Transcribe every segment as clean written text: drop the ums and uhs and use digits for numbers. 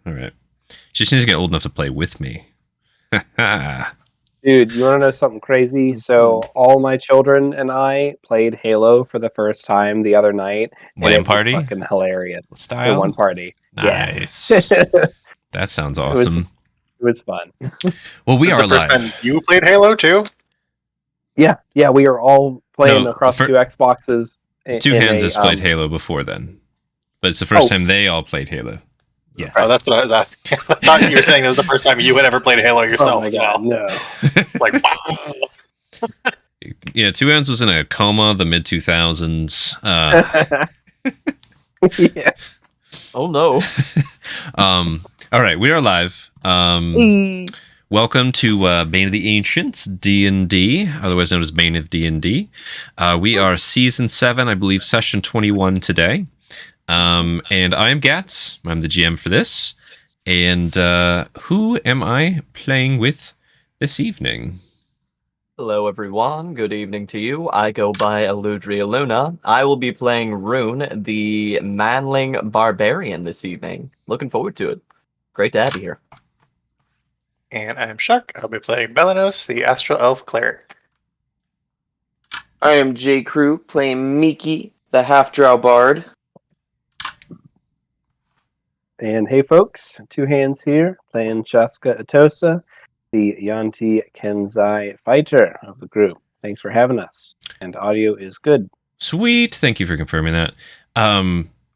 All right. She just needs to get old enough to play with me. Dude, you want to know something crazy? So all my children and I played Halo for the first time the other night. LAN party? Fucking hilarious. Style? In one party. Nice. Yeah. That sounds awesome. It was fun. Well, we are the first live. time you played Halo too? Yeah, we are all playing across two Xboxes. Two Hands has played Halo before then. But it's the first time they all played Halo. Yes. Oh, that's what I was asking. I thought you were saying it was the first time you had ever played Halo yourself as well. No. It's like, wow. Yeah, Two Hands was in a coma the mid-2000s. Yeah. Oh, no. All right, we are live. Welcome to Bane of the Ancients DnD, otherwise known as Bane of DnD. We are Season 7, I believe, Session 21 today. And I'm Gats. I'm the GM for this. And who am I playing with this evening? Hello, everyone. Good evening to you. I go by Aludriea Luna. I will be playing Rune, the Manling Barbarian, this evening. Looking forward to it. Great to have you here. And I'm Shuck. I'll be playing Belanos, the Astral Elf Cleric. I am J. Crew, playing Miki, the Half-Drow Bard. And hey folks, Two Hands here, playing Shaska Atosa, the Yanti Kenzai fighter of the group. Thanks for having us. And audio is good. Sweet. Thank you for confirming that.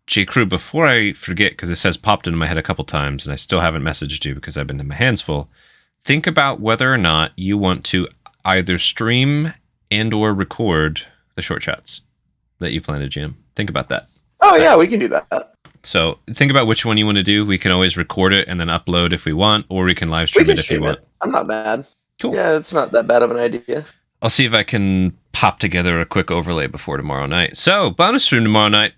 J. Crew, before I forget, because it says popped into my head a couple times, and I still haven't messaged you because I've been in my hands full, think about whether or not you want to either stream and or record the short chats that you plan to jam. Think about that. Oh, yeah, we can do that. So think about which one you want to do. We can always record it and then upload if we want, or we can live stream it if you want. I'm not mad. Cool. Yeah, it's not that bad of an idea. I'll see if I can pop together a quick overlay before tomorrow night. So, bonus stream tomorrow night.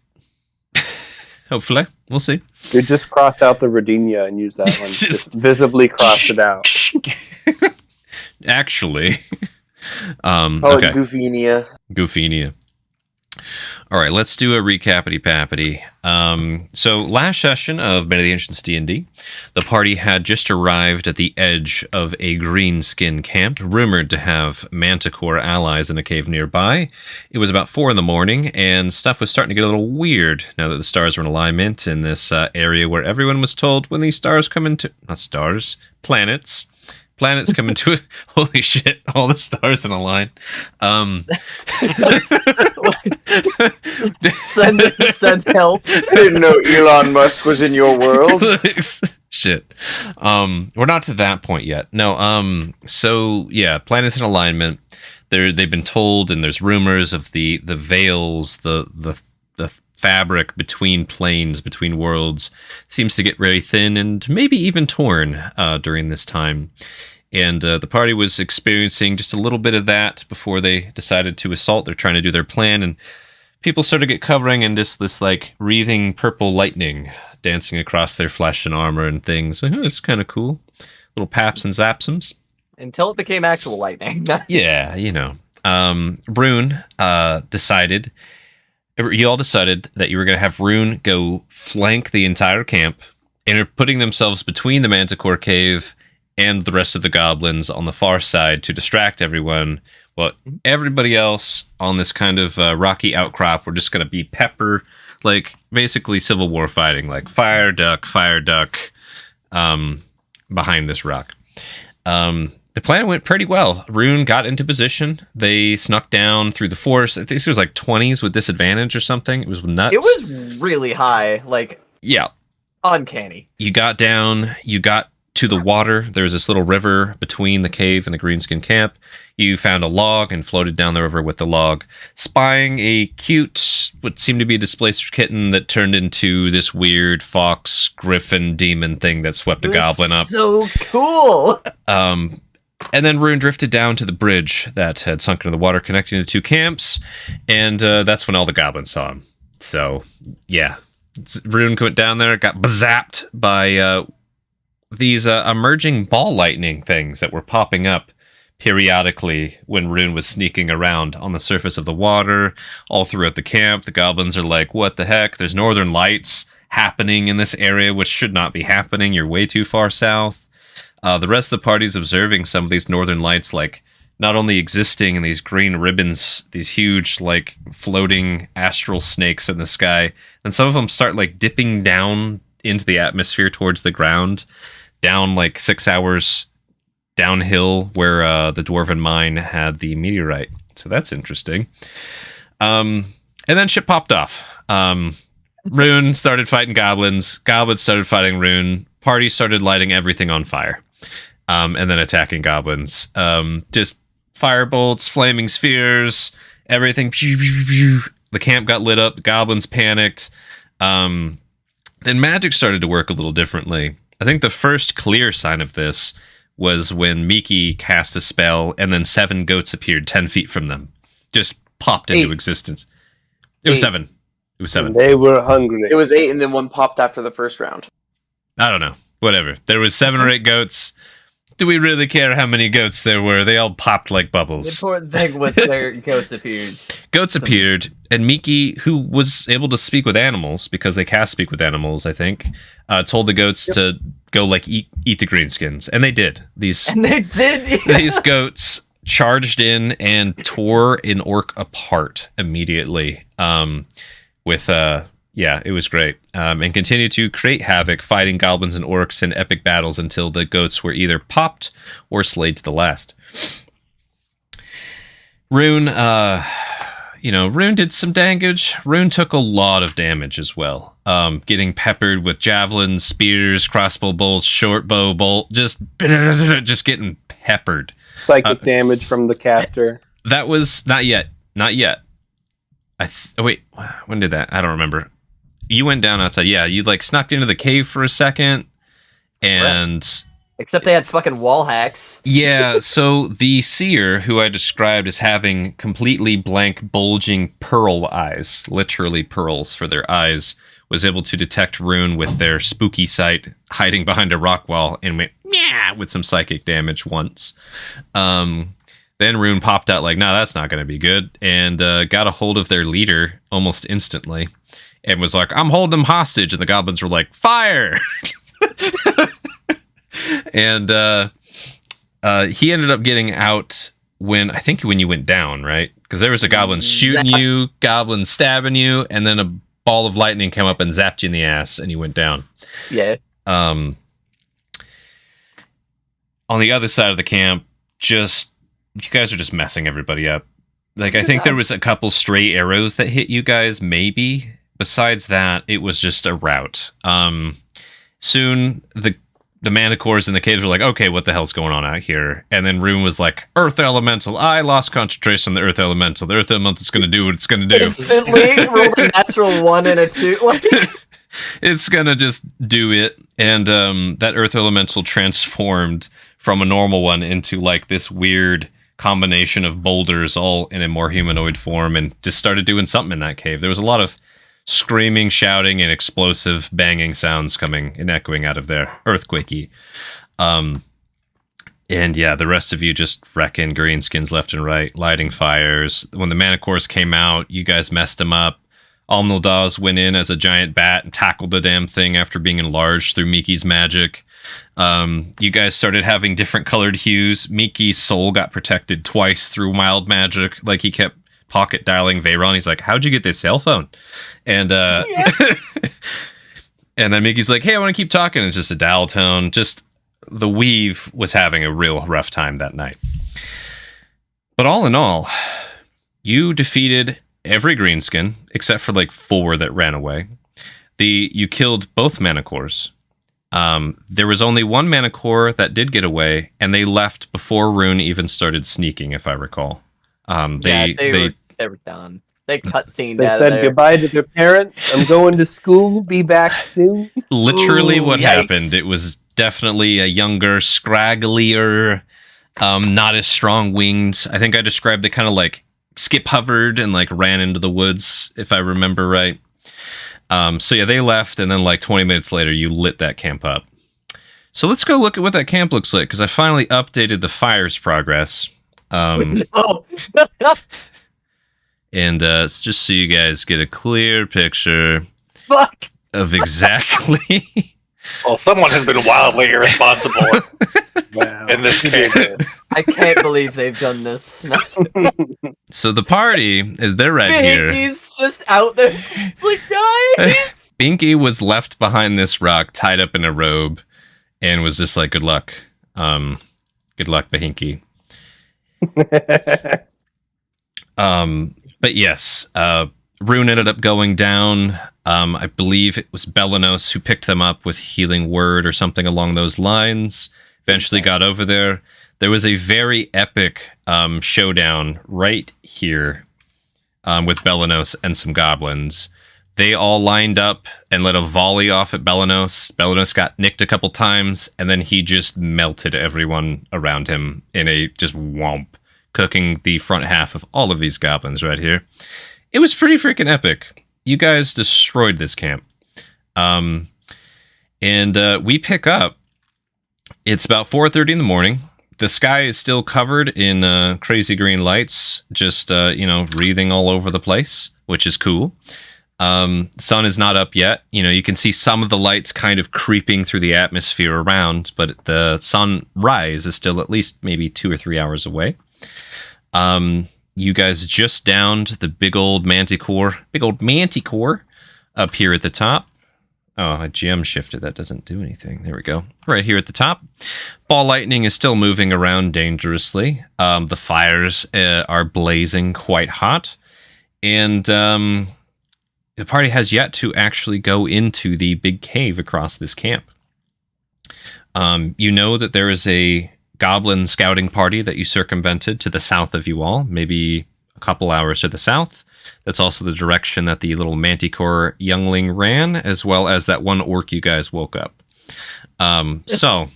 Hopefully. We'll see. You just crossed out the Rodinia and used that one. Just visibly crossed it out. Actually. Okay. Goofinia. All right, let's do a recapity-pappity. So last session of Bane of the Ancients D&D, the party had just arrived at the edge of a greenskin camp, rumored to have manticore allies in a cave nearby. It was about 4 a.m, and stuff was starting to get a little weird now that the stars were in alignment in this area where everyone was told when these stars come into... Not stars, planets. Planets come into it. Holy shit, all the stars in a line. Send help. I didn't know Elon Musk was in your world. Shit. We're not to that point yet. No, so yeah, planets in alignment. They've been told, and there's rumors of the veils, the fabric between planes, between worlds, seems to get very thin and maybe even torn during this time. And the party was experiencing just a little bit of that before they decided to assault. They're trying to do their plan, and people started to get covering in this like wreathing purple lightning dancing across their flesh and armor and things. Like, oh, it's kind of cool. Little paps and zapsums. Until it became actual lightning. Yeah, you know. Rune decided... You all decided that you were going to have Rune go flank the entire camp and are putting themselves between the Manticore Cave and the rest of the goblins on the far side to distract everyone. Well, everybody else on this kind of rocky outcrop were just going to be pepper, like basically Civil War fighting, like fire duck, behind this rock. The plan went pretty well. Rune got into position. They snuck down through the forest. I think it was like 20s with disadvantage or something. It was nuts. It was really high. Like, yeah. Uncanny. You got down. You got to the water. There was this little river between the cave and the greenskin camp. You found a log and floated down the river with the log, spying a cute, what seemed to be a displaced kitten that turned into this weird fox, griffin, demon thing that swept a goblin up. So cool! And then Rune drifted down to the bridge that had sunk into the water connecting the two camps, and that's when all the goblins saw him. So, yeah. Rune went down there, got zapped by these emerging ball lightning things that were popping up periodically when Rune was sneaking around on the surface of the water, all throughout the camp. The goblins are like, what the heck? There's northern lights happening in this area, which should not be happening. You're way too far south. The rest of the party's observing some of these northern lights, like not only existing in these green ribbons, these huge like floating astral snakes in the sky, and some of them start like dipping down into the atmosphere towards the ground, down like 6 hours downhill where the dwarven mine had the meteorite. So that's interesting. And then shit popped off. Rune started fighting goblins. Goblins started fighting Rune. Party started lighting everything on fire. And then attacking goblins. Just firebolts, flaming spheres, everything. The camp got lit up. The goblins panicked. Then magic started to work a little differently. I think the first clear sign of this was when Miki cast a spell and then 7 goats appeared 10 feet from them. Just popped into existence. It was 7. It was 7. They were hungry. It was 8, and then 1 popped after the first round. I don't know. Whatever. There was 7 or 8 goats. Do we really care how many goats there were? They all popped like The bubbles. important thing was their goats appeared. Goats appeared, and Miki, who was able to speak with animals, because they cast speak with animals, I think, told the goats to go like eat the greenskins. And they did. And they did. These goats charged in and tore an orc apart immediately. It was great. And continued to create havoc, fighting goblins and orcs in epic battles until the goats were either popped or slayed to the last. Rune, Rune did some damage. Rune took a lot of damage as well. Getting peppered with javelins, spears, crossbow bolts, short bow bolt, just getting peppered. Psychic damage from the caster. That was not yet. Wait, when did that? I don't remember. You went down outside. Yeah, you like snuck into the cave for a second, and except they had fucking wall hacks. Yeah. So the seer, who I described as having completely blank, bulging pearl eyes, literally pearls for their eyes, was able to detect Rune with their spooky sight, hiding behind a rock wall, and went with some psychic damage once. Then Rune popped out like, "No, that's not going to be good," and got a hold of their leader almost instantly, and was like, "I'm holding him hostage," and the goblins were like, "Fire!" And he ended up getting out when you went down, right? Because there was a goblin shooting you, goblin stabbing you, and then a ball of lightning came up and zapped you in the ass, and you went down. Yeah. On the other side of the camp, you guys are just messing everybody up. Like, I think there was a couple stray arrows that hit you guys, maybe. Besides that, it was just a rout. Soon, the manticores in the caves were like, okay, what the hell's going on out here? And then Rune was like, Earth Elemental. I lost concentration on the Earth Elemental. The Earth Elemental is going to do what it's going to do. Instantly rolled a natural 1 and a 2. It's going to just do it. And that Earth Elemental transformed from a normal one into like this weird combination of boulders all in a more humanoid form, and just started doing something in that cave. There was a lot of screaming, shouting, and explosive banging sounds coming and echoing out of there. Earthquakey. And yeah, the rest of you just wrecking greenskins left and right, lighting fires. When the manticores came out, you guys messed them up. Almildaz went in as a giant bat and tackled the damn thing after being enlarged through Miki's magic. You guys started having different colored hues. Miki's soul got protected twice through mild magic. Like, he kept pocket dialing Veyron. He's like, how'd you get this cell phone? And and then Miki's like, hey, I want to keep talking. It's just a dial tone. Just the weave was having a real rough time that night. But all in all, you defeated every greenskin except for like 4 that ran away. You killed both manticores. There was only one manicore that did get away, and they left before Rune even started sneaking, if I recall. They were done. They cutscened. They said goodbye to their parents. I'm going to school. Be back soon. Literally, what happened? It was definitely a younger, scragglier, not as strong winged. I think I described it kind of like skip hovered and like ran into the woods, if I remember right. So yeah, they left, and then like 20 minutes later, you lit that camp up. So let's go look at what that camp looks like, because I finally updated the fire's progress. And just so you guys get a clear picture. Fuck. of exactly. Well, someone has been wildly irresponsible Wow. in this game. I can't believe they've done this. No. So the party is they're right here. He's just out there. It's like, guys. Binky was left behind this rock, tied up in a robe, and was just like, "Good luck, good luck, Bahinky." But yes, Rune ended up going down. I believe it was Belanos who picked them up with Healing Word or something along those lines. Eventually got over there. There was a very epic showdown right here with Belanos and some goblins. They all lined up and let a volley off at Belanos. Belanos got nicked a couple times, and then he just melted everyone around him in a just whomp, cooking the front half of all of these goblins right here. It was pretty freaking epic. You guys destroyed this camp. And we pick up. It's about 4:30 in the morning. The sky is still covered in crazy green lights, just, wreathing all over the place, which is cool. Sun is not up yet. You can see some of the lights kind of creeping through the atmosphere around, but the sunrise is still at least maybe 2 or 3 hours away. You guys just downed the big old manticore up here at the top. Oh, I GM shifted. That doesn't do anything. There we go. Right here at the top. Ball lightning is still moving around dangerously. The fires are blazing quite hot. And the party has yet to actually go into the big cave across this camp. You know that there is a goblin scouting party that you circumvented to the south of you all, maybe a couple hours to the south. That's also the direction that the little manticore youngling ran, as well as that one orc you guys woke up. So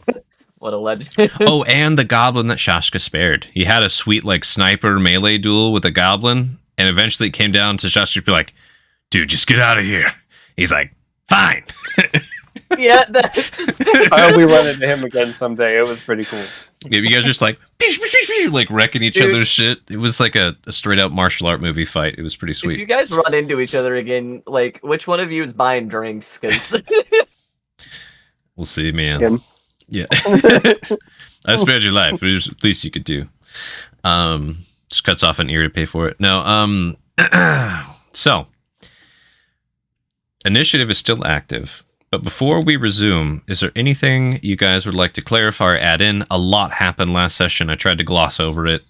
What a legend. oh, and the goblin that Shashka spared. He had a sweet sniper melee duel with a goblin, and eventually it came down to Shashka be like, "Dude, just get out of here." He's like, "Fine." Yeah, I hope we run into him again someday. It was pretty cool. Yeah, you guys are just wrecking each other's shit. It was like a straight up martial art movie fight. It was pretty if you sweet. guys run into each other again, which one of you is buying drinks? Because We'll see, man. Him. Yeah. I spared your life. It was the least you could do. Just cuts off an ear to pay for it. No, so initiative is still active. But before we resume, is there anything you guys would like to clarify or add in? A lot happened last session. I tried to gloss over it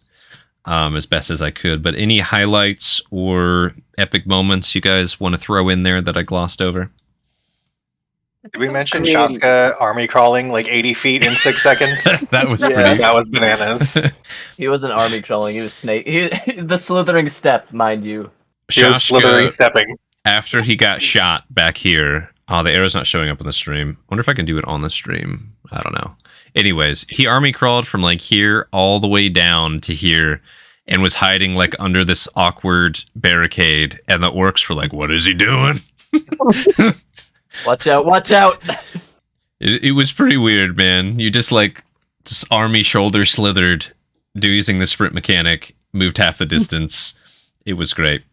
as best as I could. But any highlights or epic moments you guys want to throw in there that I glossed over? Did we mention Shaska army crawling 80 feet in 6 seconds? That was Yeah. pretty. That was bananas. he wasn't army crawling, he was snake. The slithering step, mind you. He was slithering, stepping. After he got shot back here, the arrow's not showing up on the stream. I wonder if I can do it on the stream. I don't know. Anyways, he army crawled from here all the way down to here and was hiding under this awkward barricade. And the orcs were like, "What is he doing?" Watch out, watch out! It was pretty weird, man. You just army shoulder slithered, using the sprint mechanic, moved half the distance. It was great.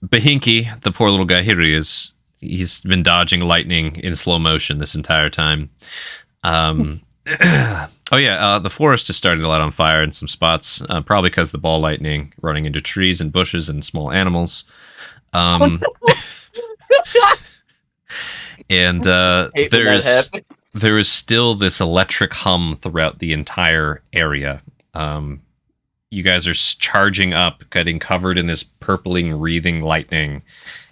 Bahinky, the poor little guy, here he is. He's been dodging lightning in slow motion this entire time. The forest is starting to light on fire in some spots, probably because the ball lightning running into trees and bushes and small animals. And there is still this electric hum throughout the entire area. You guys are charging up, getting covered in this purpling, wreathing lightning,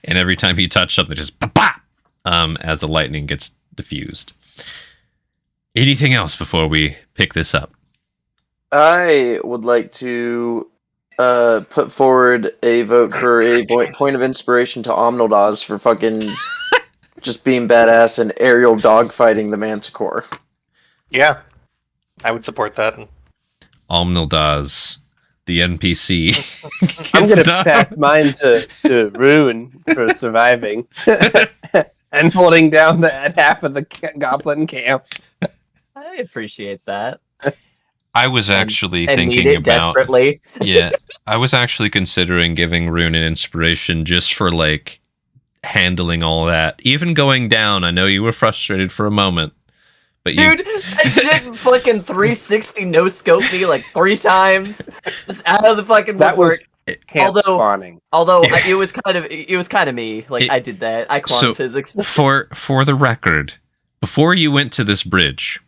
and every time you touch something, just pop, as the lightning gets diffused. Anything else before we pick this up? I would like to put forward a vote for a point of inspiration to Omnildaz for fucking just being badass and aerial dogfighting the Manticore. Yeah, I would support that. Omnildaz, the NPC. I'm gets going to done. pass mine to Rune for surviving and holding down half of the goblin camp. I appreciate that. I was actually And need thinking it about desperately. yeah, I was actually considering giving Rune an inspiration just for handling all that. Even going down, I know you were frustrated for a moment. But Dude, that shit fucking 360 no scope me like 3 times, just out of the fucking That was woodwork. camp spawning. Although it was kind of me. Like I did that. I quantum physics. For the record, before you went to this bridge,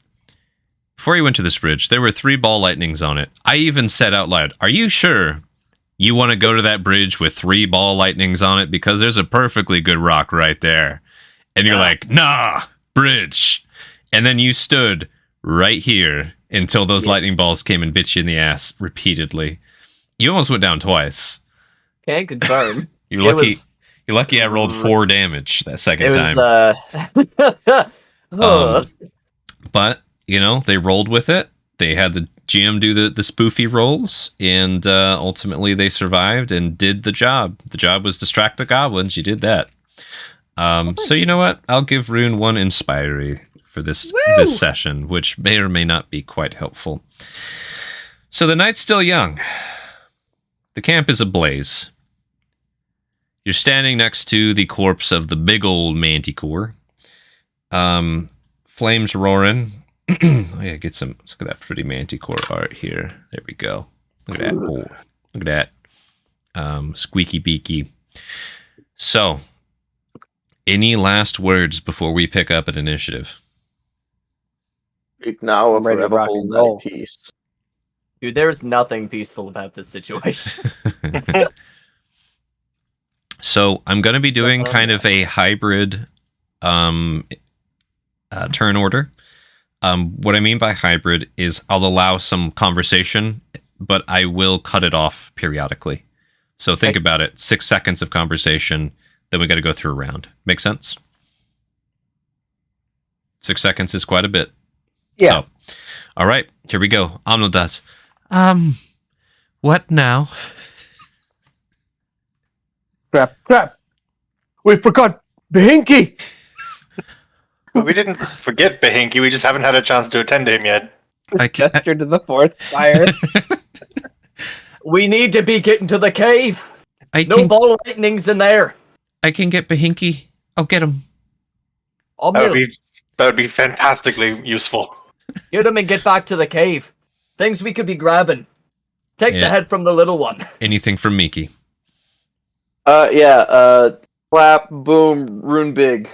there were 3 ball lightnings on it. I even said out loud, "Are you sure you want to go to that bridge with 3 ball lightnings on it? Because there's a perfectly good rock right there." And you're like, "Nah, bridge." And then you stood right here until those lightning balls came and bit you in the ass repeatedly. You almost went down twice. Can't confirm. You're lucky. You're lucky I rolled 4 damage that second time. But they rolled with it. They had the GM do the spoofy rolls, and ultimately they survived and did the job. The job was distract the goblins. You did that. So you know what? I'll give Rune 1 Inspiry for this session, which may or may not be quite helpful. So the night's still young. The camp is ablaze. You're standing next to the corpse of the big old manticore. Flames roaring. Oh yeah, let's look at that pretty manticore art here. There we go. Look at that. Oh, look at that. Squeaky beaky. So, any last words before we pick up an initiative? Now I'm ready to rock and roll. Peace. Dude, there's nothing peaceful about this situation. So I'm going to be doing kind of a hybrid turn order. What I mean by hybrid is I'll allow some conversation, but I will cut it off periodically. So think about it. 6 seconds of conversation, then we got to go through a round. Make sense? 6 seconds is quite a bit. Yeah. So, all right, here we go. Omnodus. What now? Crap. We forgot Behinky. We didn't forget Behinky, we just haven't had a chance to attend to him yet. Gesture to the forest fire. We need to be getting to the cave. No ball lightnings in there. I can get Behinky. I'll get him. That would be fantastically useful. Get him and get back to the cave. Things we could be grabbing. Take the head from the little one. Anything from Miki? Clap, boom, rune big.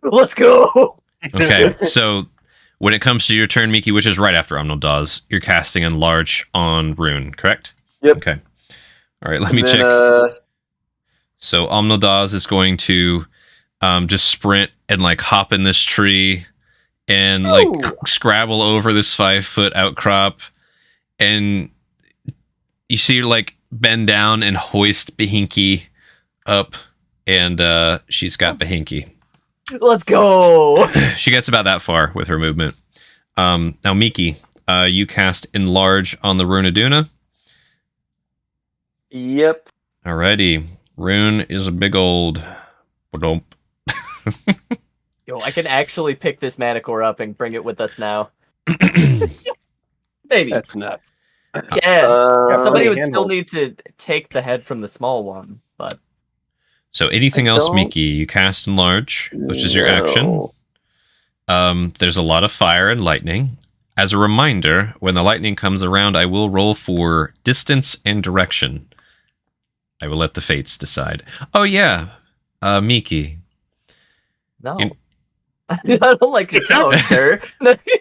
Let's go. Okay, so when it comes to your turn, Miki, which is right after Omnodaz, you're casting Enlarge on Rune, correct? Yep. Okay. All right, let me check. So Omnodaz is going to just sprint and hop in this tree and scrabble over this 5-foot outcrop, and you see her bend down and hoist Behinky up, and she's got Behinky. Let's go. She gets about that far with her movement. Now Miki, you cast Enlarge on the Runaduna. Yep. Alrighty. Rune is a big old Yo, I can actually pick this Manicore up and bring it with us now. Maybe. That's nuts. Yeah. Somebody would still need to take the head from the small one, but... So anything else, Miki? You cast Enlarge, which is your action. There's a lot of fire and lightning. As a reminder, when the lightning comes around, I will roll for distance and direction. I will let the fates decide. Oh yeah, Miki. No. I don't like your tone, sir.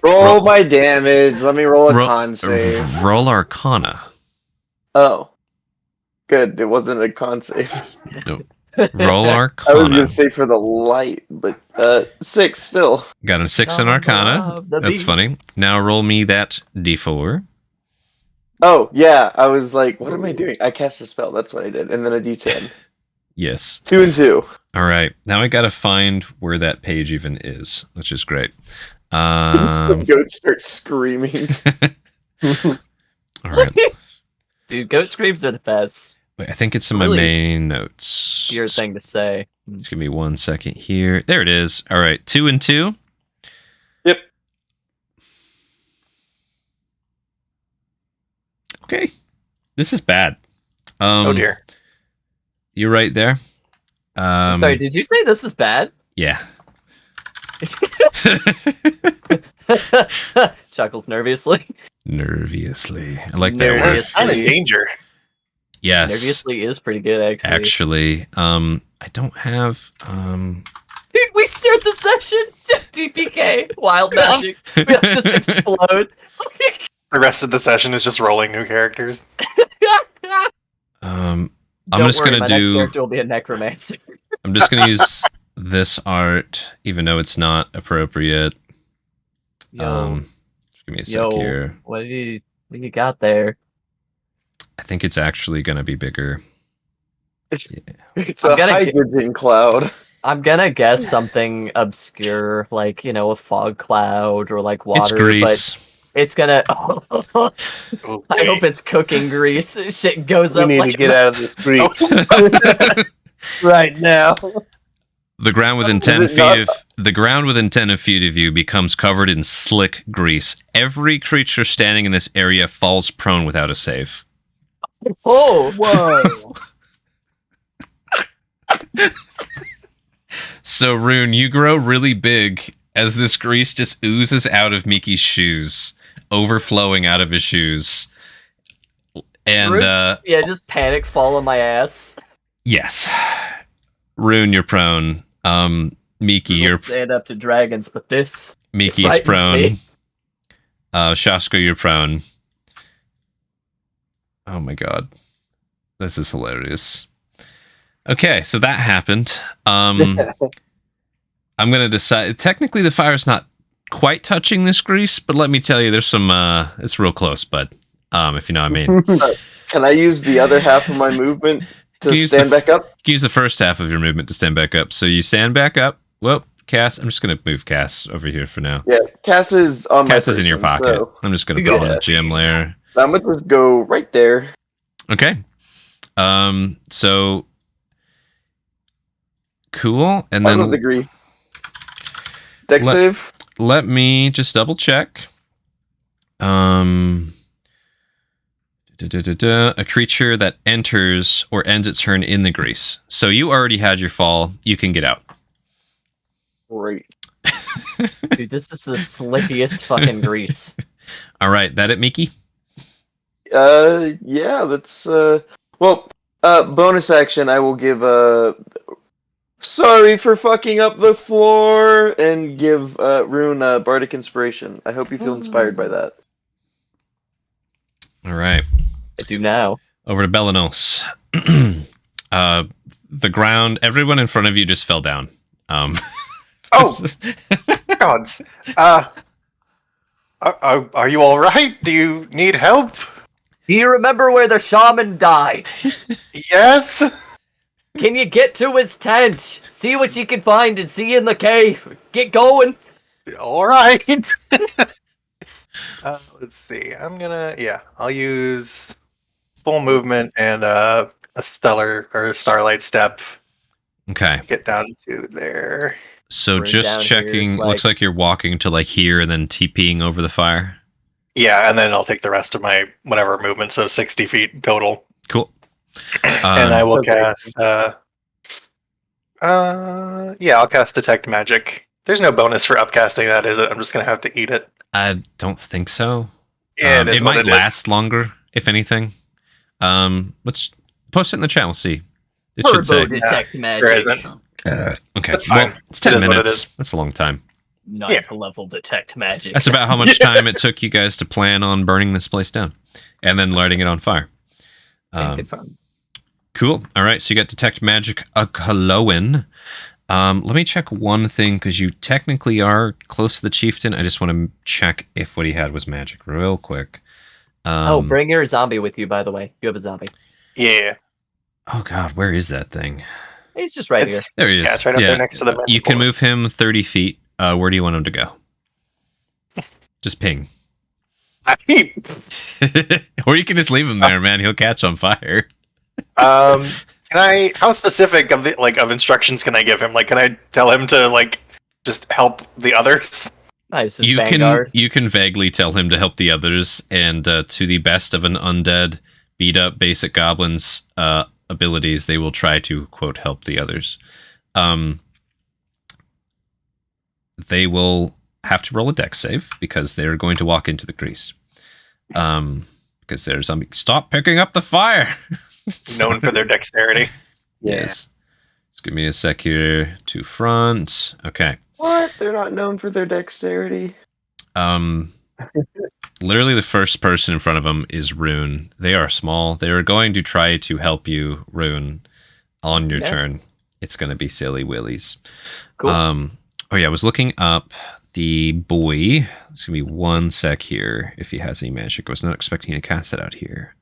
Roll my damage. Let me roll a con save. Roll Arcana. Oh. Good. It wasn't a con save. No. Roll Arcana. I was going to say for the light, but 6 still. Got a 6 in Arcana. That's funny. Now roll me that D4. Oh, yeah. I was like, what am I doing? I cast a spell. That's what I did. And then a D10. Yes. 2 and 2. All right. Now I got to find where that page even is, which is great. The goat starts screaming. All right. Dude, goat screams are the best. Wait, I think it's in my main notes. Your thing to say. Just give me 1 second here. There it is. All right. 2 and 2. Yep. Okay. This is bad. Oh dear. You're right there. Sorry, did you say this is bad? Yeah. Chuckles nervously. Nerviously. I like that We're word. Nervous. kind of in danger. Yes. Nervously is pretty good, actually. I don't have Dude, we start the session just DPK, wild magic. We'll just explode. The rest of the session is just rolling new characters. I'm Don't just worry, gonna my next do character will be a necromancer. I'm just gonna use this art, even though it's not appropriate. Just give me a sec here. What do you got there? I think it's actually gonna be bigger. It's I'm a gonna hydrogen cloud. I'm gonna guess something obscure, like, a fog cloud or like water. It's grease. But it's gonna. Oh, I hope it's cooking grease. Shit goes We up need like to get out of this grease the right now. ground within Is it 10 feet of you becomes covered in slick grease. Every creature standing in this area falls prone without a save. Oh, Whoa. So, Rune, you grow really big as this grease just oozes out of Miki's shoes, overflowing out of his shoes. And, Rune? Yeah, just panic fall on my ass. yes. Rune, you're prone. Miki, you're Stand up to dragons, but this Miki's frightens prone. me. Shaska, you're prone. Oh my god. This is hilarious. Okay, so that happened. I'm gonna decide. Technically, the fire's not quite touching this grease, but let me tell you, there's some. It's real close, but if you know what I mean. Can I use the other half of my movement to Use stand back up? You can use the first half of your movement to stand back up. So you stand back up. Well, Cass, I'm just gonna move Cass over here for now. Yeah, Cass is on Cass my is in your person, pocket. so I'm just gonna you put go on the ahead. gem layer. I'm gonna just go right there. Okay. So cool, and Out of the then grease. Dex Let- save. let me just double check. A creature that enters or ends its turn in the grease. So you already had your fall. You can get out. Great. Dude, this is the slippiest fucking grease. All right, that it, Miki? Yeah, that's bonus action. I will give sorry for fucking up the floor and give Rune bardic inspiration. I hope you feel inspired by that. All right. I do now. Over to Belanos. The ground, everyone in front of you just fell down. Oh. God. Are you all right? Do you need help? Do you remember where the shaman died? Yes. Can you get to his tent? See what you can find and see in the cave. Get going. All right. Let's see. I'll use full movement and a stellar or starlight step. Okay. Get down to there. So We're just down checking, here, looks like you're walking to like here and then TPing over the fire. Yeah, and then I'll take the rest of my whatever movement, so 60 feet total. Cool. And I will so cast I'll cast Detect Magic. There's no bonus for upcasting that, is it? I'm just gonna have to eat it. I don't think so. Yeah, It might last longer, if anything. Let's post it in the chat. We'll see. It should say. Turbo detect There magic. isn't. Okay. That's Well, fine. it's 10 It is what it minutes. is. That's a long time. Ninth level detect magic. That's about how much time it took you guys to plan on burning this place down and then lighting it on fire. Good fun. Cool. All right. So you got Detect Magic Akaloan. Let me check one thing because you technically are close to the chieftain. I just want to check if what he had was magic real quick. Bring your zombie with you, by the way. You have a zombie. Yeah. Oh, God. Where is that thing? He's just right It's- here. There he is. Yeah, it's right up there next to the You can board. move him 30 feet. Where do you want him to go? Just ping. Or you can just leave him there, man. He'll catch on fire. Can I? How specific of instructions can I give him? Like, can I tell him to just help the others? Nice. Just You Vanguard. can vaguely tell him to help the others, and to the best of an undead, beat up basic goblins abilities, they will try to, quote, help the others. They will have to roll a dex save because they're going to walk into the grease. Because they're zombie. Stop picking up the fire! Known for their dexterity. Yes. Just give me a sec here to front. Okay. What? They're not known for their dexterity. Literally the first person in front of them is Rune. They are small. They are going to try to help you, Rune, on your turn. It's going to be silly willies. Cool. Oh yeah, I was looking up the boy. It's going to be one sec here if he has any magic. I was not expecting to cast it out here.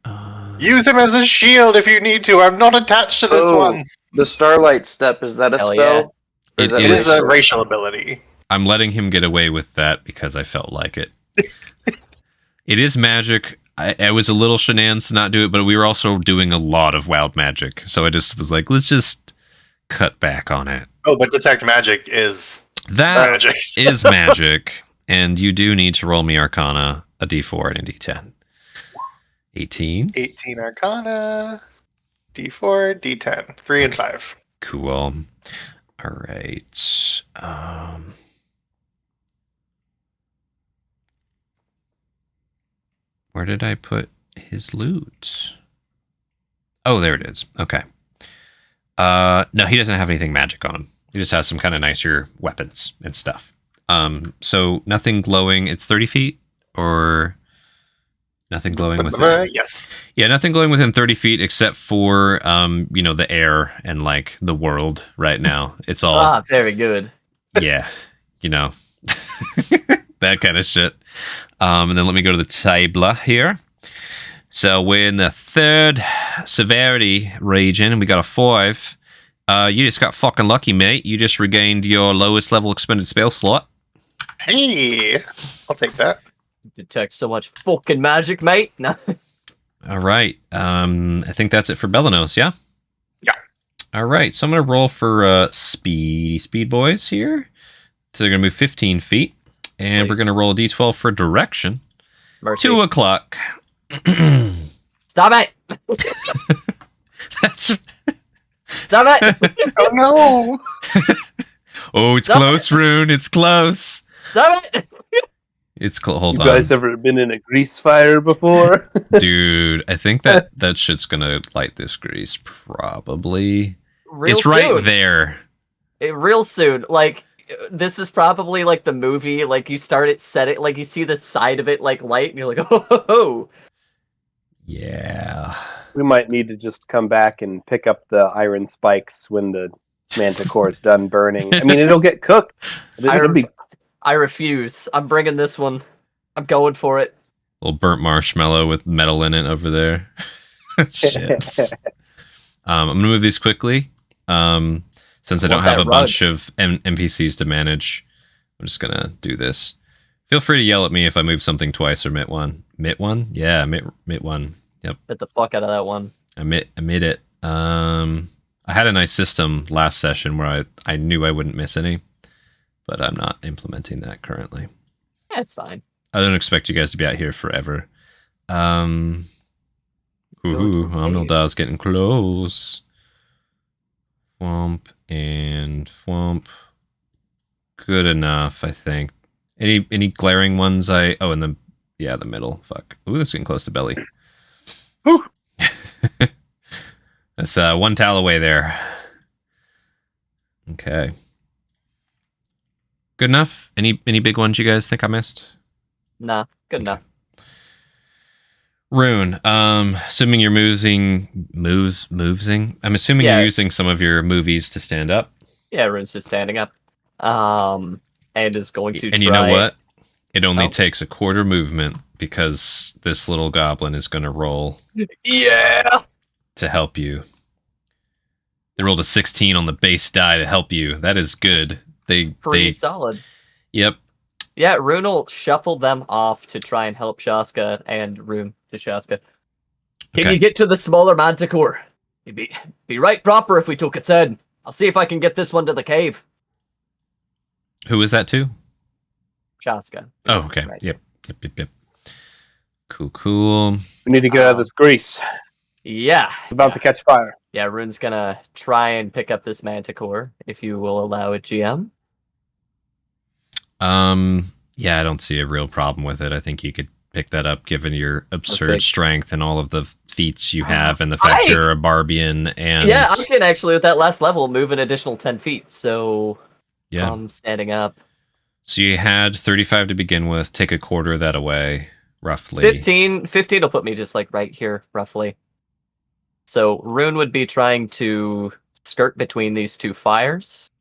Use him as a shield if you need to. I'm not attached to this one. The Starlight Step, is that a Hell spell? yeah. Or It is that a racial ability. I'm letting him get away with that because I felt like it. It is magic. I was a little shenanigans to not do it, but we were also doing a lot of wild magic. So I just was like, let's just cut back on it. Oh, but detect magic is That magic. is magic. And you do need to roll me Arcana, a d4 and a d10. 18. 18 Arcana, D4, D10, 3 and 5. Cool. All right. Where did I put his loot? Oh, there it is. Okay. No, he doesn't have anything magic on him. He just has some kind of nicer weapons and stuff. So nothing glowing. It's 30 feet or nothing glowing within. Yes. Yeah, nothing glowing within 30 feet except for the air and like the world right now. It's all Very good. yeah, that kind of shit. And then let me go to the table here. So we're in the 3rd severity region, and we got a 5. You just got fucking lucky, mate. You just regained your lowest level expended spell slot. Hey, I'll take that. Detect so much fucking magic, mate. No. All right. I think that's it for Belanos, yeah? Yeah. All right. So I'm going to roll for speed boys here. So they're going to move 15 feet. And we're Please. going to roll a d12 for direction. Mercy. 2 o'clock. Stop it! That's... Stop it! Oh no! Oh, it's Stop close, Rune. It's close. Stop it! It's hold You on. guys ever been in a grease fire before? Dude, I think that shit's going to light this grease, probably. Real It's right soon. there. Real soon. Like, this is probably like the movie, like you start it, set it, like you see the side of it like light, and you're like, oh, ho, ho. Yeah. We might need to just come back and pick up the iron spikes when the manticore's done burning. I mean, it'll get cooked. It'll be I refuse. I'm bringing this one. I'm going for it. Little burnt marshmallow with metal in it over there. Shit. I'm going to move these quickly. Since I don't have a bunch of NPCs to manage, I'm just going to do this. Feel free to yell at me if I move something twice or mit one. Mit one? Yeah, mit one. Yep. Get the fuck out of that one. I mit it. I had a nice system last session where I knew I wouldn't miss any, but I'm not implementing that currently. Yeah, it's fine. I don't expect you guys to be out here forever. Omnildal's getting close. Thwomp and Thwomp. Good enough, I think. Any glaring ones in the middle. Fuck. Ooh, it's getting close to belly. Whew. That's 1 tile away there. Okay. Good enough? Any big ones you guys think I missed? Nah, good enough. Rune, assuming you're moving. I'm assuming Yeah. you're using some of your movies to stand up. Yeah, Rune's just standing up. And is going to And try... you know what? It only Oh. takes a quarter movement because this little goblin is going to roll Yeah! to help you. They rolled a 16 on the base die to help you. That is good. Pretty solid. Yep. Yeah, Rune will shuffle them off to try and help Shaska and Rune to Shaska. Can Okay. you get to the smaller manticore? You'd be right proper if we took its head. I'll see if I can get this one to the cave. Who is that to? Shaska. Oh, okay. Right. Yep. Cool. we need to get out of this grease. Yeah. It's about to catch fire. Yeah, Rune's gonna try and pick up this Manticore, if you will allow it, GM. Yeah, I don't see a real problem with it. I think you could pick that up given your absurd Perfect. strength and all of the feats you have and the fact you're a Barbian and Yeah, I can actually, with that last level, move an additional 10 feet, so yeah. from standing up. So you had 35 to begin with. Take a quarter of that away, roughly. 15 will put me just like right here, roughly. So Rune would be trying to skirt between these two fires.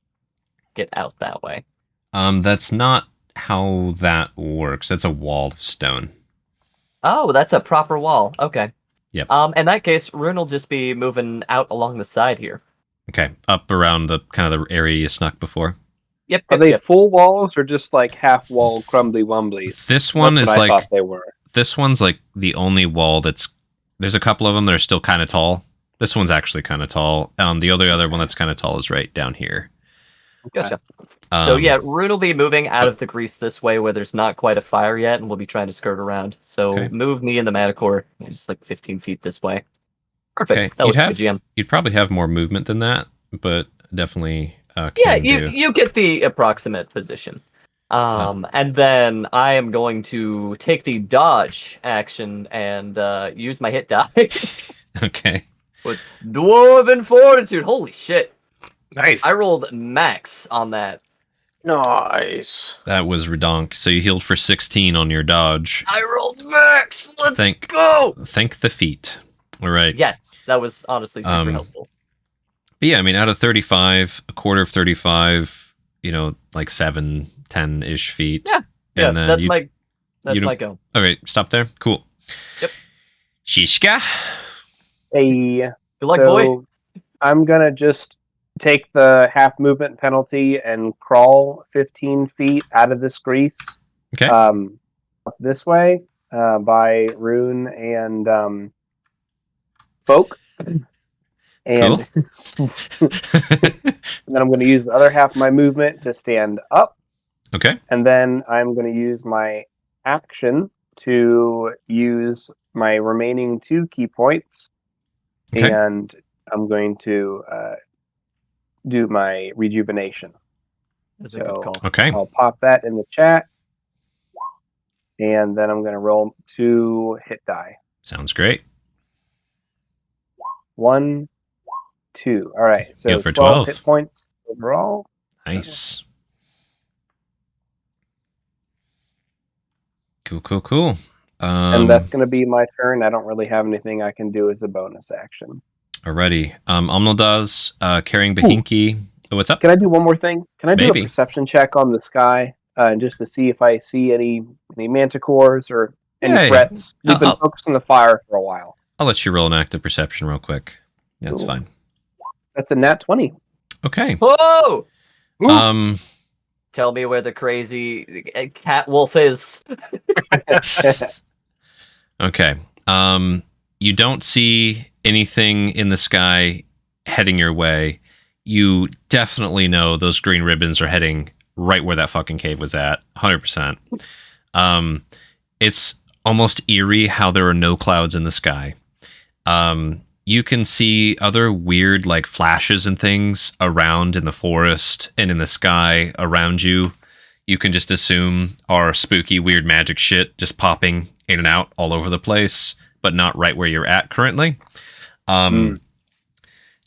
Get out that way. That's not how that works. That's a wall of stone. Oh, that's a proper wall. Okay. Yep. In that case, Rune will just be moving out along the side here. Okay, up around the kind of the area you snuck before. Yep. Are they full walls or just like half wall crumbly wumblies? This one That's is what I like thought they were. this one's like the only wall that's. There's a couple of them that are still kind of tall. This one's actually kind of tall. The other one that's kind of tall is right down here. Gotcha. So yeah, Rune will be moving out of the grease this way where there's not quite a fire yet, and we'll be trying to skirt around. So Okay. move me and the Manticore just like 15 feet this way. Perfect. Okay, That looks good, GM. You'd probably have more movement than that, but definitely. Yeah, can you get the approximate position. And then I am going to take the dodge action and use my hit die Okay. with Dwarven Fortitude. Holy shit. Nice. I rolled max on that. Nice. That was redonk. So you healed for 16 on your dodge. I rolled max. Let's Thank go. Thank the feat. All right. Yes, that was honestly super helpful. But yeah, I mean, out of 35, a quarter of 35, like 7, 10-ish feet. Yeah. Yeah, And then that's my go. Okay, stop there. Cool. Yep. Shishka. Hey, Good luck, boy. I'm gonna just take the half movement penalty and crawl 15 feet out of this grease. Okay. Up this way, by Rune and Folk. And, Cool. and then I'm going to use the other half of my movement to stand up. Okay. And then I'm going to use my action to use my remaining 2 key points. Okay. And I'm going to do my rejuvenation. That's a good call. Okay. I'll pop that in the chat. And then I'm going to roll 2 hit die. Sounds great. 1, 2. All right. So Heal for 12 12. hit points overall. Nice. Cool. And that's going to be my turn. I don't really have anything I can do as a bonus action. Alrighty. Omnildaz, carrying Bahinki. Oh, what's up? Can I do one more thing? Can I do Maybe. a perception check on the sky just to see if I see any manticores or any Yeah. threats? We've been I'll- focused on the fire for a while. I'll let you roll an active perception real quick. That's Cool. fine. That's a nat 20. Okay. Whoa! Um. Tell me where the crazy cat wolf is. Okay. You don't see anything in the sky heading your way. You definitely know those green ribbons are heading right where that fucking cave was at. 100%. It's almost eerie how there are no clouds in the sky. You can see other weird like flashes and things around in the forest and in the sky around you. You can just assume are spooky, weird magic shit just popping in and out all over the place, but not right where you're at currently. The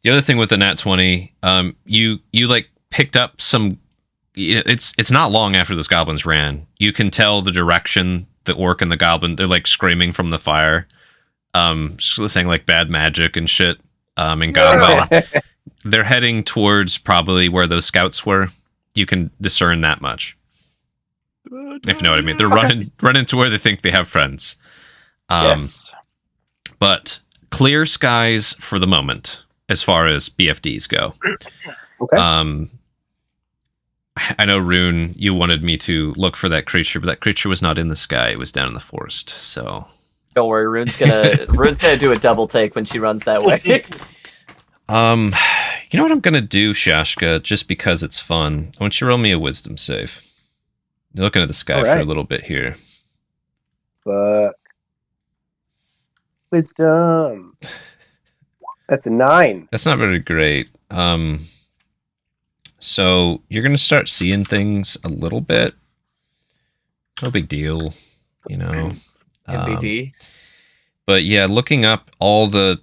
other thing with the nat 20, you like picked up some. It's not long after those goblins ran. You can tell the direction the orc and the goblin. They're like screaming from the fire, saying like bad magic and shit. And goblin, they're heading towards probably where those scouts were. You can discern that much. If you know what I mean. They're running to where they think they have friends. Yes. But clear skies for the moment, as far as BFDs go. Okay. I know, Rune, you wanted me to look for that creature, but that creature was not in the sky. It was down in the forest, so... Don't worry, Rune's gonna do a double take when she runs that way. You know what I'm gonna do, Shashka, just because it's fun? I want you to roll me a wisdom save. You're looking at the sky for a Alright. little bit here. Fuck. Wisdom. That's a 9. That's not very great. So you're gonna start seeing things a little bit. No big deal, you know. MBD. But yeah, looking up all the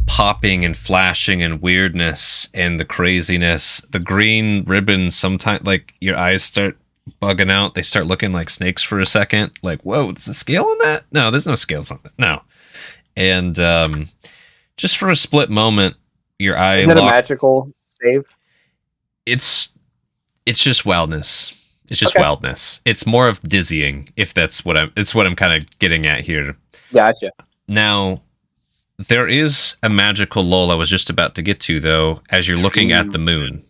popping and flashing and weirdness and the craziness, the green ribbons, sometimes like your eyes start bugging out. They start looking like snakes for a second. Like, whoa, there's a scale on that? No, there's no scales on that. No. And just for a split moment, your eye Is that a magical save? It's just wildness. It's just Okay. wildness. It's more of dizzying, if that's what I'm kind of getting at here. Gotcha. Now, there is a magical lull I was just about to get to, though, as you're looking at the moon.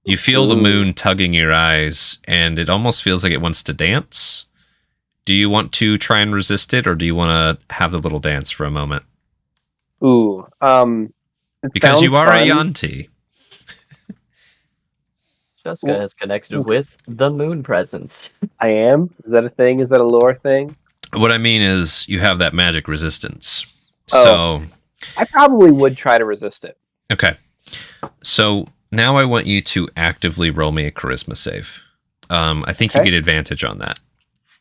You feel the moon tugging your eyes, and it almost feels like it wants to dance. Do you want to try and resist it, or do you want to have the little dance for a moment? Ooh. It Because you sounds are a fun. Yanti. Jessica has connected with the moon presence. I am. Is that a thing? Is that a lore thing? What I mean is, you have that magic resistance. Oh. I probably would try to resist it. Okay. So now I want you to actively roll me a charisma save. I think you Okay. get advantage on that.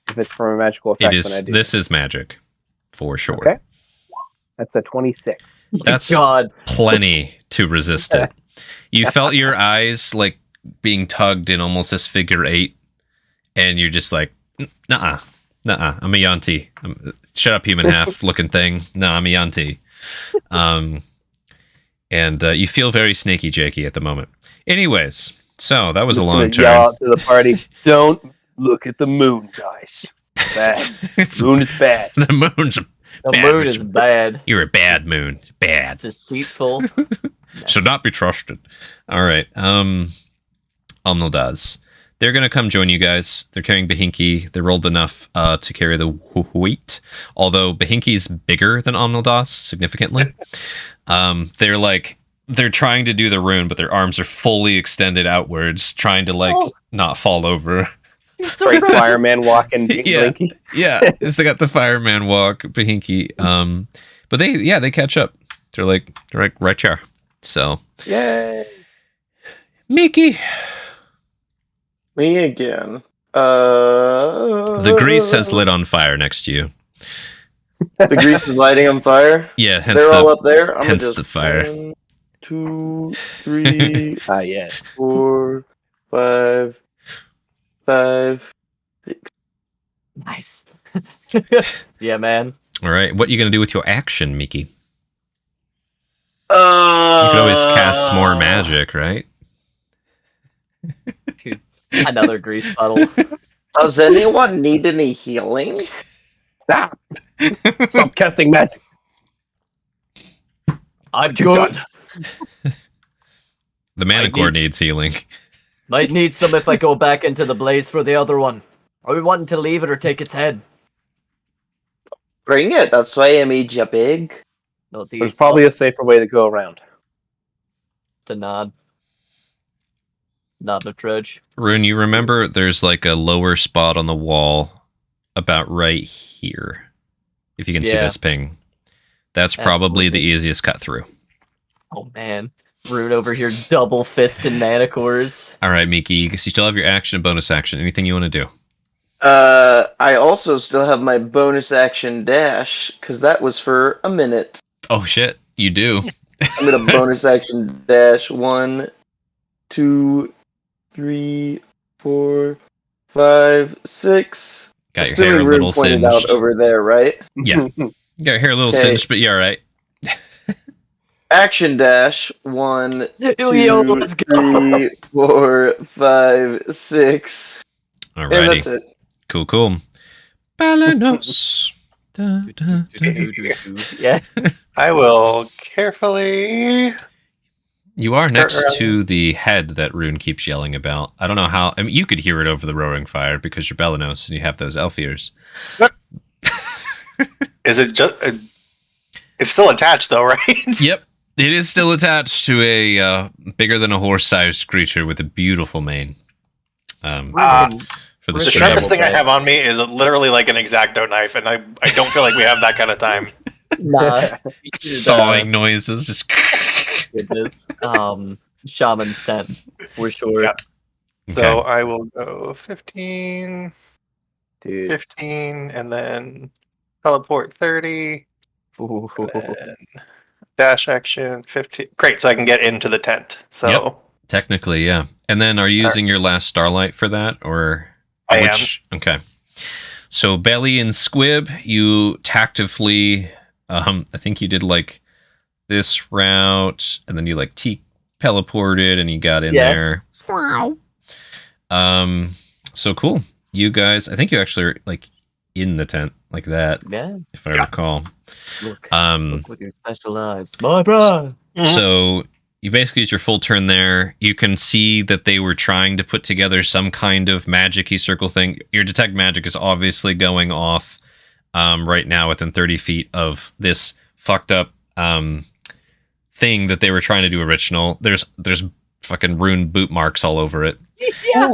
If it's from a magical effect It when I is. do. This is magic, for sure. Okay. That's a 26. That's God. plenty to resist it. You felt your eyes like being tugged in almost this figure 8, and you're just like, nuh-uh, I'm a Yanti. Shut up, human half looking thing. No, I'm a Yanti. And you feel very snaky jakey at the moment. Anyways, so that was a I'm just long gonna turn. yell out to the party, don't look at the moon, guys. Bad. It's- Moon is bad. the moon's a The Bad, moon Mr. is bad. You're a bad moon. Bad. Deceitful. Should not be trusted. All right. Omnildaz. They're going to come join you guys. They're carrying Behinky. They rolled enough to carry the weight. Although Behinky's bigger than Omnildaz significantly. They're trying to do the rune, but their arms are fully extended outwards, trying to not fall over. Straight fireman walking. Yeah. Blinky. Yeah, they got the fireman walk, Behinky. But they catch up. They're like right here. So Yay. Mickey. Me again. The grease has lit on fire next to you. The grease is lighting on fire. Yeah, hence They're all the up there. I'm hence just the fire. 1, 2, 3, Ah, yes. 4, 5, 5. Nice. Yeah, man. All right. What are you gonna do with your action, Mickey? You You could always cast more magic, right? Dude, another grease puddle. Does anyone need any healing? Stop. Stop casting magic. I'm You're good. The mana I core need- needs healing. Might need some if I go back into the blaze for the other one. Are we wanting to leave it or take its head? Bring it. That's why I made you big. No, the There's probably a safer way to go around. to nod. Nod of trudge. Rune, you remember there's like a lower spot on the wall about right here. If you can see Yeah. this ping. That's probably the easiest cut through. Oh man. Rune over here double fisted manacores. All right, Miki, you still have your action and bonus action. Anything you want to do? I also still have my bonus action dash, because that was for a minute. Oh shit, you do. I'm gonna bonus action dash 1, 2, 3, 4, 5, 6. Got your Assuming hair a Rune little pointed singed. out over there, right? Yeah. You got your hair a little Okay. singed, but you're all right. Action dash 1, 2, Yo, let's go. 3, 4, 5, 6. And that's Alrighty. it. Cool. Balanos. Da, da, da. Yeah. I will carefully. You are next to the head that Rune keeps yelling about. I don't know how. I mean, you could hear it over the roaring fire because you're Balanos and you have those elf ears. Is it just? It's still attached though, right? Yep. It is still attached to a bigger than a horse-sized creature with a beautiful mane. For the The Sure. sharpest thing I Okay. have on me is literally like an X-Acto knife, and I don't feel like we have that kind of time. Nah. You should, Sawing noises. Just goodness. Shaman's tent, for sure. Yeah. Okay. So I will go 15, Dude. 15, and then teleport 30, Ooh. and then dash action 15. Great, so I can get into the tent. So Yep. Technically, yeah. And then are you using your last starlight for that, or I am. Okay. So Belly and Squib, you tactically, I think you did like this route, and then you like teleported, and you got in there. So cool. You guys, I think you actually are like in the tent like that, Yeah. if I recall. Look Um, with your special eyes. My bro. So you basically use your full turn there. You can see that they were trying to put together some kind of magic-y circle thing. Your detect magic is obviously going off right now within 30 feet of this fucked up thing that they were trying to do original. There's fucking rune boot marks all over it. Yeah.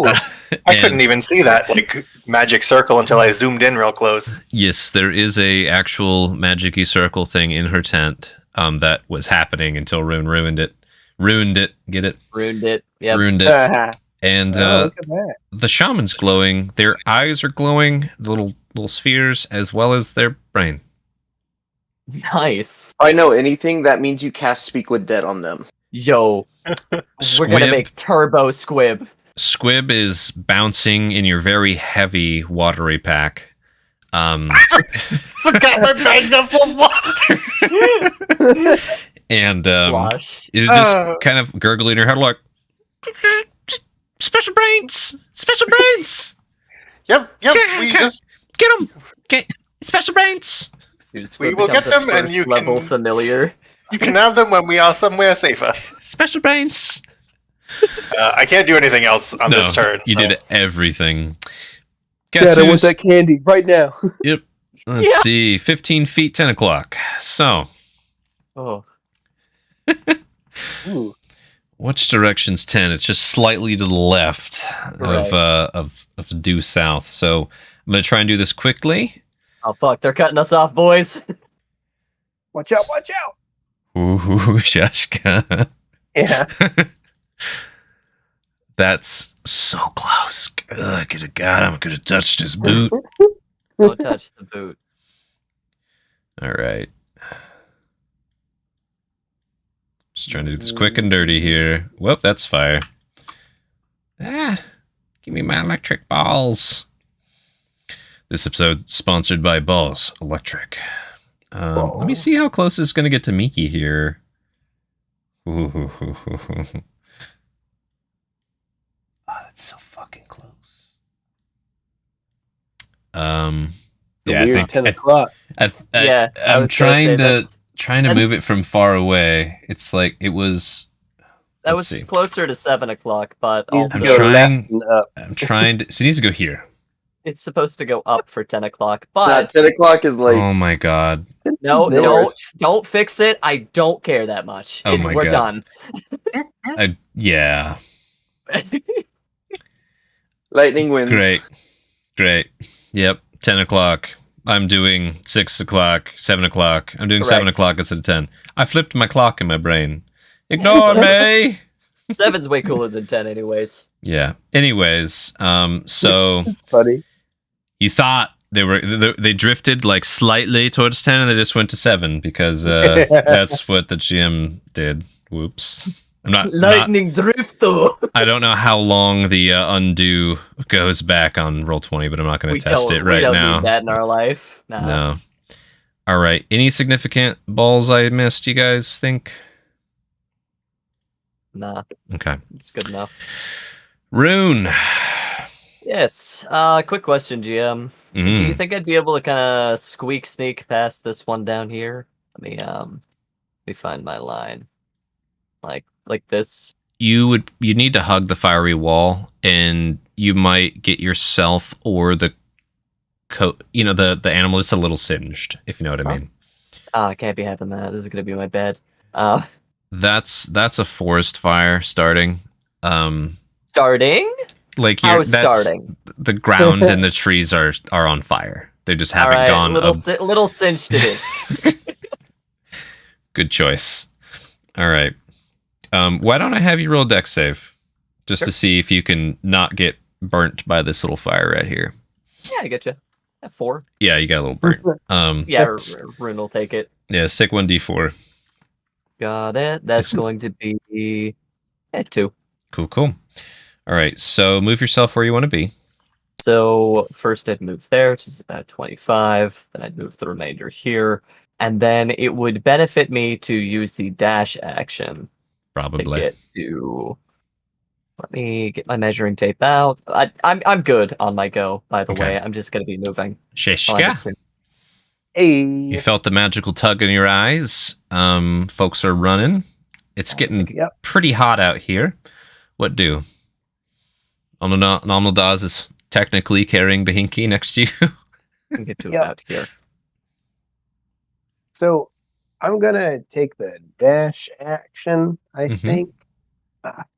I couldn't even see that like magic circle until I zoomed in real close. Yes, there is a actual magic-y circle thing in her tent that was happening until Rune ruined it. Ruined it. Get it? Ruined it. Yep. Ruined it. And Look at that. the shaman's glowing. Their eyes are glowing, the little spheres, as well as their brain. Nice. If I know anything, that means you cast Speak with Dead on them. Yo. We're gonna make turbo Squib. Squib is bouncing in your very heavy watery pack. Forgot my bags are full of water. And Slosh. it just kind of gurgling in her head like, special brains! Special brains! Yep. Okay, We okay. just Get them! Get special brains! Dude, We Squib will becomes get a them, and first you level can- familiar. you can have them when we are somewhere safer. Special brains! I can't do anything else on this turn. You so- did everything. Guess Dad, I want who's... that candy right now. Yep. Let's see. 15 feet, 10 o'clock. So, Oh. Ooh. which direction's 10? It's just slightly to the left Right. of due south. So, I'm going to try and do this quickly. Oh fuck, they're cutting us off, boys. Watch out, watch out. Ooh, Shashka. Yeah. That's so close. Ugh, I could have got him. I could have touched his boot. Don't touch the boot. All right. Just trying to do this quick and dirty here. Whoop, that's fire. Ah, give me my electric balls. This episode sponsored by Balls Electric. Let me see how close it's going to get to Miki here. Ooh. Oh, that's so fucking close. The Yeah, weird 10 o'clock. I I'm was gonna say trying to move it that's- from far away. It's like it was. that Let's was see. closer to 7 o'clock, but Needs also to go trying- left and up. I'm trying to. So it needs to go here. it's supposed to go up for 10 o'clock. Nah, But 10 o'clock is like Oh my god. no, There. don't fix it. I don't care that much. Oh my We're God. done. Yeah. lightning wins. Great. Yep. 10 o'clock. I'm doing 6 o'clock, 7 o'clock. I'm doing 7 Correct. o'clock instead of 10. I flipped my clock in my brain. Ignore me. 7's way cooler than 10 anyways. Yeah. Anyways, so It's funny. you thought they drifted like slightly towards 10 and they just went to 7 because that's what the GM did. Whoops. I'm not Lightning drift though. I don't know how long the undo goes back on Roll20, but I'm not going to test it we right don't now. need that in our life. Nah. No. All right. Any significant balls I missed, you guys think? Nah, Okay. it's good enough. Rune. Yes. Quick question, GM. Do you Mm. think I'd be able to kind of sneak past this one down here? Let me find my line. Like this. You need to hug the fiery wall, and you might get yourself or the coat. You know, the animal is a little singed, if you know what I mean. I can't be having that. This is gonna be my bed. That's a forest fire starting. Starting? Like How that's starting? the ground and the trees are on fire. They just haven't All right, gone. little cinched it is. Good choice. All right. Why don't I have you roll dex save? Just to see if you can not get burnt by this little fire right here. Yeah, I get you. At 4. Yeah, you got a little burnt. Yeah, That's- Rune will take it. Yeah, stick 1d4. Got it. That's It's- going to be 2. Cool. All right, so move yourself where you want to be. So first I'd move there, which is about 25. Then I'd move the remainder here. And then it would benefit me to use the dash action to Probably. get to... Let me get my measuring tape out. I'm good on my go, by the Okay. way. I'm just going to be moving. I'll end Shishka. it soon. Hey. You felt the magical tug in your eyes. Folks are running. It's getting Yep. pretty hot out here. What do? Nominal Daz is technically carrying Behinky next to you. I can get to Yep. about here. So I'm gonna take the dash action, I Mhm. think,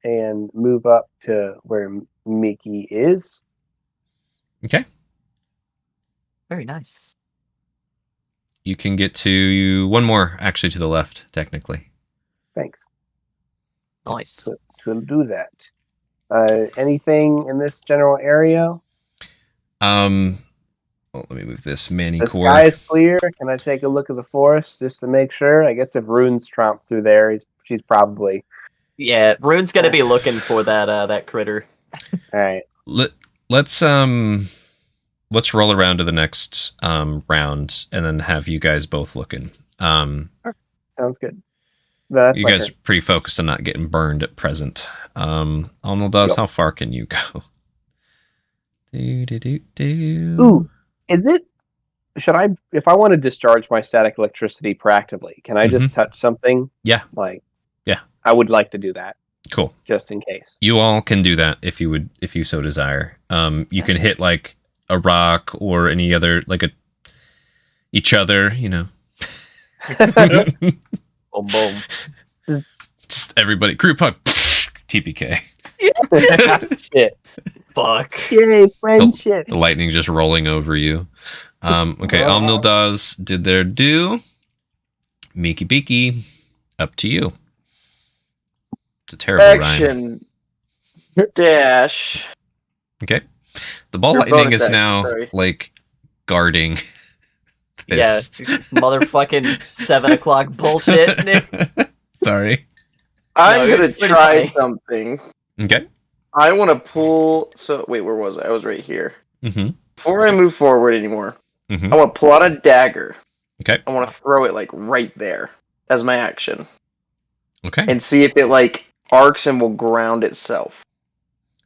and move up to where Mickey is. Okay. Very nice. You can get to one more, actually, to the left, technically. Thanks. Nice. To do that. Anything in this general area? Well, let me move this Manny The core. sky is clear. Can I take a look at the forest just to make sure? I guess if Rune's tromped through there, she's probably Yeah, Rune's going to be looking for that critter. all right. Let's roll around to the next round and then have you guys both looking. Sounds good. No, that's You my guys are turn. pretty focused on not getting burned at present. Arnold does. Yep. How far can you go? Ooh, is it? Should I, if I want to discharge my static electricity proactively, can I just touch something? Yeah. Like, Yeah. I would like to do that Cool. just in case. You all can do that if you so desire. You can hit like a rock or any other each other. Boom, boom. Just everybody group hug. TPK. Shit. Fuck. Yay, friendship. The lightning just rolling over you. Okay, Omnildaz did their due. Meeky Beaky, up to you. It's a terrible rhyme. Action. Dash. Okay. The ball Your lightning bonus is action, now sorry. guarding Yeah, this. motherfucking 7 o'clock bullshit. Sorry. I'm No, gonna it's pretty try funny. something. Okay. I want to pull. So wait, where was I? I was right here. Mm-hmm. Before I move forward anymore, Mhm. I want to pull out a dagger. Okay. I want to throw it right there as my action, Okay. and see if it arcs and will ground itself.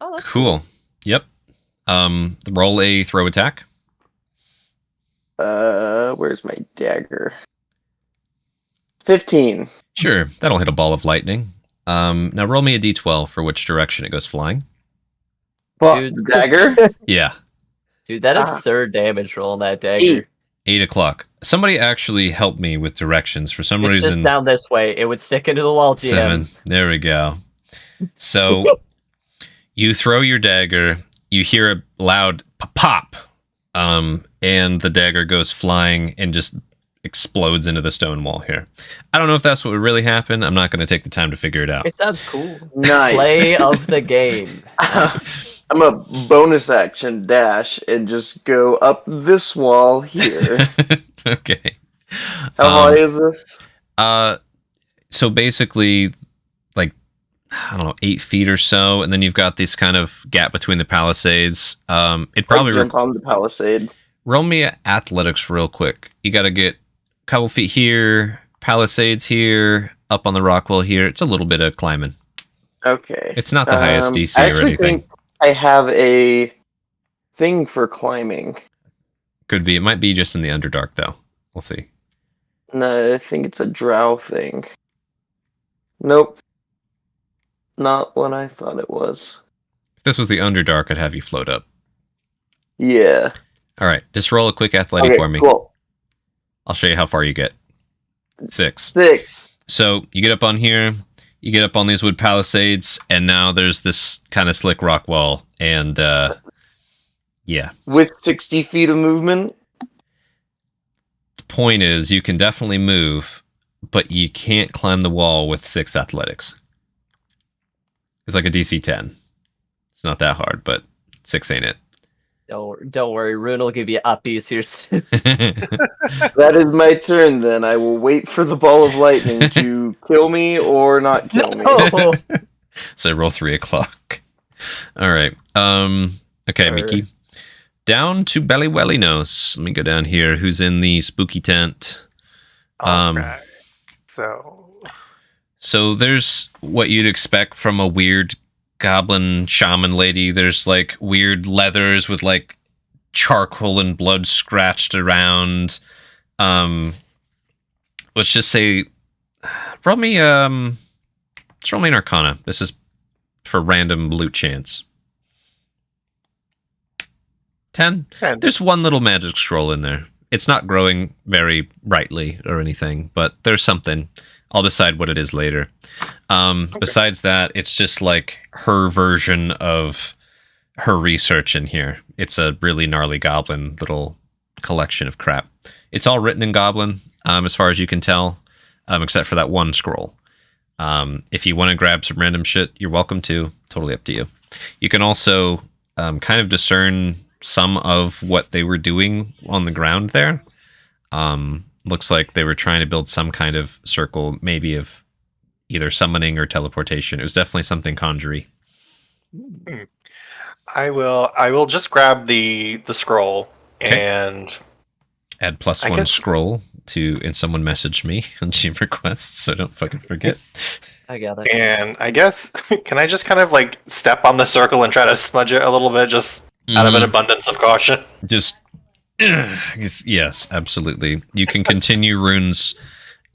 Oh, that's Cool. Yep. Roll a throw attack. Where's my dagger? 15. Sure. That'll hit a ball of lightning. Now roll me a d12 for which direction it goes flying. Dude, Dagger? Yeah. dude, that Ah. absurd damage roll on that dagger. 8 o'clock. Somebody actually helped me with directions for some It's just reason. down this way. It would stick into the wall, GM. 7. There we go. So you throw your dagger. You hear a loud pop. And the dagger goes flying and just explodes into the stone wall here. I don't know if that's what would really happen. I'm not going to take the time to figure it out. It sounds cool. Nice. Play of the game. I'm a bonus action dash and just go up this wall here. Okay. How high is this? So basically, I don't know, 8 feet or so, and then you've got this kind of gap between the palisades. It probably Jump on the palisade. roll me athletics real quick. You got to get a couple feet here, palisades here, up on the rock wall here. It's a little bit of climbing. Okay. It's not the highest DC I or actually anything. think I have a thing for climbing. Could be. It might be just in the Underdark though. We'll see. No, I think it's a drow thing. Nope. Not what I thought it was. If this was the Underdark, I'd have you float up. Yeah. All right, just roll a quick athletic Okay, for me. cool. I'll show you how far you get. 6. 6. So you get up on here, you get up on these wood palisades, and now there's this kind of slick rock wall. And yeah, With 60 feet of movement? the point is you can definitely move. but you can't climb the wall with 6 athletics. It's like a DC 10. It's not that hard, but 6 ain't it. Don't worry, Rune will give you uppies here soon. That is my turn then. I will wait for the ball of lightning to kill me or not kill me. No! So roll 3 o'clock. All right. Okay, Sure. Miki. Down to Belly Welly Nose. Let me go down here. Who's in the spooky tent? Alright. So there's what you'd expect from a weird goblin shaman lady. There's like weird leathers with like charcoal and blood scratched around. Let's just say, roll me an Arcana. This is for random loot chance. 10. There's one little magic scroll in there. It's not growing very brightly or anything, but there's something. I'll decide what it is later. Besides that, it's just like her version of her research in here. It's a really gnarly goblin little collection of crap. It's all written in Goblin, as far as you can tell, except for that one scroll. If you want to grab some random shit, you're welcome to. Totally up to you. You can also kind of discern some of what they were doing on the ground there. Looks like they were trying to build some kind of circle, maybe of either summoning or teleportation. It was definitely something conjury. I will just grab the scroll Okay. and Add +1 scroll to, and someone messaged me on Team Requests, so don't fucking forget. I got it. and I guess can I just kind of like step on the circle and try to smudge it a little bit, just out of an abundance of caution? Just yes, absolutely. You can continue Rune's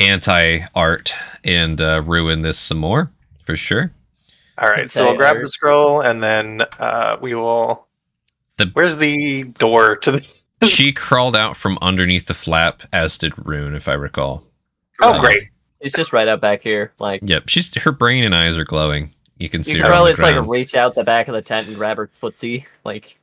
anti-art and ruin this some more for sure. All right, so I'll grab the scroll and then we will. Where's the door to the? She crawled out from underneath the flap, as did Rune, if I recall. Oh, great! He's just right out back here. Like, yep, her brain and eyes are glowing. You can see you her. can On probably the just like ground. reach out the back of the tent and grab her footsie. Like,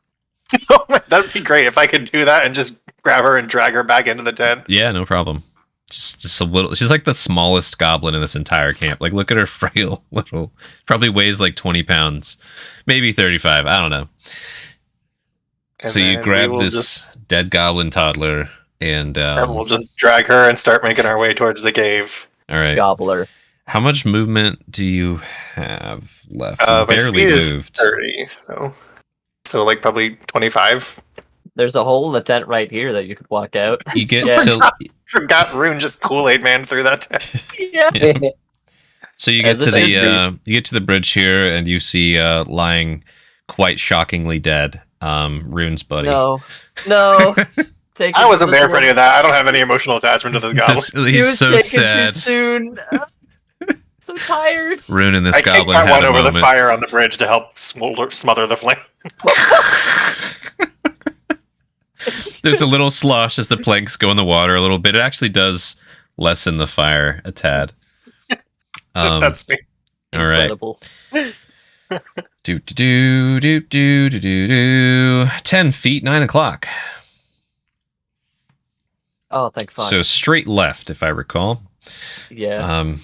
Oh, that'd be great if I could do that and just grab her and drag her back into the tent. Yeah, no problem. Just a little. She's like the smallest goblin in this entire camp. Like, look at her frail little. Probably weighs like 20 pounds, maybe 35. I don't know. And so you then grab we will this dead goblin toddler and we'll just drag her and start making our way towards the cave. all right. gobbler. How much movement do you have left? You My barely speed is moved. 30, so like probably 25. There's a hole in the tent right here that you could walk out. You get Yeah. to Forgot Rune just Kool-Aid Man through that tent. Yeah. so you get As to it the should you get to the bridge here and you see lying quite shockingly dead Rune's buddy. No. Take I it wasn't this there for way. any of that. I don't have any emotional attachment to this goblin. He He's was so taken sad. too soon. tired. Rune and this I kicked goblin that had one a over moment. the fire on the bridge to help smother the flame. There's a little slosh as the planks go in the water a little bit. It actually does lessen the fire a tad. That's me. All right. Incredible. Do. 10 feet, 9 o'clock. Oh, thank fuck. So straight left, if I recall. Yeah.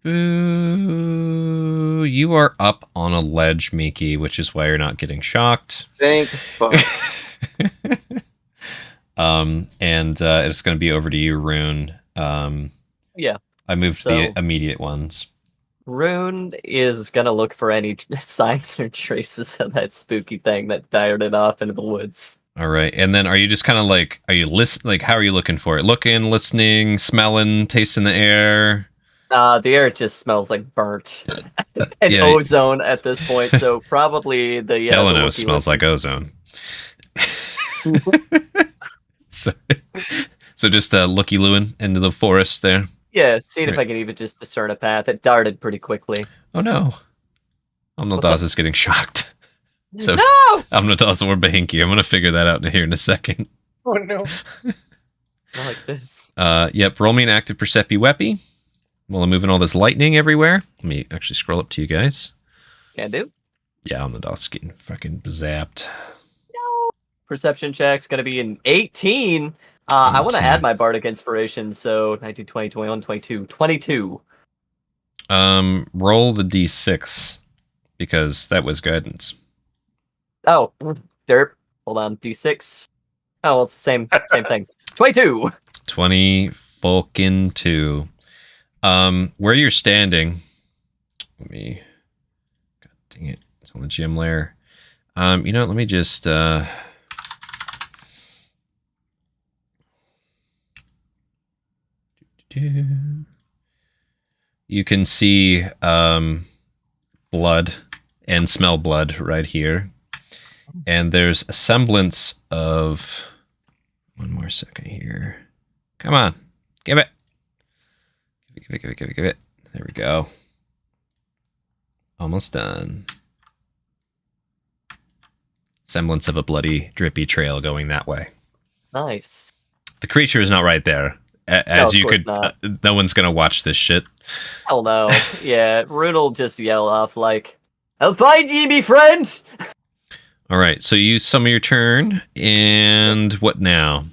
Boo. You are up on a ledge, Miki, which is why you're not getting shocked. Thank fuck. And it's going to be over to you, Rune. Yeah. I moved So- the immediate ones. Rune is gonna look for any signs or traces of that spooky thing that darted off into the woods. All right, and then are you just kind of like, are you like, how are you looking for it? Looking, listening, smelling, tasting the air. The air just smells like burnt and Yeah. ozone at this point. So probably the Eleanor Wookiee smells like ozone. so just looky-looing into the forest there. Yeah, seeing if I can even just discern a path. It darted pretty quickly. Oh no, Amnaldaz is getting shocked. So No! Amnaldaz or Bahinki. I'm gonna figure that out here in a second. Oh no. Not like this. Yep. Roll me an active Percepi Weppy. While I'm moving all this lightning everywhere. Let me actually scroll up to you guys. Can do. Yeah, Amnaldaz getting fucking zapped. No. Perception check's gonna be an 18. I want to 18. add my bardic inspiration, so 19, 20, 21, 22. 22. Roll the d6 because that was guidance. Oh, derp. Hold on, d6. Oh, well, it's the same thing. 22. 20 fucking 2. Where you're standing, let me. God dang it! It's on the gym layer. Let me just. You can see blood and smell blood right here. And there's a semblance of... One more second here. Come on. Give it. Give it. There we go. Almost done. Semblance of a bloody, drippy trail going that way. Nice. The creature is not right there. As you could... no one's going to watch this shit. Hell no. Yeah, Rune will just yell off like, "I'll find ye, me friend!" All right, so you use some of your turn, and what now?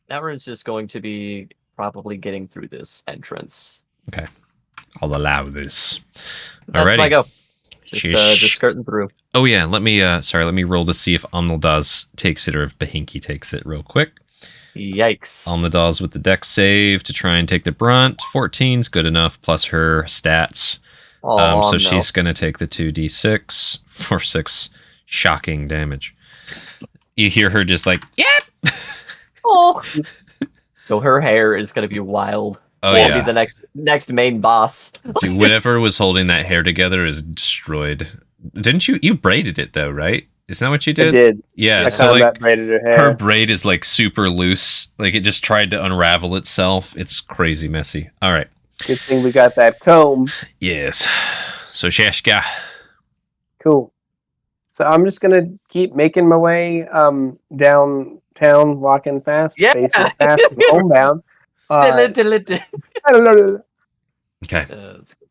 Now Rune's just going to be probably getting through this entrance. Okay, I'll allow this. That's Alrighty. my go. Just skirting through. Oh yeah, let me roll to see if Omnildaz takes it or if Bahinki takes it real quick. Yikes. Omnildaz with the dex save to try and take the brunt. 14's good enough, plus her stats. Oh, so no. she's going to take the 2d6 for 6 shocking damage. You hear her just like, yep! Oh. So her hair is going to be wild. Oh, Will yeah. be the next main boss. Dude, whatever was holding that hair together is destroyed. Didn't you? You braided it though, right? Isn't that what you did? I did. Yeah. I So kind like of braided her hair. her braid is like super loose. Like it just tried to unravel itself. It's crazy messy. All right. Good thing we got that comb. Yes. So Shashka. Cool. So I'm just gonna keep making my way downtown, walking fast, Yeah. facing fast, and homebound. Okay.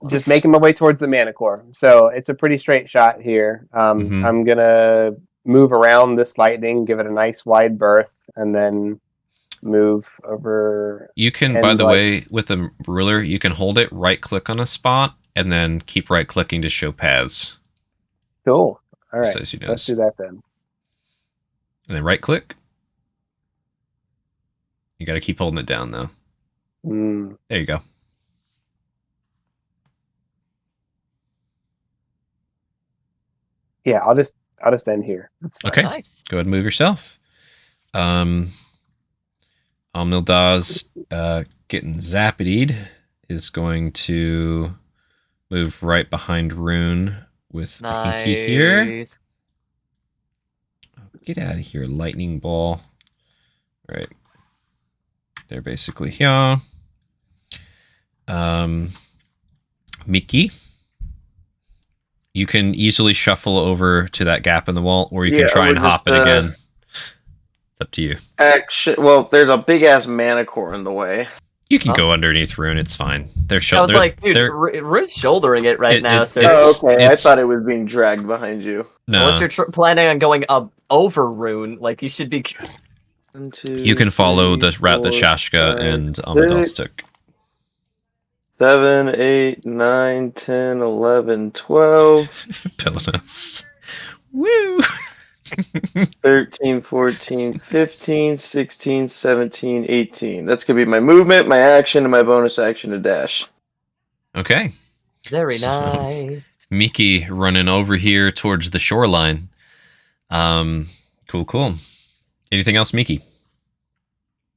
Just making my way towards the Manicore. So it's a pretty straight shot here. Mhm. I'm gonna move around this lightning, give it a nice wide berth, and then move over. You can, And by the like- way, with the ruler, you can hold it, right click on a spot, and then keep right clicking to show paths. Cool. All right. Just as you know. Let's do that then. And then right click. You got to keep holding it down though. There you go. Yeah, I'll just end here. That's fine. Okay. Nice. Go ahead and move yourself. Omnildaz getting zappitied is going to move right behind Rune with Pinky here. Nice. Get out of here, lightning ball. Right. They're basically here. Mickey. You can easily shuffle over to that gap in the wall, or you can try and hop it again. It's up to you. Well, there's a big ass Manicore in the way. You can go underneath Rune. It's fine. They're I was like, dude, Rune's shouldering it right now. So Oh, okay. I thought it was being dragged behind you. No. unless you're planning on going up over Rune, like you should be. 1, 2, You can follow the route that 4, Shashka 5, and Omnildaz took. 7, 8, 9, 10, 11, 12, Pillamus. Woo! 13, 14, 15, 16, 17, 18. That's going to be my movement, my action, and my bonus action to dash. Okay. Very So- nice. Miki running over here towards the shoreline. Cool. Anything else, Miki?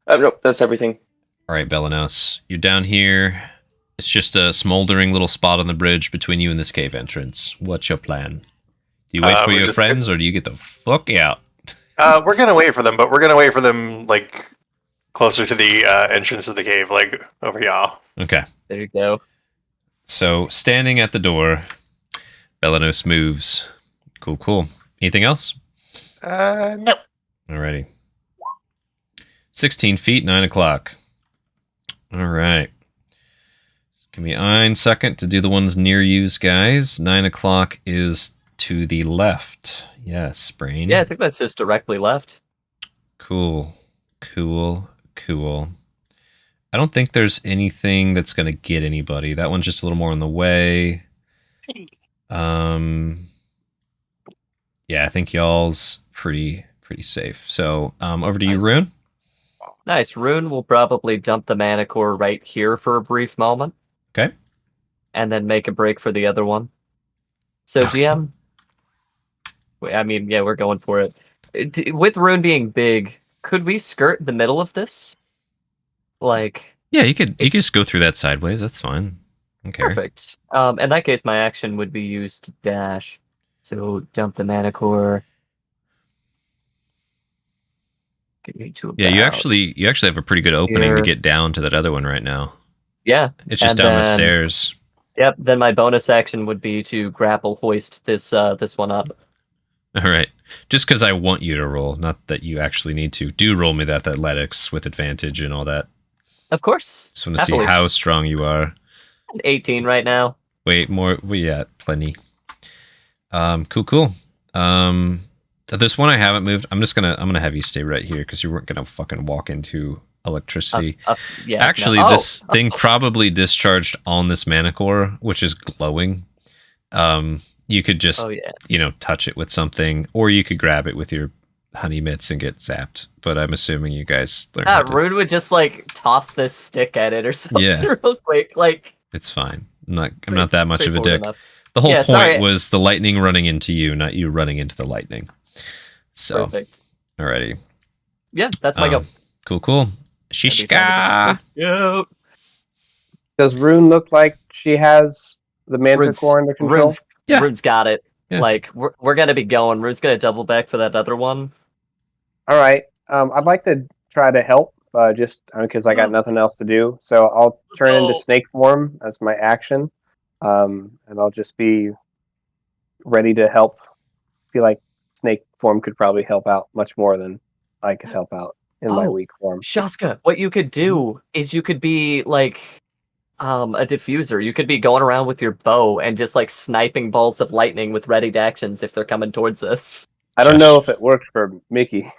Nope, that's everything. All right, Belanos. You're down here. It's just a smoldering little spot on the bridge between you and this cave entrance. What's your plan? Do you wait for we're your just- friends, or do you get the fuck out? We're gonna wait for them, but we're gonna wait for them like closer to the entrance of the cave, like over here. Okay. There you go. So, standing at the door, Belanos moves. Cool. Anything else? No. Alrighty. 16 feet, 9 o'clock. Alright. Give me a second to do the ones near yous, guys. 9 o'clock is to the left. Yes, Brain. Yeah, I think that's just directly left. Cool. Cool. I don't think there's anything that's going to get anybody. That one's just a little more in the way. Yeah, I think y'all's pretty safe. So, over to you, Nice. Rune. Nice. Rune will probably dump the mana core right here for a brief moment. Okay. And then make a break for the other one. So Okay. GM, I mean, yeah, we're going for it. With Rune being big, could we skirt the middle of this? Like, Yeah, you could just go through that sideways. That's fine. Okay. perfect. In that case, my action would be used to dash. So dump the mana core. Get me to Yeah, you about actually have a pretty good opening here. to get down to that other one right now. Yeah. It's just And down the then- stairs. Yep. Then my bonus action would be to grapple hoist this one up. All right. Just because I want you to roll, not that you actually need to. Do roll me that athletics with advantage and all that. Of course. Just want to see Happily. how strong you are. 18 right now. Wait, more. Yeah, plenty. Cool. This one I haven't moved. I'm gonna have you stay right here because you weren't gonna fucking walk into electricity. Yeah. Actually, no. this thing probably discharged on this mana core, which is glowing. You could just, Oh yeah. touch it with something, or you could grab it with your honey mitts and get zapped. But I'm assuming you guys learned how to. Rune would just like toss this stick at it or something Yeah. real quick. Like, It's fine. I'm not that much of a straightforward dick. enough. The whole Yeah, point sorry. was the lightning running into you, not you running into the lightning. So, Perfect. alrighty. Yeah, that's my go. Cool. Shishka. Yo. Does Rune look like she has the Manticore under control? Yeah. Rune's got it. Yeah. Like, we're gonna be going. Rune's gonna double back for that other one. All right. I'd like to try to help, just because I got nothing else to do. So I'll turn into go. snake form as my action, and I'll just be ready to help. I feel like snake form could probably help out much more than I could help out in my Oh. weak form. Shaska, what you could do is you could be like a diffuser. You could be going around with your bow and just like sniping balls of lightning with readied actions if they're coming towards us. I don't know if it worked for Mickey.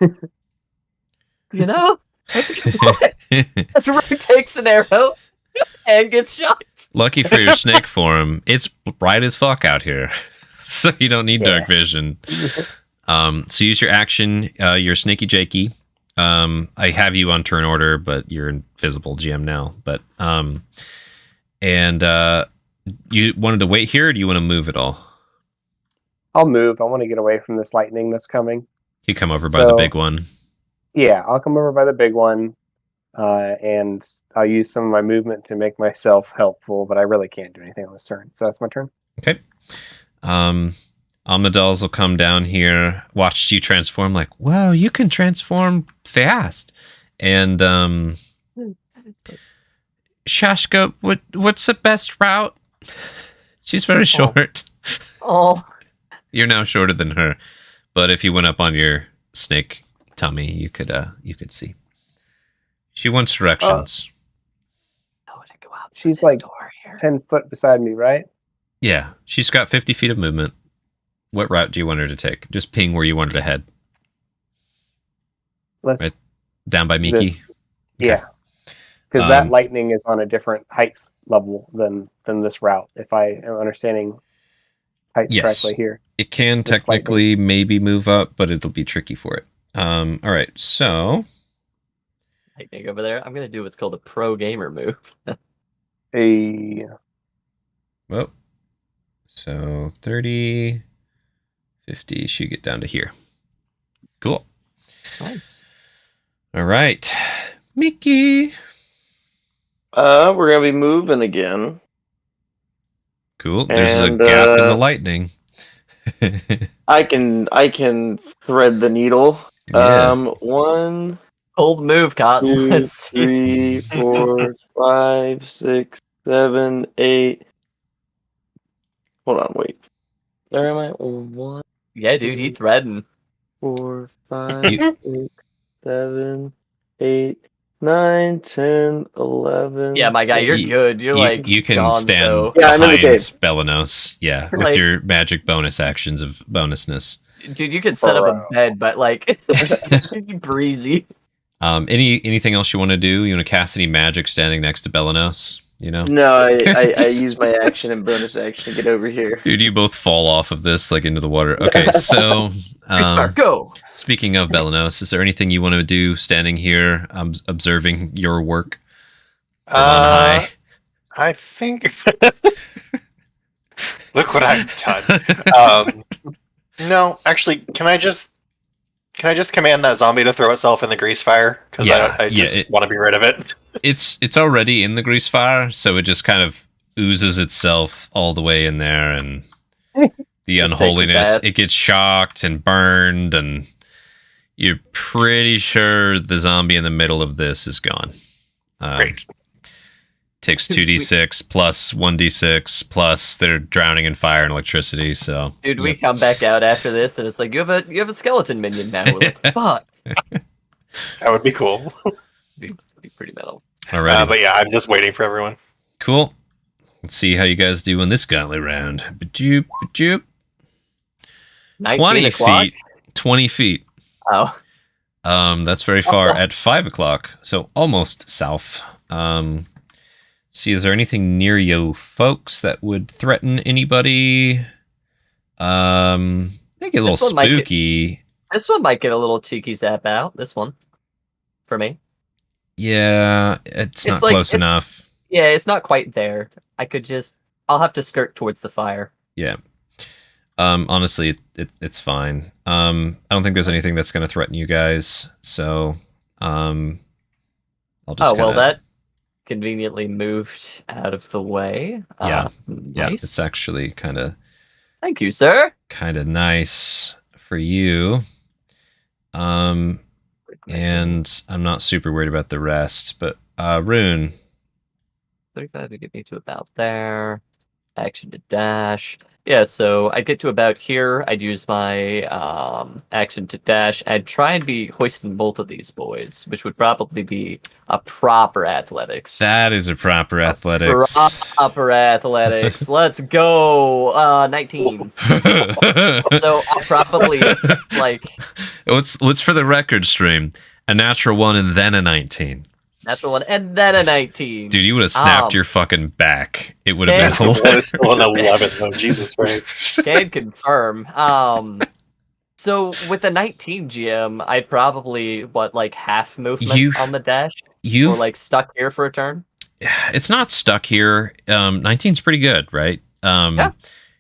You know? That's a good point. That's where he takes an arrow and gets shot. Lucky for your snake form, it's bright as fuck out here, so you don't need dark vision. So use your action, your snaky jakey. I have you on turn order, but you're invisible GM now. But you wanted to wait here, or do you want to move at all? I'll move. I want to get away from this lightning that's coming. You come over by the big one. Yeah, I'll come over by the big one, and I'll use some of my movement to make myself helpful, but I really can't do anything on this turn. So that's my turn. Okay. Omnidals will come down here, watch you transform, like, wow, you can transform fast. And Shashka, what's the best route? She's very short. Oh. You're now shorter than her. But if you went up on your snake tummy, you could see. She wants directions. Oh, to go out She's this like door here. 10 foot beside me, right? Yeah, she's got 50 feet of movement. What route do you want her to take? Just ping where you want her to head. Let's Right. Down by Miki? Yeah. Because that Um, lightning is on a different height level than this route, if I am understanding height Yes. correctly here. It can Just technically maybe move up, but it'll be tricky for it. All right, so Lightning over there. I'm gonna do what's called a pro gamer move. well, so 30, 50 should get down to here. Cool. Nice. All right, Mickey. We're gonna be moving again. Cool. There's And, a gap in the lightning. I can thread the needle. Yeah. 1, Cold move, Cotton. 2, Let's see. 3, 4, 5, 6, 7, 8. Hold on, wait. There am I. 1, Yeah, dude, he threading. 4, 5, 6, 7, 8, 9, 10, 11. Yeah, my guy, you're You- good. You're like you can gone, stand so- Yeah, I'm in the behind cave. Belenos, yeah, with Like- your magic bonus actions of bonusness. Dude, you could set up a bed, but like breezy. Anything else you want to do? You want to cast any magic standing next to Belenos? You know? No, I use my action and bonus action to get over here. Dude, you both fall off of this like into the water. Okay, so Go. speaking of Belenos, is there anything you want to do standing here, observing your work from on high? I think. Look what I've done. No, actually, can I just command that zombie to throw itself in the grease fire? Because I just want to be rid of it. It's already in the grease fire, so it just kind of oozes itself all the way in there, and the unholiness. It gets shocked and burned, and you're pretty sure the zombie in the middle of this is gone. Great. Takes 2d6 plus 1d6 plus they're drowning in fire and electricity. So, dude, we come back out after this, and it's like you have a skeleton minion now. We're like, fuck. That would be cool. Be pretty metal. Alright, but yeah, I'm just waiting for everyone. cool. Let's see how you guys do in this gauntlet round. Bajoop, bajoop. 20 o'clock? feet. 20 feet. Oh, That's very far at 5 o'clock, so almost south. See, is there anything near you folks that would threaten anybody? They get a little spooky. This one might get a little cheeky zap out. This one, for me. Yeah, it's not close enough. Yeah, it's not quite there. I'll have to skirt towards the fire. Yeah. Honestly, it's fine. I don't think there's anything that's going to threaten you guys. So, I'll just. That conveniently moved out of the way. Yeah, nice. Yeah. It's actually kind of. Thank you, sir. Kind of nice for you. And I'm not super worried about the rest, but Rune. 35 to get me to about there. Action to dash. Yeah, so I'd get to about here. I'd use my action to dash. I'd try and be hoisting both of these boys, which would probably be a proper athletics. That is a proper athletics. Proper athletics. Let's go. 19. So I'll probably What's for the record stream? A natural 1 and then a 19. Natural 1 and then a 19. Dude, you would have snapped your fucking back. It would have been still an 11 though. Jesus Christ. Can confirm. So with the 19 GM, I'd probably half movement on the dash, or stuck here for a turn. It's not stuck here. 19's pretty good, right? Yeah.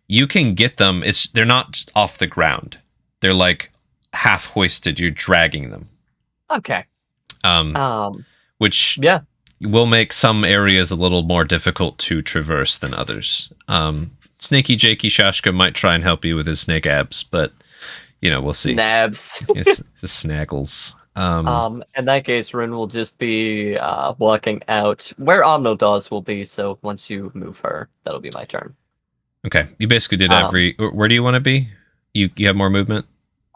You can get them. They're not just off the ground. They're like half hoisted. You're dragging them. Okay. Which will make some areas a little more difficult to traverse than others. Snaky Jakey Shashka might try and help you with his snake abs, but we'll see. Nabs. It's snaggles. In that case, Rune will just be walking out where Omnodaz will be. So once you move her, that'll be my turn. Okay, you basically did every. Where do you want to be? You have more movement.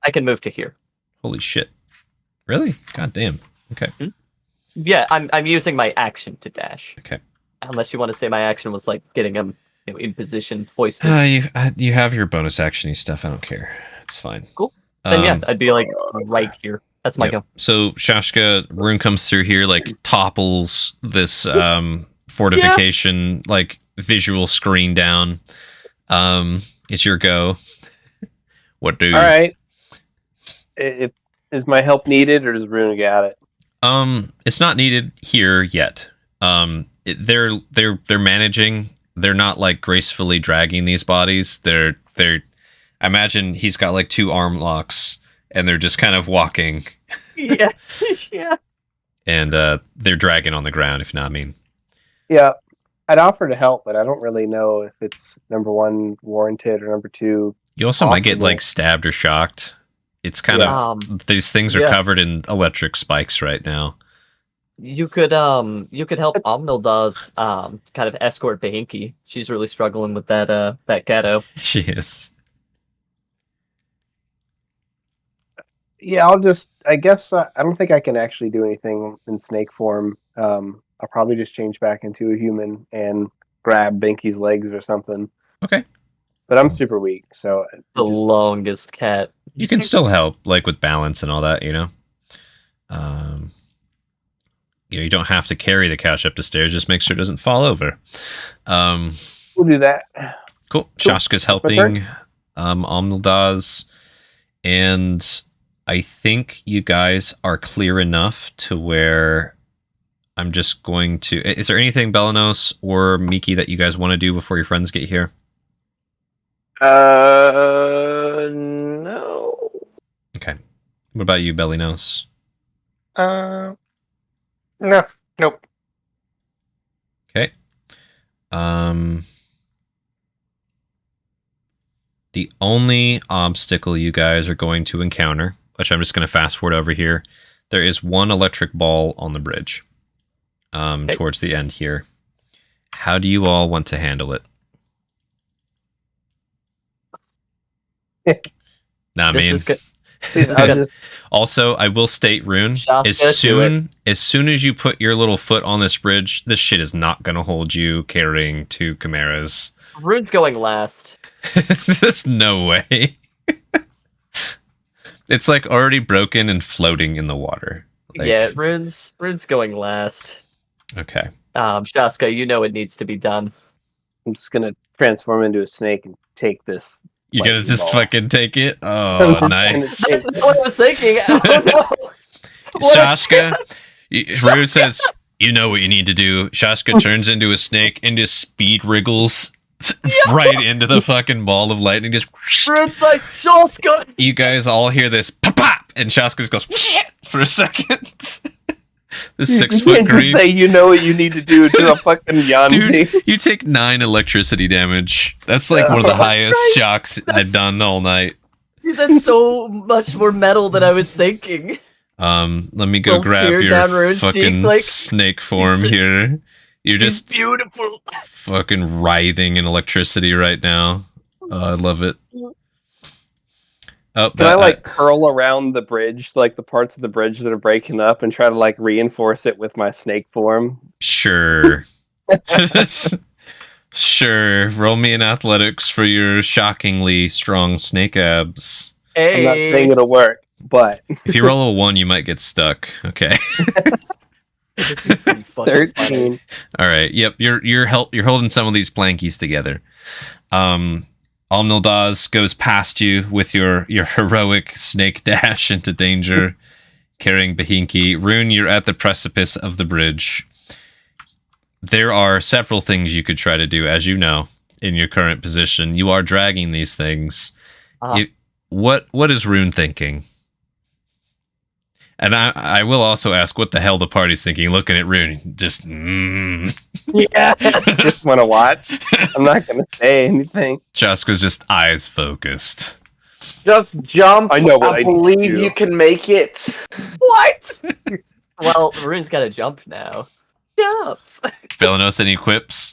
I can move to here. Holy shit! Really? God damn. Okay. Mm-hmm. Yeah, I'm using my action to dash. Okay. Unless you want to say my action was getting him in position, hoisted. You have your bonus actiony stuff. I don't care. It's fine. Cool. Then I'd be right here. That's my go. So Shashka, Rune comes through here, topples this fortification, visual screen down. It's your go. What do you? All right. Is my help needed, or does Rune got it? It's not needed here yet. They're managing. They're not gracefully dragging these bodies. They're. I imagine he's got 2 arm locks, and they're just kind of walking. Yeah, yeah. And they're dragging on the ground. If you know what I mean. Yeah, I'd offer to help, but I don't really know if it's number 1 warranted or number 2. You also might get stabbed or shocked. It's kind of these things are covered in electric spikes right now. You could help Omnildaz kind of escort Bahinky. She's really struggling with that ghetto. She is. Yeah, I guess I don't think I can actually do anything in snake form. I'll probably just change back into a human and grab Binky's legs or something. Okay. But I'm super weak, so the longest cat. You can still help, with balance and all that, you don't have to carry the couch up the stairs. Just make sure it doesn't fall over. We'll do that. Cool. Shashka's helping Omnildaz, and I think you guys are clear enough to where I'm just going to... Is there anything, Belanos or Miki, that you guys want to do before your friends get here? No. Okay. What about you, Belinos? No. Nope. Okay. The only obstacle you guys are going to encounter, which I'm just going to fast forward over here, there is one electric ball on the bridge towards the end here. How do you all want to handle it? Nah, This man. is good. Also, I will state, Rune, as soon as you put your little foot on this bridge, this shit is not going to hold you carrying 2 chimeras. Rune's going last. There's no way. It's like already broken and floating in the water. Like, Yeah, Rune's going last. Okay. Shaska, you know it needs to be done. I'm just gonna transform into a snake and take this. You're gonna just ball. fucking take it? Oh, nice. That's not what I was thinking. Oh no! Shaska, Rune says, you know what you need to do. Shaska turns into a snake and just speed wriggles right into the fucking ball of lightning. Just Rune's like, Shaska! you guys all hear this pop pop, and Shaska just goes for a second. The 6 You foot can't green. just say you know what you need to do to a fucking Yanzi. Dude, you take 9 electricity damage. That's like one of the highest shocks I've done all night. Dude, that's so much more metal than I was thinking. Let me go Little grab tear your down Rune's fucking cheek, like, snake form he's- here. You're It's just beautiful. fucking writhing in electricity right now. I love it. Oh, Can I like curl around the bridge, like the parts of the bridge that are breaking up, and try to like reinforce it with my snake form? Sure. Sure. Roll me in athletics for your shockingly strong snake abs. Hey. I'm not saying it'll work, but If you roll a 1, you might get stuck. Okay. Fucking funny. 13. All right. Yep. You're holding some of these plankies together. Omnildaz goes past you with your heroic snake dash into danger, carrying Bahinki. Rune, you're at the precipice of the bridge. There are several things you could try to do, as you know, in your current position. You are dragging these things. What is Rune thinking? And I will also ask what the hell the party's thinking, looking at Rune. Just, Yeah, just want to watch. I'm not going to say anything. Jaska's just eyes focused. Just jump. I know what I need to believe do. you can make it. What? Well, Rune's got to jump now. Jump! Belanos, any quips?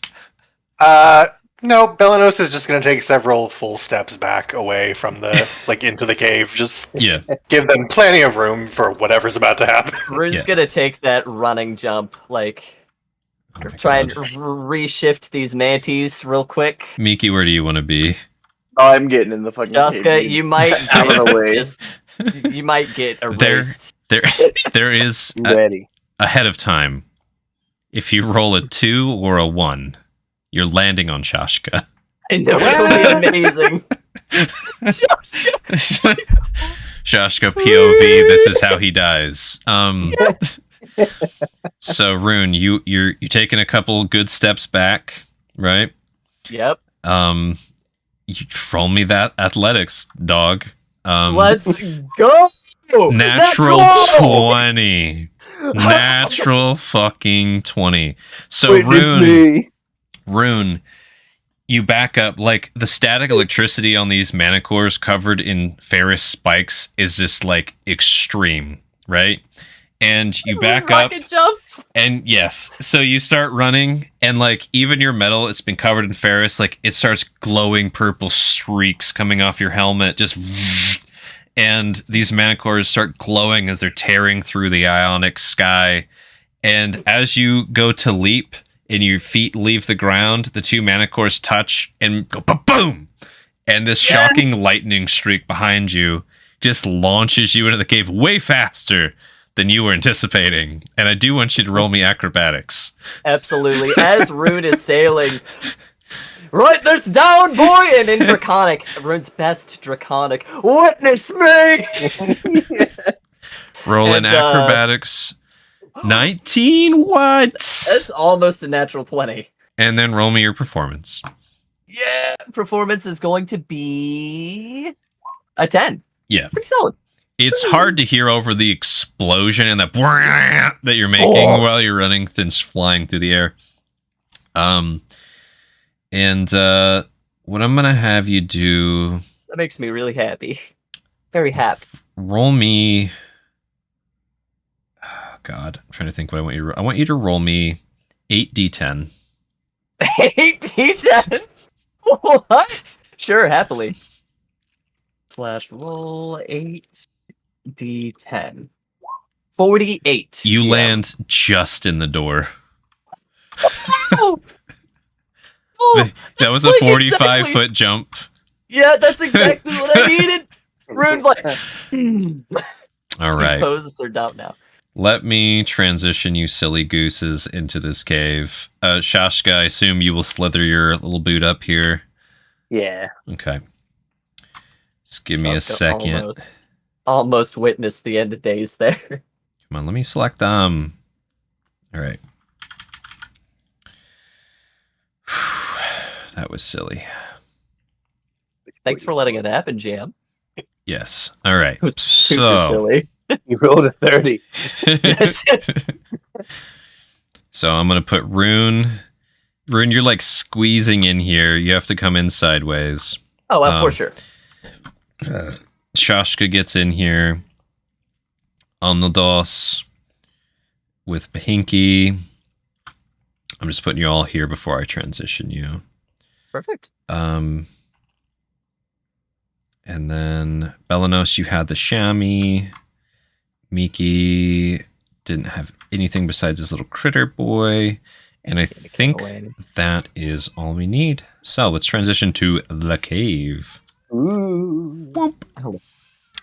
No, Belanos is just going to take several full steps back away from the, into the cave. Just Yeah. give them plenty of room for whatever's about to happen. Rune's gonna take that running jump, try and reshift these manties real quick. Miki, where do you want to be? Oh, I'm getting in the fucking Jaska, cave. you might Out of the way. you might get erased. There is Ready. ahead of time. If you roll a 2 or a 1, you're landing on Shashka. I know it'll be amazing. Shashka POV. This is how he dies. So Rune, you're taking a couple good steps back, right? Yep. You roll me that athletics, dog. Let's go. Natural That's 20. Natural fucking 20. So Witness me. Rune, you back up. Like, the static electricity on these manacores covered in ferrous spikes is just like extreme, right? And you back up, Rocket jumps. and yes, so you start running, and like even your metal, it's been covered in ferrous, like it starts glowing purple streaks coming off your helmet, just, and these manacores start glowing as they're tearing through the ionic sky. And as you go to leap and your feet leave the ground, the 2 manacores touch and go boom, and this shocking lightning streak behind you just launches you into the cave way faster than you were anticipating, and I do want you to roll me acrobatics. Absolutely. As Rune is sailing, write this down, boy! And in Draconic, Rune's best Draconic, witness me! Roll in And, acrobatics. 19, what? That's almost a natural 20. And then roll me your performance. Yeah, performance is going to be a 10. Yeah. Pretty solid. It's hard to hear over the explosion and the that you're making while you're running and flying through the air. And what I'm gonna have you do? That makes me really happy. Very happy. Roll me. Oh, God, I'm trying to think what I want you to. I want you to roll me 8d10. 8d10. What? Sure, happily. / roll 8d10. 48. You GM. land just in the door. Oh, That was a like 45-foot jump. Yeah, that's exactly what I needed. Ruined like. All right. Poses are down now. Let me transition you silly gooses into this cave. Shashka, I assume you will slither your little boot up here. Yeah. Okay. Just give me a Shashka second. Almost witnessed the end of days there. Come on, let me select All right. That was silly. Thanks for letting it happen, Jam. Yes. All right. It was super silly. You rolled a 30. That's it. So I'm gonna put Rune. Rune, you're like squeezing in here. You have to come in sideways. Oh, well, for sure. Shashka gets in here. Omnodos with Bahinki. I'm just putting you all here before I transition you. Perfect. And then Belanos, you had the chamois. Miki didn't have anything besides his little critter boy. And I think that is all we need. So let's transition to the cave. Ooh. Whoop.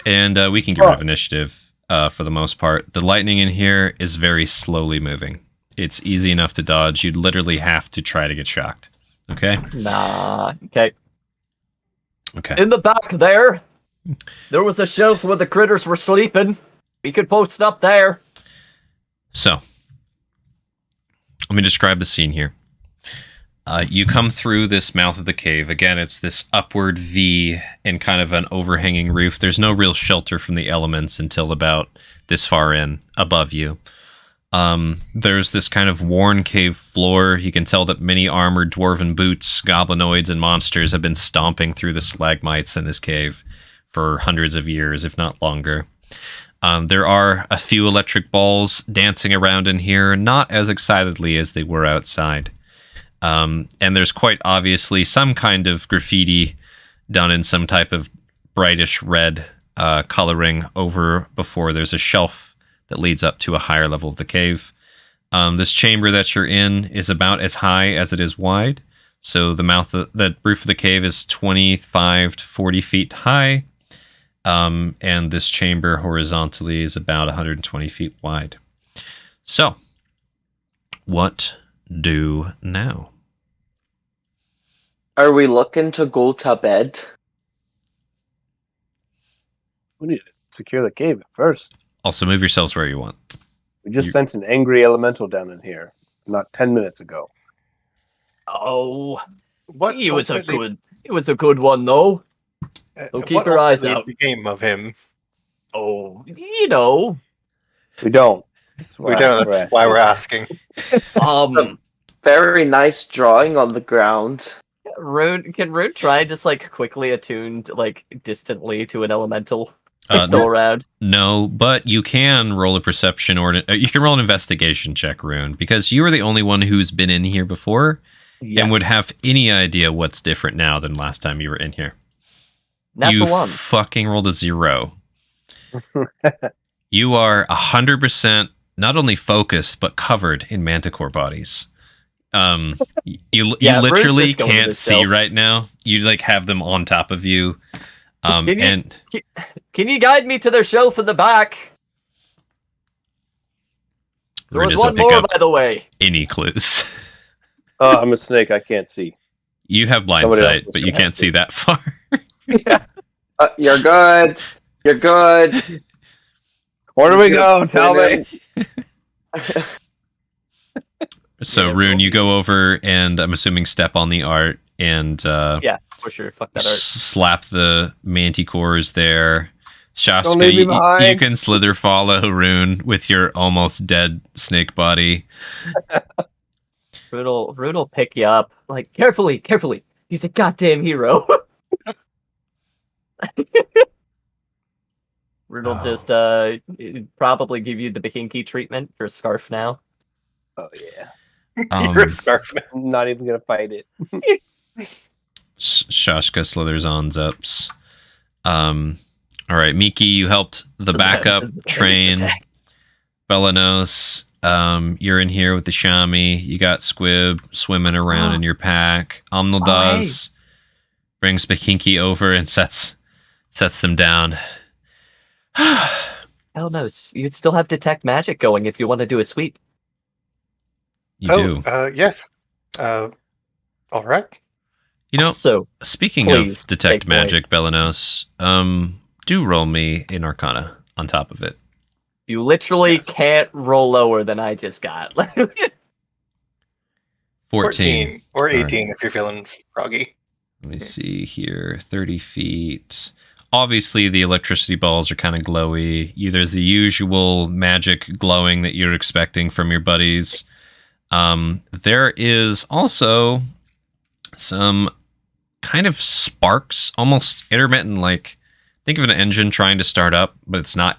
And we can get rid of initiative for the most part. The lightning in here is very slowly moving. It's easy enough to dodge. You'd literally have to try to get shocked. Okay? Nah. Okay. Okay. In the back there was a shelf where the critters were sleeping. We could post up there. So, let me describe the scene here. You come through this mouth of the cave. Again, it's this upward V and kind of an overhanging roof. There's no real shelter from the elements until about this far in, above you. There's this kind of worn cave floor. You can tell that many armored dwarven boots, goblinoids, and monsters have been stomping through the stalagmites in this cave for hundreds of years, if not longer. There are a few electric balls dancing around in here, not as excitedly as they were outside. And there's quite obviously some kind of graffiti done in some type of brightish red coloring over before there's a shelf that leads up to a higher level of the cave. This chamber that you're in is about as high as it is wide. So the roof of the cave is 25 to 40 feet high. And this chamber horizontally is about 120 feet wide. So, what do now? Are we looking to go to bed? We need to secure the cave at first. Also, move yourselves where you want. We just sent an angry elemental down in here not 10 minutes ago. Oh, What it was a good one though. So keep your eyes out. Became of him. Oh, you know. We don't. That's We don't. That's why we're asking. Very nice drawing on the ground. Can Rune try just like quickly attuned like distantly to an elemental still around? No, but you can roll a perception or you can roll an investigation check, Rune, because you are the only one who's been in here before and would have any idea what's different now than last time you were in here. Natural you one. Fucking rolled a 0. You are 100% not only focused but covered in manticore bodies. You literally can't see right now. You like have them on top of you. Can you guide me to their shelf in the back? There Rune was doesn't one pick more, up by the way. any clues. I'm a snake. I can't see. You have blind Somebody else sight, was but gonna you have can't to. see that far. You're good. You're good. Where do we You're go? Tell me. So Yeah, Rune, you roll. go over and I'm assuming step on the art and Yeah, for sure. Fuck that art. slap the manticores there. Don't leave me Shaska, you behind. can slither follow Rune with your almost dead snake body. Rune will pick you up. Like, carefully. He's a goddamn hero. Rune will just probably give you the Bahinki treatment. Your scarf now. Oh yeah. You're a scarf. I'm not even gonna fight it. Shashka slithers on Zeps. All right, Miki, you helped the So backup that's his train. attack. Belanos, you're in here with the Shami. You got Squib swimming around in your pack. Omnildaz brings Bahinki over and sets them down. Hell no, you'd still have detect magic going if you want to do a sweep. You do. Yes. All right. You know, So speaking please of detect take point. magic, Belanos, do roll me an Arcana on top of it. you literally Yes. can't roll lower than I just got. 14. Or All right. 18 if you're feeling froggy. Let me see here. 30 feet. Obviously, the electricity balls are kind of glowy. There's the usual magic glowing that you're expecting from your buddies. There is also some kind of sparks, almost intermittent, like think of an engine trying to start up, but it's not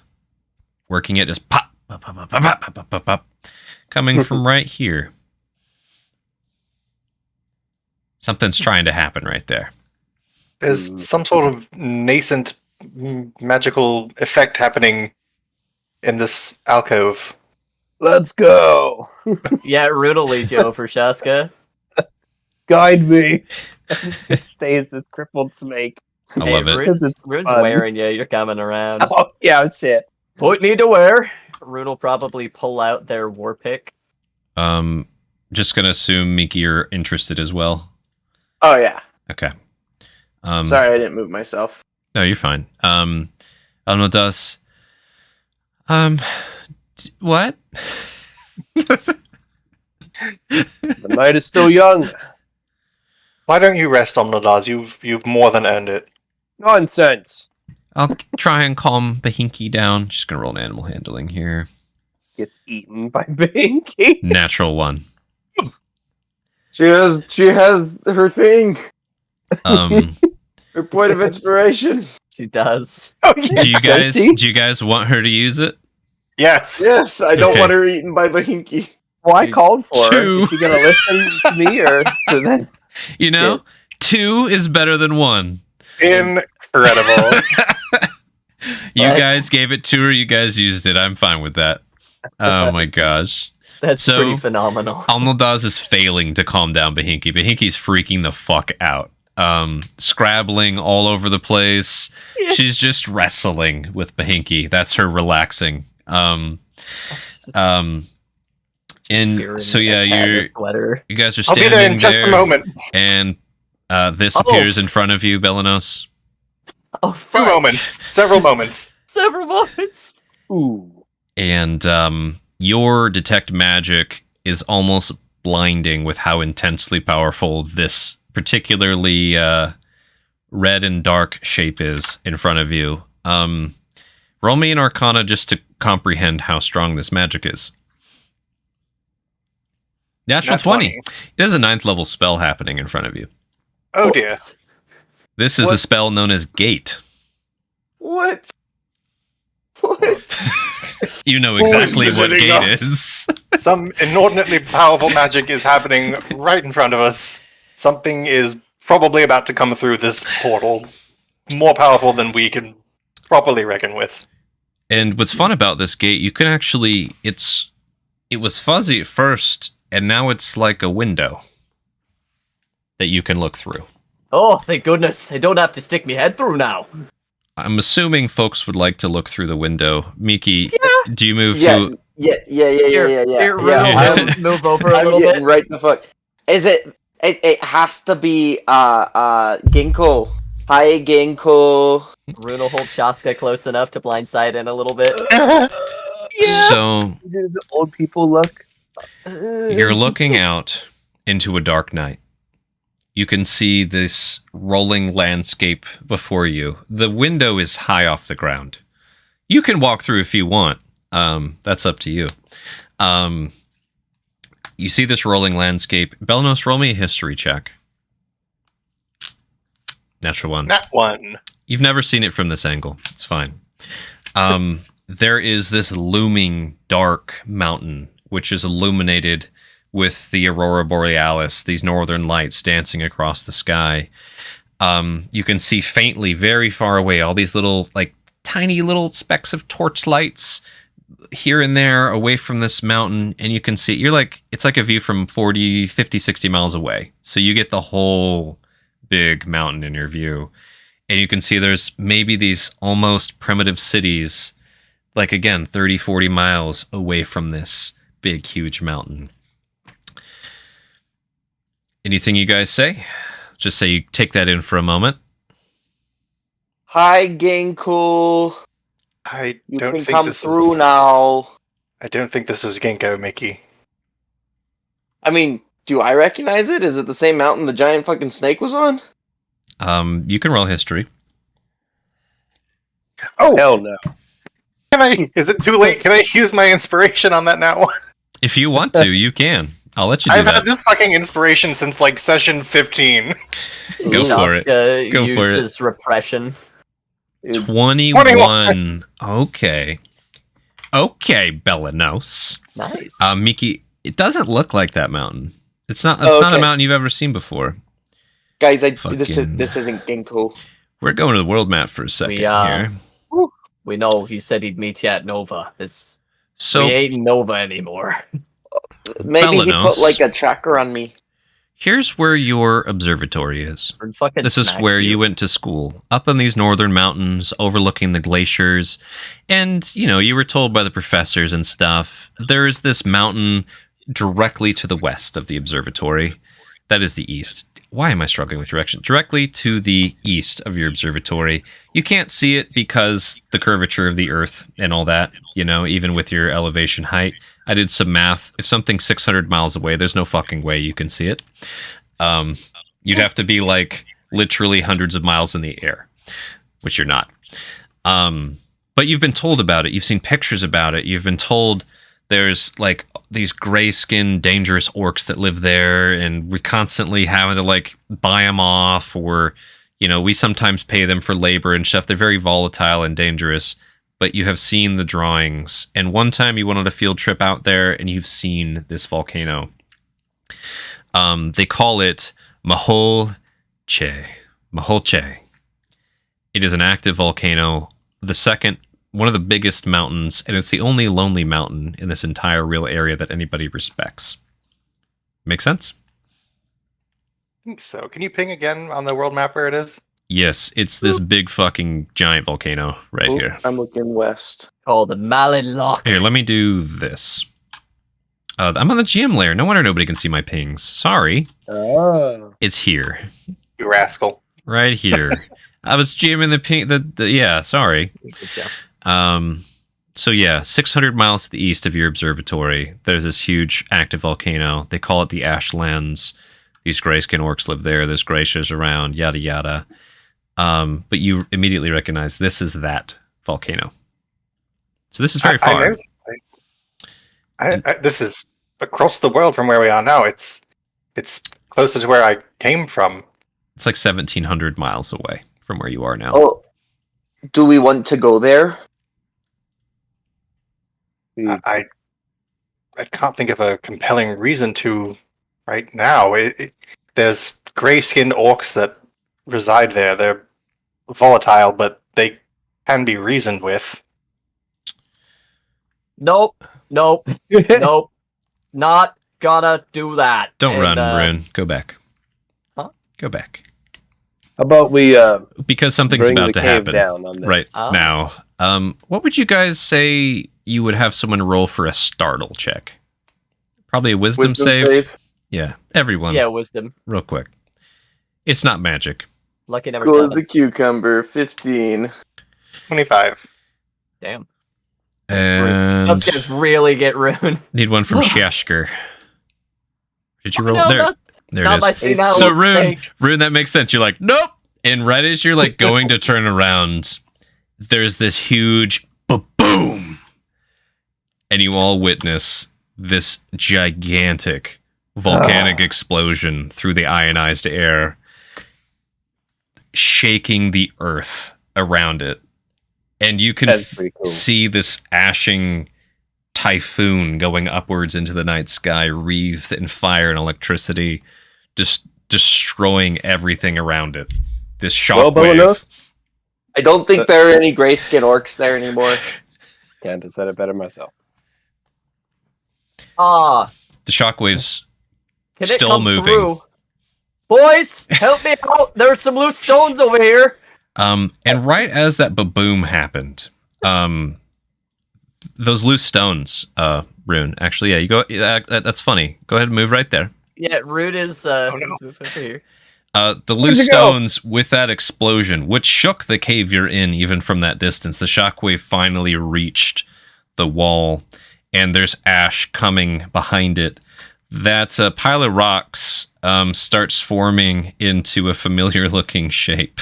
working. It just pop, pop, pop, pop, pop, pop, pop, pop, pop, coming from right here. Something's trying to happen right there. There's some sort of nascent magical effect happening in this alcove. Let's go. Yeah, Rune will lead you over, Shaska. Guide me. I'm just gonna stay as this crippled snake. I love it. Because it's Rune's fun. wearing you. You're coming around. Oh yeah, shit. Point need to wear. Rune will probably pull out their war pick. Just gonna assume Miki, you're interested as well. Oh yeah. Okay. Sorry, I didn't move myself. No, you're fine. Alnodas. What? The night is still young. Why don't you rest, Omnodaz? You've more than earned it. Nonsense. I'll try and calm Bahinki down. Just gonna roll an animal handling here. Gets eaten by Binky. Natural 1. She has her thing. Her point of inspiration. She does. Oh, yeah. Do you guys want her to use it? Yes. Yes, I don't Okay. want her eaten by Bahinki. Well, I called for her. Two. Is she gonna listen to me or to them? You know, 2 is better than 1. Incredible. You What? guys gave it to her. You guys used it. I'm fine with that. Oh my gosh. That's So- pretty phenomenal. Alnaldaz is failing to calm down Bahinki. Bahinki's freaking the fuck out. Scrabbling all over the place. Yeah. She's just wrestling with Bahinki. That's her relaxing. And so yeah, you guys are I'll be standing there in just a moment. and this appears in front of you, Belanos. Oh, 2 fuck. moments. Several moments. Several moments. Ooh. And your detect magic is almost blinding with how intensely powerful this particularly red and dark shape is in front of you. Roll me an Arcana just to comprehend how strong this magic is. Natural Nat 20. There's a 9th level spell happening in front of you. Oh dear. This is a spell known as Gate. What? What? You know Who is exactly what visiting Gate us? is. Some inordinately powerful magic is happening right in front of us. Something is probably about to come through this portal. More powerful than we can properly reckon with. And what's fun about this gate, you can actually, it was fuzzy at first, and now it's like a window that you can look through. Oh, thank goodness. I don't have to stick my head through now. I'm assuming folks would like to look through the window. Miki, do you move Yeah. to Here, Rune, I'm, move over a I'm little getting bit. right the fuck. Is it? It has to be Ginkgo. Hi Ginkgo. Rune will hold Shaska close enough to blindside in a little bit. So Do the old people look? you're looking out into a dark night. You can see this rolling landscape before you. The window is high off the ground. You can walk through if you want. That's up to you. You see this rolling landscape. Belnos, roll me a history check. Natural one. Not one. You've never seen it from this angle. It's fine. There is this looming dark mountain, which is illuminated with the aurora borealis, these northern lights dancing across the sky. You can see faintly, very far away, all these little, like, tiny little specks of torch lights here and there away from this mountain, and you can see, it's like a view from 40, 50, 60 miles away. So you get the whole big mountain in your view. And you can see there's maybe these almost primitive cities, like, again, 30, 40 miles away from this big, huge mountain. Anything you guys say? Just say you take that in for a moment. Hi Ginkgo. I You don't can think come this through is, now. I don't think this is Ginkgo, Mickey. I mean, do I recognize it? Is it the same mountain the giant fucking snake was on? You can roll history. Oh, Hell no. is it too late? Can I use my inspiration on that now? If you want to, you can. I'll let you do I've that. had this fucking inspiration since like session 15. Go for it. Shaska Go for it. uses repression. 21. Okay. Okay, Belenos. Nice. Miki, it doesn't look like that mountain. It's not a Okay. mountain you've ever seen before. Guys, this Fucking- isn't Ginkgo. We're going to the world map for a second here. We know he said he'd meet you at Nova. So we ain't Nova anymore. Maybe he Belenos. put like a tracker on me. here's where your observatory is. Or fucking This is smacks where you went to school, up in these northern mountains, overlooking the glaciers. And, you were told by the professors and stuff, there's this mountain directly to the west of the observatory. That is the east. Why am I struggling with direction? Directly to the east of your observatory. You can't see it because the curvature of the earth and all that, even with your elevation height. I did some math. If something's 600 miles away, there's no fucking way you can see it. You'd have to be like literally hundreds of miles in the air, which you're not. But you've been told about it. You've seen pictures about it. You've been told there's like these gray-skinned dangerous orcs that live there, and we constantly having to like buy them off, or we sometimes pay them for labor and stuff. They're very volatile and dangerous. But you have seen the drawings, and one time you went on a field trip out there and you've seen this volcano. They call it Maholche. It is an active volcano, one of the biggest mountains, and it's the only lonely mountain in this entire real area that anybody respects. Make sense? I think so. Can you ping again on the world map where it is? Yes, it's this big fucking giant volcano right Oh, here. I'm looking west. Called the Malin Lock. Here, let me do this. I'm on the GM layer. No wonder nobody can see my pings. Sorry. Oh. It's here. You rascal. Right here. I was GMing the ping. Yeah, sorry. So yeah, 600 miles to the east of your observatory, there's this huge active volcano. They call it the Ashlands. These grayskin orcs live there. There's glaciers around, yada yada. But you immediately recognize this is that volcano. So this is very far. This is across the world from where we are now. It's closer to where I came from. It's like 1,700 miles away from where you are now. Oh, do we want to go there? I can't think of a compelling reason to right now. There's gray-skinned orcs that reside there. They're volatile, but they can be reasoned with. Nope. Nope. Not gonna do that. Don't And, run, Rune. Go back. Huh? Go back. about we because something's bring about the to cave happen down on this? right Oh. now. What would you guys say you would have someone roll for a startle check? Probably a wisdom save. Yeah, everyone. Yeah, wisdom. Real quick. It's not magic. Lucky number Cool as 7. the cucumber. 15. 25. Damn. And Those guys really get ruined. need one from Shashker. Did you roll? No, there it not is. my senile So Rune, mistake. that makes sense. You're like, nope. And right as you're like going to turn around, there's this huge boom, and you all witness this gigantic volcanic explosion through the ionized air, shaking the earth around it, and you can That's pretty cool. see this ashing typhoon going upwards into the night sky, wreathed in fire and electricity, just destroying everything around it. This Well, shockwave. Bonos? I don't think there are any grayskin orcs there anymore. Can't have said it better myself. Ah, The shockwaves can it Still come moving. through? Boys, help me out. There's some loose stones over here. and right as that boom happened, those loose stones, Rune. Actually, yeah, you go. That's funny. Go ahead and move right there. Yeah, Rude is no. he's moving over here. The loose you go? stones with that explosion, which shook the cave you're in, even from that distance. The shockwave finally reached the wall, and there's ash coming behind it. That pile of rocks starts forming into a familiar-looking shape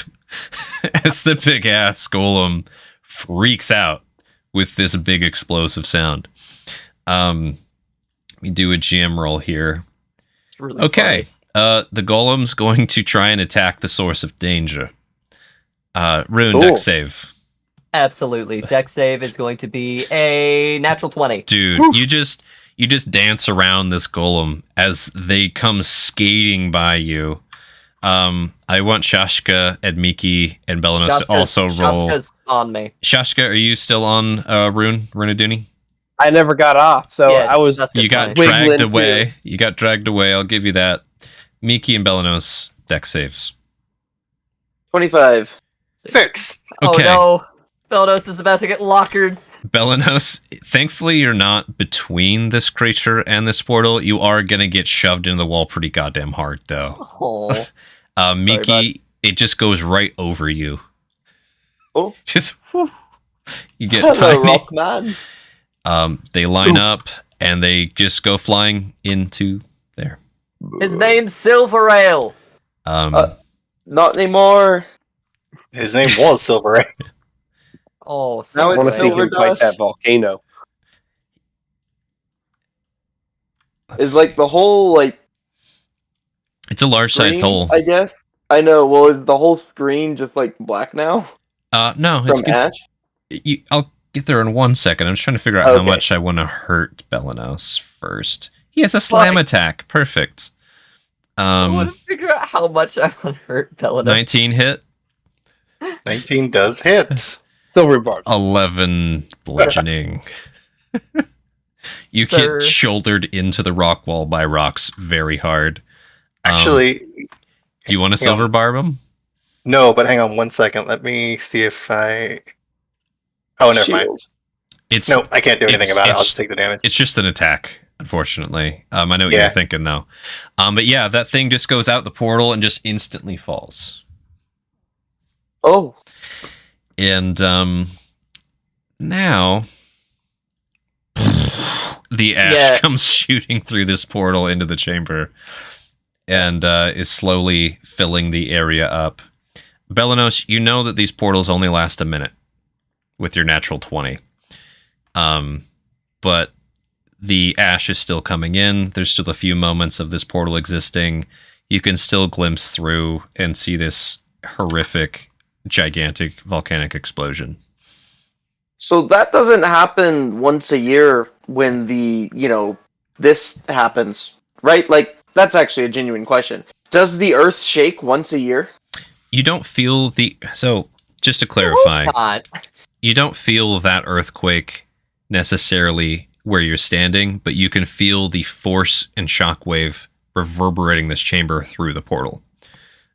as the big-ass golem freaks out with this big explosive sound. Let me do a GM roll here. It's really Okay. funny. The golem's going to try and attack the source of danger. Rune, Cool. dex save. Absolutely. Deck save is going to be a natural 20. Dude, you just dance around this golem as they come skating by you. I want Shashka and Miki and Belenos to also roll. Shaska's on me. Shashka, are you still on Rune Runaduni? I never got off, so Yeah, I was. Shaska's You got fine. dragged Wiggling away. too. You got dragged away. I'll give you that. Miki and Belenos, dex saves. 25. 6. Okay. Oh no. Beldos is about to get lockered. Belenos, thankfully you're not between this creature and this portal. You are gonna get shoved into the wall pretty goddamn hard, though. Oh. Miki, it just goes right over you. Oh. Just whew, you get Hello, tiny. Rockman. They line up and they just go flying into there. His name's Silver Ale. Not anymore. His name was Silver Ray. Oh, Now I Silver want to it's see Ale. Silver him fight Dust. that volcano. Is like the whole like It's a large-sized screen, hole. I guess. I know. Well, is the whole screen just like black now No, it's from good. ash? I'll get there in 1 second. I'm just trying to figure out how Okay. much I want to hurt Belenos first. He has a slam attack. Perfect. I want to figure out how much I want to hurt Belladonna. 19 hit. 19 does hit. Silver bar. 11 bludgeoning. You Sir. get shouldered into the rock wall by rocks very hard. Actually, Do you want to hang on. silver barb him? no, but hang on 1 second. Let me see if I... Oh, never mind. Shield. It's No, I can't do anything about it. I'll it's- just take the damage. It's just an attack, unfortunately. I know what Yeah. you're thinking though. But yeah, that thing just goes out the portal and just instantly falls. Oh, And now the ash Yeah. comes shooting through this portal into the chamber and is slowly filling the area up. Belenos, you know that these portals only last a minute with your natural 20. But the ash is still coming in. There's still a few moments of this portal existing. You can still glimpse through and see this horrific, gigantic volcanic explosion. so that doesn't happen once a year when this happens, right? Like that's actually a genuine question. Does the Earth shake once a year? You don't feel so just to clarify, God. you don't feel that earthquake necessarily where you're standing, but you can feel the force and shockwave reverberating this chamber through the portal.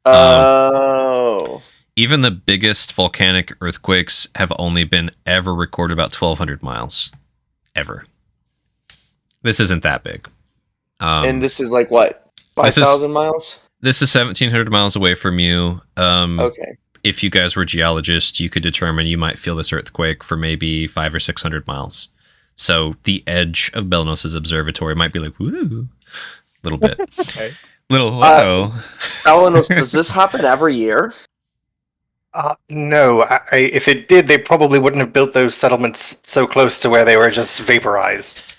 Oh, Oh. Even the biggest volcanic earthquakes have only been ever recorded about 1,200 miles. Ever. This isn't that big. And this is like what? This is- 5,000 miles? This is 1,700 miles away from you. Okay. If you guys were geologists, you could determine you might feel this earthquake for maybe 500 or 600 miles. So the edge of Belnos' observatory might be like, woo, a little bit. Okay. Little, whoa. Alanos, does this happen every year? No, if it did, they probably wouldn't have built those settlements so close to where they were just vaporized.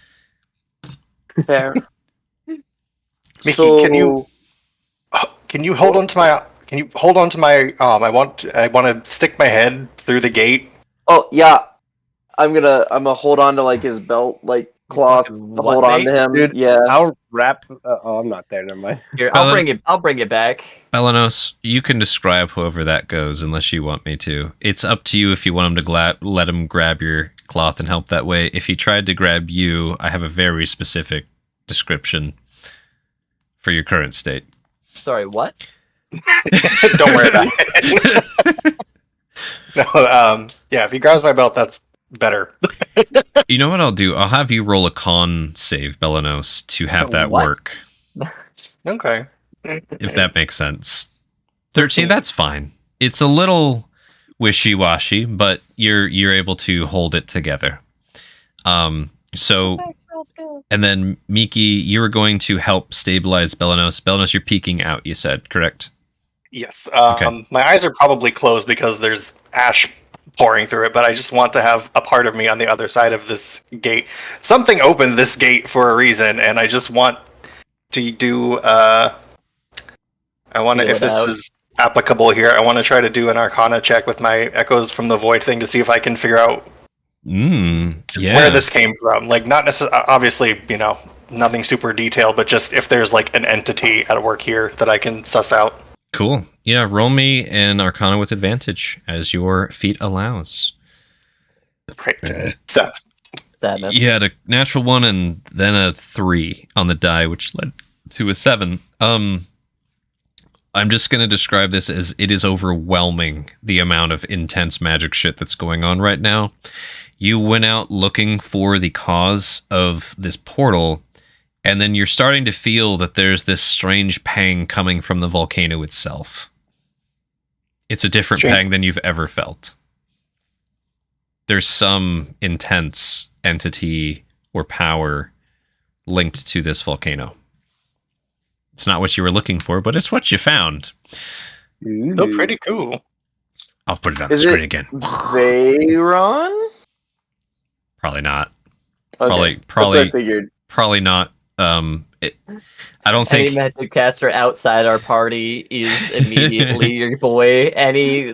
Fair. Mickey, So- can you hold on to my? Can you hold on to my arm? I want to stick my head through the gate. Oh yeah, I'm gonna hold on to like his belt, like cloth to Fucking hold what, on to him. Dude, Yeah. I'll wrap. I'm not there. Never mind. Here, I'll bring it back. Belanos, you can describe however that goes unless you want me to. It's up to you if you want him to let him grab your cloth and help that way. If he tried to grab you, I have a very specific description for your current state. Sorry, what? Don't worry about it. No, yeah, if he grabs my belt, that's better. You know what I'll do? I'll have you roll a con save, Belanos, to have that What? work. Okay. If that makes sense. 13, that's fine. It's a little wishy-washy, but you're able to hold it together. So, and then Miki, you were going to help stabilize Belanos. Belanos, you're peeking out, you said, correct? Yes. Okay. My eyes are probably closed because there's ash pouring through it, but I just want to have a part of me on the other side of this gate. Something opened this gate for a reason, and I just want to do. I want to, Feel if it this out. is applicable here, I want to try to do an Arcana check with my Echoes from the Void thing to see if I can figure out Yeah. where this came from. Like, not necessarily, obviously, nothing super detailed, but just if there's like an entity at work here that I can suss out. Cool. Yeah, roll me an Arcana with advantage as your feat allows. Great. So, Sadness. You had a natural 1 and then a 3 on the die, which led to a 7. I'm just going to describe this as it is overwhelming, the amount of intense magic shit that's going on right now. You went out looking for the cause of this portal, and then you're starting to feel that there's this strange pang coming from the volcano itself. It's a different Strange. pang than you've ever felt. There's some intense entity or power linked to this volcano. It's not what you were looking for, but it's what you found. still pretty cool. I'll put it on the Is screen it- again. Veyron? Probably not. Okay. That's Probably what I figured. probably not. I don't Any think magic caster outside our party is immediately your boy. Any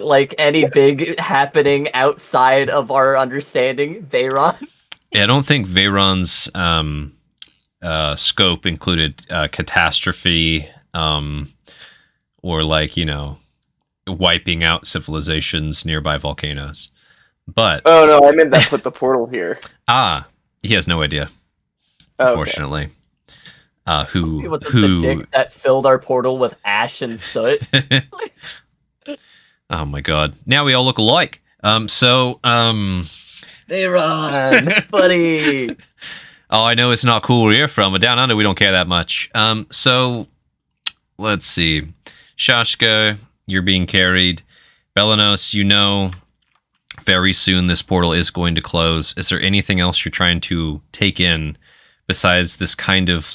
big happening outside of our understanding, Veyron. I don't think Veyron's scope included catastrophe or wiping out civilizations nearby volcanoes. But Oh no, I meant that put the portal here. he has no idea, Okay. unfortunately. It was the dick that filled our portal with ash and soot. Oh my god. Now we all look alike. Veyron, buddy. Oh, I know it's not cool where you're from, but down under we don't care that much. So let's see. Shashka, you're being carried. Belanos, very soon this portal is going to close. Is there anything else you're trying to take in besides this kind of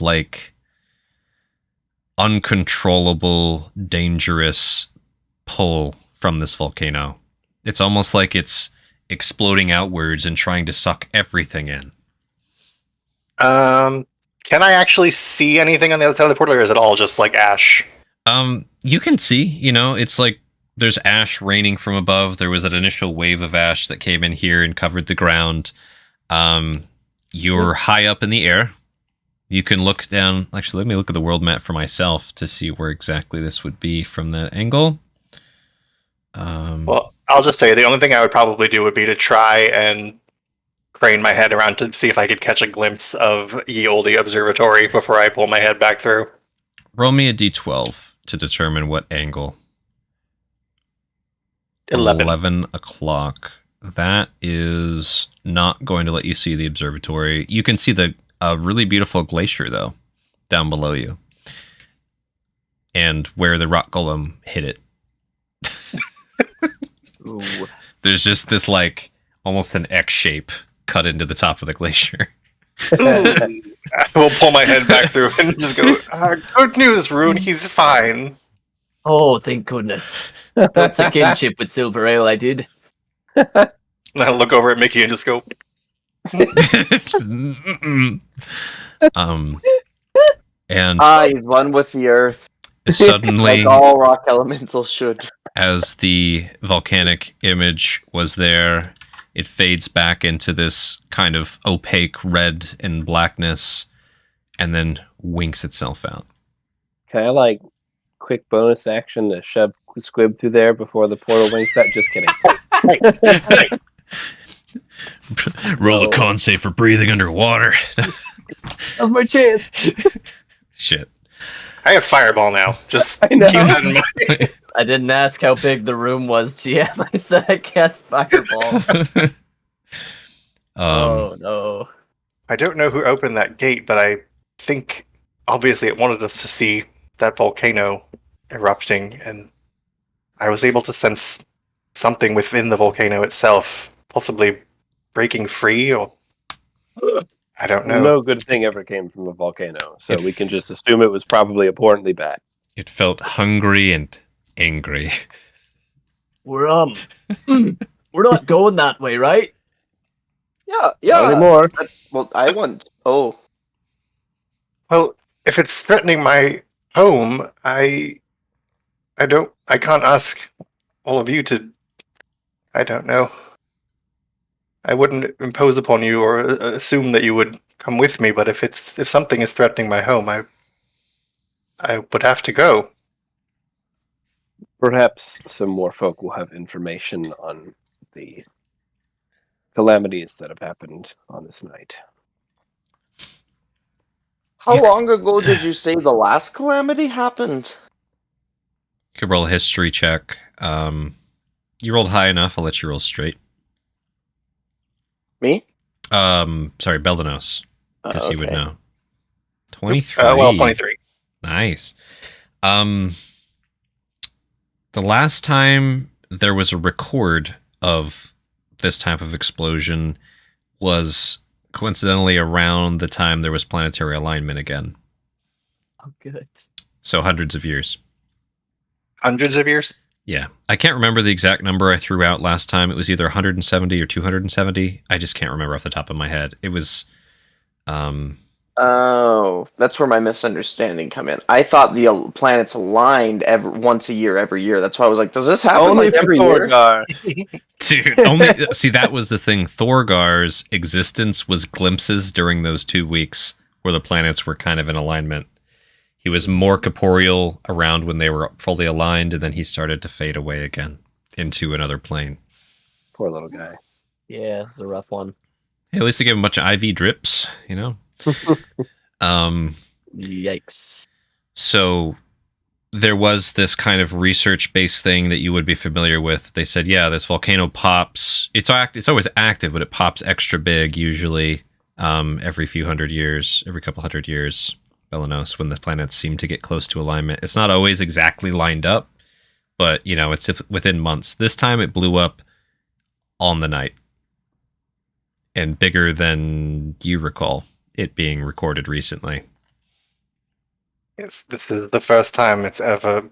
uncontrollable, dangerous pull from this volcano? It's almost like it's exploding outwards and trying to suck everything in. Can I actually see anything on the other side of the portal, or is it all just like ash? You can see, it's like there's ash raining from above. There was that initial wave of ash that came in here and covered the ground. You're high up in the air. You can look down. Actually, let me look at the world map for myself to see where exactly this would be from that angle. Well, I'll just say the only thing I would probably do would be to try and crane my head around to see if I could catch a glimpse of Ye Olde Observatory before I pull my head back through. Roll me a d12 to determine what angle. 11. 11 o'clock. That is not going to let you see the observatory. You can see the really beautiful glacier, though, down below you. And where the rock golem hit it. Ooh. There's just this, like, almost an X shape cut into the top of the glacier. I will pull my head back through and just go, good news, Rune, he's fine. Oh, thank goodness. Built a kinship with Silver Ale, I did. And I look over at Mickey and just go, And He's one with the earth, suddenly, like all rock elementals should. as the volcanic image was there, it fades back into this kind of opaque red and blackness, and then winks itself out. Can I, like, quick bonus action to shove Squib through there before the portal winks out? Just kidding. Roll a con save for breathing underwater. That was my chance. Shit. I have Fireball now. Just I keep know. that in mind. I didn't ask how big the room was, GM. I said I cast Fireball. Oh, no. I don't know who opened that gate, but I think obviously it wanted us to see that volcano erupting, and I was able to sense something within the volcano itself, possibly breaking free, or I don't know. No good thing ever came from a volcano, so we can just assume it was probably abhorrently bad. It felt hungry and angry. We're we're not going that way, right? Yeah. Not anymore. Well, I want. Oh, Well, if it's threatening my home, I can't ask all of you to. I don't know. I wouldn't impose upon you or assume that you would come with me, but if something is threatening my home, I would have to go. Perhaps some more folk will have information on the calamities that have happened on this night. how long ago did you say the last calamity happened? You could roll a history check. You rolled high enough. I'll let you roll straight. Me? Sorry, Beldanos, because he would Okay. know. 23. 23. Nice. The last time there was a record of this type of explosion was coincidentally around the time there was planetary alignment again. Oh, good. So hundreds of years. Hundreds of years? Yeah. I can't remember the exact number I threw out last time. It was either 170 or 270. I just can't remember off the top of my head. It was... Oh, that's where my misunderstanding come in. I thought the planets aligned once a year, every year. That's why I was like, does this happen Only like for every year? Thorgar. Dude, only... See, that was the thing. Thorgar's existence was glimpses during those 2 weeks where the planets were kind of in alignment. He was more corporeal around when they were fully aligned, and then he started to fade away again into another plane. Poor little guy. Yeah, it's a rough one. Hey, at least they gave him a bunch of IV drips, you know? Yikes. So there was this kind of research-based thing that you would be familiar with. They said, yeah, this volcano pops. It's always active, but it pops extra big, usually every few hundred years, every couple hundred years, Belanos, when the planets seem to get close to alignment. It's not always exactly lined up, but, you know, it's within months. This time it blew up on the night. And bigger than you recall it being recorded recently. Yes, this is the first time it's ever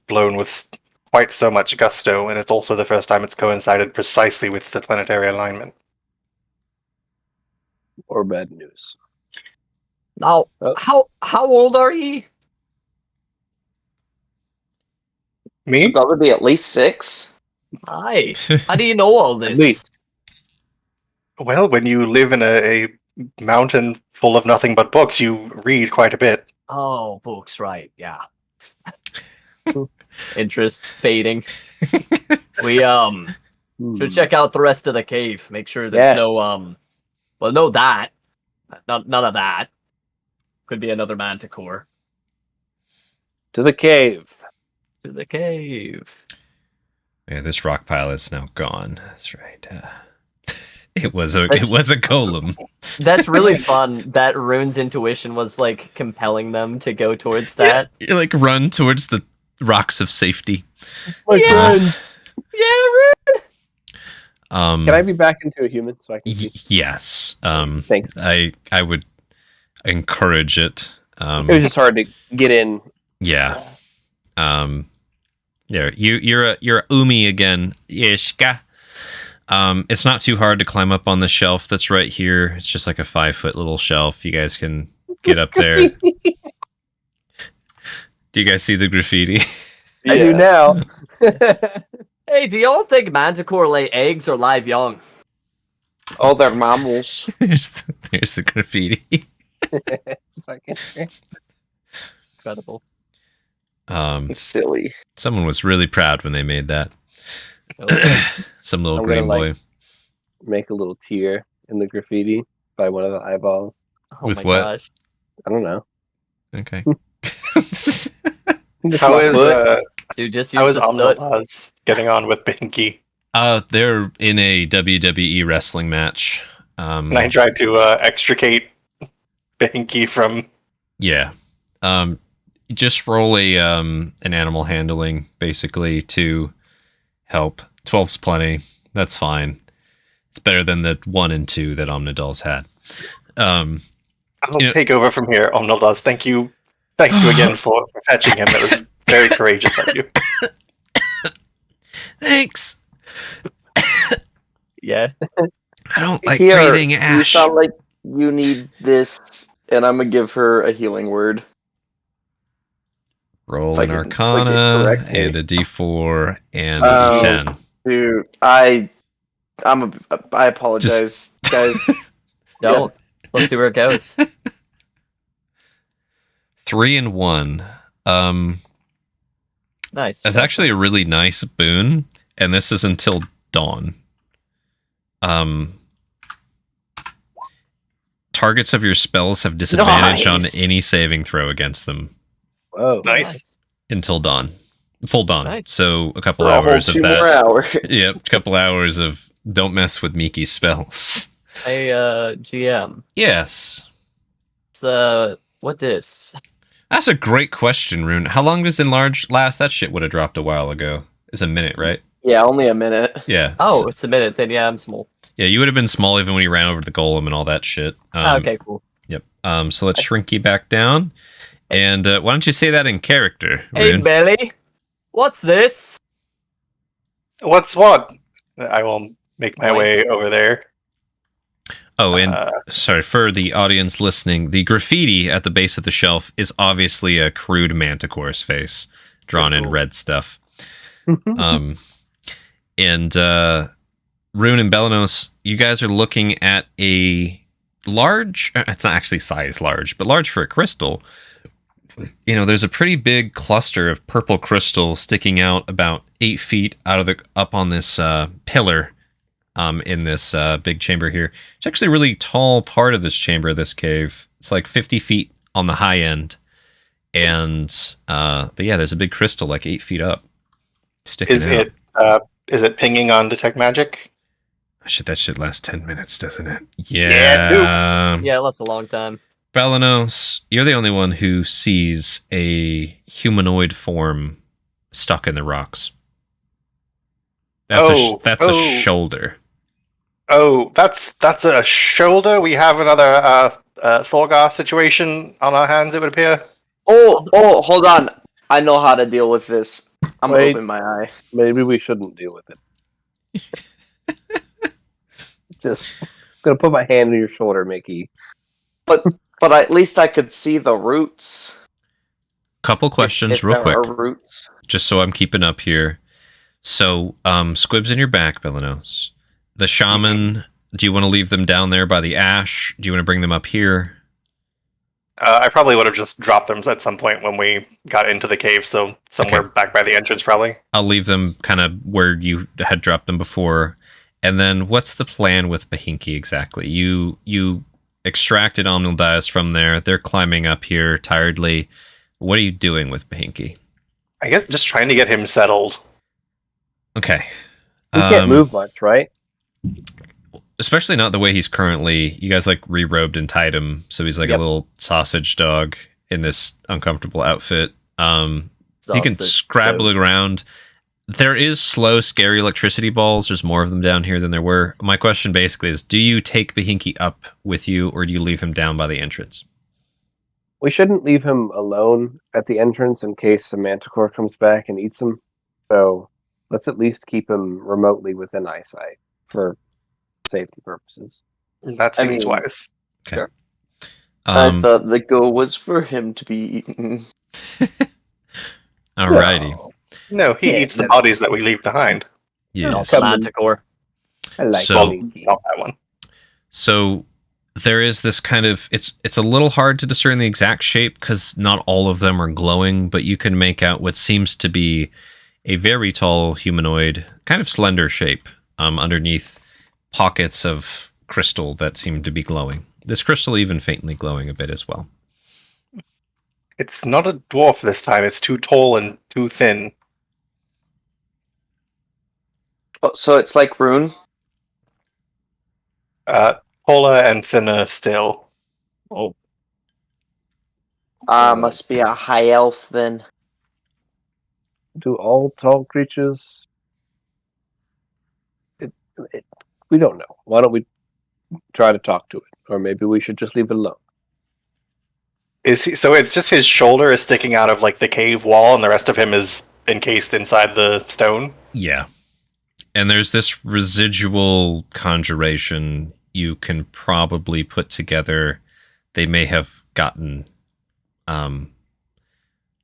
blown with quite so much gusto, and it's also the first time it's coincided precisely with the planetary alignment. Or bad news. Now, Oh. how old are ye? Me? That would be at least 6. Hi. How do you know all this? At least. Well, when you live in a mountain full of nothing but books, you read quite a bit. Oh, books, right? Yeah. Interest fading. We should check out the rest of the cave. Make sure there's no well, no that. None of that. Could be another manticore. To the cave. To the cave. Okay, this rock pile is now gone. That's right. It was a golem. That's really fun. That Rune's intuition was like compelling them to go towards that. You, like run towards the rocks of safety. My friend. Yeah, Rune. Can I be back into a human so I can see? Yes. Thanks. I would encourage it. It was just hard to get in. Yeah. Yeah. You're a Umi again, Yeshka. It's not too hard to climb up on the shelf that's right here. It's just like a 5-foot little shelf. You guys can get up there. Do you guys see the graffiti? I do now. Hey, do y'all think Manticore lay eggs or live young? Oh, they're mammals. there's the graffiti. Incredible. Silly. Someone was really proud when they made that. Some little I'm green gonna, boy. Make a little tear in the graffiti by one of the eyeballs. Oh With my what? gosh. I don't know. Okay. How is Dude, just how use is the soot. Omnibus getting on with Binky? They're in a WWE wrestling match. And I tried to extricate Binky from. Yeah. Just roll a an animal handling basically to help. 12's plenty. That's fine. It's better than the 1 and 2 that Omnidol's had. I'll take over from here, Omnildus. Thank you again for fetching him. That was very courageous of you. Thanks. Yeah. I don't like Here, breathing you ash. sound like you need this, and I'm gonna give her a healing word. Roll If I an can click it Arcana correctly. and a D4 and a D10. Dude, I apologize, guys. Don't. Let's see where it goes. 3 and 1. Nice. That's actually a really nice boon, and this is until dawn. Targets of your spells have disadvantage on Nice. any saving throw against them Whoa. Nice. until dawn. Full dawn. Nice. So a couple For a whole hours of 2 that. more hours. Yep, a couple hours of don't mess with Miki's spells. Hey, GM. Yes. It's, what this? That's a great question, Rune. How long does enlarge last? That shit would have dropped a while ago. It's a minute, right? Yeah, only a minute. Yeah. Oh, it's a minute. Then yeah, I'm small. Yeah, you would have been small even when you ran over the golem and all that shit. Okay, cool. Yep. So let's shrink you back down. And why don't you say that in character, Hey, Rune? Belly. What's this? What's what? I will make my way over there. Oh, and sorry, for the audience listening, the graffiti at the base of the shelf is obviously a crude manticore's face drawn in Cool. red stuff. And Rune and Belanos, you guys are looking at a large, it's not actually size large, but large for a crystal. You know, there's a pretty big cluster of purple crystal sticking out about 8 feet up on this pillar in this big chamber here. It's actually a really tall part of this chamber, this cave. It's like 50 feet on the high end. And, but yeah, there's a big crystal like 8 feet up sticking out. Is it pinging on detect magic? Shit, that shit lasts 10 minutes, doesn't it? Yeah, Yeah, that's a long time. Belanos, you're the only one who sees a humanoid form stuck in the rocks. That's a shoulder. Oh, that's a shoulder. We have another Thorgar situation on our hands, it would appear. Oh, hold on. I know how to deal with this. I'm gonna Wait. open my eye. Maybe we shouldn't deal with it. Just gonna put my hand on your shoulder, Mickey. But at least I could see the roots. Couple questions if real there quick, are roots. just so I'm keeping up here. So, squibs in your back, Belanos. The shaman, do you want to leave them down there by the ash? Do you want to bring them up here? I probably would have just dropped them at some point when we got into the cave, so somewhere Okay. back by the entrance, probably. I'll leave them kind of where you had dropped them before. And then what's the plan with Bahinki exactly? You extracted Omnildias from there. They're climbing up here tiredly. What are you doing with Bahinki? I guess just trying to get him settled. Okay. He can't move much, right? Especially not the way he's currently. You guys like re-robed and tied him, so he's like a Yep. little sausage dog in this uncomfortable outfit. He can Sausage scrabble dog. around. There is slow, scary electricity balls. There's more of them down here than there were. My question basically is, do you take Behinky up with you, or do you leave him down by the entrance? We shouldn't leave him alone at the entrance in case a manticore comes back and eats him. So let's at least keep him remotely within eyesight for safety purposes. That I seems mean- wise. Okay. Sure. I thought the goal was for him to be eaten. Alrighty. No, No, he Yeah, eats the no. bodies that we leave behind. Yes. Come- Manticore. I like So- Behinky. Not that one. So there is this kind of it's a little hard to discern the exact shape because not all of them are glowing, but you can make out what seems to be a very tall humanoid, kind of slender shape, underneath pockets of crystal that seem to be glowing. This crystal even faintly glowing a bit as well. It's not a dwarf this time. It's too tall and too thin. Oh, so it's like Rune. Taller and thinner still. Oh, Must be a high elf then. Do all tall creatures? We don't know. Why don't we try to talk to it, or maybe we should just leave it alone? Is he? So it's just his shoulder is sticking out of like the cave wall, and the rest of him is encased inside the stone. Yeah. And there's this residual conjuration you can probably put together. They may have gotten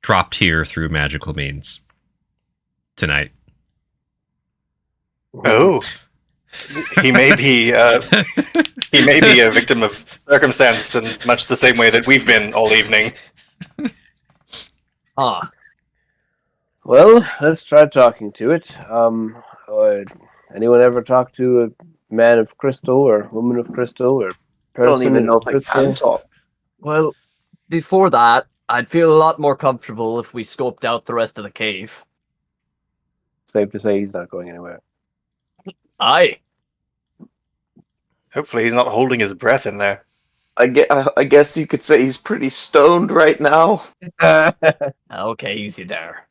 dropped here through magical means tonight. Oh, he may be. He may be a victim of circumstance in much the same way that we've been all evening. ah, Well, let's try talking to it. Anyone ever talk to a man of crystal or woman of crystal or I person don't even know of if I crystal? can talk. well, before that, I'd feel a lot more comfortable if we scoped out the rest of the cave. Safe to say he's not going anywhere. Aye. Hopefully, he's not holding his breath in there. I guess you could say he's pretty stoned right now. Okay, easy there.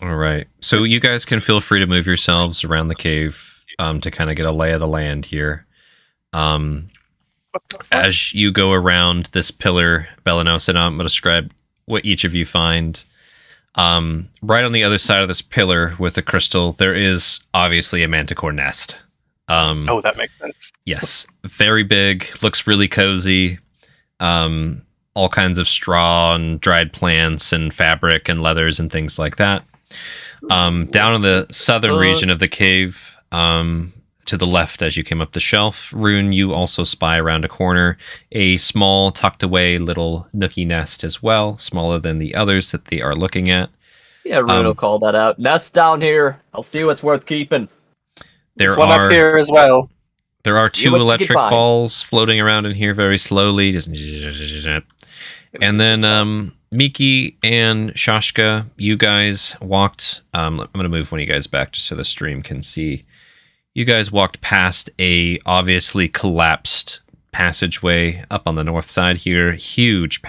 All right. So you guys can feel free to move yourselves around the cave to kind of get a lay of the land here. As you go around this pillar, Belanos, and I'm going to describe what each of you find. Right on the other side of this pillar with the crystal, there is obviously a manticore nest. Oh, that makes sense. Yes, very big, looks really cozy. All kinds of straw and dried plants and fabric and leathers and things like that. Down in the southern region of the cave, to the left as you came up the shelf, Rune, you also spy around a corner a small tucked away little nookie nest as well, smaller than the others that they are looking at. Yeah, Rune will call that out. Nest down here. I'll see what's worth keeping. There There's one are up here as well. there are See two what you can electric find. balls floating around in here very slowly, just and then Miki and Shashka, you guys walked. I'm going to move one of you guys back just so the stream can see. You guys walked past a obviously collapsed passageway up on the north side here. Huge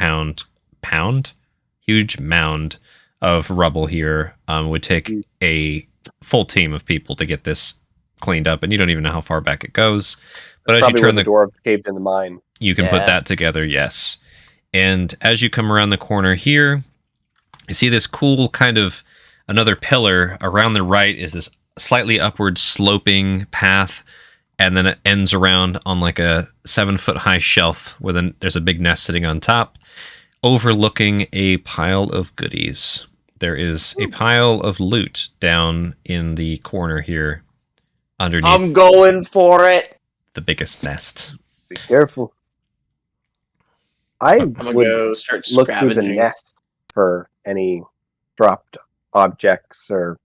huge mound of rubble here. Would take a full team of people to get this cleaned up, and you don't even know how far back it goes. But as you Probably where turn the the dwarves caved in the mine. you can put Yeah. that together, yes. And as you come around the corner here, you see this cool kind of another pillar. Around the right is this slightly upward sloping path, and then it ends around on like a 7-foot high shelf with there's a big nest sitting on top, overlooking a pile of goodies. There is a pile of loot down in the corner here underneath I'm going for it. the biggest nest. Be careful. I I'm gonna would go start look through the scavenging. nest for any dropped objects or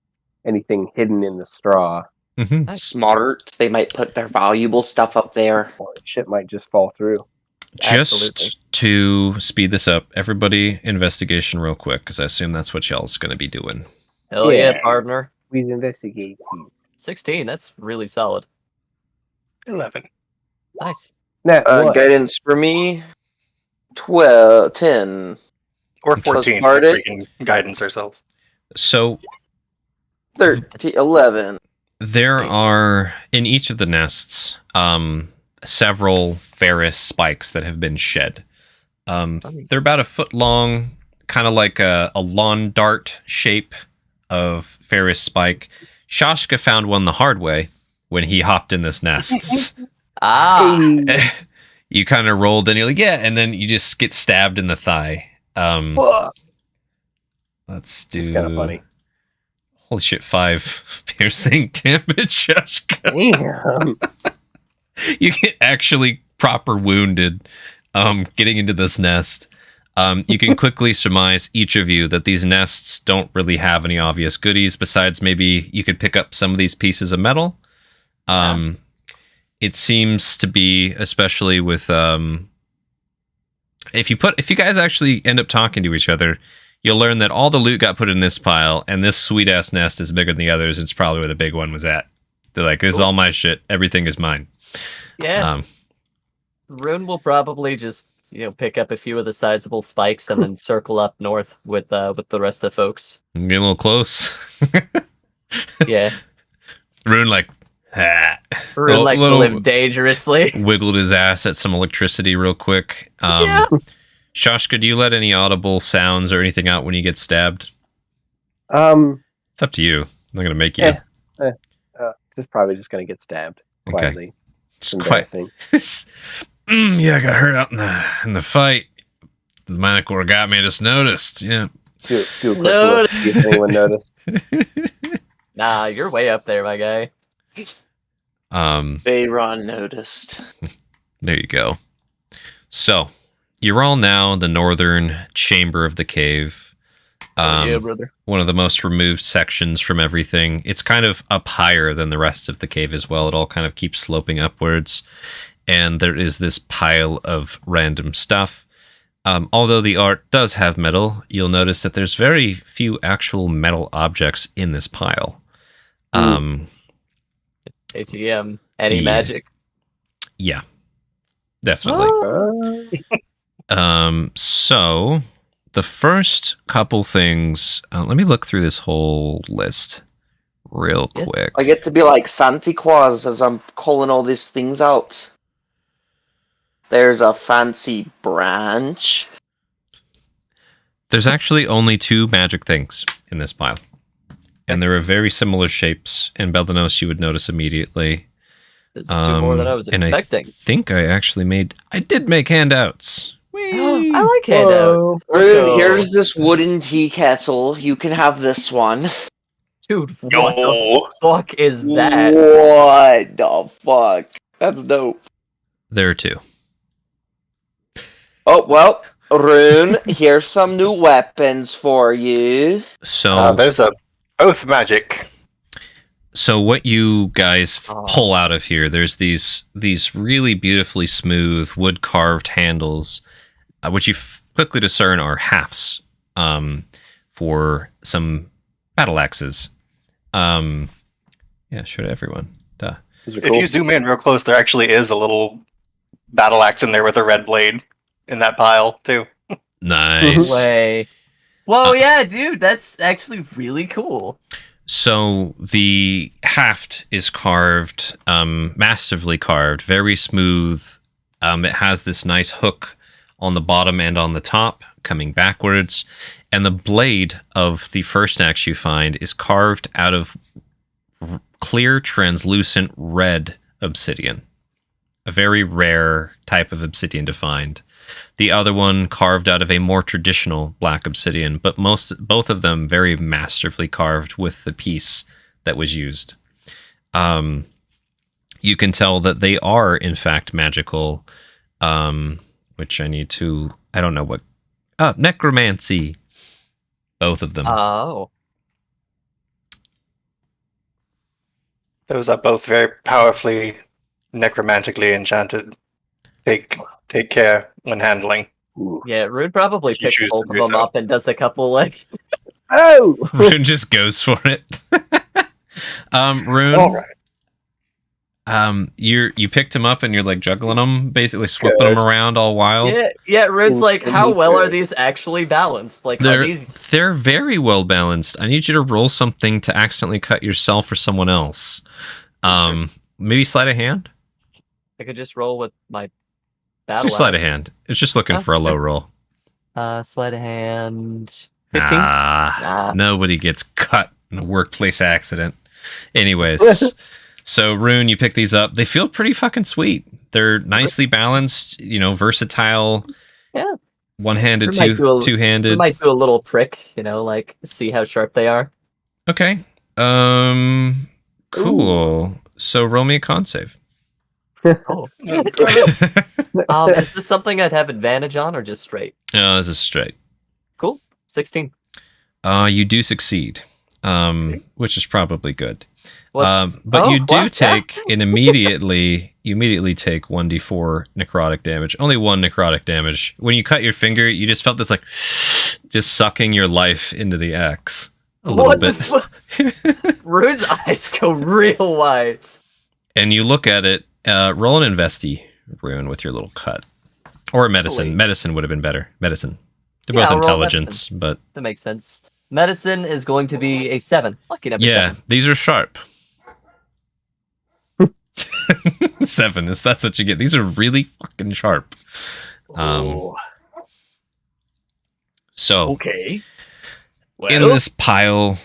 anything hidden in the straw, Mm-hmm. Smart. They might put their valuable stuff up there. or shit might just fall through. Just Absolutely. to speed this up, everybody investigation real quick, because I assume that's what y'all's going to be doing. Hell yeah, Yeah. partner. Please investigate these. 16, that's really solid. 11. Nice. Nat, what? Guidance for me, 12, 10. Or Plus 14 if Bardic. we can guidance ourselves. So 13, 11. there are in each of the nests several ferrous spikes that have been shed. They're about a foot long, kind of like a lawn dart shape of ferrous spike. Shashka found one the hard way when he hopped in this nest. Hey, You kind of rolled and you're like, yeah, and then you just get stabbed in the thigh. fuck. Let's do. It's kind of funny. Holy shit, 5 piercing damage, Shashka. Damn. You get actually proper wounded getting into this nest. You can quickly surmise, each of you, that these nests don't really have any obvious goodies besides maybe you could pick up some of these pieces of metal. It seems to be, especially with if you guys actually end up talking to each other, you'll learn that all the loot got put in this pile, and this sweet ass nest is bigger than the others. It's probably where the big one was at. They're like, this is all my shit. Everything is mine. Yeah. Rune will probably just, pick up a few of the sizable spikes and then circle up north with the rest of folks. I'm getting a little close. Yeah. Rune Rune likes to live dangerously. wiggled his ass at some electricity real quick. Yeah. Shashka, do you let any audible sounds or anything out when you get stabbed? It's It's up to you. I'm not gonna make you. just probably just gonna get stabbed quietly. It's It's quite. embarrassing. Yeah, I got hurt out in the fight. The Manticore got me. I just noticed. Yeah. Do a quick No. look, see if anyone noticed. Nah, you're way up there, my guy. Bayron noticed. There you go. So you're all now in the northern chamber of the cave. Yeah, brother. One of the most removed sections from everything. It's kind of up higher than the rest of the cave as well. It all kind of keeps sloping upwards. And there is this pile of random stuff. Although the art does have metal, you'll notice that there's very few actual metal objects in this pile. AGM. Any Yeah. magic? Yeah, definitely. So the first couple things, let me look through this whole list real Yes. quick. I get to be like Santa Claus as I'm calling all these things out. There's a fancy branch. There's actually only 2 magic things in this pile. And they're of very similar shapes. And Beldanos, you would notice immediately. There's 2 more than I was and expecting. I think I did make handouts. Whee! I like handouts. Let's Rune, go. here's this wooden tea kettle. You can have this one. Dude, what the fuck is that? What the fuck? That's dope. There are 2. Oh, well, Rune, here's some new weapons for you. So Those are both magic. So what you guys Oh. pull out of here, there's these really beautifully smooth wood carved handles, which you quickly discern are halves for some battle axes. Yeah, show to everyone. Duh. Those are If cool. you zoom in real close, there actually is a little battle axe in there with a red blade in that pile, too. Nice. Way. Whoa, yeah, dude, that's actually really cool. So the haft is carved, massively carved, very smooth. It has this nice hook on the bottom and on the top, coming backwards. And the blade of the first axe you find is carved out of clear, translucent red obsidian. A very rare type of obsidian to find. The other one carved out of a more traditional black obsidian, but both of them very masterfully carved with the piece that was used. You can tell that they are in fact magical, which I don't know what. Necromancy. Both of them. Oh. Those are both very powerfully necromantically enchanted. Take care when handling. Ooh. Yeah, Rude probably If you picks choose to both of do them so. up and does a couple, Oh! Rune just goes for it. Rune, All right. you picked him up and you're like juggling him, basically whipping him around all wild. Yeah, Rune's like, how Instantly well are good. these actually balanced? Like, are these... They're very well balanced. I need you to roll something to accidentally cut yourself or someone else. Maybe sleight of hand. I could just roll with my It's battle your sleight of axes. hand. It's just looking for a low roll. Sleight of hand... 15? Nobody gets cut in a workplace accident. Anyways, so Rune, you pick these up. They feel pretty fucking sweet. They're nicely balanced, versatile. Yeah. One-handed, We might do two-handed. We might do a little prick, like, see how sharp they are. Okay. Cool. So roll me a con save. Oh. Is this something I'd have advantage on, or just straight? No, this is straight. Cool. 16. You do succeed, which is probably good. What's... But you do take Yeah. you immediately take 1d4 necrotic damage. Only 1 necrotic damage. When you cut your finger, you just felt this like just sucking your life into the X a little What bit. the Rune's eyes go real wide. And you look at it, roll an investi, Rune, with your little cut. Or medicine. Holy. Medicine would have been better. Medicine. They're Yeah, both I'll roll intelligence, but That makes sense. Medicine is going to be a 7. Lucky number yeah, 7. these are sharp. 7 is that's what you get. These are really fucking sharp. Oh, So okay. Well, in this pile,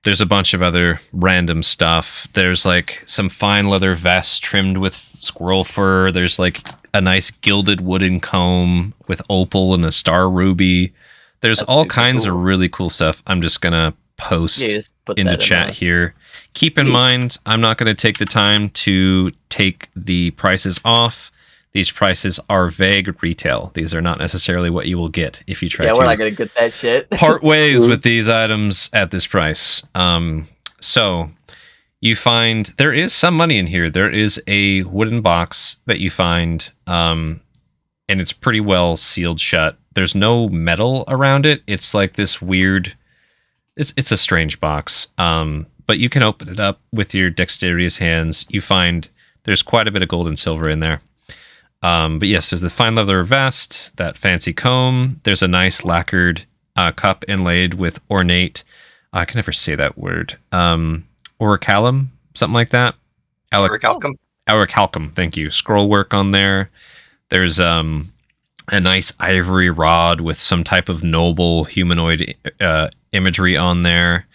there's a bunch of other random stuff. There's like some fine leather vest trimmed with squirrel fur. There's like a nice gilded wooden comb with opal and a star ruby. There's That's all super kinds cool. of really cool stuff. I'm just gonna post yeah, just put into that chat in here. Keep in mind, I'm not going to take the time to take the prices off. These prices are vague retail. These are not necessarily what you will get if you try Yeah, to we're not going to get that shit. part ways with these items at this price. So you find there is some money in here. There is a wooden box that you find, and it's pretty well sealed shut. There's no metal around it. It's like this weird... It's a strange box, but you can open it up with your dexterous hands. You find there's quite a bit of gold and silver in there. But yes, there's the fine leather vest, that fancy comb. There's a nice lacquered cup inlaid with ornate... I can never say that word. Orichalcum, something like that. Orichalcum, thank you. Scroll work on there. There's a nice ivory rod with some type of noble humanoid imagery on there.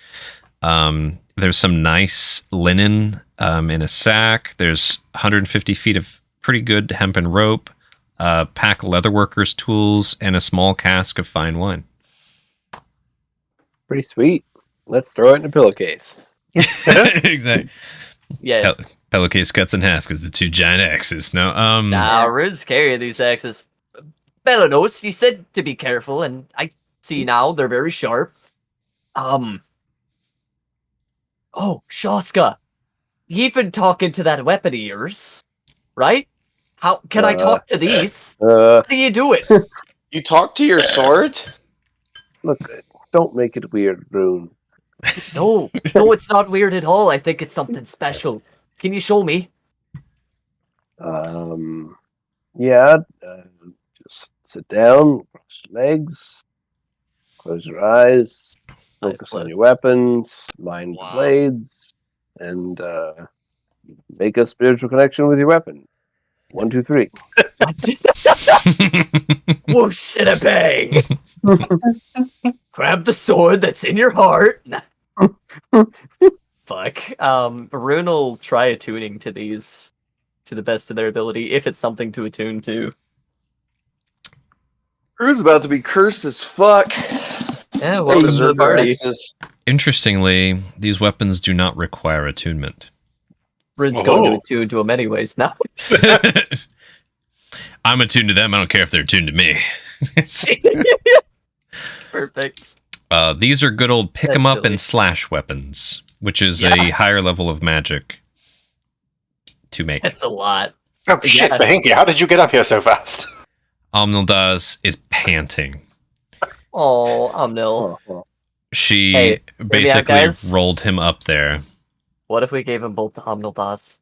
There's some nice linen in a sack. There's 150 feet of pretty good hempen rope, pack leatherworkers' tools, and a small cask of fine wine. Pretty sweet. Let's throw it in a pillowcase. Exactly. Yeah. Pillowcase cuts in half because the 2 giant axes. No, Nah, Riz carry these axes. Belanos, he said to be careful, and I see now they're very sharp. Oh, Shaska, you've been talking to that weapon of yours, right? How can I talk to these? How do you do it? You talk to your sword? Look, don't make it weird, Rune. No, it's not weird at all. I think it's something special. Can you show me? Yeah. Just sit down, cross your legs, close your eyes, focus on your weapons, mind the blades, and make a spiritual connection with your weapon. 1, 2, 3. Whoosh and a bang! Grab the sword that's in your heart. Fuck. Rune will try attuning to these to the best of their ability, if it's something to attune to. Rune's about to be cursed as fuck. Yeah, welcome to the party. Interestingly, these weapons do not require attunement. Rune's going to attune to them anyways now. I'm attuned to them. I don't care if they're attuned to me. Perfect. These are good old pick 'em That's up silly. and slash weapons, which is Yeah. a higher level of magic to make. That's a lot. Oh shit, Yeah. Bahinky, how did you get up here so fast? Omnildaz is panting. Oh, Omnil. Oh, well. She Hey, hear me out, basically guys. rolled him up there. What if we gave him both the Omnildas?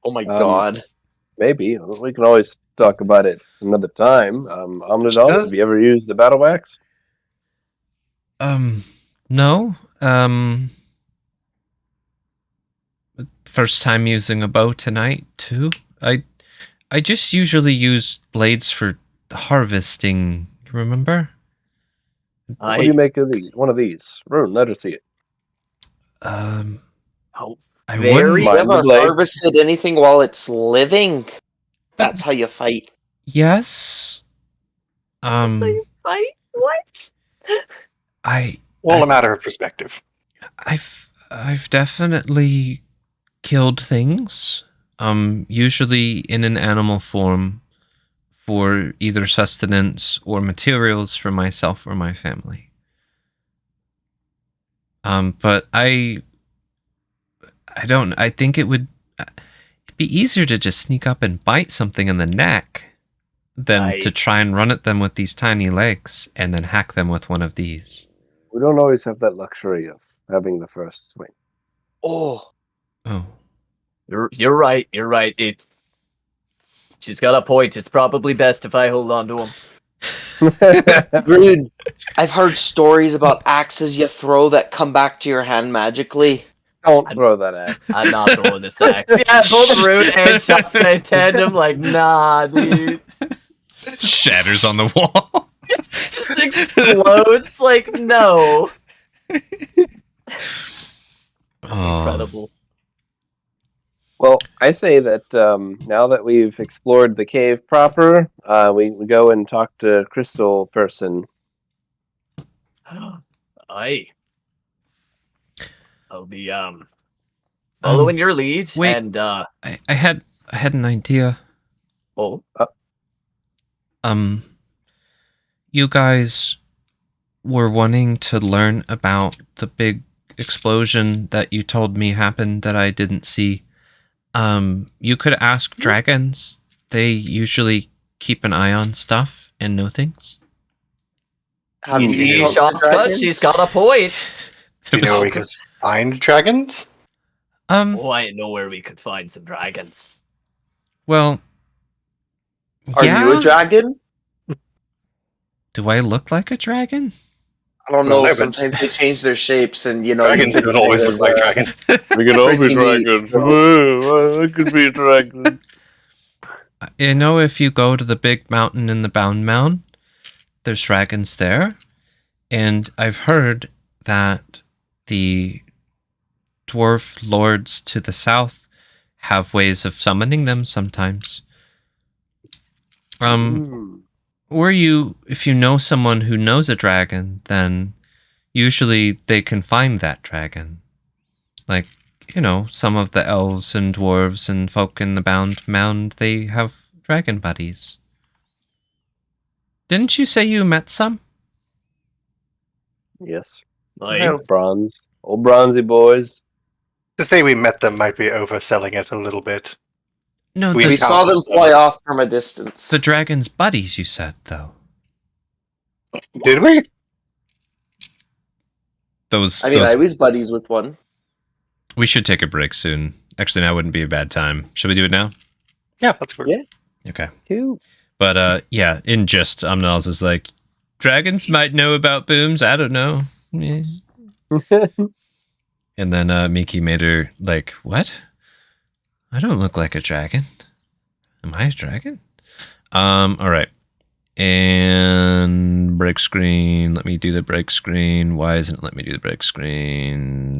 Oh my Um, god. Maybe we can always talk about it another time. Omnidals, have you ever used the battle wax? No. First time using a bow tonight too. I just usually use blades for harvesting. Remember? What do you make of these? One of these. Rune, let her see it. Oh, I very- wouldn't. You Mind the ever blade. harvested anything while it's living? That's how you fight. Yes. that's how you fight? What? All a matter of perspective. I've definitely killed things. Usually in an animal form for either sustenance or materials for myself or my family. But I don't. I think it would be easier to just sneak up and bite something in the neck than to try and run at them with these tiny legs and then hack them with one of these. We don't always have that luxury of having the first swing. Oh. Oh. You're right. You're right. She's got a point. It's probably best if I hold on to him. Dude, I've heard stories about axes you throw that come back to your hand magically. Don't throw that axe. I'm not throwing this axe. Yeah, both Rune and Shotgun in tandem, like, nah, dude. Shatters on the wall. Just explodes, like, no. Incredible. Well, I say that now that we've explored the cave proper, we go and talk to Crystal Person. Aye. I'll be following your lead wait. and I had an idea. oh. You guys were wanting to learn about the big explosion that you told me happened that I didn't see. You could ask dragons. They usually keep an eye on stuff and know things. Have You you see, talked to Shotgun, dragons? she's got a point. Do you know where we can find dragons? Oh, I know where we could find some dragons. Well, Are yeah. you a dragon? Do I look like a dragon? I don't Well, know. no, but- Sometimes they change their shapes, and you know. Dragons you don't always look like dragons. We can all be Pretty neat, dragons. so- I could be a dragon. You know, if you go to the big mountain in the Bound Mound, there's dragons there. And I've heard that the dwarf lords to the south have ways of summoning them sometimes. Or if you know someone who knows a dragon, then usually they can find that dragon. Like, you know, some of the elves and dwarves and folk in the Bound Mound, they have dragon buddies. Didn't you say you met some? Yes. Like, Old bronzy boys. To say we met them might be overselling it a little bit. No, We We the, saw them fly off from a distance. the dragon's buddies, you said, though. Did we? Those, I mean, those I was buddies with one. we should take a break soon. Actually, now wouldn't be a bad time. Should we do it now? Yeah, that's good. Yeah. Okay. Cute. But yeah, in just Omnals is like, dragons might know about booms. I don't know. Eh. And then Miki made her like, what? I don't look like a dragon. Am I a dragon? All right. And break screen. Let me do the break screen. Why isn't it let me do the break screen?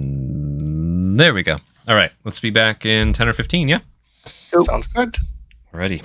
There we go. All right. Let's be back in 10 or 15, yeah? Sounds good. Alrighty.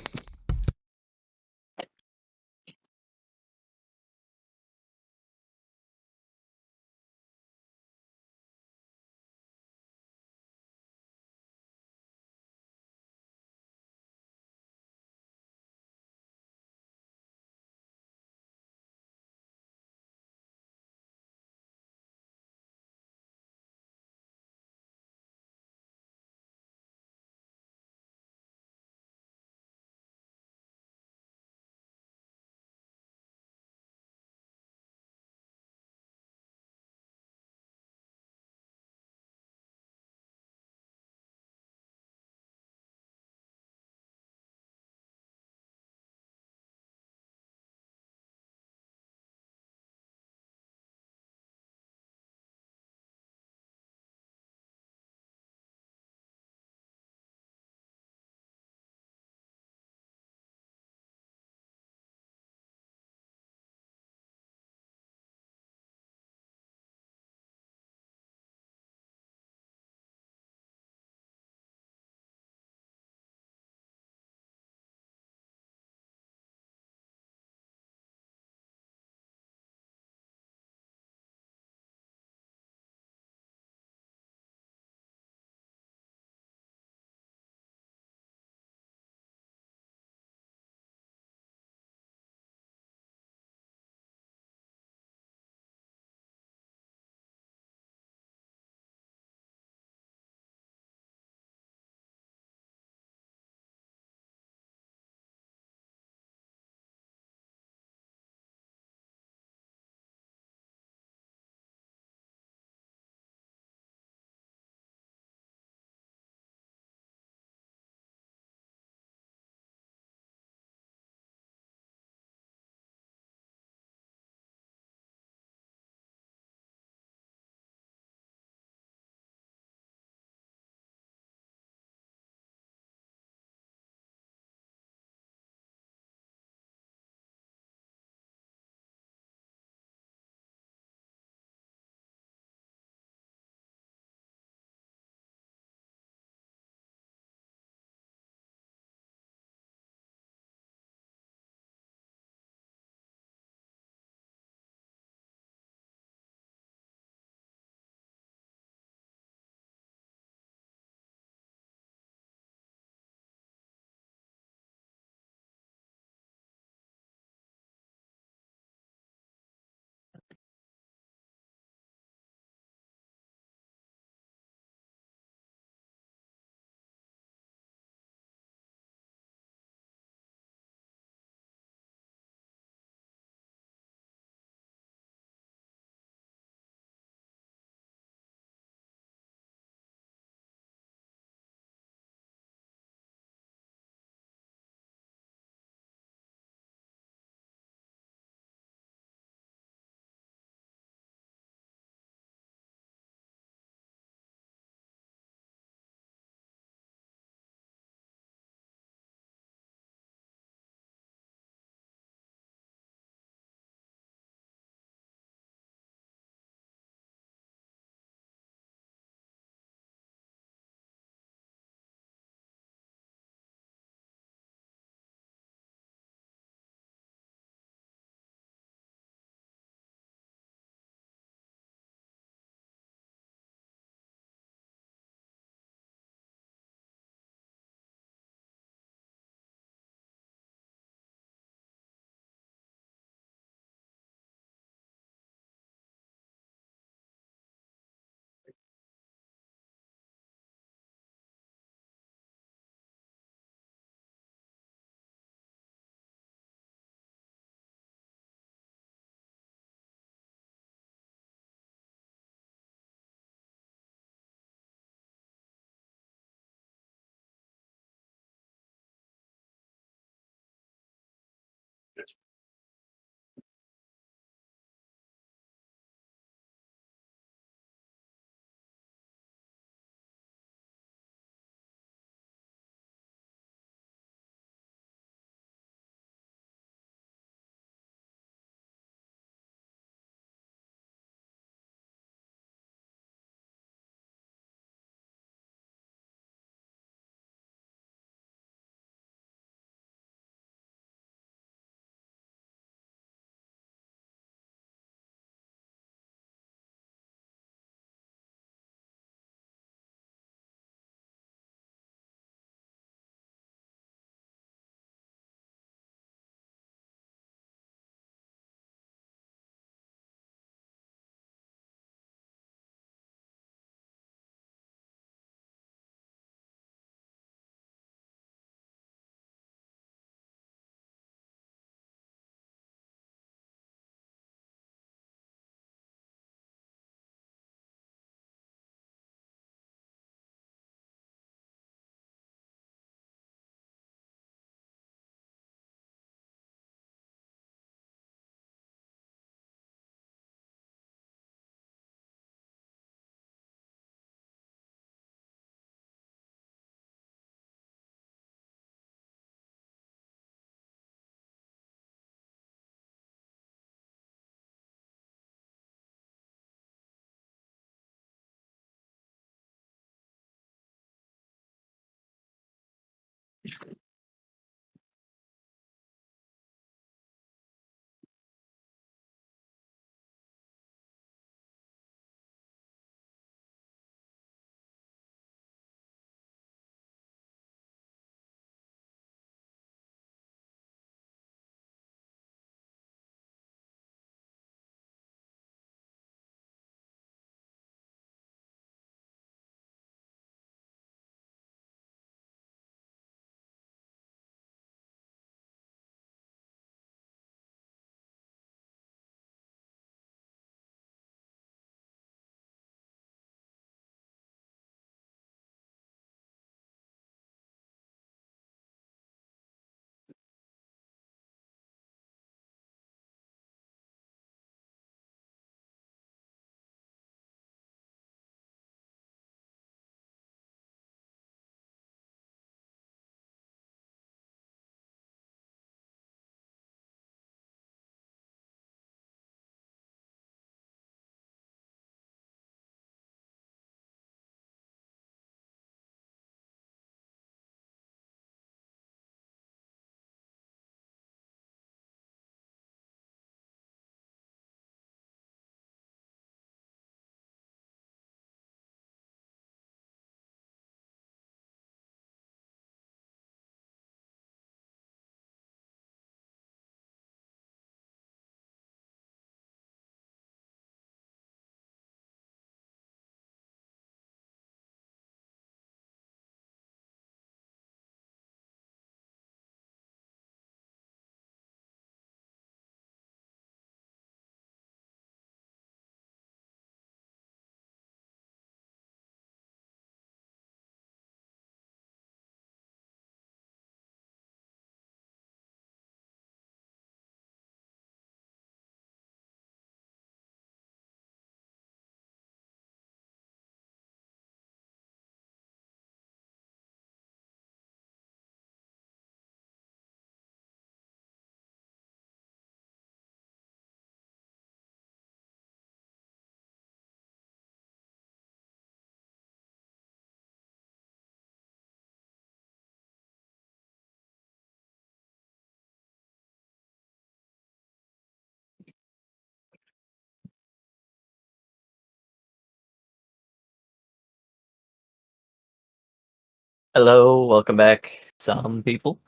Hello, welcome back, some people.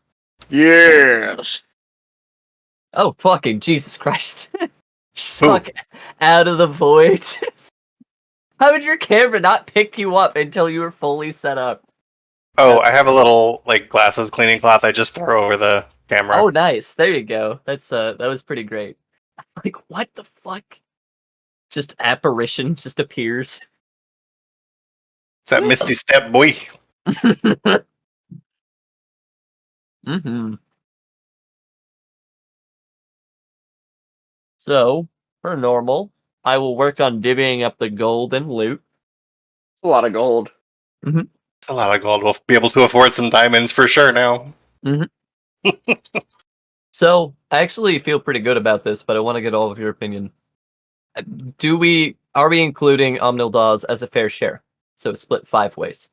Yes. Oh, fucking Jesus Christ. Suck out of the void. How would your camera not pick you up until you were fully set up? Oh, That's I have a little like glasses cleaning cloth I just throw over the camera. Oh, nice. There you go. That's that was pretty great. Like, what the fuck? Just apparition just appears. It's that Misty Step boy. Mm-hmm. So, per normal, I will work on divvying up the gold and loot. A lot of gold. It's a lot of gold. We'll be able to afford some diamonds for sure now. So, I actually feel pretty good about this, but I want to get all of your opinion. Are we including Omnildaz as a fair share? So split 5 ways.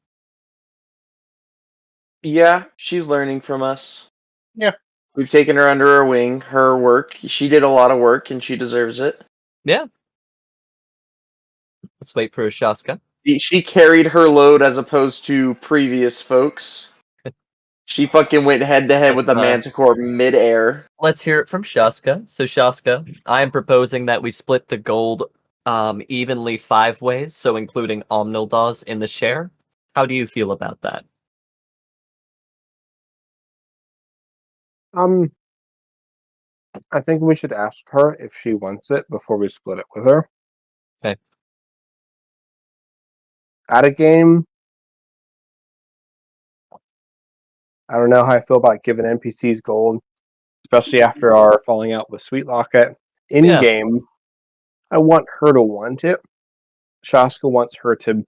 Yeah, she's learning from us. Yeah. We've taken her under our wing. Her work. She did a lot of work, and she deserves it. Yeah. Let's wait for Shaska. She carried her load as opposed to previous folks. She fucking went head to head with a Manticore midair. Let's hear it from Shaska. So Shaska, I am proposing that we split the gold evenly 5 ways, so including Omnildaz in the share. How do you feel about that? I think we should ask her if she wants it before we split it with her. Okay. At a game, I don't know how I feel about giving NPCs gold, especially after our falling out with Sweet Locket. In game, I want her to want it. Shaska wants her to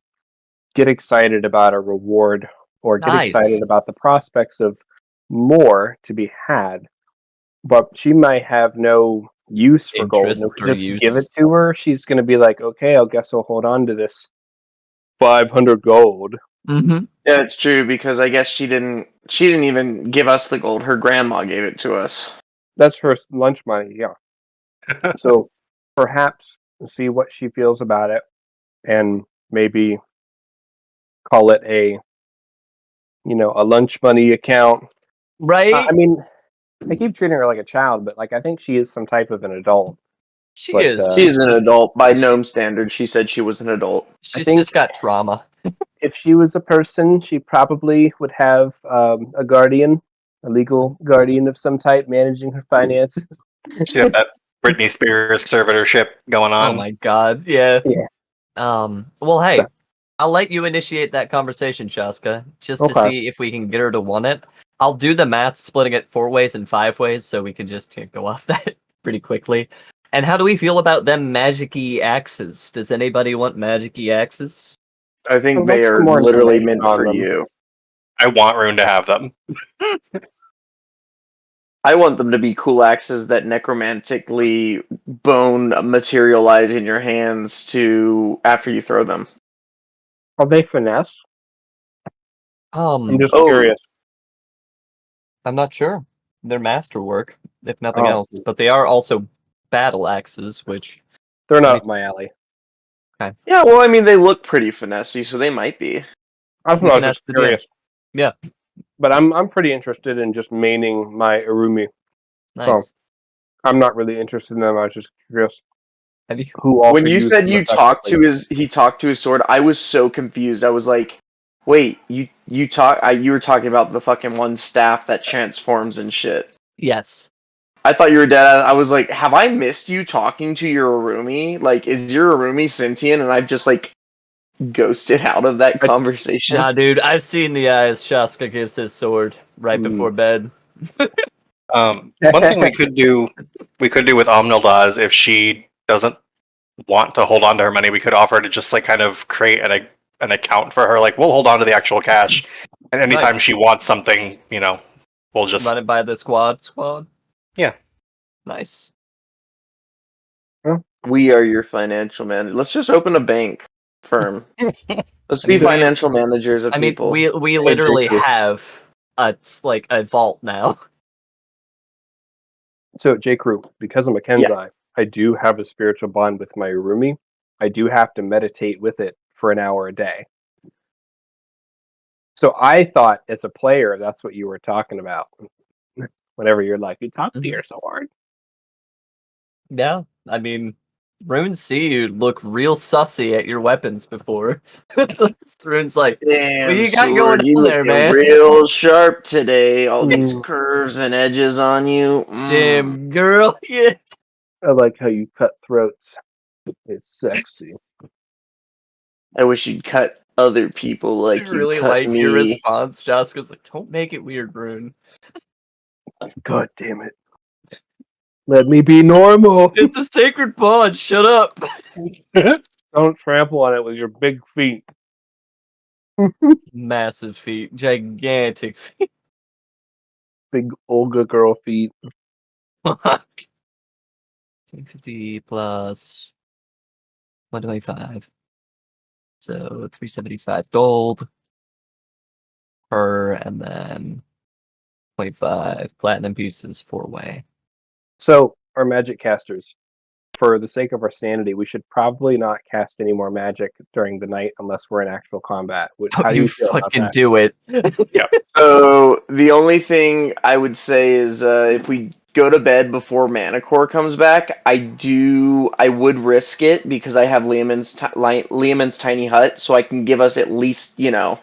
get excited about a reward or get excited about the prospects of more to be had. But she might have no use for gold. And if we just give it to her, she's going to be like, okay, I guess I'll hold on to this 500 gold. Yeah, it's true, because I guess she didn't even give us the gold. Her grandma gave it to us. That's her lunch money, yeah. So perhaps see what she feels about it and maybe call it a lunch money account. Right? I mean, I keep treating her like a child, but I think she is some type of an adult. She is. She's an adult. By gnome standards, she said she was an adult. She's just got trauma. If she was a person, she probably would have a guardian, a legal guardian of some type, managing her finances. She had that Britney Spears conservatorship going on. Oh my god, yeah. Well, hey, I'll let you initiate that conversation, Shaska, just to see if we can get her to want it. I'll do the math, splitting it 4 ways and 5 ways, so we can just go off that pretty quickly. And how do we feel about them magic-y axes? Does anybody want magic-y axes? I think they are literally meant for you. I want Rune to have them. I want them to be cool axes that necromantically bone materialize in your hands after you throw them. Are they finesse? I'm just curious. I'm not sure. They're masterwork, if nothing else. But they are also battle axes, which... They're not up my alley. Okay. Yeah, well, I mean, they look pretty finessey, so they might be. I was just curious. Yeah. But I'm pretty interested in just maining my Urumi. Nice. So I'm not really interested in them. I was just curious. When you said he talked to his sword, I was so confused. I was like, wait, you were talking about the fucking one staff that transforms and shit. Yes. I thought you were dead. I was like, have I missed you talking to your Urumi? Is your Urumi sentient and I've just ghosted out of that conversation? Nah, dude, I've seen the eyes Shaska gives his sword right before bed. One thing we could do with Omnildaz, if she doesn't want to hold on to her money, we could offer her to just kind of create an account for her. We'll hold on to the actual cash, and anytime she wants something, we'll just run it by the squad. Yeah. Nice. We are your financial man. Let's just open a bank firm. Let's be financial managers of people. We literally have a vault now. So, J. Crew, because I'm a Kenzai, I do have a spiritual bond with my Urumi. I do have to meditate with it for an hour a day. So I thought, as a player, that's what you were talking about. Whenever you're you talk to your sword. Yeah, I mean, Runes see you look real sussy at your weapons before. Rune's like, damn, what you got sword, going on there, man? Real sharp today. All these curves and edges on you. Damn, girl, yeah. I like how you cut throats. It's sexy. I wish you'd cut other people like you really cut me. Your response, Jessica's like, don't make it weird, Rune. God damn it. Let me be normal. It's a sacred bond. Shut up. Don't trample on it with your big feet. Massive feet. Gigantic feet. Big Olga girl feet. 250 plus 125. So 375 gold per, and then 25 platinum pieces 4-way. So, our magic casters, for the sake of our sanity, we should probably not cast any more magic during the night unless we're in actual combat. How do You you feel about fucking that? do it. So the only thing I would say is if we go to bed before Mana Core comes back, I would risk it because I have Liamon's tiny hut, so I can give us at least, a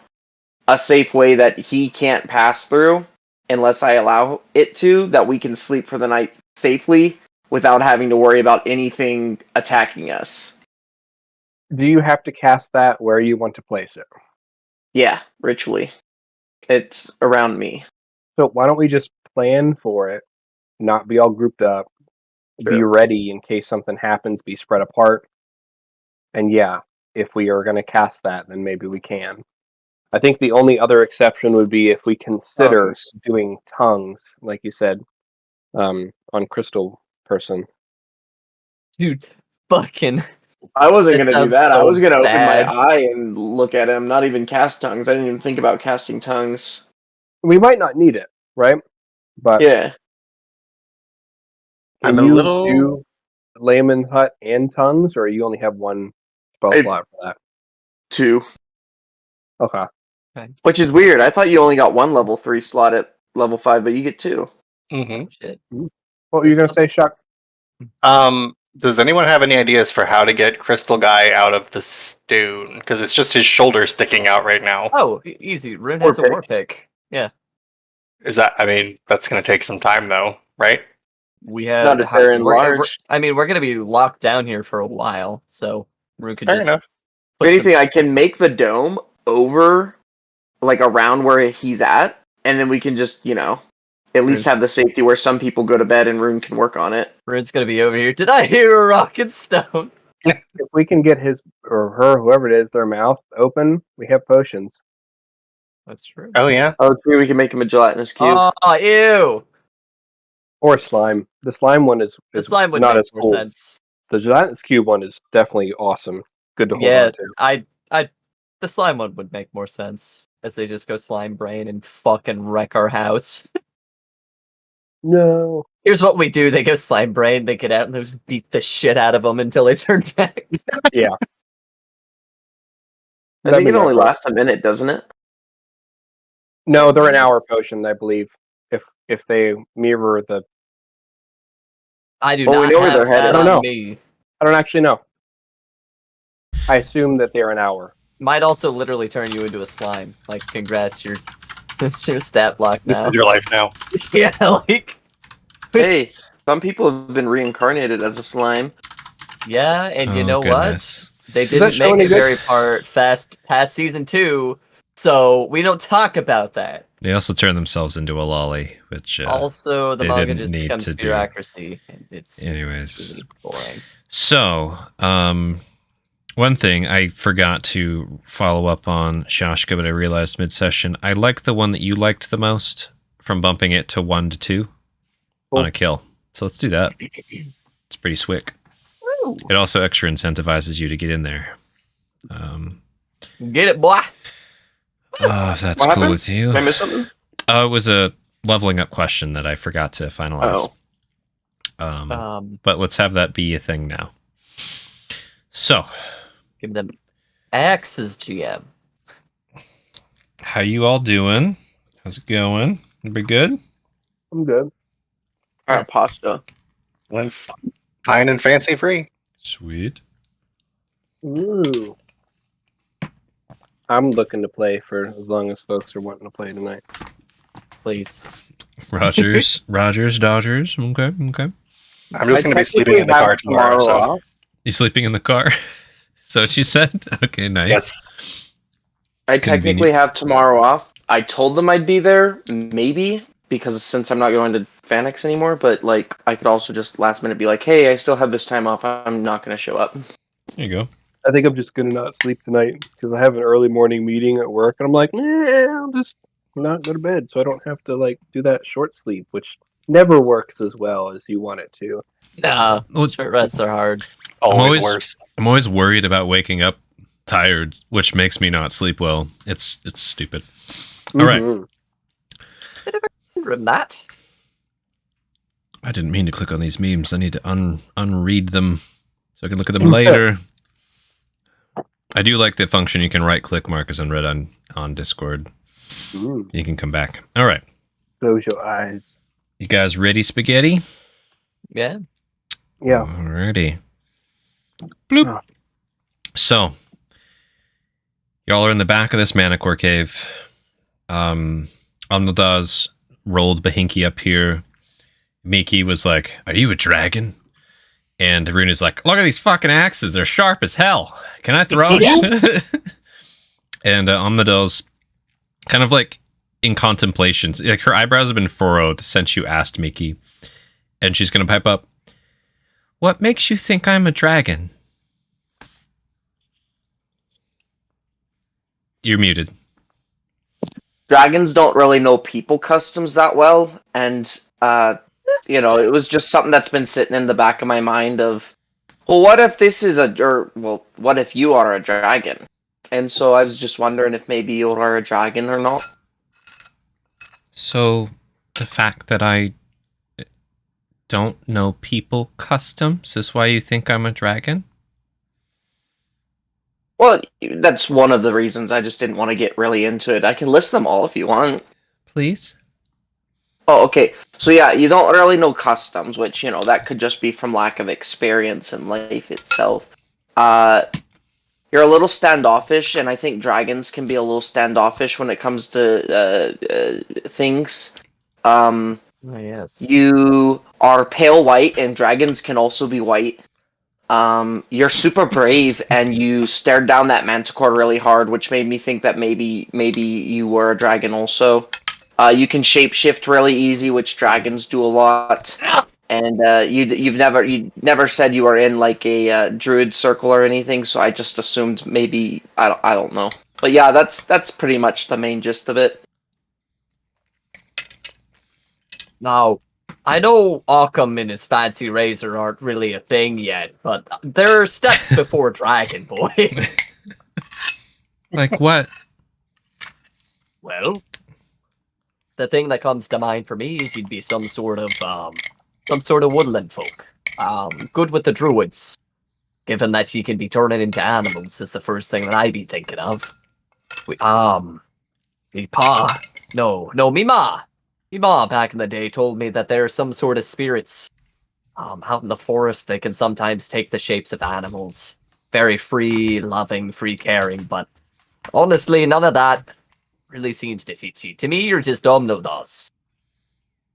safe way that he can't pass through unless I allow it to, that we can sleep for the night safely without having to worry about anything attacking us. Do you have to cast that where you want to place it? Yeah, ritually. It's around me. So why don't we just plan for it, not be all grouped up, be Sure. ready in case something happens, be spread apart. And yeah, if we are going to cast that, then maybe we can. I think the only other exception would be if we consider Tongues. doing tongues, like you said, on Crystal Person. Dude, fucking. I wasn't That going to do sounds that. I so was going to open my bad. eye and look at him, not even cast tongues. I didn't even think about casting tongues. We might not need it, right? But Yeah. can I'm a you little- do Layman Hut and tongues, or you only have one spell I- slot for that? 2. Okay. Which is weird. I thought you only got one level 3 slot at level 5, but you get 2. Mm-hmm. Shit. What were you going to say, Chuck? Does anyone have any ideas for how to get Crystal Guy out of the stone? Because it's just his shoulder sticking out right now. Oh, easy. Rune War has a war pick. Yeah. Is that? I mean, that's going to take some time, though, right? We have. Not if they're enlarged. I mean, we're going to be locked down here for a while, so Rune could Fair just. enough. put If anything, some- I can make the dome over, like, around where he's at, and then we can just, at least have the safety where some people go to bed and Rune can work on it. Rune's going to be over here. Did I hear a rocket stone? If we can get his or her, whoever it is, their mouth open, we have potions. That's true. Oh yeah. Oh, true, we can make him a gelatinous cube. Oh, ew. Or slime. The slime one is The slime would not make as more cool. sense. The gelatinous cube one is definitely awesome. Good to hold Yeah, on to. the slime one would make more sense as they just go slime brain and fucking wreck our house. No. Here's what we do: they go slime brain, they get out, and they just beat the shit out of them until they turn back. I think it only lasts a minute, doesn't it? No, they're an hour potion, I believe. If they mirror the, I do Well, we not know where have they're headed. that I don't on know. me. I don't actually know. I assume that they're an hour. Might also literally turn you into a slime. Like, congrats, it's your stat block This now. is your life now. Yeah, like, Hey, some people have been reincarnated as a slime. yeah, and you Oh, know goodness. what? They that didn't show make any it good? very past season 2, so we don't talk about that. They also turn themselves into a lolly, which Also, the they manga didn't just need becomes to do. bureaucracy, and it's Anyways. really boring. So, one thing I forgot to follow up on Shashka, but I realized mid-session, I like the one that you liked the most from bumping it to 1 to 2 Cool. on a kill. So let's do that. It's pretty swick. Woo! It also extra incentivizes you to get in there. Get it, boy! If that's What cool happened? with you. Did I miss something? It was a leveling up question that I forgot to finalize. But let's have that be a thing now. So, Give them axes, GM. how you all doing? How's it going? Everybody good? I'm good. Alright, Yes. pasta. Live fine and fancy free. Sweet. Ooh. I'm looking to play for as long as folks are wanting to play tonight. Please. Rogers, Dodgers. Okay. I'm just going to be sleeping in the car tomorrow. So off. You sleeping in the car? So what she said? Okay, nice. yes, I technically have tomorrow off. I told them I'd be there, maybe, because since I'm not going to Vanix anymore, but like I could also just last minute be like, hey, I still have this time off. I'm not going to show up. There you go. I think I'm just gonna not sleep tonight because I have an early morning meeting at work, and I'm like, I'll just not go to bed, so I don't have to like do that short sleep, which never works as well as you want it to. Nah, Well, short rests are hard. Always worse. I'm always worried about waking up tired, which makes me not sleep well. It's stupid. All right. Mhm. From that. I didn't mean to click on these memes. I need to unread them so I can look at them later. I do like the function you can right-click mark as unread on Discord. Mm. You can come back. All right. Close your eyes. You guys ready, spaghetti? Yeah. Yeah. Alrighty. Bloop. Oh. So, y'all are in the back of this Manticore cave. Omnildaz rolled Bahinki up here. Miki was like, "Are you a dragon?" And Rune is like, "Look at these fucking axes. They're sharp as hell. Can I throw it?" And Omnildaz kind of like in contemplations. Like her eyebrows have been furrowed since you asked Miki. And she's going to pipe up, "What makes you think I'm a dragon?" You're muted. Dragons don't really know people customs that well, and it was just something that's been sitting in the back of my mind of, well, what if this is what if you are a dragon? And so I was just wondering if maybe you are a dragon or not. So, the fact that I don't know people customs is why you think I'm a dragon? Well, that's one of the reasons. I just didn't want to get really into it. I can list them all if you want. Please? Oh, okay. So yeah, you don't really know customs, which, that could just be from lack of experience in life itself. You're a little standoffish, and I think dragons can be a little standoffish when it comes to things. Oh, yes. You are pale white, and dragons can also be white. You're super brave, and you stared down that manticore really hard, which made me think that maybe you were a dragon also. You can shapeshift really easy, which dragons do a lot. And you never said you were in like a druid circle or anything, so I just assumed maybe I don't know. But yeah, that's pretty much the main gist of it. Now, I know Occam and his fancy razor aren't really a thing yet, but there are steps before Dragon Boy. Like what? Well, the thing that comes to mind for me is you'd be some sort of woodland folk. Good with the druids. Given that you can be turning into animals is the first thing that I'd be thinking of. Me ma back in the day told me that there are some sort of spirits out in the forest. They can sometimes take the shapes of animals. Very free, loving, free caring, but honestly, none of that really seems to fit you. To me, you're just Omnildaz.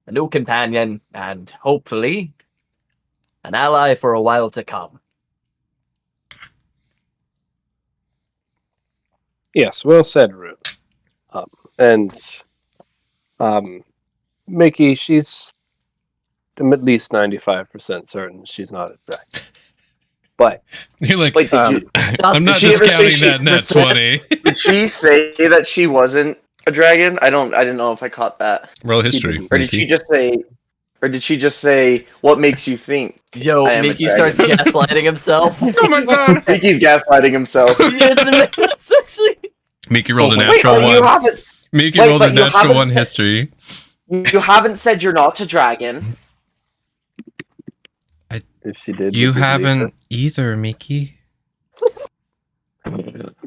A new companion, and hopefully, an ally for a while to come. Yes, well said, Rune. Mickey, she's I'm at least 95% certain she's not a dragon. But You're like, Wait, did I'm not did she ever say discounting that she- net 20. did she say that she wasn't a dragon? I didn't know if I caught that. Roll history. Or did she just say, what makes you think? Yo, I am a Mickey dragon. starts gaslighting himself. Oh my god! Mickey's gaslighting himself. Yes, that's actually... Mickey rolled a Wait, natural but you one. haven't Mickey wait, rolled a but you natural haven't one said- history. you haven't said you're not a dragon. if she did, You would believe haven't either, Mickey.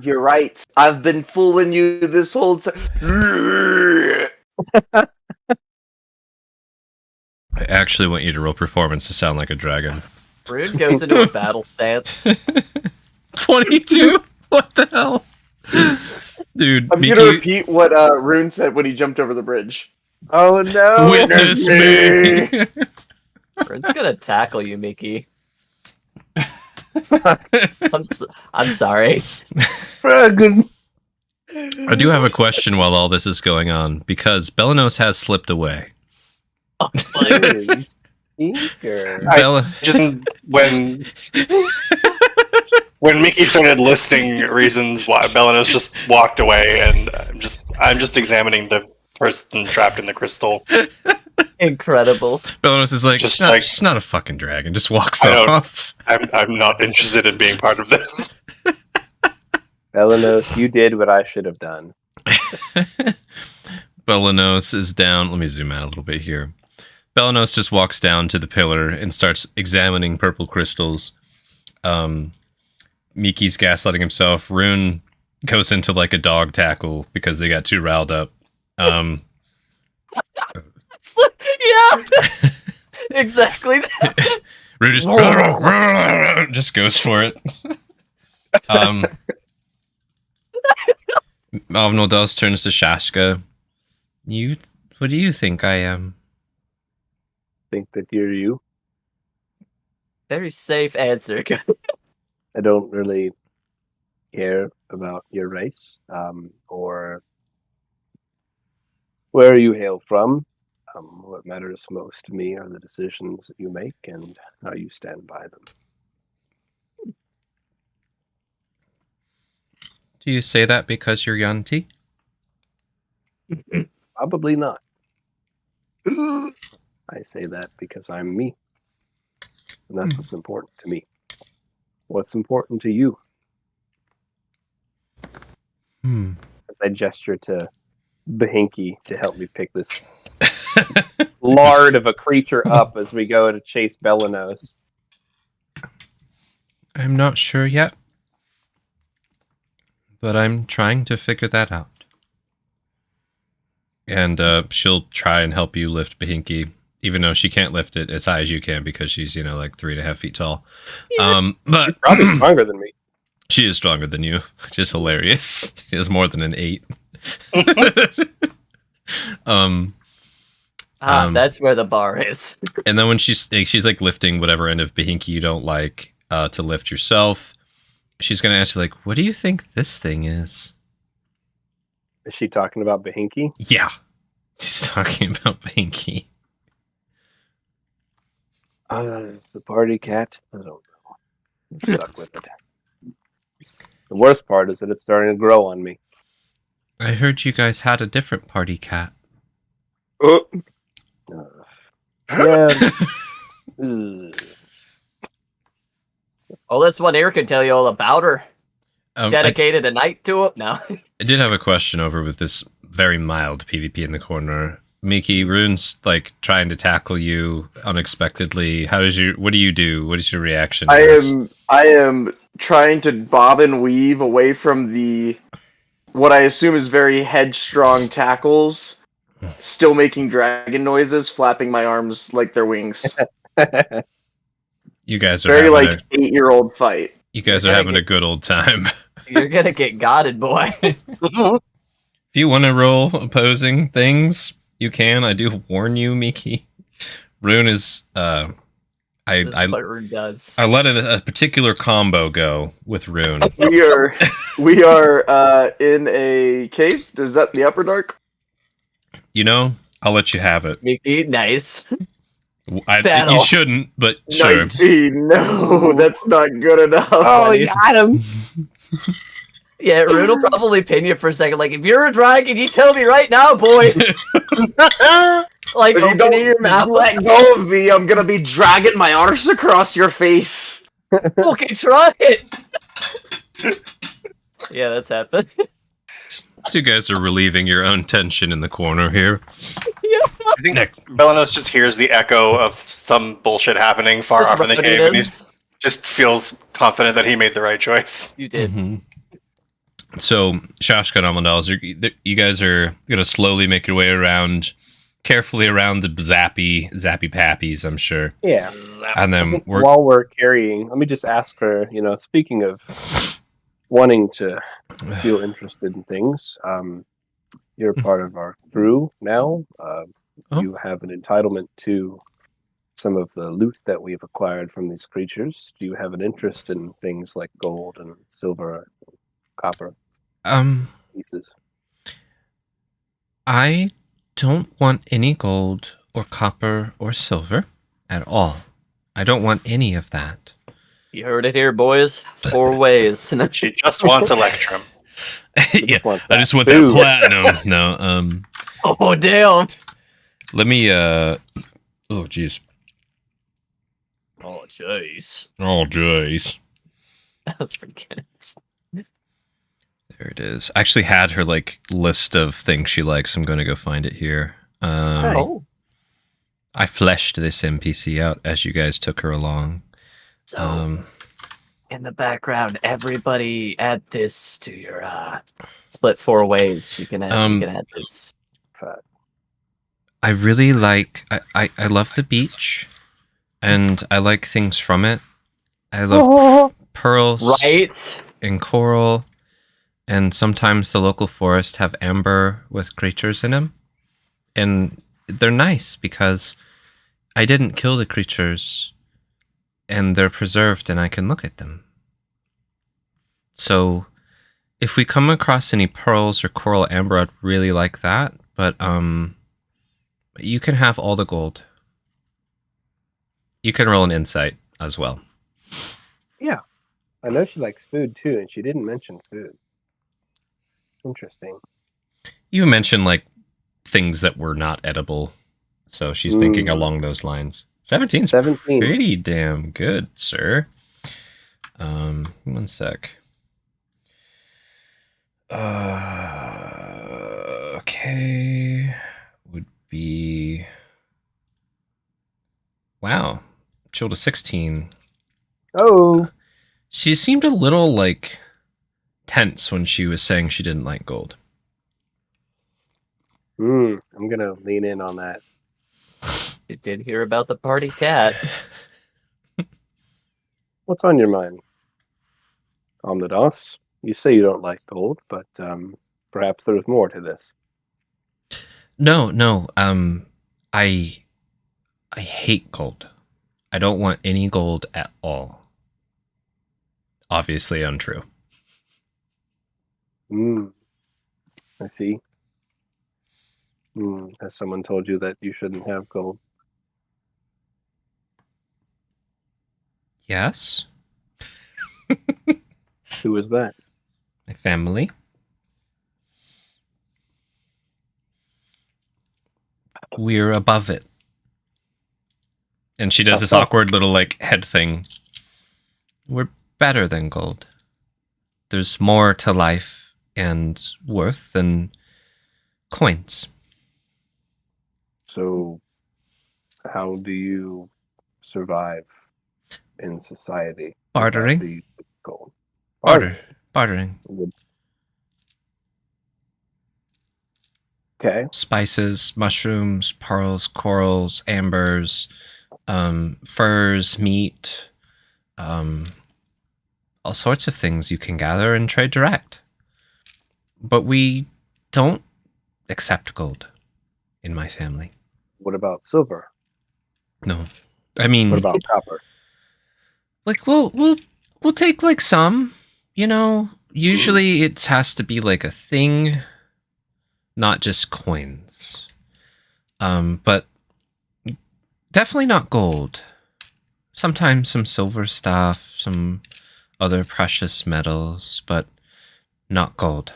You're right. I've been fooling you this whole time. I actually want you to roll performance to sound like a dragon. Rude goes into a battle stance. 22? What the hell? Dude, I'm gonna repeat what Rune said when he jumped over the bridge. Oh no! witness me! Rude's gonna tackle you, Mickey. I'm sorry. Dragon. I do have a question while all this is going on, because Belanos has slipped away. Oh, fuck. Eager. Just when Mickey started listing reasons why, Belenos just walked away, and I'm just examining the person trapped in the crystal. Incredible. Belenos is like, Just she's not a fucking dragon. Just walks I don't- off. I'm not interested in being part of this. Belenos, you did what I should have done. Belenos is down. Let me zoom out a little bit here. Belenos just walks down to the pillar and starts examining purple crystals. Miki's gaslighting himself. Rune goes into like a dog tackle because they got too riled up. Yeah. Exactly. Rune just goes for it. Avnol does turns to Shashka. What do you think I am? Think that you're you. Very safe answer. I don't really care about your race or where you hail from. What matters most to me are the decisions that you make and how you stand by them. Do you say that because you're Yanti? Probably not. I say that because I'm me. And that's what's important to me. What's important to you? As I gesture to Behinky to help me pick this lard of a creature up as we go to chase Belenos. I'm not sure yet. But I'm trying to figure that out. And she'll try and help you lift Behinky, even though she can't lift it as high as you can because she's, like 3.5 feet tall. Yeah. But She's probably stronger than me. She is stronger than you, which is hilarious. She has more than an 8. That's where the bar is. And then when she's like lifting whatever end of Behinky you don't like to lift yourself, she's gonna ask you like, "What do you think this thing is?" Is she talking about Behinky? Yeah, she's talking about Behinky. The party cat? I don't know. I'm stuck with it. The worst part is that it's starting to grow on me. I heard you guys had a different party cat. Yeah. Oh, this one here can tell you all about her. I Dedicated a night to it? No. did have a question over with this very mild PvP in the corner. Miki, Rune's like trying to tackle you unexpectedly. What do you do? What is your reaction? I am trying to bob and weave away from what I assume is very headstrong tackles, still making dragon noises, flapping my arms like they're wings. You guys are Very having like 8-year-old fight. you guys are having a good old time. You're gonna get godded, boy. If you want to roll opposing things, you can. I do warn you, Miki. Rune is This is what Rune does. I let a particular combo go with Rune. We are in a cave. Is that the Upper Dark? I'll let you have it. Mickey, nice. You shouldn't, but sure. 19. No, that's not good enough. Oh, you got him. Yeah, Rune will probably pin you for a second. Like, if you're a dragon, you tell me right now, boy. Like, If you opening your mouth. let go of me, I'm gonna be dragging my arse across your face. Okay, try it. Yeah, that's happened. You guys are relieving your own tension in the corner here. I think Belenos just hears the echo of some bullshit happening far Just off in the what it cave, and he is. just feels confident that he made the right choice. You did. Mhm. So, Shashka and Amandals, you guys are going to slowly make your way around, carefully around the zappy pappies, I'm sure. Yeah. And then While we're carrying, let me just ask her, speaking of wanting to feel interested in things, you're part of our crew now. You have an entitlement to some of the loot that we've acquired from these creatures. Do you have an interest in things like gold and silver and copper pieces? I don't want any gold or copper or silver at all. I don't want any of that. You heard it here, boys. 4 ways. She just wants Electrum. Yeah, want I that just want that food. platinum. No, Oh, damn. let me, oh, jeez. Oh, jeez. Oh, jeez. Let's forget it. There it is. I actually had her, like, list of things she likes. I'm going to go find it here. Oh. I fleshed this NPC out as you guys took her along. So, in the background, everybody add this to your split 4 ways. You can add this. I really like... I love the beach, and I like things from it. I love pearls Right? and coral, and sometimes the local forests have amber with creatures in them. And they're nice because I didn't kill the creatures, and they're preserved and I can look at them. So if we come across any pearls or coral amber, I'd really like that. But you can have all the gold. You can roll an insight as well. Yeah. I know she likes food too, and she didn't mention food. Interesting. You mentioned like things that were not edible, so she's thinking along those lines. 17's 17. pretty damn good, sir. 1 sec. Okay. Would be... Wow. Chill to 16. Oh. She seemed a little, like, tense when she was saying she didn't like gold. I'm going to lean in on that. You did hear about the party cat. What's on your mind? Omnidos, you say you don't like gold, but perhaps there's more to this. No. I hate gold. I don't want any gold at all. Obviously untrue. I see. Has someone told you that you shouldn't have gold? Yes. Who is that? My family. We're above it. And she does this awkward little, like, head thing. We're better than gold. There's more to life and worth than coins. So, how do you survive in society? Bartering. without the gold. Bartering. Okay. Spices, mushrooms, pearls, corals, ambers, furs, meat, all sorts of things you can gather and trade direct. But we don't accept gold in my family. What about silver? No. I mean, What about copper? like we'll take like some, you know, usually it has to be like a thing, not just coins. But definitely not gold. Sometimes some silver stuff, some other precious metals, but not gold.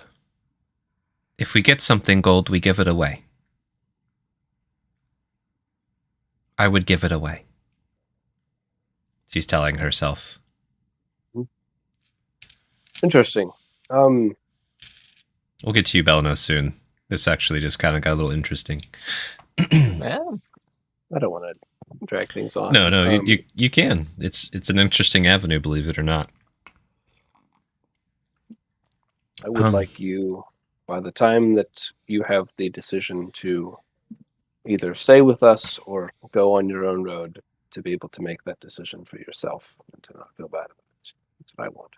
If we get something gold, we give it away. I would give it away. She's telling herself. Interesting. We'll get to you, Belno, soon. This actually just kind of got a little interesting. Yeah. I don't want to drag things on. No, you can. It's an interesting avenue, believe it or not. I would like you, by the time that you have the decision to either stay with us or go on your own road, to be able to make that decision for yourself and to not feel bad about it. That's what I want.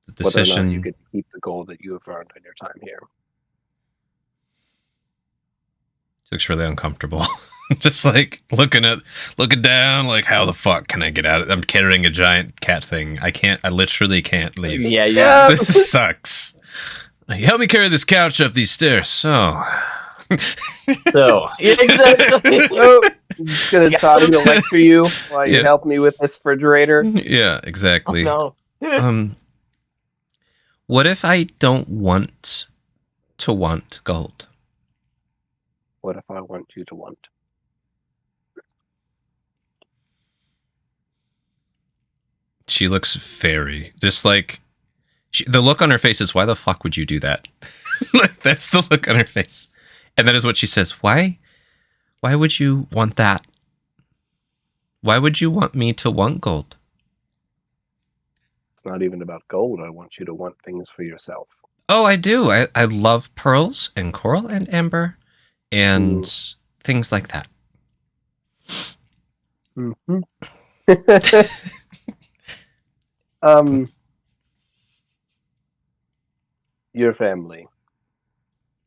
The Whether or decision. not you could keep the gold that you have earned on your time here. Looks really uncomfortable. Just like looking down, like how the fuck can I get out of it? I'm carrying a giant cat thing. I literally can't leave. Yeah. This sucks. Like, help me carry this couch up these stairs. Oh, So yeah, exactly. Oh, I'm just gonna talk to lecture you while you Yeah. help me with this refrigerator. Yeah, Oh, exactly. no. What if I don't want to want gold? What if I want you to want? She looks very just like the look on her face is, why the fuck would you do that? That's the look on her face, and that is what she says. Why would you want that? Why would you want me to want gold? It's not even about gold. I want you to want things for yourself. Oh, I do. I love pearls and coral and amber and things like that. Mm-hmm. Your family.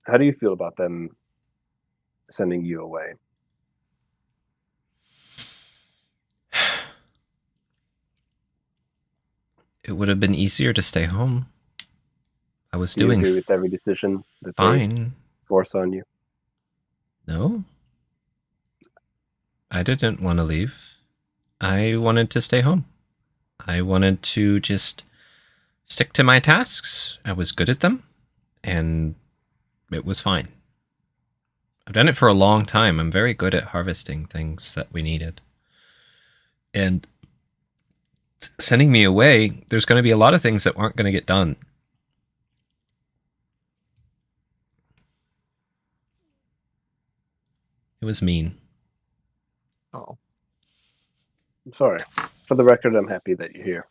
How do you feel about them sending you away? It would have been easier to stay home. I was Do you doing agree with every decision that they fine. force on you? No. I didn't want to leave. I wanted to stay home. I wanted to just stick to my tasks. I was good at them, and it was fine. I've done it for a long time. I'm very good at harvesting things that we needed. And sending me away, there's going to be a lot of things that aren't going to get done. It was mean. Oh, I'm sorry. For the record, I'm happy that you're here.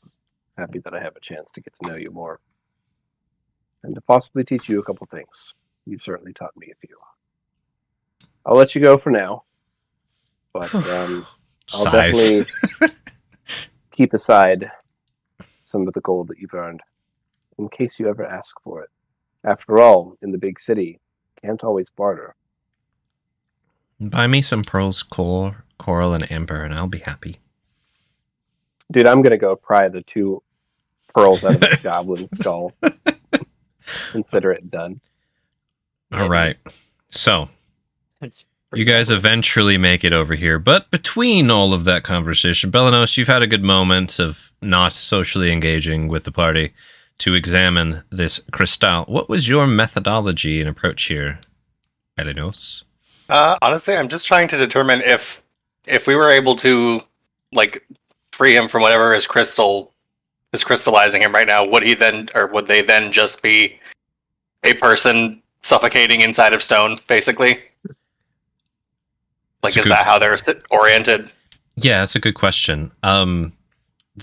Happy that I have a chance to get to know you more. And to possibly teach you a couple things. You've certainly taught me a few. I'll let you go for now. But I'll Sighs. definitely keep aside some of the gold that you've earned in case you ever ask for it. After all, in the big city, can't always barter. Buy me some pearls, coral, and amber, and I'll be happy. Dude, I'm going to go pry the 2 pearls out of the goblin's skull. Consider it done. All right. So, it's you guys eventually make it over here. But between all of that conversation, Belanos, you've had a good moment of not socially engaging with the party to examine this crystal. What was your methodology and approach here, Belanos? Honestly, I'm just trying to determine if we were able to like free him from whatever is crystallizing him right now, would they then just be a person suffocating inside of stone, basically? Like, is that how they're oriented? Yeah, that's a good question.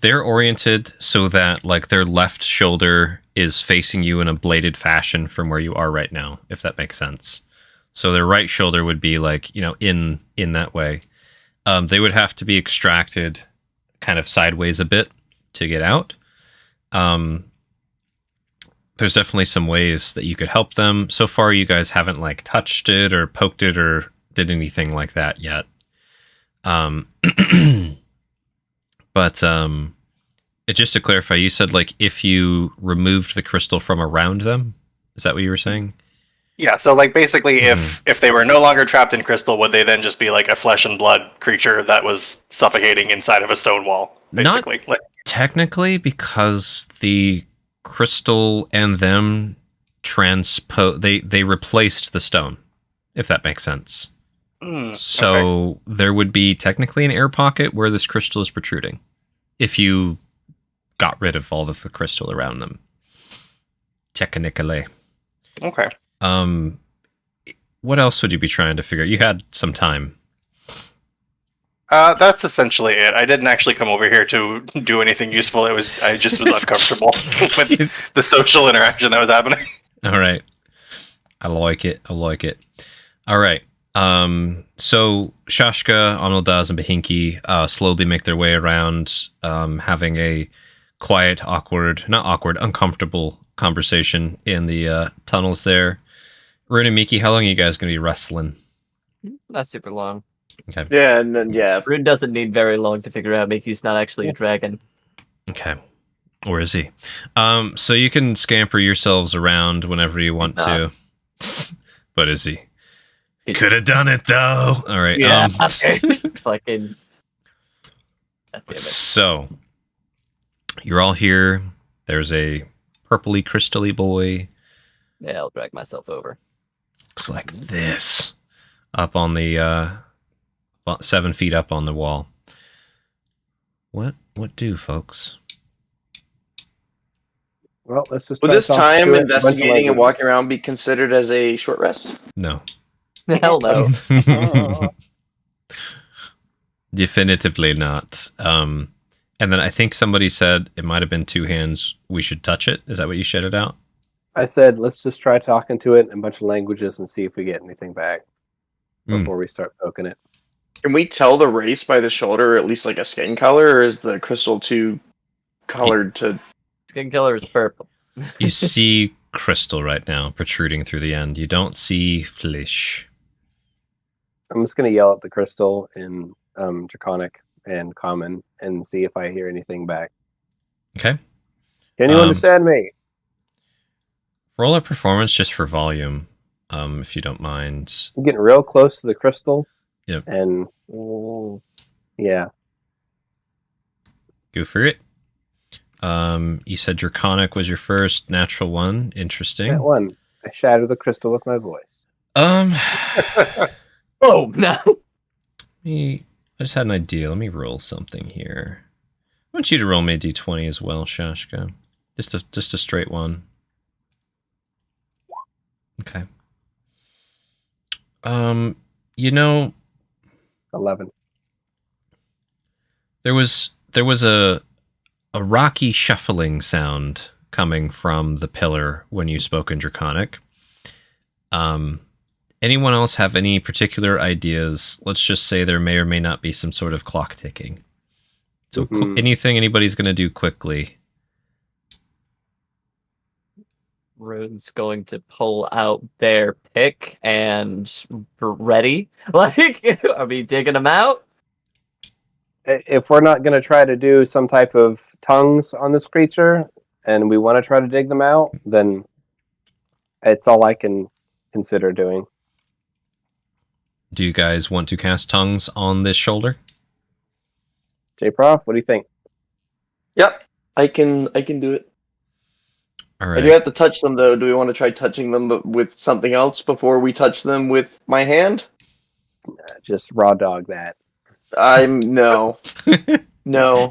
They're oriented so that like their left shoulder is facing you in a bladed fashion from where you are right now, if that makes sense. So their right shoulder would be like, in that way. They would have to be extracted kind of sideways a bit to get out. There's definitely some ways that you could help them. So far, you guys haven't like touched it or poked it or did anything like that yet. But just to clarify, you said like if you removed the crystal from around them, is that what you were saying? Yeah, so like basically if they were no longer trapped in crystal, would they then just be like a flesh and blood creature that was suffocating inside of a stone wall, basically? Not technically, because the crystal and them they replaced the stone, if that makes sense. So there would be technically an air pocket where this crystal is protruding if you got rid of all of the crystal around them. Technically. Okay. What else would you be trying to figure out? You had some time. That's essentially it. I didn't actually come over here to do anything useful. I just was uncomfortable with the social interaction that was happening. All right. I like it. All right. So Shashka, Amildaz, and Bahinki slowly make their way around, having a quiet, uncomfortable conversation in the tunnels there. Rune and Miki, how long are you guys going to be wrestling? Not super long. Okay. Yeah, and then Rune doesn't need very long to figure out Mickey's not actually a dragon. Okay. Or is he? So you can scamper yourselves around whenever you want to. But is he? Could have done it though. All right. Yeah. Fucking. God damn it. So you're all here. There's a purpley crystally boy. Yeah, I'll drag myself over. Looks like this. Up on the about 7 feet up on the wall. What do, folks? Well, let's just. Would try this to talk time to it, a bunch of investigating and languages. walking around be considered as a short rest? No. Hell no. Definitively not. And then I think somebody said it might have been 2 hands. We should touch it. Is that what you shouted out? I said, let's just try talking to it in a bunch of languages and see if we get anything back before we start poking it. Can we tell the race by the shoulder, or at least like a skin color, or is the crystal too colored to? Skin color is purple. You see crystal right now protruding through the end. You don't see flesh. I'm just going to yell at the crystal in Draconic and Common and see if I hear anything back. Okay. Can you understand me? Roll a performance just for volume, if you don't mind. I'm getting real close to the crystal. Yep. And yeah. Go for it. You said Draconic was your first natural one. Interesting. That one. I shatter the crystal with my voice. Oh no! I just had an idea. Let me roll something here. I want you to roll me a d20 as well, Shashka. Just a straight one. Okay. You know, 11. there was a rocky shuffling sound coming from the pillar when you spoke in Draconic. Anyone else have any particular ideas? Let's just say there may or may not be some sort of clock ticking. So anything anybody's going to do quickly. Rune's going to pull out their pick and ready. Like, are we digging them out? If we're not going to try to do some type of tongues on this creature and we want to try to dig them out, then it's all I can consider doing. Do you guys want to cast tongues on this shoulder? J-Prof, what do you think? Yep, I can do it. All I right. do have to touch them though. Do we want to try touching them with something else before we touch them with my hand? Just raw dog that. No. No.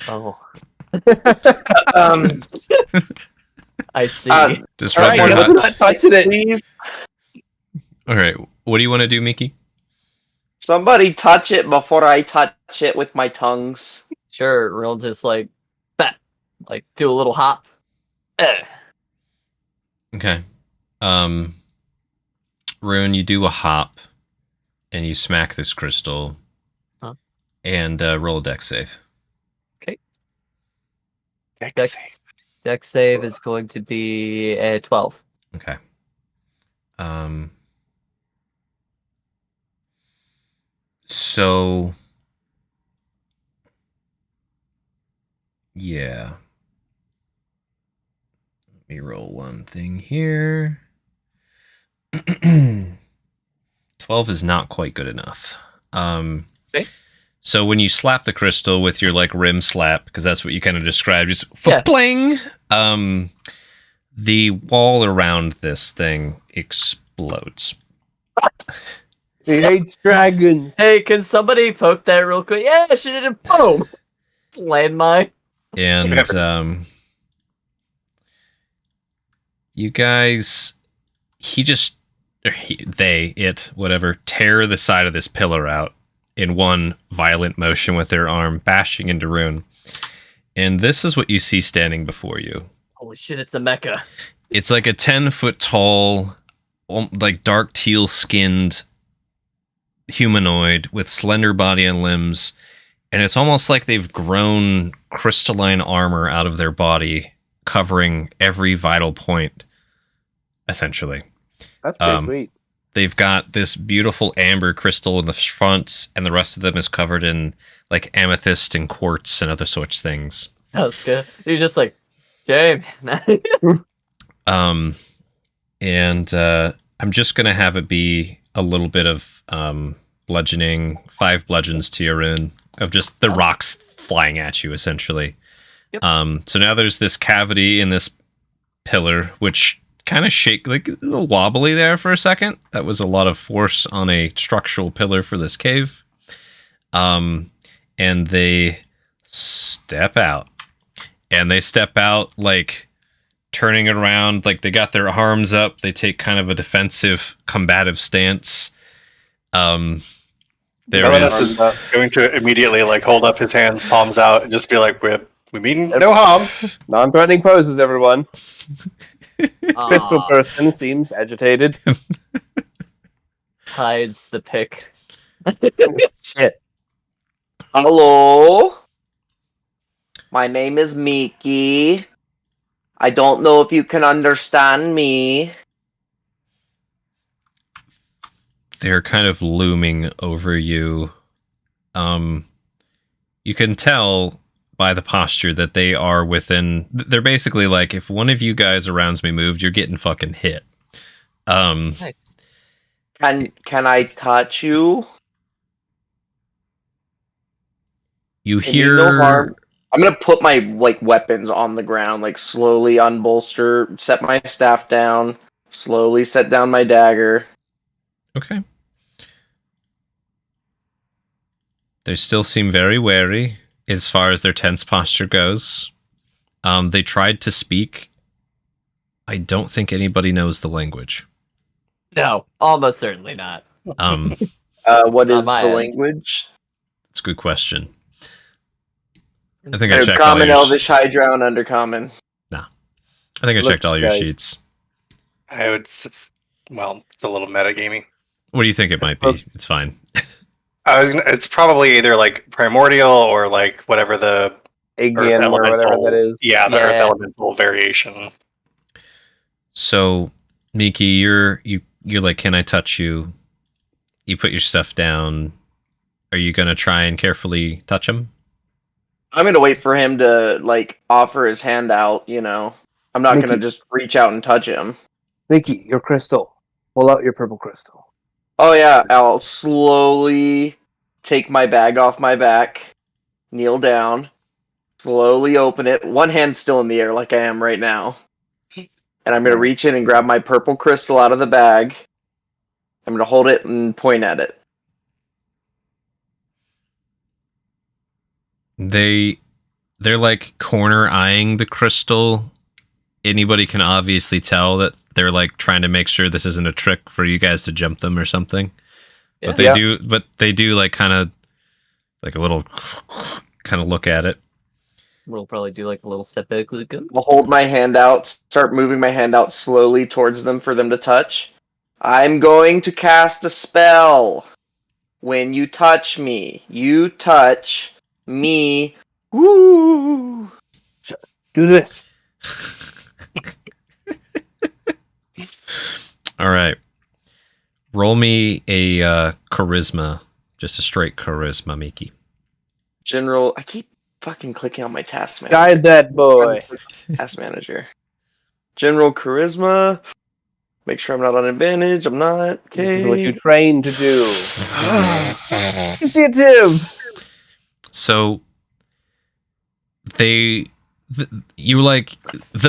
Oh, Um, I see. Just all rub right, your I'm nuts. not touching it. Please, All right. What do you want to do, Mickey? somebody touch it before I touch it with my tongues. Sure, we'll just like that, like do a little hop. Okay. Rune, you do a hop, and you smack this crystal, and roll a dex save. Dex save is going to be a 12. Okay. So yeah. Let me roll one thing here. 12 is not quite good enough. Okay. So when you slap the crystal with your like rim slap, because that's what you kind of described, just Yeah. bling. The wall around this thing explodes. He hates dragons. Hey, can somebody poke that real quick? Yeah, she did it. Boom. Landmine. And you guys, whatever, tear the side of this pillar out in one violent motion with their arm, bashing into Rune. And this is what you see standing before you. Holy shit, it's a mecha. It's like a 10-foot tall, like dark teal skinned humanoid with slender body and limbs. And it's almost like they've grown crystalline armor out of their body, covering every vital point, essentially. That's pretty sweet. They've got this beautiful amber crystal in the front, and the rest of them is covered in like amethyst and quartz and other such things. That's good. You're just like, James. and I'm just gonna have it be a little bit of bludgeoning, 5 bludgeons to your rune of just the rocks flying at you, essentially. Yep. So now there's this cavity in this pillar, which kind of shake, like a little wobbly there for a second. That was a lot of force on a structural pillar for this cave. And they step out. And they step out like turning it around, like they got their arms up. They take kind of a defensive, combative stance. Melanius is going to immediately like hold up his hands, palms out, and just be like, "We mean no harm." Non-threatening poses, everyone. Aw, Crystal person seems agitated. hides the pick. Shit. Hello? My name is Miki. I don't know if you can understand me. They're kind of looming over you. You can tell by the posture that they are within. They're basically like, if one of you guys around me moved, you're getting fucking hit. Nice. Can I touch you? You Can you hear. no harm? I'm gonna put my weapons on the ground, like slowly unbolster, set my staff down, slowly set down my dagger. Okay. They still seem very wary as far as their tense posture goes. They tried to speak. I don't think anybody knows the language. No, almost certainly not. What On is my the end. language? It's a good question. I think I So checked all common, your Elvish, High Drown, Undercommon. I think I Look, checked all your guys. sheets. I would. Well, it's a little metagaming. What do you think it might be? It's fine. It's probably either like primordial or like whatever the Earth Aegean or whatever elemental. that is. Yeah, the Earth Yeah. elemental variation. So, Miki, you're like, can I touch you? You put your stuff down. Are you gonna try and carefully touch him? I'm gonna wait for him to offer his hand out. I'm not gonna Mickey. just reach out and touch him. Mickey, your crystal. Pull out your purple crystal. Oh yeah, I'll slowly take my bag off my back, kneel down, slowly open it. One hand still in the air like I am right now. And I'm gonna reach in and grab my purple crystal out of the bag. I'm gonna hold it and point at it. They're like corner eyeing the crystal. Anybody can obviously tell that they're like trying to make sure this isn't a trick for you guys to jump them or something. But Yeah. they do like kind of like a little kind of look at it. We'll probably do like a little step back. Good. I'll hold my hand out, start moving my hand out slowly towards them for them to touch. I'm going to cast a spell. When you touch me, you touch me. Woo! Do this. All right. Roll me a charisma, just a straight charisma, Miki. General, I keep fucking clicking on my task manager. Guide that boy. Task manager. General charisma. Make sure I'm not on advantage. I'm not. Okay. This is what you train to do. Initiative. So the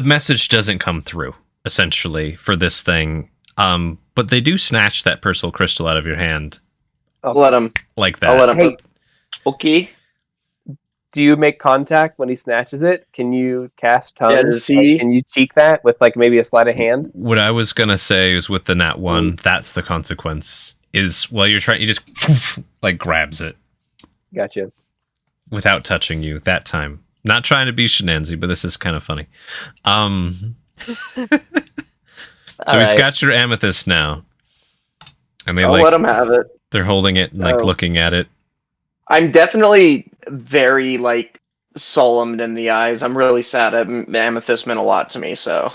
message doesn't come through essentially for this thing. But they do snatch that personal crystal out of your hand I'll let him. like that. I'll let him. Hey, Okay. do you make contact when he snatches it? Can you cast tongues? Yeah, does he- Can you cheek that with maybe a sleight of hand? What I was gonna say is with the nat 1, that's the consequence. Is while you're trying, you just like grabs it Gotcha. without touching you that time. Not trying to be shenanzy, but this is kind of funny. So he's got your amethyst now, and they I'll let him have it. they're holding it and like Oh. looking at it. I'm definitely very solemn in the eyes. I'm really sad. Amethyst meant a lot to me. So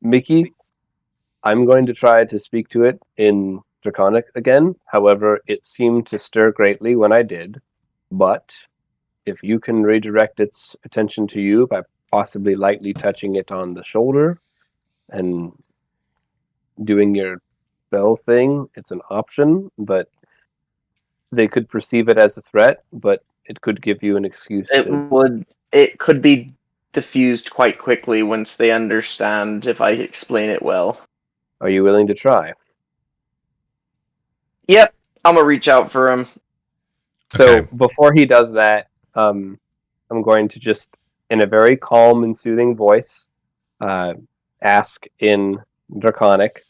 Mickey, I'm going to try to speak to it in Draconic again. However, it seemed to stir greatly when I did. But if you can redirect its attention to you by possibly lightly touching it on the shoulder and doing your spell thing, it's an option, but they could perceive it as a threat, but it could give you an excuse to... It could be diffused quite quickly once they understand if I explain it well. Are you willing to try? Yep, I'm gonna reach out for him. So Okay. before he does that, I'm going to just, in a very calm and soothing voice, ask in Draconic,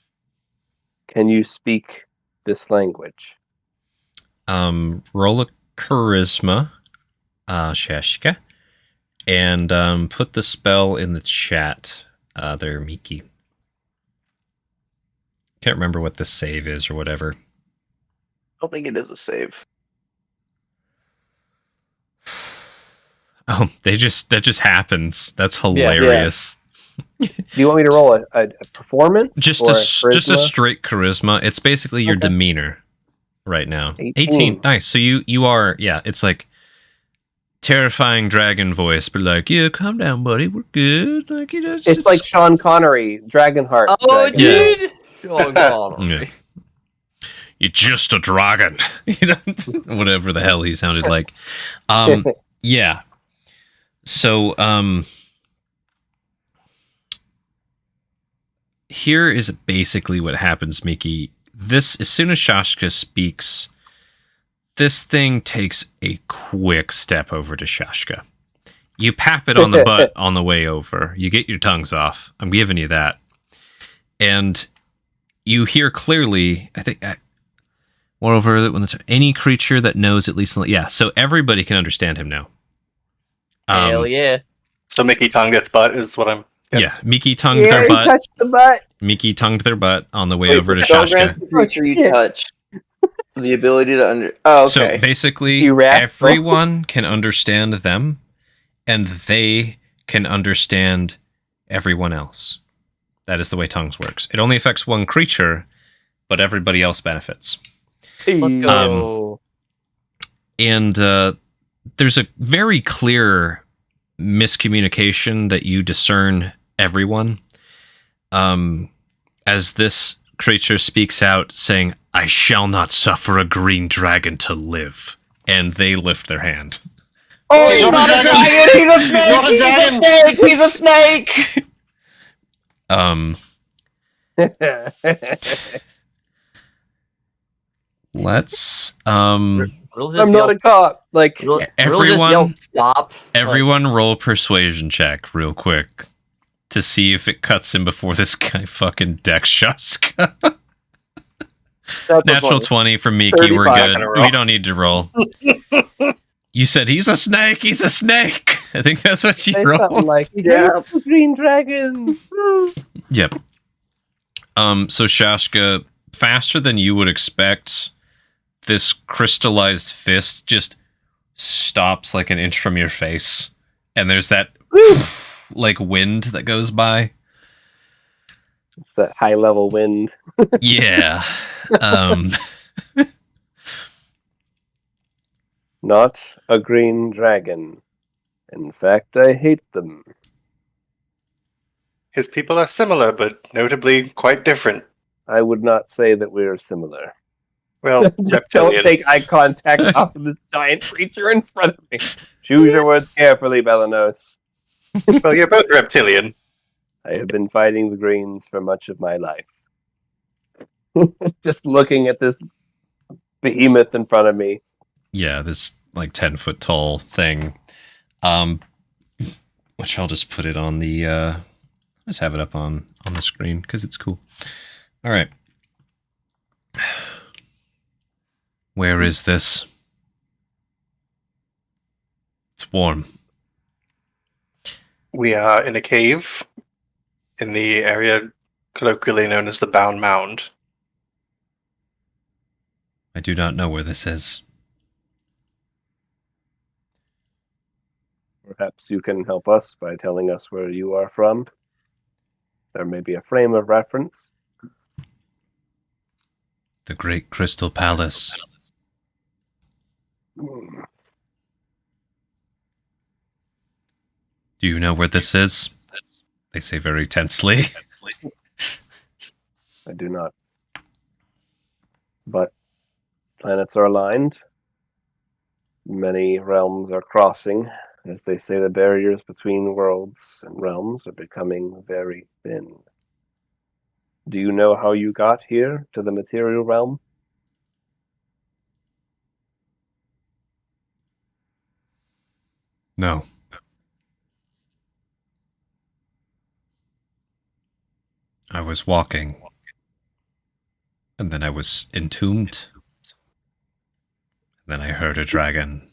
can you speak this language? Roll a charisma, Shashka, and put the spell in the chat there, Miki. Can't remember what the save is or whatever. I don't think it is a save. Oh, that just happens. That's hilarious. Do you want me to roll a performance? Just or just a charisma? straight charisma. It's basically your Okay. demeanor right now. 18. Nice. So you are, yeah, it's like terrifying dragon voice, but like, yeah, calm down, buddy. We're good. Like, you know, It's like Sean Connery, Dragonheart. Oh, dragon. Yeah. dude! Sean Connery. you're just a dragon. You know, whatever the hell he sounded like. Yeah. So here is basically what happens, Mickey. This, as soon as Shashka speaks, this thing takes a quick step over to Shashka. You pap it on the butt on the way over. You get your tongues off. I'm giving you that. And you hear clearly, I think, moreover, when any creature that knows at least, yeah, so everybody can understand him now. Hell yeah. So Mickey tongued its butt is what I'm... Yeah, Mickey tongued Yeah, their he butt. touched the butt. Mickey tongued their butt on the way Wait, over to spell grants Shashka. the creature you Yeah. touch the ability to under. Oh, okay. So basically, You rascal. everyone can understand them, and they can understand everyone else. That is the way tongues works. It only affects one creature, but everybody else benefits. Let's go. And there's a very clear miscommunication that you discern everyone. As this creature speaks out, saying, "I shall not suffer a green dragon to live," and they lift their hand. Oh, He's he's not not a a dragon! dragon! He's a snake! Not a He's a dragon! snake! He's a snake! Let's Riddle just I'm not a yells, cop. Like, Riddle just everyone- yells stop. everyone roll persuasion check real quick to see if it cuts him before this guy fucking decks Shaska. That's Natural 20 for Miki, we're 35 good. in a row. We don't need to roll. You said he's a snake, he's a snake. I think that's what say you something rolled. like, Yeah. "It's the green dragons." Yep. So Shashka, faster than you would expect, this crystallized fist just stops like an inch from your face. And there's that like wind that goes by. It's that high level wind. Yeah. Not a green dragon. In fact, I hate them. His people are similar, but notably quite different. I would not say that we're similar. Well, Just don't reptilian. take eye contact off of this giant creature in front of me. Choose your words carefully, Belanos. Well, you're both reptilian. I have been fighting the greens for much of my life. Just looking at this behemoth in front of me. Yeah, this like 10-foot tall thing. Which I'll just put it on the just have it up on the screen because it's cool. All right. Where is this? It's warm. We are in a cave in the area colloquially known as the Bound Mound. I do not know where this is. Perhaps you can help us by telling us where you are from. There may be a frame of reference. The Great Crystal Palace. Hmm. Do you know where this is? They say very tensely. I do not. But planets are aligned. Many realms are crossing. As they say, the barriers between worlds and realms are becoming very thin. Do you know how you got here to the material realm? No. I was walking. And then I was entombed. Then I heard a dragon.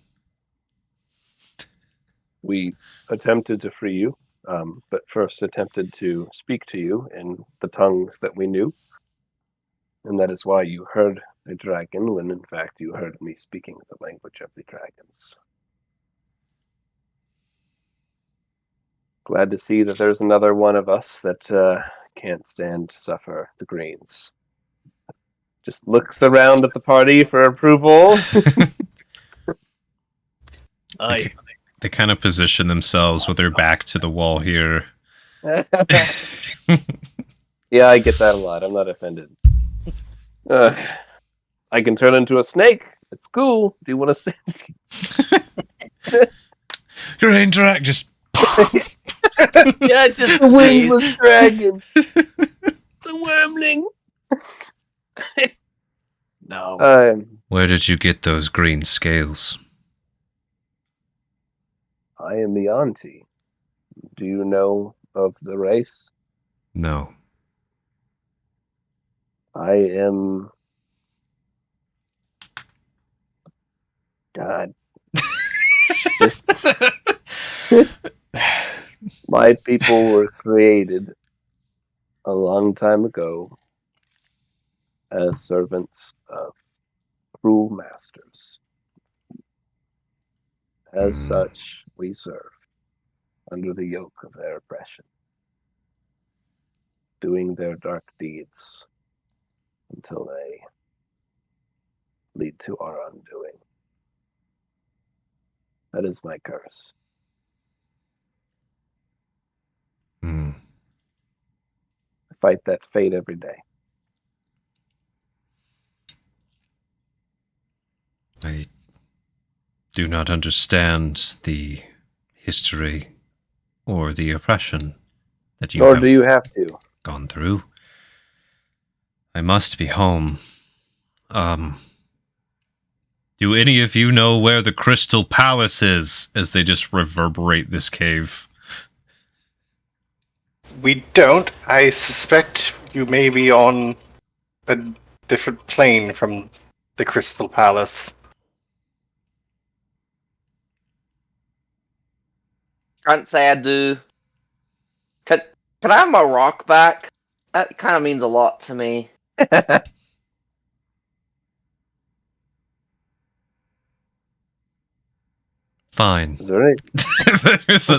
We attempted to free you, but first attempted to speak to you in the tongues that we knew. And that is why you heard a dragon, when in fact you heard me speaking the language of the dragons. Glad to see that there's another one of us that can't stand to suffer the greens. Just looks around at the party for approval. Aye. They kind of position themselves with their back to the wall here. Yeah, I get that a lot. I'm not offended. I can turn into a snake. It's cool. Do you want to see? Green Drac just... Yeah, just The wingless dragon. It's a wormling. No. Where did you get those green scales? I am the auntie. Do you know of the race? No. I am... God. Just... My people were created a long time ago as servants of cruel masters. As such, we serve under the yoke of their oppression, doing their dark deeds until they lead to our undoing. That is my curse. Hmm. I fight that fate every day. I do not understand the history or the oppression that you Nor have do you have to. gone through. I must be home. Do any of you know where the Crystal Palace is? As they just reverberate this cave. We don't. I suspect you may be on a different plane from the Crystal Palace. Can't say I do. Can I have my rock back? That kind of means a lot to me. Fine. Is there any?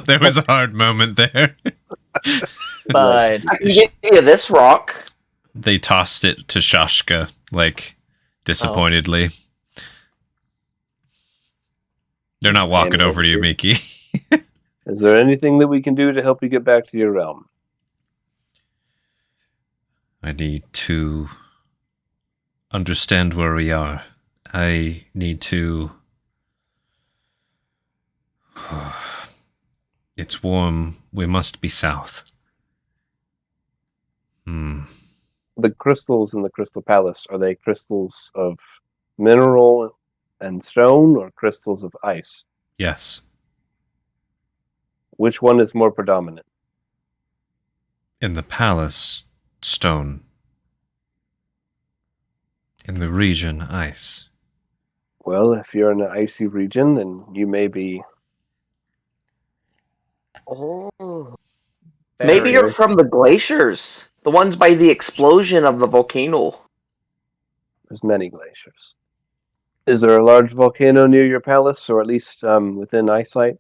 there was a hard moment there. But I can get you this rock. They tossed it to Shashka, like, disappointedly. They're not walking over to you, Miki. Is there anything that we can do to help you get back to your realm? I need to understand where we are. I need to... It's warm. We must be south. The crystals in the Crystal Palace, are they crystals of mineral and stone or crystals of ice? Yes. Which one is more predominant? In the palace, stone. In the region, ice. Well, if you're in an icy region, then you may be... Oh. Maybe you're from the glaciers. The ones by the explosion of the volcano. There's many glaciers. Is there a large volcano near your palace, or at least within eyesight?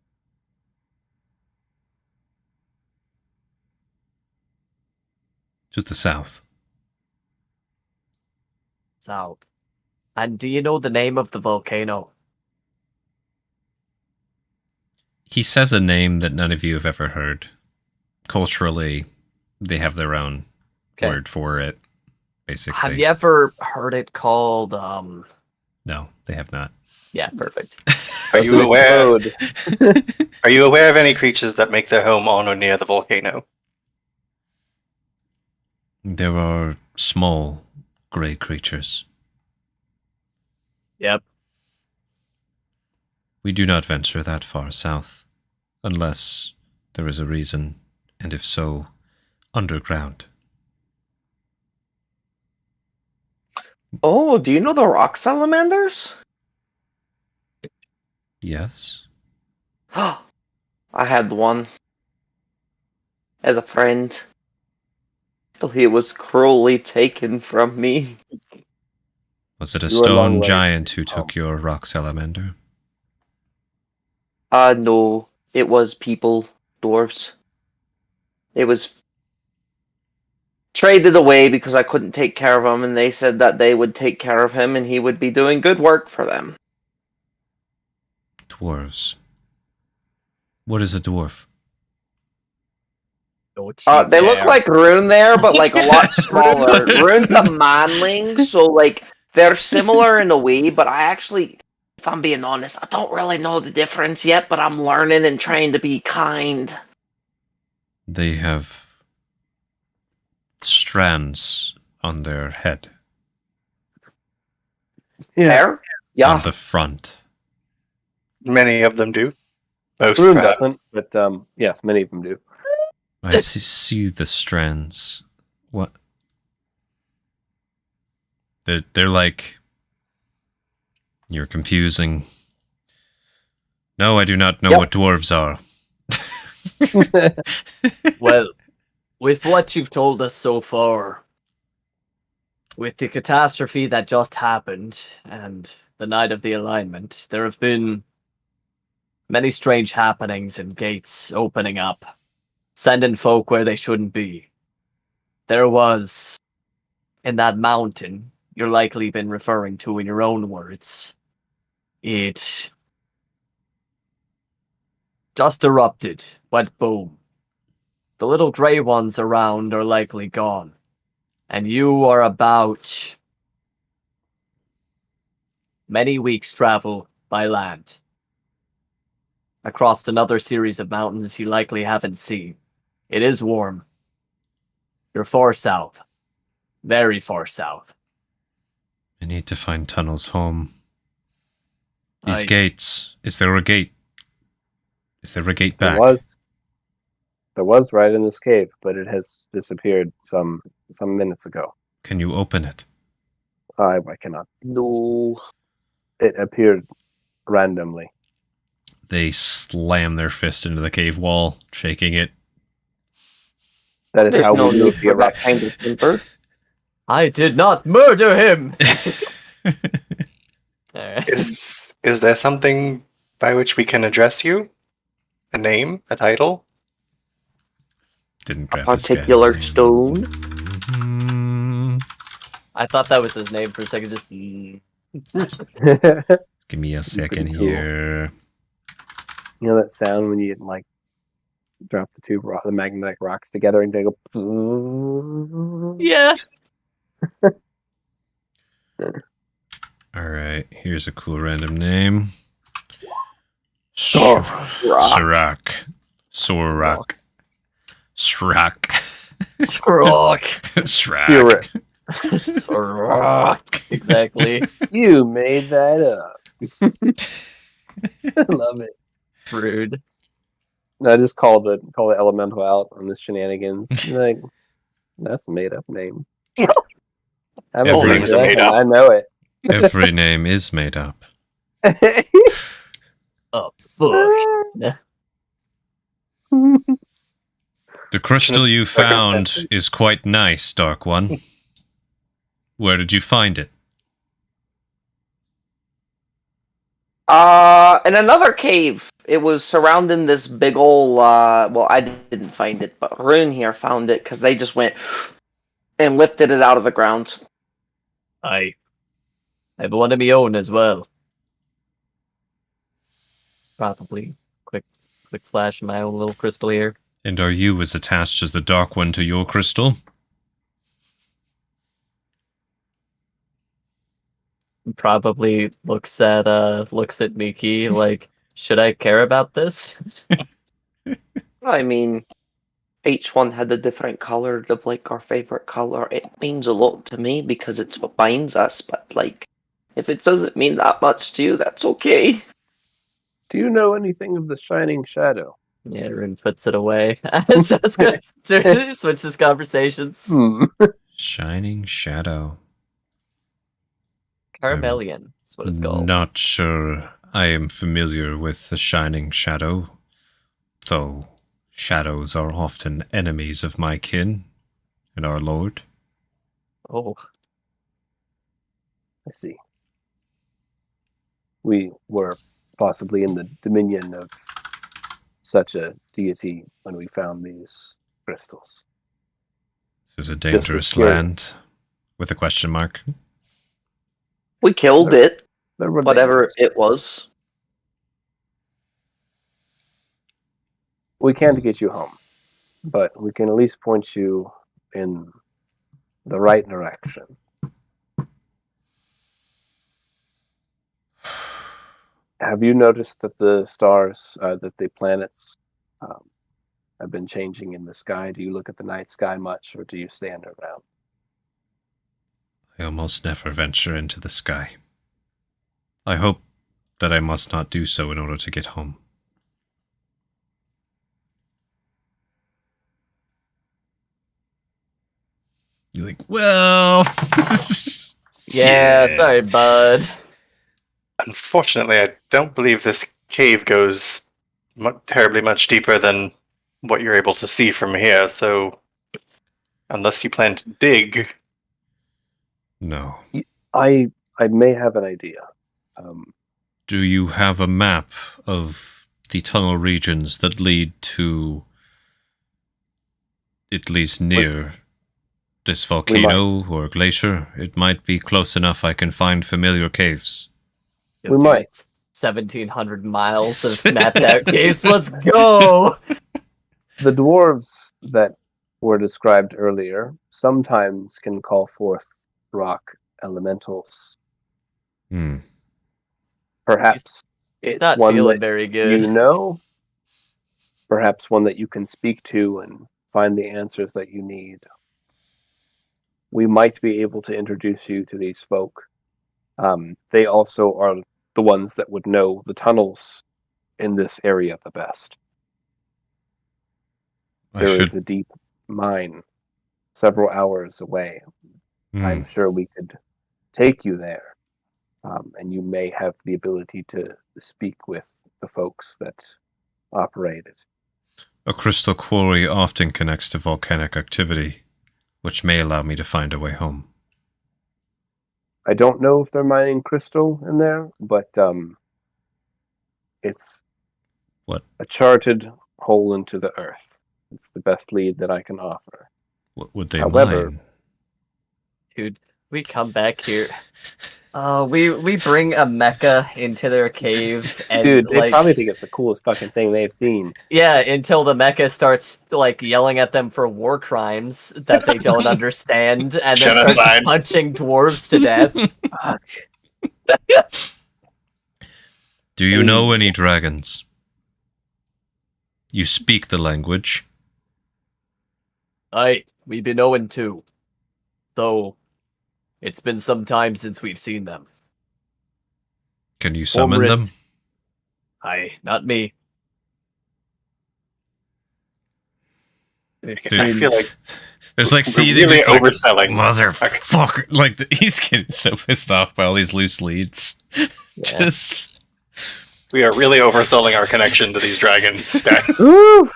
To the south. south. And do you know the name of the volcano? He says a name that none of you have ever heard. Culturally, they have their own word for it. basically. Have you ever heard it called? No, they have not. Yeah, perfect. Are Does you it aware? explode? Are you aware of any creatures that make their home on or near the volcano? There are small gray creatures. Yep. We do not venture that far south, unless there is a reason, and if so, underground. Oh, do you know the rock salamanders? Yes? I had one as a friend. Till he was cruelly taken from me. Was it a You are long stone ways giant from who took home. your rock salamander? No, it was people, dwarves. It was traded away because I couldn't take care of him, and they said that they would take care of him and he would be doing good work for them. Dwarves. What is a dwarf? They look like Rune there, but like a lot smaller. Rune's a manling, so like they're similar in a way, but I actually, if I'm being honest, I don't really know the difference yet, but I'm learning and trying to be kind. They have strands on their head, Hair? Yeah. on the front. Many of them do. Most Rune perhaps. doesn't, but yes, many of them do. I see the strands. What? They're like... You're confusing. No, I do not know Yep. what dwarves are. Well, with what you've told us so far, with the catastrophe that just happened and the night of the alignment, there have been many strange happenings and gates opening up, sending folk where they shouldn't be. There was, in that mountain you're likely been referring to in your own words, it just erupted, went boom. The little grey ones around are likely gone. And you are about many weeks' travel by land. Across another series of mountains you likely haven't seen. It is warm. You're far south. Very far south. I need to find tunnels home. These Aye. gates. Is there a gate? Is there a gate back? There was right in this cave, but it has disappeared some minutes ago. Can you open it? I cannot. No. It appeared randomly. They slam their fist into the cave wall, shaking it. That is There's how no we need move the for that kind eruption. of temper. I did not murder him! Alright. Is there something by which we can address you? A name? A title? Didn't A grab his particular pen. stone. I thought that was his name for a second. Just Give me a second Pretty cool. here. You know that sound when you like drop the magnetic rocks together and they go. yeah. All right, here's a cool random name. Rock. Sirach. Sorak. Srak. Srock. Srak. Srock. Exactly. You made that up. I love it. Rude. No, I just call the elemental out on the shenanigans. Like, that's a made up name. I'm Every a name's made up. I know it. Every name is made up. Oh, fuck. The crystal you found Circumstances. is quite nice, Dark One. Where did you find it? In another cave. It was surrounding this big ol' well, I didn't find it, but Rune here found it because they just went and lifted it out of the ground. I have one of my own as well. Probably. Quick flash of my own little crystal here. And are you as attached as the Dark One to your crystal? probably looks at Miki like, should I care about this? I mean, each one had a different color of like our favorite color. It means a lot to me because it's what binds us, but like, if it doesn't mean that much to you, that's okay. Do you know anything of the Shining Shadow? Yeah, Rune puts it away. Just gonna switch this conversations. Shining Shadow. Caramelian is what it's called. Not sure I am familiar with the Shining Shadow, though shadows are often enemies of my kin and our lord. Oh, I see. We were possibly in the dominion of such a deity when we found these crystals. This is a Just was dangerous curious. land, with a question mark. We killed There- it, There were whatever dangers. it was. We can't get you home, but we can at least point you in the right direction. Have you noticed that the stars, that the planets have been changing in the sky? Do you look at the night sky much, or do you stand around? I almost never venture into the sky. I hope that I must not do so in order to get home. You're like, well... yeah, sorry, bud. Unfortunately, I don't believe this cave goes terribly much deeper than what you're able to see from here, so unless you plan to dig, No. I may have an idea. Do you have a map of the tunnel regions that lead to, at least near, this volcano or glacier? It might be close enough I can find familiar caves. We might. 1,700 miles of mapped out caves. Let's go! The dwarves that were described earlier sometimes can call forth rock elementals. Perhaps He's it's not one feeling that very good. you know, perhaps one that you can speak to and find the answers that you need. We might be able to introduce you to these folk. They also are the ones that would know the tunnels in this area the best. There is a deep mine several hours away. I'm sure we could take you there, and you may have the ability to speak with the folks that operate it. A crystal quarry often connects to volcanic activity, which may allow me to find a way home. I don't know if they're mining crystal in there, but it's What? a charted hole into the earth. It's the best lead that I can offer. What would they However- mine? Dude, we come back here. We bring a mecha into their cave, and Dude, they like, probably think it's the coolest fucking thing they've seen. yeah, until the mecha starts like yelling at them for war crimes that they don't understand, and then starts Genocide. punching dwarves to death. Fuck. Do you know any dragons? You speak the language. Aye, we've been knowing too. Though, it's been some time since we've seen them. Can you summon them? Aye, not me. I feel like There's like, we're see, they really just like, overselling. motherfucker. Like, he's getting so pissed off by all these loose leads. Yeah. Just... We are really overselling our connection to these dragons stacks. Woo!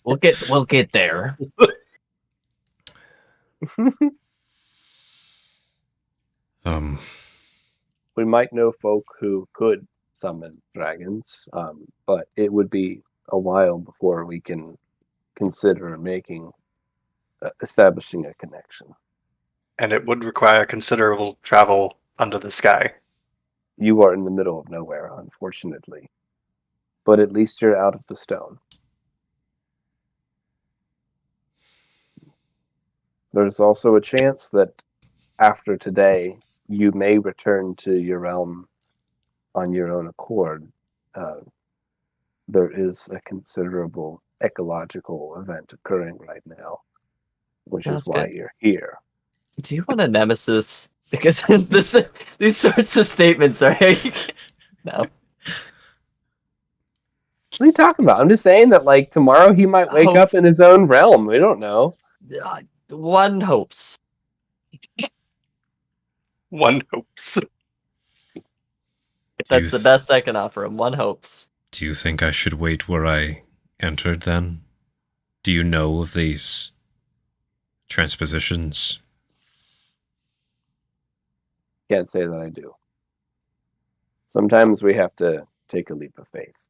We'll get there. We might know folk who could summon dragons, but it would be a while before we can consider establishing a connection. And it would require considerable travel under the sky. You are in the middle of nowhere, unfortunately. But at least you're out of the stone. There's also a chance that after today, you may return to your realm on your own accord, there is a considerable ecological event occurring right now, which That's is why good. you're here. Do you want a nemesis? Because these sorts of statements are no. What are you talking about? I'm just saying that, like, tomorrow he might wake Hope- up in his own realm. We don't know. One hopes. One hopes. That's the best I can offer him. One hopes. Do you think I should wait where I entered then? Do you know of these transpositions? Can't say that I do. Sometimes we have to take a leap of faith.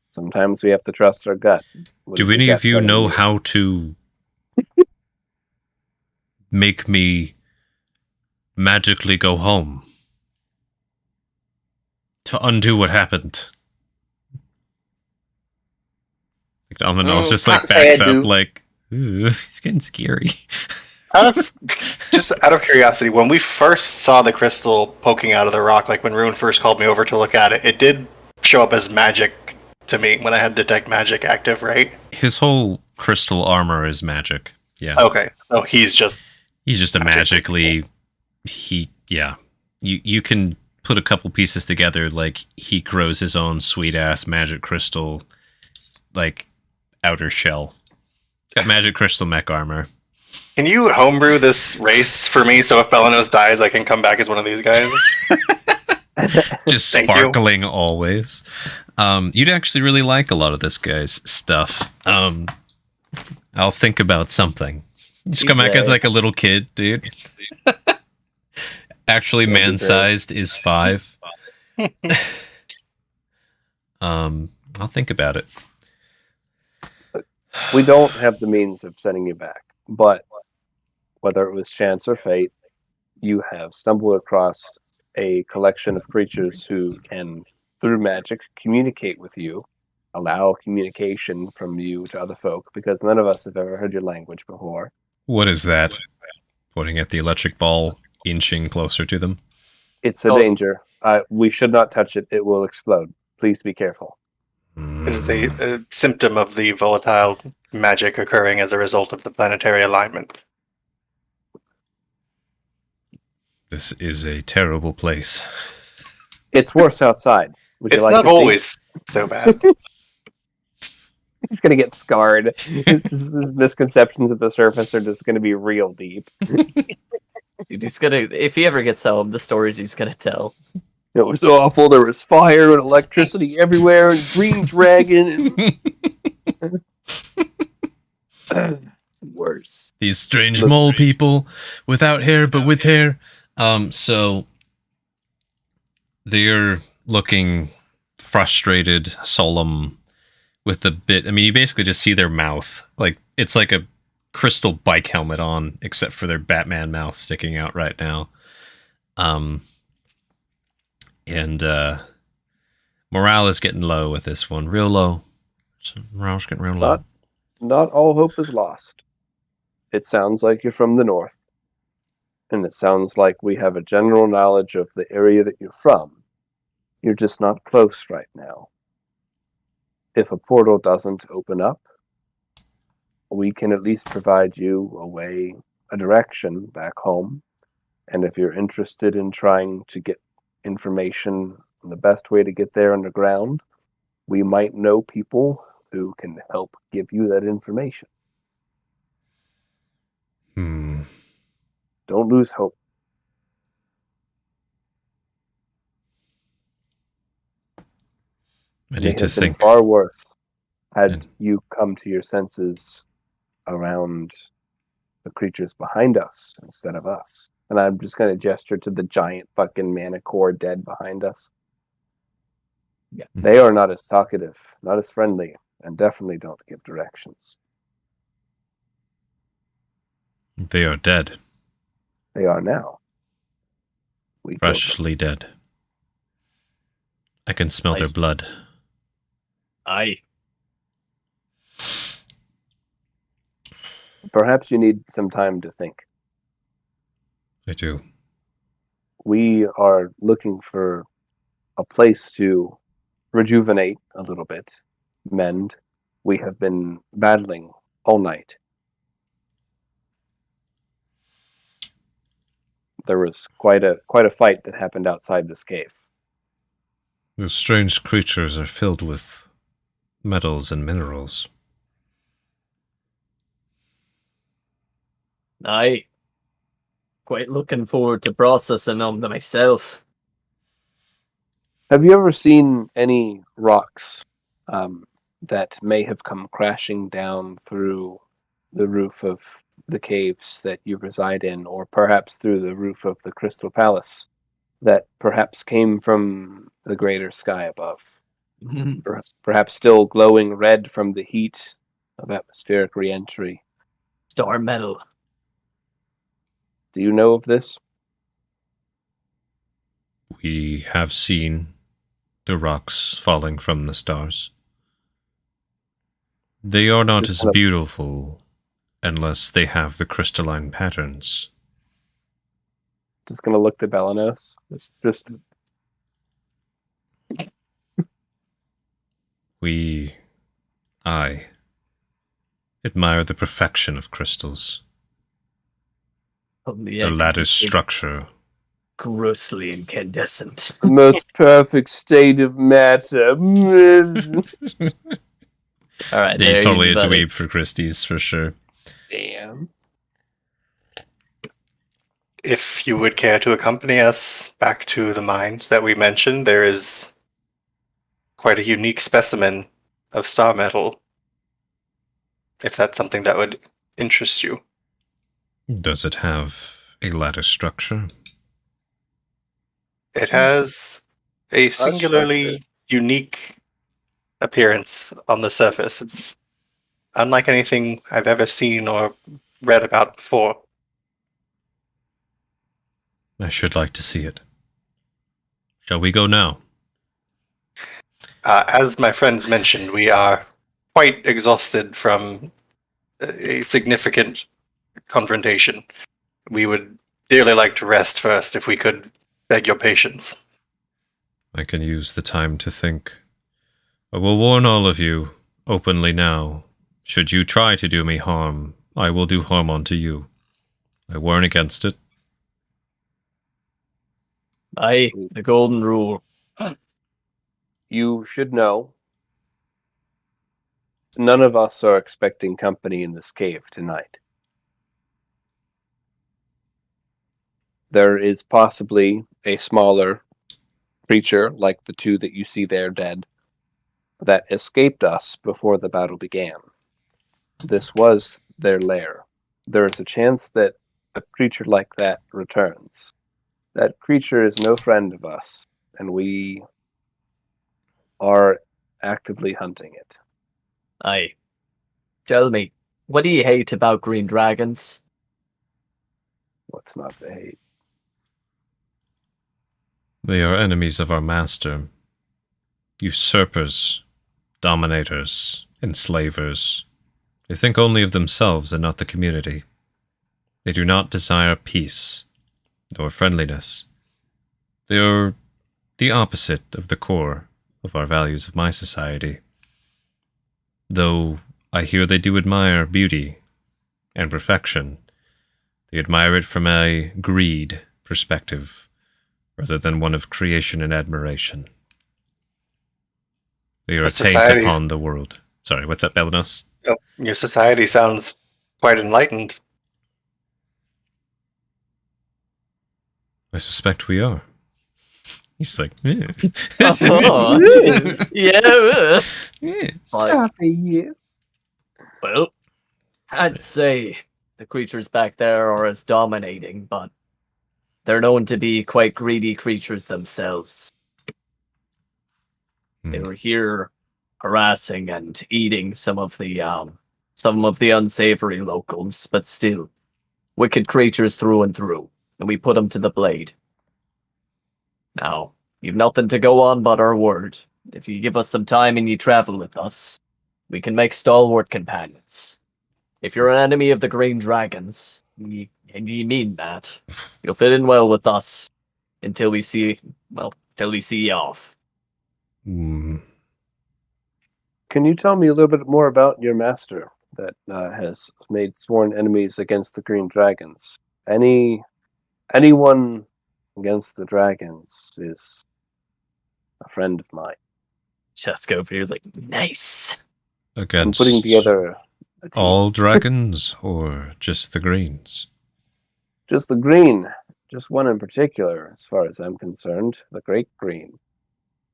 Sometimes we have to trust our gut. What Do is your any gut of you telling know how to make me magically go home? To undo what happened? Like, Almanos just like Can't say backs I up do. like, ooh, it's getting scary. Out of curiosity, when we first saw the crystal poking out of the rock, like when Rune first called me over to look at it, it did show up as magic to me when I had detect magic active, right? His whole crystal armor is magic. Yeah. Okay, so he's just He's just a Magically yeah. You can put a couple pieces together, like he grows his own sweet ass magic crystal like outer shell. Got magic crystal mech armor. Can you homebrew this race for me so if Belanos dies, I can come back as one of these guys? Just Thank you. sparkling always. You'd actually really like a lot of this guy's stuff. I'll think about something. Just come back as like a little kid, dude. Actually, man-sized is 5. I'll think about it. We don't have the means of sending you back, but whether it was chance or fate, you have stumbled across a collection of creatures who can, through magic, communicate with you, allow communication from you to other folk, because none of us have ever heard your language before. What is that? Pointing at the electric ball, inching closer to them. It's a danger. We should not touch it. It will explode. Please be careful. It is a symptom of the volatile magic occurring as a result of the planetary alignment. This is a terrible place. It's worse outside. Would you It's like not to see? always so bad. He's gonna get scarred. His misconceptions at the surface are just gonna be real deep. Dude, he's gonna. If he ever gets home, the stories he's gonna tell. It was awful. There was fire and electricity everywhere, and green dragon. It's worse. These strange mole people without hair but with hair. So they're looking frustrated, solemn, with the bit. I mean, you basically just see their mouth. Like it's like a crystal bike helmet on, except for their Batman mouth sticking out right now. And morale is getting low with this one, real low. So morale's getting real low. Not all hope is lost. It sounds like you're from the north. And it sounds like we have a general knowledge of the area that you're from. You're just not close right now. If a portal doesn't open up, we can at least provide you a way, a direction back home. And if you're interested in trying to get information on the best way to get there underground, we might know people who can help give you that information. Don't lose hope. I It need may to have been think. far worse had And- you come to your senses around the creatures behind us instead of us. And I'm just going to gesture to the giant fucking manicore dead behind us. Yeah. They are not as talkative, not as friendly, and definitely don't give directions. They are dead. They are now. We killed them. Freshly dead. I can smell their blood. Aye. Perhaps you need some time to think. I do. We are looking for a place to rejuvenate a little bit, mend. We have been battling all night. There was quite a fight that happened outside this cave. Those strange creatures are filled with metals and minerals. Aye. Quite looking forward to processing them myself. Have you ever seen any rocks that may have come crashing down through the roof of the caves that you reside in, or perhaps through the roof of the Crystal Palace that perhaps came from the greater sky above? Perhaps still glowing red from the heat of atmospheric re-entry. Star metal. Do you know of this? We have seen the rocks falling from the stars. They are not as beautiful unless they have the crystalline patterns. Just gonna look to Belanos. It's just I admire the perfection of crystals. The lattice structure. Grossly incandescent. the most perfect state of matter. All right, He's there totally you a go. dweeb for Christie's, for sure. Damn. If you would care to accompany us back to the mines that we mentioned, there is quite a unique specimen of star metal. If that's something that would interest you. Does it have a lattice structure? It has a singularly unique appearance on the surface. It's unlike anything I've ever seen or read about before. I should like to see it. Shall we go now? As my friends mentioned, we are quite exhausted from a significant confrontation. We would dearly like to rest first if we could beg your patience. I can use the time to think. I will warn all of you openly now. Should you try to do me harm, I will do harm unto you. I warn against it. Aye, the golden rule. You should know. None of us are expecting company in this cave tonight. There is possibly a smaller creature, like the two that you see there dead, that escaped us before the battle began. This was their lair. There is a chance that a creature like that returns. That creature is no friend of us, and we are actively hunting it. Aye. Tell me, what do you hate about green dragons? What's not to hate? They are enemies of our master. Usurpers, dominators, enslavers. They think only of themselves and not the community. They do not desire peace nor friendliness. They are the opposite of the core of our values of my society. Though I hear they do admire beauty and perfection, they admire it from a greed perspective rather than one of creation and admiration. They are a taint upon the world. Sorry, what's up, Belanos? Oh, your society sounds quite enlightened. I suspect we are. He's like, yeah. Oh, yeah. Yeah. Like, Yes. well, I'd say the creatures back there are as dominating, but they're known to be quite greedy creatures themselves. They were here harassing and eating some of the unsavory locals, but still, wicked creatures through and through, and we put them to the blade. Now, you've nothing to go on but our word. If you give us some time and you travel with us, we can make stalwart companions. If you're an enemy of the green dragons, and you mean that, you'll fit in well with us. until we see you off. Hmm. Can you tell me a little bit more about your master that has made sworn enemies against the Green Dragons? Anyone against the dragons is a friend of mine. Just go over here like, nice. I'm Against putting together a team. all dragons or just the greens? Just the green. Just one in particular, as far as I'm concerned. The Great Green.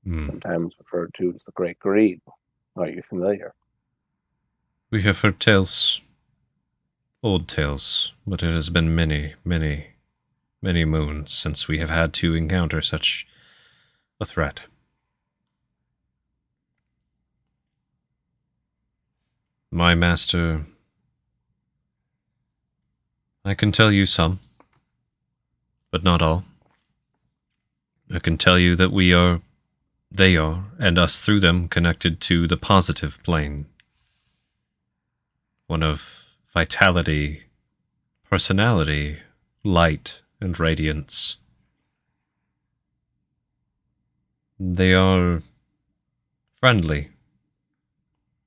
Hmm. Sometimes referred to as the Great Greed. Are you familiar? We have heard tales, old tales, but it has been many, many, many moons since we have had to encounter such a threat. My master, I can tell you some, but not all. I can tell you that they are, and us through them, connected to the positive plane. One of vitality, personality, light, and radiance. They are friendly.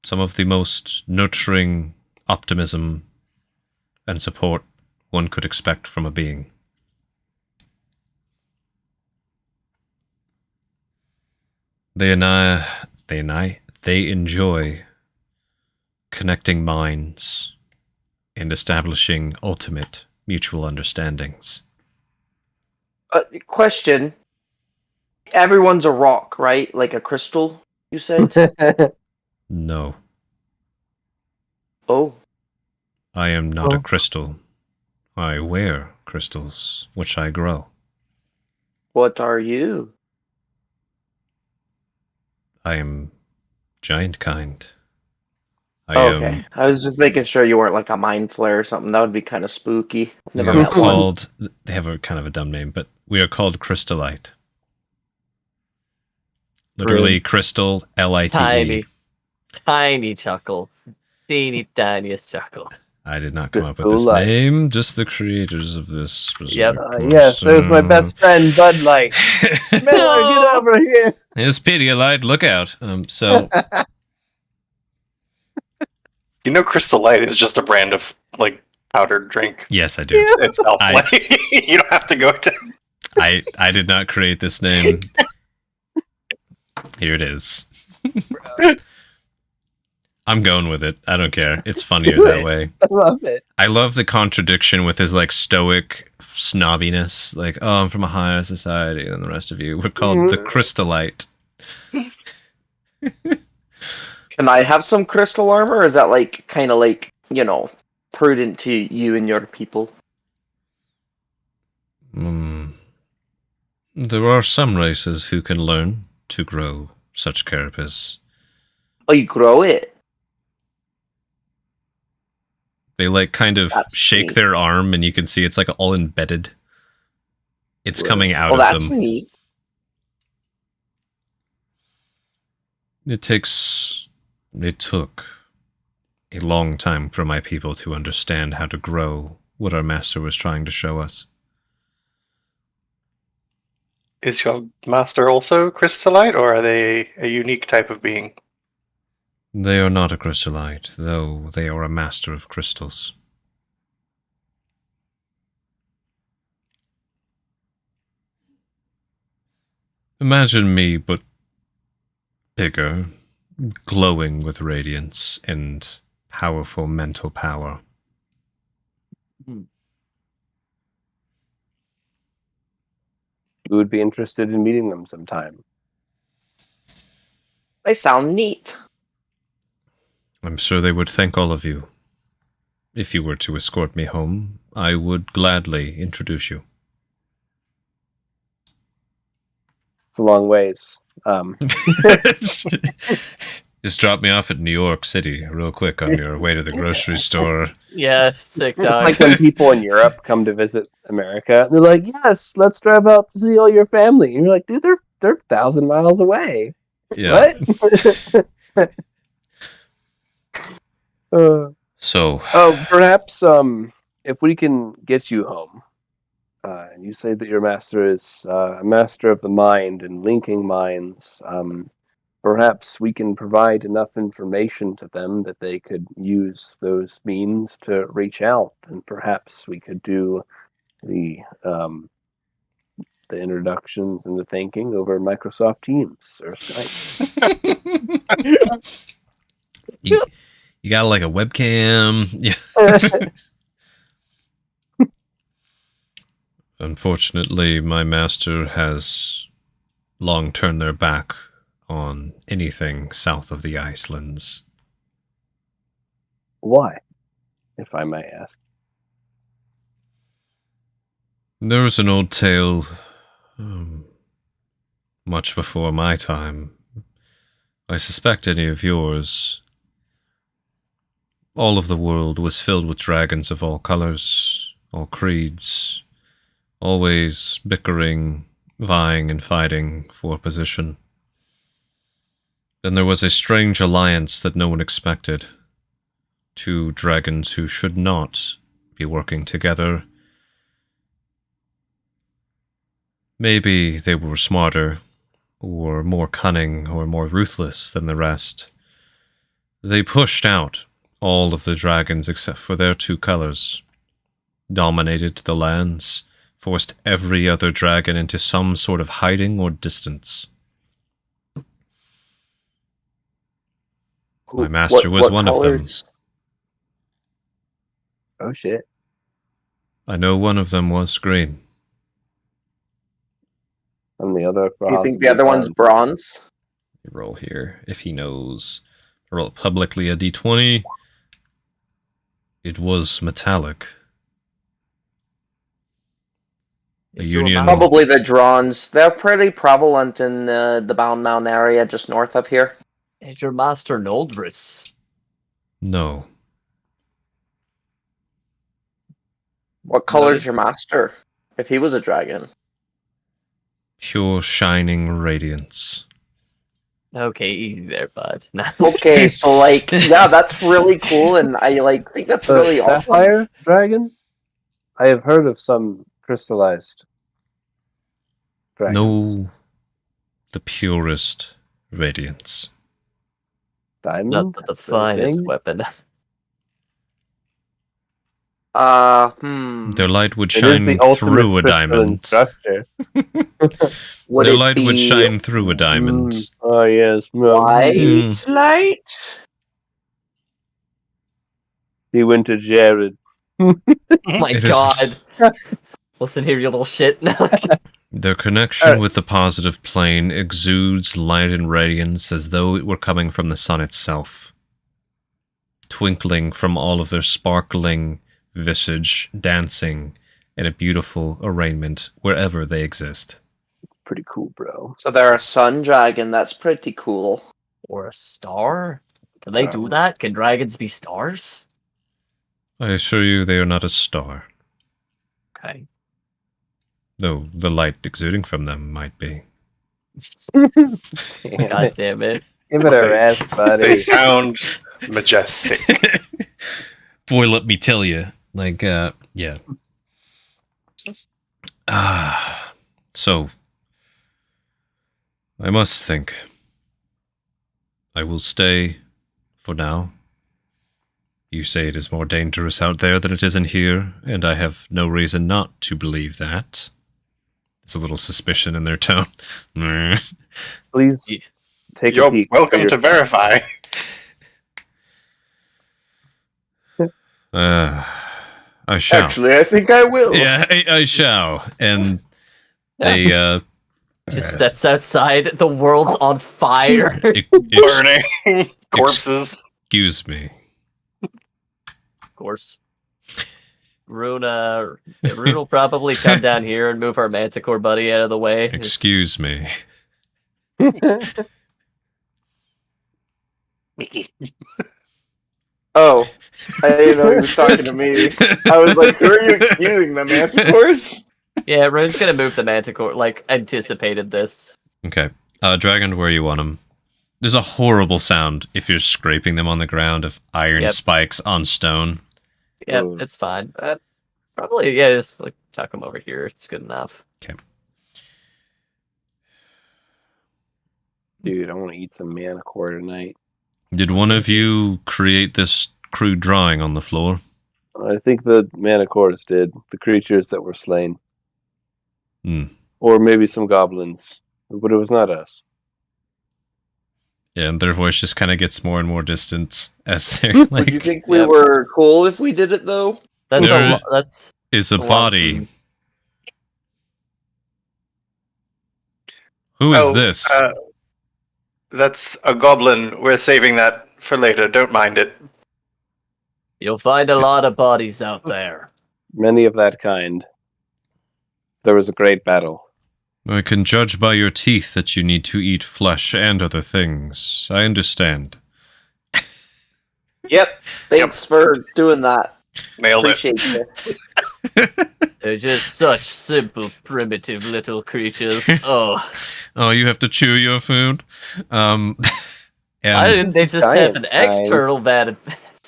Some of the most nurturing optimism and support one could expect from a being. They enjoy connecting minds and establishing ultimate mutual understandings. Question. Everyone's a rock, right? Like a crystal, you said? No, Oh. I am not a Oh. crystal. I wear crystals, which I grow. What are you? I am giant kind. Okay. I was just making sure you weren't like a mind flare or something. That would be kind of spooky. I've never we are met one. called, they have a kind of a dumb name, but we are called crystallite. Literally crystal, L-I-T-E. Tiny chuckle. Teeny tiniest chuckle. I did not come up with this Crystallite. name, just the creators of this. Yep. Yes, there's my best friend, Bud Light. Miller, get over here. Here's Pedialyte, look out. So You know, Crystal Light is just a brand of like powdered drink yes, I do. itself. I- Like, you don't have to go to. I did not create this name. Here it is. I'm going with it. I don't care. It's funnier that way. I love it. I love the contradiction with his like stoic snobbiness. Like, oh, I'm from a higher society than the rest of you. We're called the Crystallite. Can I have some crystal armor? Or is that like kind of like, prudent to you and your people? There are some races who can learn to grow such carapace. Oh, you grow it? They like kind of That's shake neat. their arm and you can see it's like all embedded. It's coming out Oh, of that's them. neat. It took a long time for my people to understand how to grow what our master was trying to show us. Is your master also crystallite, or are they a unique type of being? They are not a crystallite, though they are a master of crystals. Imagine me, but bigger, glowing with radiance and powerful mental power. We would be interested in meeting them sometime. They sound neat. I'm sure they would thank all of you. If you were to escort me home, I would gladly introduce you. It's a long ways. Just drop me off at New York City real quick on your way to the grocery store. Yeah, sick dog. Like when people in Europe come to visit America, they're like, "Yes, let's drive out to see all your family." And you're like, "Dude, they're 1,000 miles away." Yeah. What? So, Oh, perhaps if we can get you home, You say that your master is a master of the mind and linking minds. Perhaps we can provide enough information to them that they could use those means to reach out, and perhaps we could do the introductions and the thanking over Microsoft Teams or Skype. You got like a webcam. Yeah. Unfortunately, my master has long turned their back on anything south of the Icelands. Why, if I may ask? There was an old tale much before my time. I suspect any of yours. All of the world was filled with dragons of all colors, all creeds, always bickering, vying and fighting for position. Then there was a strange alliance that no one expected. Two dragons who should not be working together. Maybe they were smarter, or more cunning, or more ruthless than the rest. They pushed out all of the dragons except for their two colors, dominated the lands, forced every other dragon into some sort of hiding or distance. My master was one of them. Oh shit. I know one of them was green. And the other. Do you think the other one's bronze? Roll here if he knows. Roll publicly a d20. It was metallic. The Union. Probably the Drons. They're pretty prevalent in the Bound Mountain area just north of here. Is your master Noldris? No. What color's your master? If he was a dragon. Pure shining radiance. Okay, easy there, bud. Okay, so like, yeah, that's really cool, and I like think that's really awesome. Sapphire dragon? I have heard of some crystallized dragons. No, the purest radiance. Diamond? Not the finest weapon. Their light would It is shine the ultimate through a crystalline diamond. structure. Their light would shine through a diamond. Oh yes. White light? He went to Jared. Oh my It is- god. Listen here, you little shit. Their connection with the positive plane exudes light and radiance as though it were coming from the sun itself, twinkling from all of their sparkling visage, dancing in a beautiful arraignment wherever they exist. It's pretty cool, bro. So they're a sun dragon. That's pretty cool. Or a star? Can they do that? Can dragons be stars? I assure you they are not a star, Okay. though the light exuding from them might be. Damn God it. damn it. Give it a rest, buddy. They sound majestic. Boy, let me tell you. Like, yeah. So, I must think. I will stay for now. You say it is more dangerous out there than it is in here, and I have no reason not to believe that. There's a little suspicion in their tone. Please Yeah. take a You're peek. welcome for to yourself. verify. I shall. Actually, I think I will. Yeah, I shall. And they, Just steps outside, the world's on fire. Burning corpses. excuse me. Of course. Rune will probably come down here and move our Manticore buddy out of the way. Excuse me. Mickey. Oh, I didn't know he was talking to me. I was like, who are you excusing, the Manticores? Yeah, Rune's gonna move the Manticore, like, anticipated this. Okay. Dragon, where you want them? There's a horrible sound if you're scraping them on the ground of iron Yep. spikes on stone. Yep, Oh. it's fine. Probably, yeah, just like tuck them over here. It's good enough. Dude, I want to eat some manicore tonight. Did one of you create this crude drawing on the floor? I think the manicores did. The creatures that were slain. Hmm. Or maybe some goblins. But it was not us. Yeah, and their voice just kind of gets more and more distant as they're like. Would you think we Yep. were cool if we did it though? That's There that's is a a lot. body. Who is this? That's a goblin. We're saving that for later. Don't mind it. You'll find a lot of bodies out there. Many of that kind. There was a great battle. I can judge by your teeth that you need to eat flesh and other things. I understand. Yep. Thanks for doing that. Nailed it. Appreciate you. They're just such simple, primitive little creatures. Oh, Oh, you have to chew your food? And I didn't. They just have an giant kind. external bad.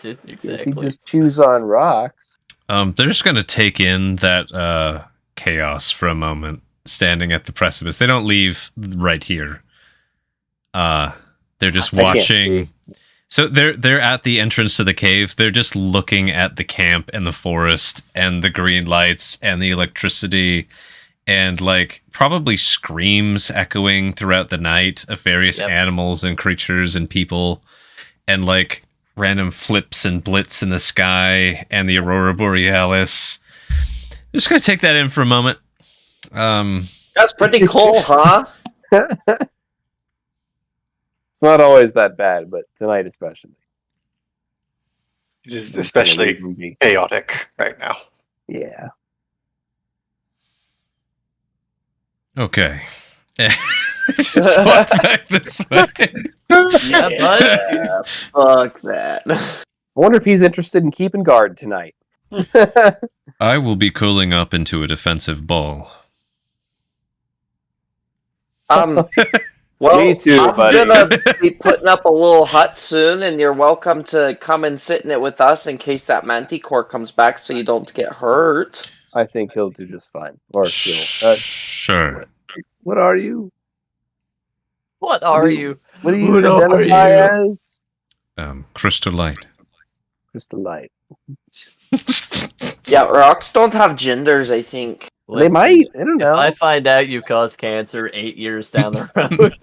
Yes, Exactly. he just chews on rocks. they're just going to take in that chaos for a moment, standing at the precipice. They don't leave right here. They're just I can't watching. So they're at the entrance to the cave. They're just looking at the camp and the forest and the green lights and the electricity and like probably screams echoing throughout the night of various Yep. animals and creatures and people and like random flips and blits in the sky and the aurora borealis. Just gonna take that in for a moment. That's pretty cool, huh? It's not always that bad, but tonight especially. It is It's especially gonna leave me. chaotic right now. Yeah. Okay. Just walk back this way. Yeah, bud. Yeah, fuck that. I wonder if he's interested in keeping guard tonight. I will be curling up into a defensive ball. Well, Me too, I'm buddy. gonna be putting up a little hut soon, and you're welcome to come and sit in it with us in case that manticore comes back, so you don't get hurt. I think he'll do just fine. Or she'll. Sure. What are you? What are you? What do you What are identify you? as? Crystal light. Crystal light. Yeah, rocks don't have genders, I think. They Listen, might. I don't If know. I find out you cause cancer 8 years down the road,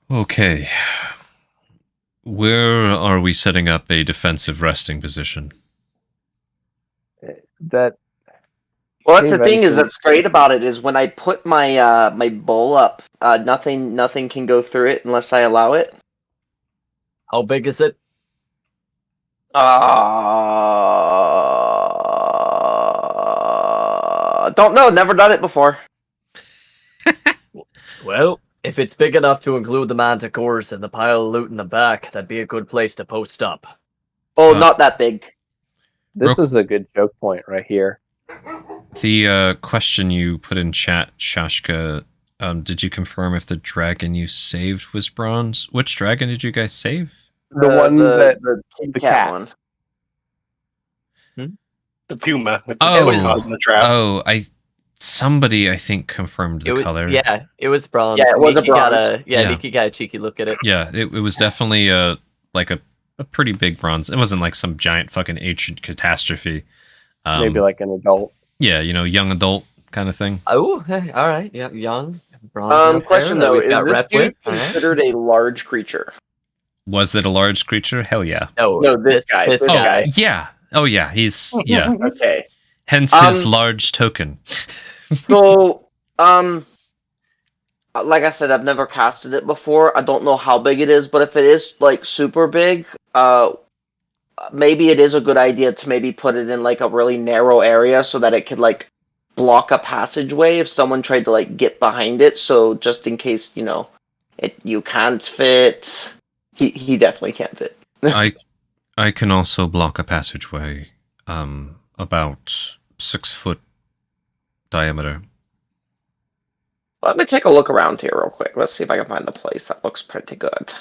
Okay. Where are we setting up a defensive resting position? That Well, that's the Hey, thing is Vincent. that's great about it is when I put my my bowl up, nothing can go through it unless I allow it. how big is it? Don't know. Never done it before. Well, if it's big enough to include the manticores and the pile of loot in the back, that'd be a good place to post up. Oh, Uh, not that big. this Real- is a good joke point right here. The question you put in chat, Shashka, did you confirm if the dragon you saved was bronze? Which dragon did you guys save? The one that the Kit the Kat cat. one. The puma with the Oh. tail caught in the trap. Oh, somebody I think confirmed the It was, color. Yeah, it was bronze. Yeah, it was a Nikki got bronze. Yeah. Nikki got a cheeky look at it. Yeah, it was definitely a pretty big bronze. It wasn't like some giant fucking ancient catastrophe. Maybe like an adult. Yeah, young adult kind of thing. Oh, all right. Yeah, young bronze. out Question there that though, we've is got this rep dude with. All right. considered a large creature? Was it a large creature? Hell yeah. No, this guy. This This Oh guy. yeah. Oh yeah. He's yeah. Okay. Hence his large token. So, like I said, I've never casted it before. I don't know how big it is, but if it is like super big, maybe it is a good idea to maybe put it in like a really narrow area so that it could like block a passageway if someone tried to like get behind it. So just in case you can't fit, he definitely can't fit. I can also block a passageway about 6 foot diameter. Let me take a look around here real quick. Let's see if I can find a place that looks pretty good.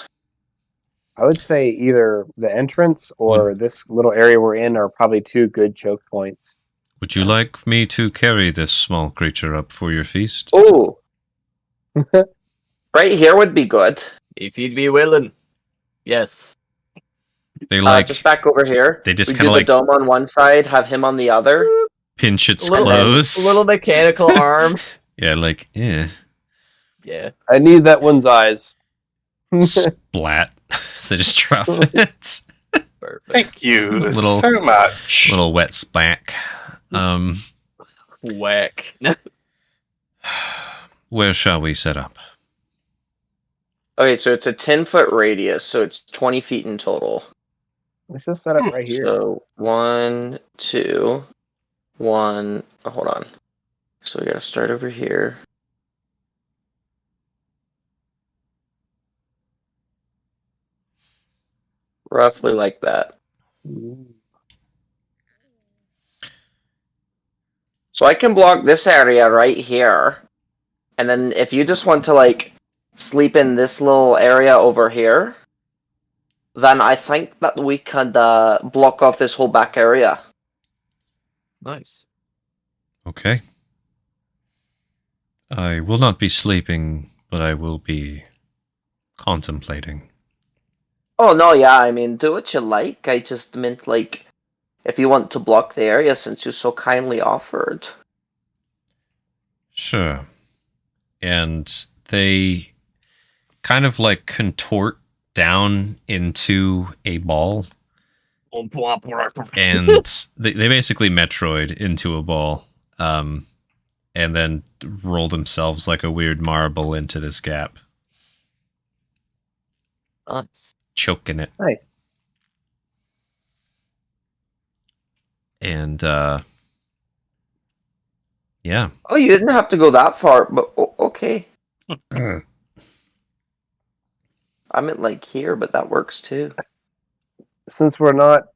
I would say either the entrance or this little area we're in are probably two good choke points. Would you like me to carry this small creature up for your feast? Ooh. Right here would be good. If you'd be willing. Yes. They like Just back over here. they just we kind do of the like dome on one side, have him on the other. pinch its Little- clothes. A little mechanical arm. Yeah, like Yeah. I need that one's eyes. splat. So just drop it. Perfect. Thank you Little- so much. Little wet smack. Whack. Where shall we set up? Okay, so it's a 10-foot radius, so it's 20 feet in total. Let's just set up right here. So 1, 2, 1. Oh, hold on. So we gotta start over here. Roughly like that. So I can block this area right here. And then if you just want to like sleep in this little area over here, then I think that we could block off this whole back area. Nice. Okay. I will not be sleeping, but I will be contemplating. Oh no, yeah, I mean, do what you like. I just meant like, if you want to block the area since you so kindly offered. Sure. And they kind of like contort down into a ball. And they basically Metroid into a ball. And then roll themselves like a weird marble into this gap. Nice. Choking it. Nice. And yeah. Oh, you didn't have to go that far, but okay. I meant like here, but that works too. Since we're not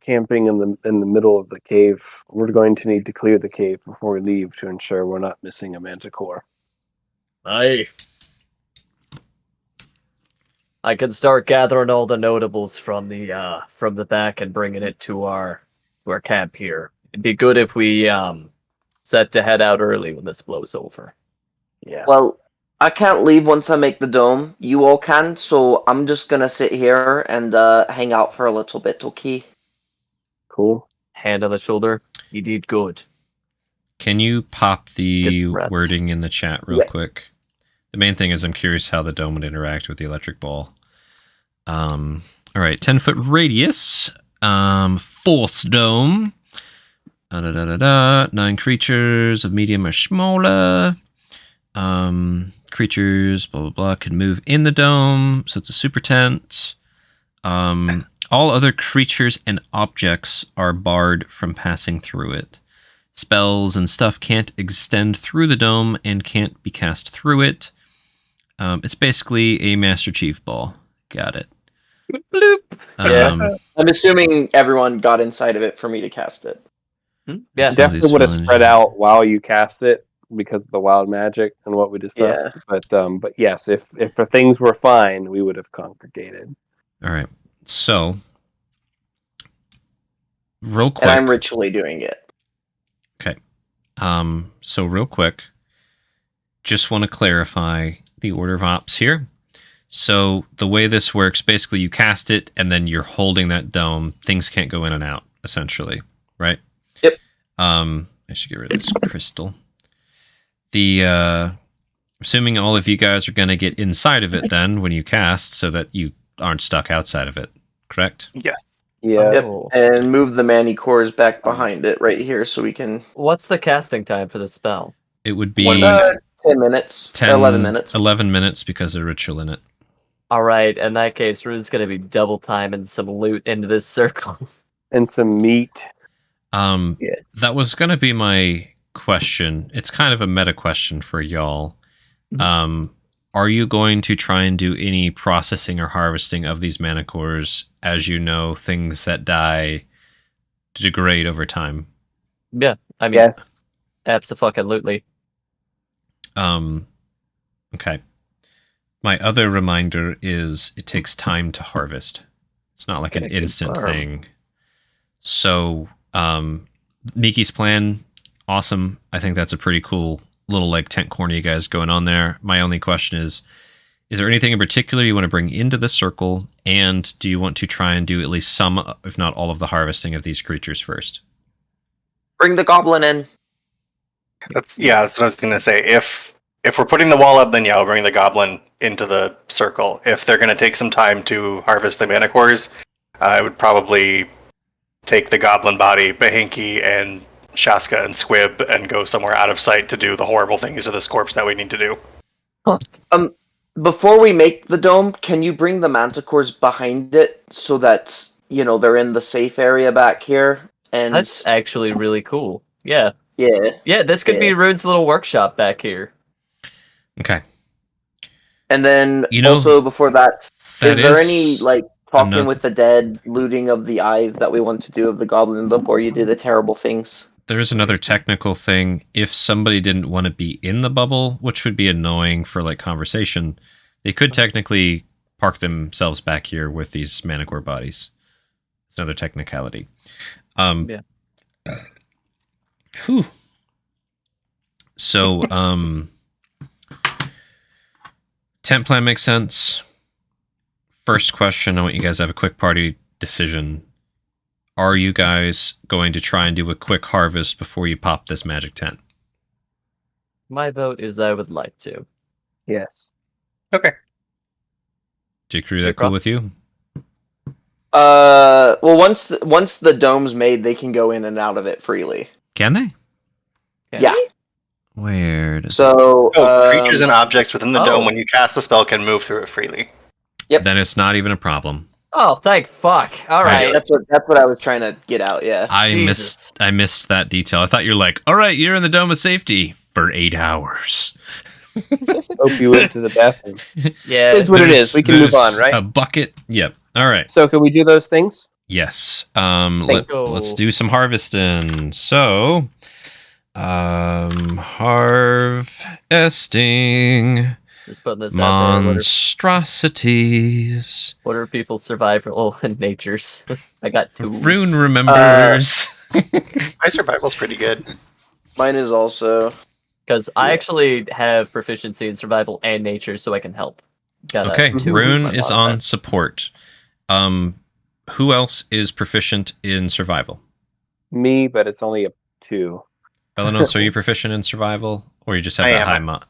camping in the middle of the cave, we're going to need to clear the cave before we leave to ensure we're not missing a manticore. Aye. I can start gathering all the notables from the back and bringing it to our camp here. It'd be good if we set to head out early when this blows over. Yeah. Well, I can't leave once I make the dome. You all can, so I'm just gonna sit here and hang out for a little bit, okay? Cool. Hand on the shoulder. You did good. Can you pop the Get some rest. wording in the chat real Yeah. quick? The main thing is I'm curious how the dome would interact with the electric ball. All right, 10-foot radius, force dome. 9 creatures of medium or smaller. Creatures, blah, blah, blah, can move in the dome, so it's a super tent. All other creatures and objects are barred from passing through it. Spells and stuff can't extend through the dome and can't be cast through it. It's basically a Master Chief ball. Got it. Bloop. Yeah. I'm assuming everyone got inside of it for me to cast it. Yeah. Definitely would have fun. spread out while you cast it because of the wild magic and what we discussed. But yes, if the things were fine, we would have congregated. All right. So, real quick. And I'm ritually doing it. Okay. So real quick, just want to clarify the order of ops here. So the way this works, basically you cast it and then you're holding that dome. Things can't go in and out, essentially, right? Yep. I should get rid of this crystal. The assuming all of you guys are going to get inside of it then when you cast so that you aren't stuck outside of it, correct? Yes. Yeah. Yep. Oh. And move the Manicores back behind it right here so we can... What's the casting time for the spell? It would be 10 minutes. 11 minutes. 11 minutes because of ritual in it. All right, in that case, we're just gonna be double timing some loot into this circle. And some meat. That was going to be my question. It's kind of a meta question for y'all. Are you going to try and do any processing or harvesting of these manticores? As you know, things that die degrade over time. Yeah, I mean, Yes. abso-fucking-lutely. Okay. My other reminder is it takes time to harvest. It's not like an Okay, instant confirm. thing. So, Miki's plan, awesome. I think that's a pretty cool little like tent corner you guys going on there. My only question is there anything in particular you want to bring into the circle? And do you want to try and do at least some, if not all of the harvesting of these creatures first? Bring the goblin in. That's what I was gonna say. If we're putting the wall up, then yeah, I'll bring the goblin into the circle. If they're gonna take some time to harvest the mana cores, I would probably take the goblin body, Bahinki, and Shaska and Squib, and go somewhere out of sight to do the horrible things to this corpse that we need to do. Before we make the dome, can you bring the manticores behind it so that they're in the safe area back here? And That's actually really cool. Yeah. yeah, This could be Rune's little workshop back here. Okay. and then You know, also before that, is there is any talking another- with the dead, looting of the eyes that we want to do of the goblin before you do the terrible things? There's another technical thing. If somebody didn't want to be in the bubble, which would be annoying for like conversation, they could technically park themselves back here with these manicore bodies. It's another technicality. Yeah. Whew. So, tent plan makes sense. First question, I want you guys to have a quick party decision. Are you guys going to try and do a quick harvest before you pop this magic tent? My vote is I would like to. Yes. Okay. J-Crew, that J-Crop? cool with you? Well, once the dome's made, they can go in and out of it freely. Can they? Can Yeah. we? Where does So Creatures and objects within the dome, oh. when you cast a spell, can move through it freely. then it's not even a problem. Oh, thank fuck. All Right. right. that's what I was trying to get out. Yeah. Jesus. I missed that detail. I thought you were like, all right, you're in the dome of safety for 8 hours. Hope you went to the bathroom. Yeah. It's what it is. We can move There's on, right? A bucket. Yep. All right. So can we do those things? Yes. Thank you. Let's do some harvesting. So, harvesting Just putting this out there. monstrosities. What are people's survival and natures? I got two. Rune remembers. My survival's pretty good. Mine is also. Because I actually have proficiency in survival and nature, so I can help. Got a Okay, 2 Rune my is modifier. on support. Who else is proficient in survival? Me, but it's only a 2. Belenos, are you proficient in survival, or you just have I that am. high mod?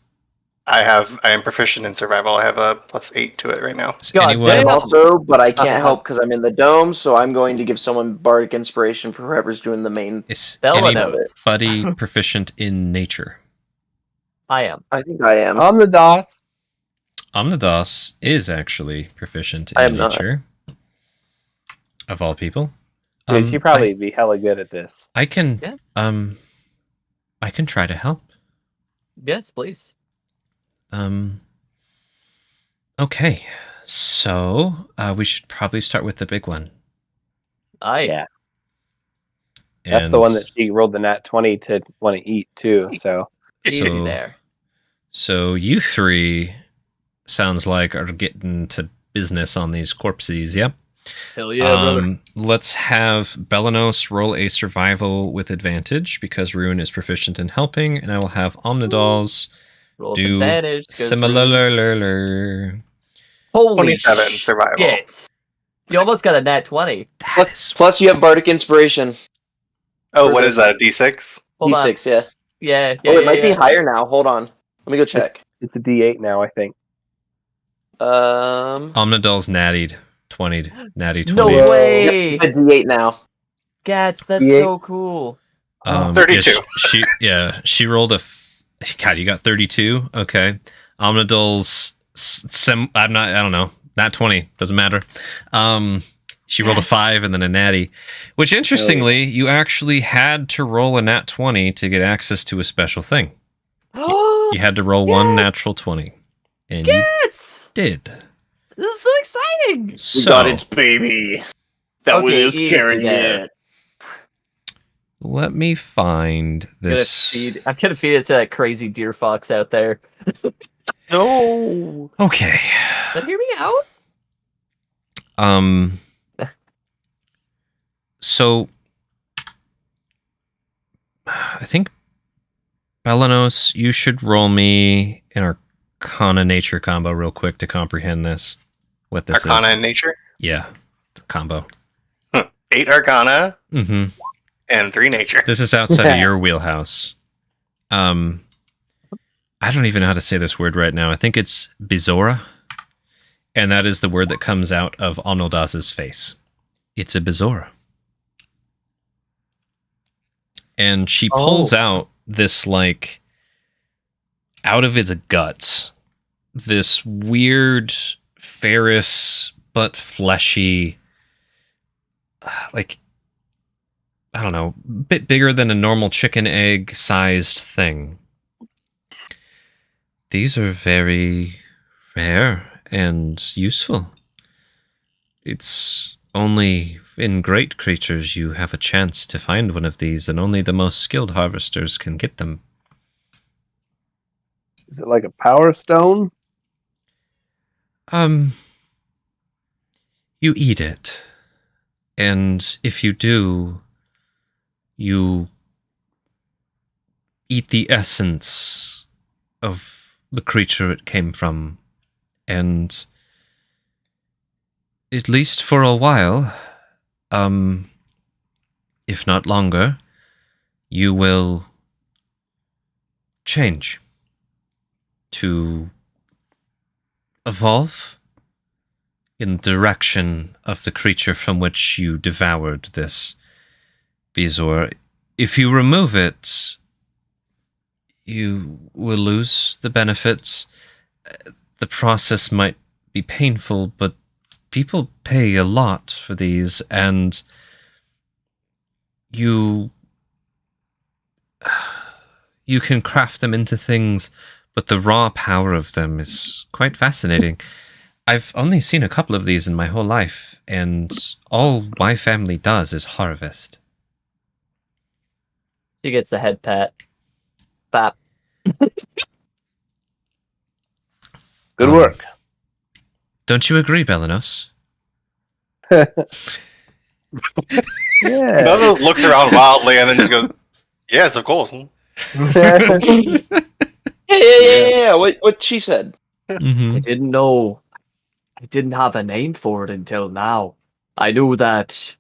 I am proficient in survival. I have a +8 to it right now. Is God anyone damn. Also, but I can't help because I'm in the dome, so I'm going to give someone bardic inspiration for whoever's doing the main. is Belenos. anybody proficient in nature? I am. I think I am. On the DOS. Omnidos is actually proficient I in am not. nature. Of all people. Dude, she'd probably be hella good at this. I can Yeah. I can try to help. Yes, please. Okay. So we should probably start with the big one. Yeah. That's the one that she rolled the nat 20 to want to eat too. So Easy So- there. So you three sounds like are getting to business on these corpses, yep. Hell yeah, brother. Let's have Belenos roll a survival with advantage because Rune is proficient in helping, and I will have Omnidals Roll with do advantage. 'cause Rune's- similar. Holy 27 survival. shit. You almost got a nat 20. Plus, you have bardic inspiration. Oh, what is that? A D6? Hold on. D6, yeah. Yeah. Oh, it yeah, might be yeah. higher now. Hold on. Let me go check. it's a D8 now, I think. Omnidals nattied 20. Natty 20. No Yep, way. it's a D8 now. Gats, that's Yeah. so cool. 32. She rolled God, you got 32? Okay. Omnidals I don't know. Not 20. Doesn't matter. She rolled a 5 and then a natty. Which interestingly, you actually had to roll a nat 20 to get access to a special thing. You had to roll one Yes. natural 20. And you Gats! did. This is so exciting. We So got its baby. That Okay, was easy carrying there. it. let me find this. I'm gonna feed it to that crazy deer fox out there. No. Okay. But hear me out. So I think Belanos, you should roll me an Arcana Nature combo real quick to comprehend this. What this Arcana is? and Nature. Yeah, the combo. 8 Arcana Mm-hmm. and 3 Nature. This is outside of your wheelhouse. I don't even know how to say this word right now. I think it's Bizora, and that is the word that comes out of Omnildaz's face. It's a Bizora. And she pulls out this, like, out of its guts, this weird ferrous but fleshy, like, I don't know, bit bigger than a normal chicken egg sized thing. These are very rare and useful. It's only in great creatures you have a chance to find one of these, and only the most skilled harvesters can get them. Is it like a power stone? You eat it. And if you do, you eat the essence of the creature it came from. And at least for a while, if not longer, you will change to evolve in the direction of the creature from which you devoured this Bizor. If you remove it, you will lose the benefits. The process might be painful, but people pay a lot for these, and you can craft them into things, but the raw power of them is quite fascinating. I've only seen a couple of these in my whole life, and all my family does is harvest. She gets a head pat. Bap. Good work. Don't you agree, Belanos? Yeah. Belanos looks around wildly and then just goes, "Yes, of course." Yeah. What she said. Mm-hmm. I didn't know. I didn't have a name for it until now. I knew that,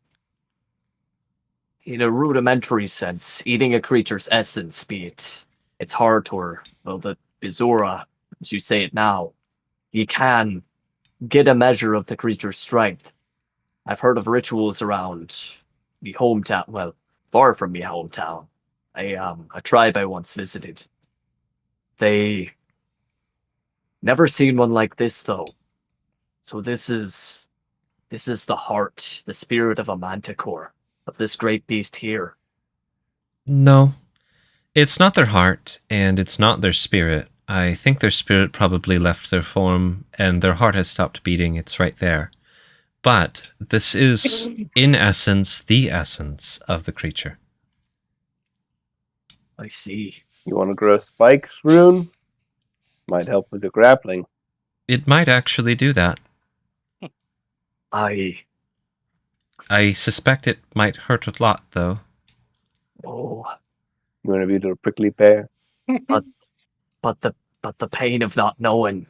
in a rudimentary sense, eating a creature's essence, be it its heart or, well, the Bizora, as you say it now, you can get a measure of the creature's strength. I've heard of rituals around the hometown, well, far from my hometown. A tribe I once visited. They never seen one like this, though. So this is the heart, the spirit of a manticore, of this great beast here. No, it's not their heart, and it's not their spirit. I think their spirit probably left their form, and their heart has stopped beating. It's right there. But this is, in essence, the essence of the creature. I see. You want to grow spikes, Rune? Might help with the grappling. It might actually do that. I suspect it might hurt a lot, though. oh, You want to be a little prickly pear? but the pain of not knowing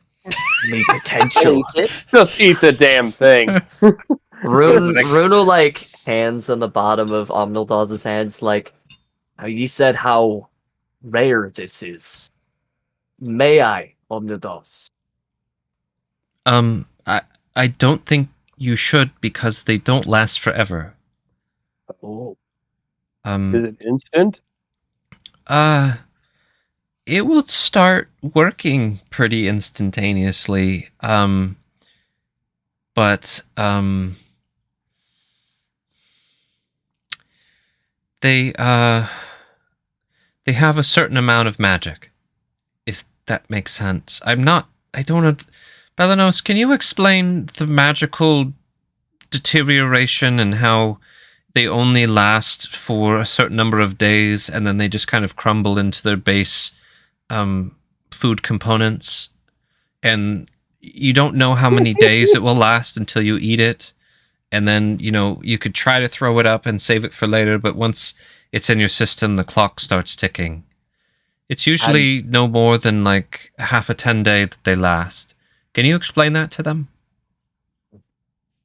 me potential. Just eat the damn thing. Rune will, like, hands on the bottom of Omnildaz's hands, like, you said how rare this is. May I, Omnildaz? I don't think you should, because they don't last forever. Oh, Is it instant? It will start working pretty instantaneously. But they have a certain amount of magic, if that makes sense. I don't. Belanos, can you explain the magical deterioration and how they only last for a certain number of days and then they just kind of crumble into their base food components? and you don't know how many days it will last until you eat it. And then, you could try to throw it up and save it for later, but once it's in your system, the clock starts ticking. It's usually no more than like half a 10-day that they last. Can you explain that to them?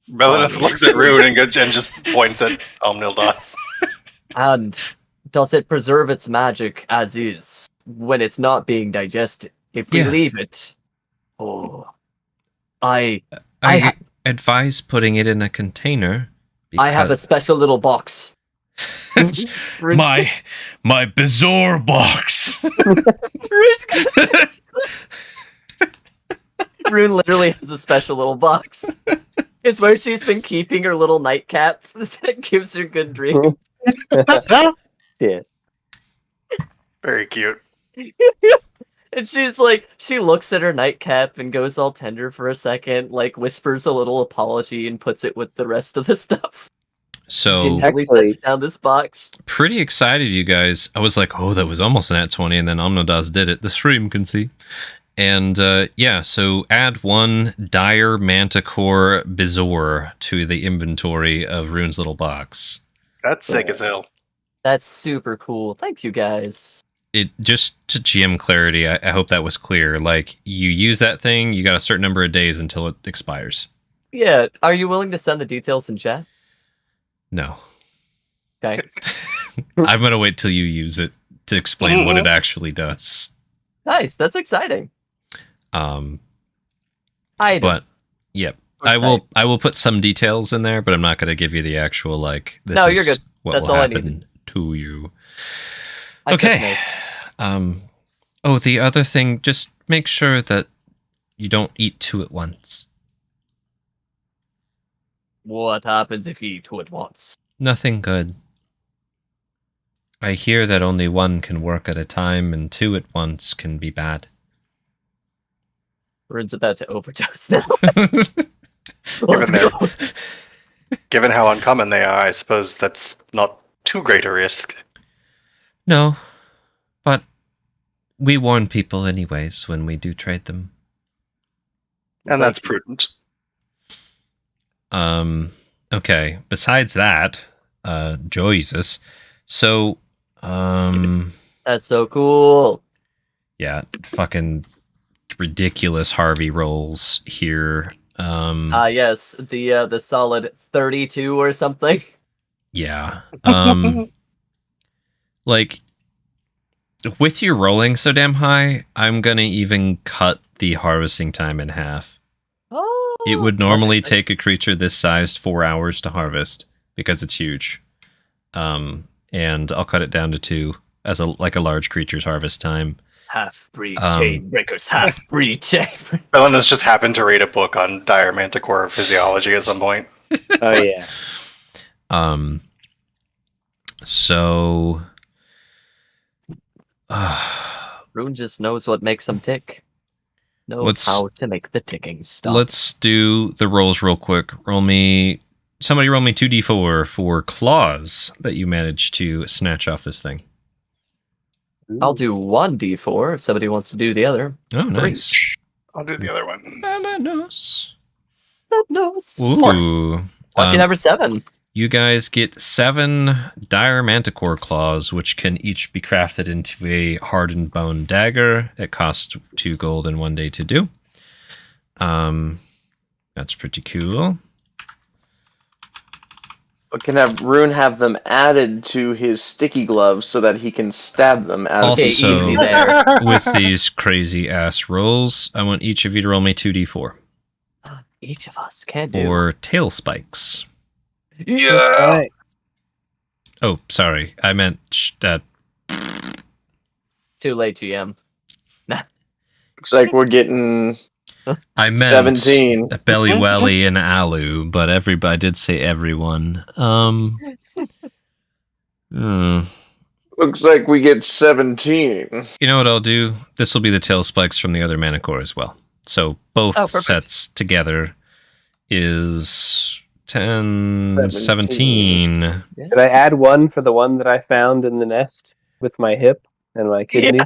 Belinus looks at Rune and just points at Omnildos. And does it preserve its magic as is when it's not being digested? If we leave it, I advise putting it in a container. I have a special little box. my Bizarre box. Rune literally has a special little box. It's where she's been keeping her little nightcap that gives her good dreams. Yeah. Very cute. And she's like, she looks at her nightcap and goes all tender for a second, like whispers a little apology and puts it with the rest of the stuff. So Gingerly sets down this box. Pretty excited, you guys. I was like, that was almost an at 20, and then Omnodas did it. The stream can see. And so add 1 Dire Manticore Bizarre to the inventory of Rune's little box. That's sick as hell. That's super cool. Thank you, guys. It just to GM clarity, I hope that was clear. Like, you use that thing, you got a certain number of days until it expires. Yeah, are you willing to send the details in chat? No. Okay. I'm gonna wait till you use it to explain what it actually does. Nice, that's exciting. But yep, I will put some details in there, but I'm not gonna give you the actual like. This you're good. What That's will all happen I needed. to you? I Okay. The other thing, just make sure that you don't eat 2 at once. What happens if you eat 2 at once? Nothing good. I hear that only 1 can work at a time, and 2 at once can be bad. Rune's about to overdose now. Given how uncommon they are, I suppose that's not too great a risk. No, but we warn people anyways when we do trade them. And that's prudent. Okay, besides that, Jesus. So, That's so cool. Yeah, fucking ridiculous Harvey rolls here. Yes, the solid 32 or something. Yeah. Like, with your rolling so damn high, I'm gonna even cut the harvesting time in half. Oh, It would normally take a creature this sized 4 hours to harvest because it's huge. And I'll cut it down to 2 as a large creature's harvest time. Half-breed chain breakers, half-breed chain. Belinus just happened to read a book on dire manticore physiology at some point. Oh yeah. So Rune just knows what makes them tick. Knows how to make the ticking stop. Let's do the rolls real quick. Somebody roll me 2d4 for claws that you managed to snatch off this thing. I'll do 1d4 if somebody wants to do the other. Oh, nice. I'll do the other one. Balanos. Ooh. Lucky number 7. You guys get 7 dire manticore claws, which can each be crafted into a hardened bone dagger. It costs 2 gold and 1 day to do. That's pretty cool. But can Rune have them added to his sticky gloves so that he can stab them as Also, easy there. With these crazy ass rolls, I want each of you to roll me 2d4. Each of us can do. Or tail spikes. Yeah! Right. Oh, sorry. I meant Too late, GM. looks like we're getting I meant 17. Belly Welly and Alu, but everybody did say everyone. Looks like we get 17. You know what I'll do? This will be the tail spikes from the other Manicore as well. So both sets together is 10, 17. Did I add 1 for the one that I found in the nest with my hip? and my kidney.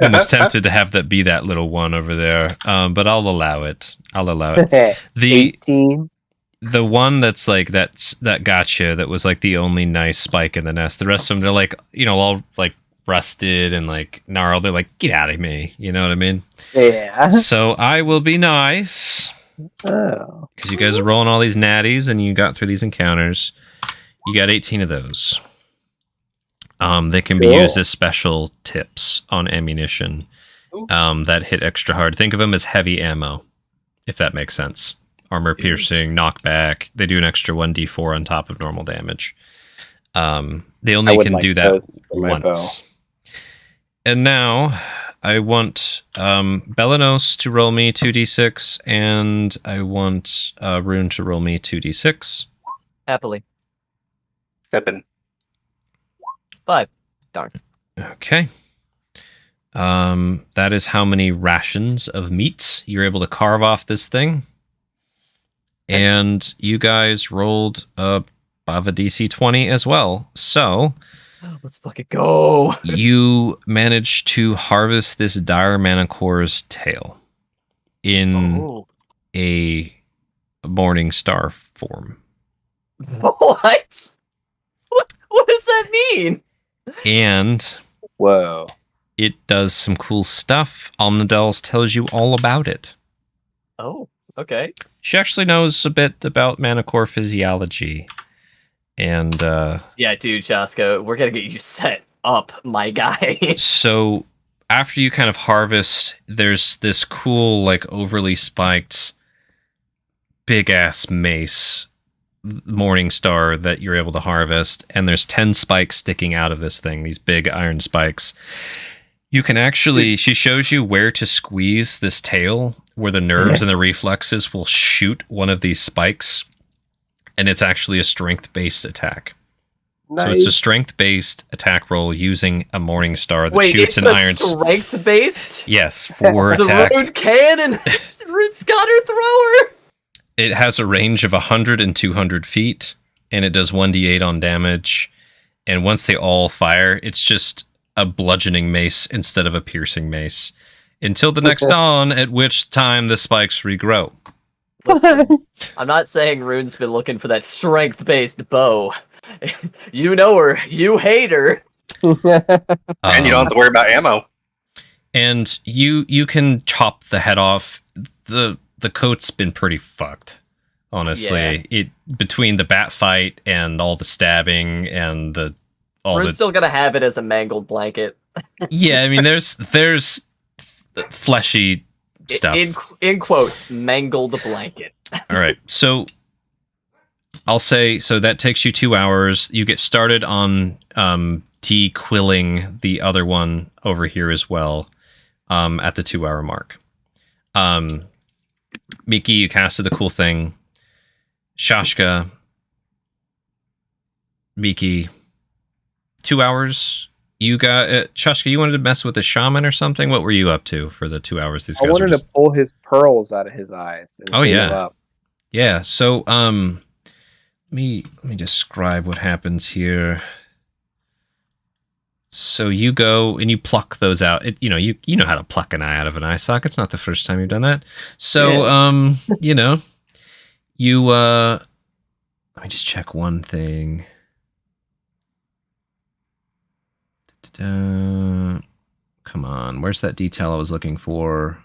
I'm just tempted to have that be that little one over there, but I'll allow it. The 18. the one that's like that gotcha that was like the only nice spike in the nest. The rest of them, they're like, all like rusted and like gnarled. They're like, get out of me. You know what I mean? Yeah. So I will be nice Oh. because you guys are rolling all these natties and you got through these encounters. You got 18 of those. They can be used as special tips on ammunition that hit extra hard. Think of them as heavy ammo, if that makes sense. Armor piercing, knockback. They do an extra 1d4 on top of normal damage. They only can do that once. And now I want Belenos to roll me 2d6, and I want Rune to roll me 2d6. Happily. 7. 5. Darn. Okay. That is how many rations of meat you're able to carve off this thing. And you guys rolled above a DC 20 as well. So let's fucking go. you managed to harvest this dire manicore's tail in a morning star form. What? What does that mean? And Whoa. it does some cool stuff. Omnidels tells you all about it. Oh, okay. She actually knows a bit about manicore physiology. And yeah, dude, Chaska, we're gonna get you set up, my guy. So after you kind of harvest, there's this cool, like overly spiked big ass mace morning star that you're able to harvest, and there's 10 spikes sticking out of this thing, these big iron spikes. You can actually, she shows you where to squeeze this tail, where the nerves and the reflexes will shoot one of these spikes, and it's actually a strength-based attack. Nice. So it's a strength-based attack roll using a morning star that Wait, shoots it's an iron. Strength-based? Yes, for The attack. Rune Cannon, Rune Scatter Thrower. It has a range of 100 and 200 feet, and it does 1d8 on damage. And once they all fire, it's just a bludgeoning mace instead of a piercing mace. Until the next dawn, at which time the spikes regrow. Listen, I'm not saying Rune's been looking for that strength-based bow. You know her. You hate her. And you don't have to worry about ammo. And you can chop the head off. The coat's been pretty fucked, honestly. Yeah. It between the bat fight and all the stabbing and Rune's still gonna have it as a mangled blanket. Yeah, I mean there's fleshy stuff. In quotes, mangled blanket. All right, so I'll say so that takes you 2 hours. You get started on de-quilling the other one over here as well at the 2 hour mark. Miki, you casted the cool thing. Shashka, Miki, 2 hours. You got Shashka. You wanted to mess with the shaman or something? What were you up to for the 2 hours? These guys I wanted to pull his pearls out of his eyes. And clean them up. Yeah. So let me describe what happens here. So you go and you pluck those out. You know how to pluck an eye out of an eye socket. It's not the first time you've done that. So you let me just check one thing. Come on, where's that detail I was looking for?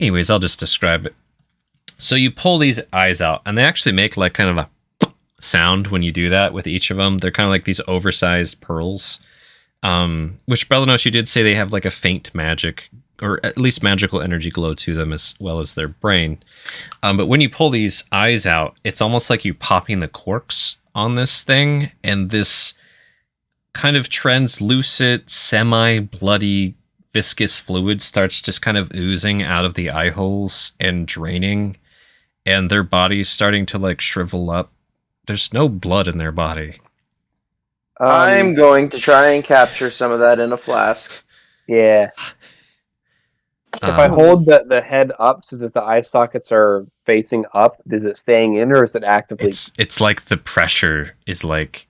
Anyways, I'll just describe it. So you pull these eyes out, and they actually make like kind of a sound when you do that with each of them. They're kind of like these oversized pearls, which Belenos, you did say they have like a faint magic, or at least magical energy glow to them as well as their brain. But when you pull these eyes out, it's almost like you popping the corks on this thing, and this kind of translucent, semi-bloody, viscous fluid starts just kind of oozing out of the eye holes and draining, and their body's starting to like shrivel up. There's no blood in their body. I'm going to try and capture some of that in a flask. Yeah. If I hold the head up so that the eye sockets are facing up, is it staying in or is it actively? It's like the pressure is like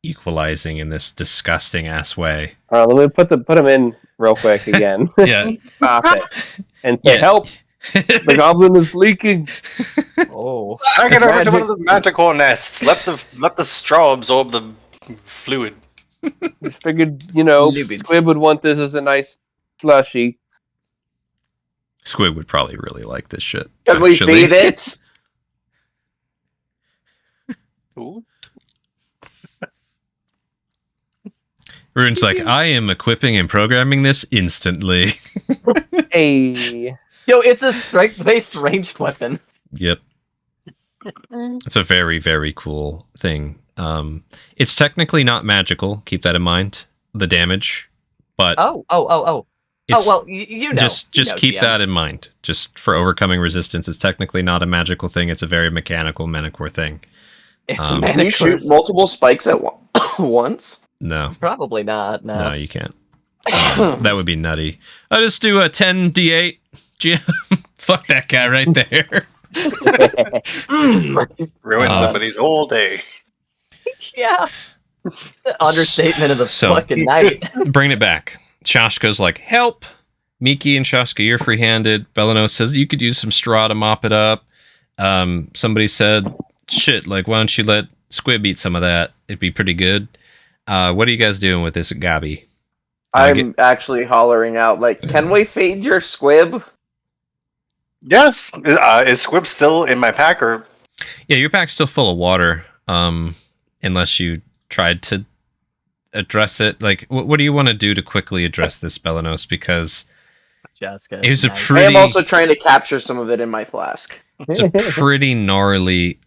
equalizing in this disgusting ass way. Let me put him in real quick again. Yeah. Stop it. And say, Yeah. help! The goblin is leaking. Oh. I get over to magic. one of those manticore nests. Let the straw absorb the fluid. Just figured, Lipids. Squib would want this as a nice slushy. Squid would probably really like this shit. Can we actually. feed it? Ooh. Rune's like, I am equipping and programming this instantly. Hey. Yo, it's a strength-based ranged weapon. Yep. It's a very, very cool thing. It's technically not magical. Keep that in mind. The damage, but Oh. it's, Well, you know. just You know, keep GM. that in mind. Just for overcoming resistance, it's technically not a magical thing. It's a very mechanical Manticore thing. It's Um, Can you shoot Manicures. multiple spikes at once? No, Probably not. no, No. you can't. That would be nutty. I just do a 10d8. Fuck that guy right there. Ruin Uh, somebody's whole day. Yeah. The understatement of the So- fucking night. Bring it back. Shashka's like, help. Miki and Shashka, you're free-handed. Belanos says you could use some straw to mop it up. Somebody said, shit, like, why don't you let Squib eat some of that? It'd be pretty good. What are you guys doing with this Gabi? I'm actually hollering out, like, can we feed your squib? Yes. Is Squib still in my pack or? Yeah, your pack's still full of water, unless you tried to address it. Like, what do you want to do to quickly address this, Belanos? Because Jessica. it was a nice. I pretty... am also trying to capture some of it in my flask. It's a pretty gnarly,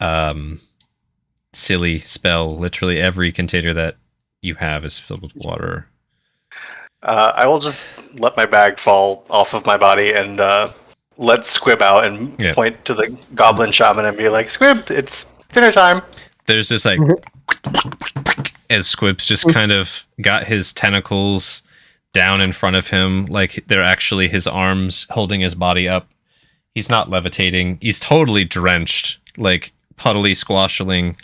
silly spell. Literally every container that you have is filled with water. I will just let my bag fall off of my body and let Squib out and Yeah. point to the goblin shaman and be like, Squib, it's dinner time. There's this like as Squib's just kind of got his tentacles down in front of him, like they're actually his arms holding his body up. He's not levitating. He's totally drenched, like puddly squashing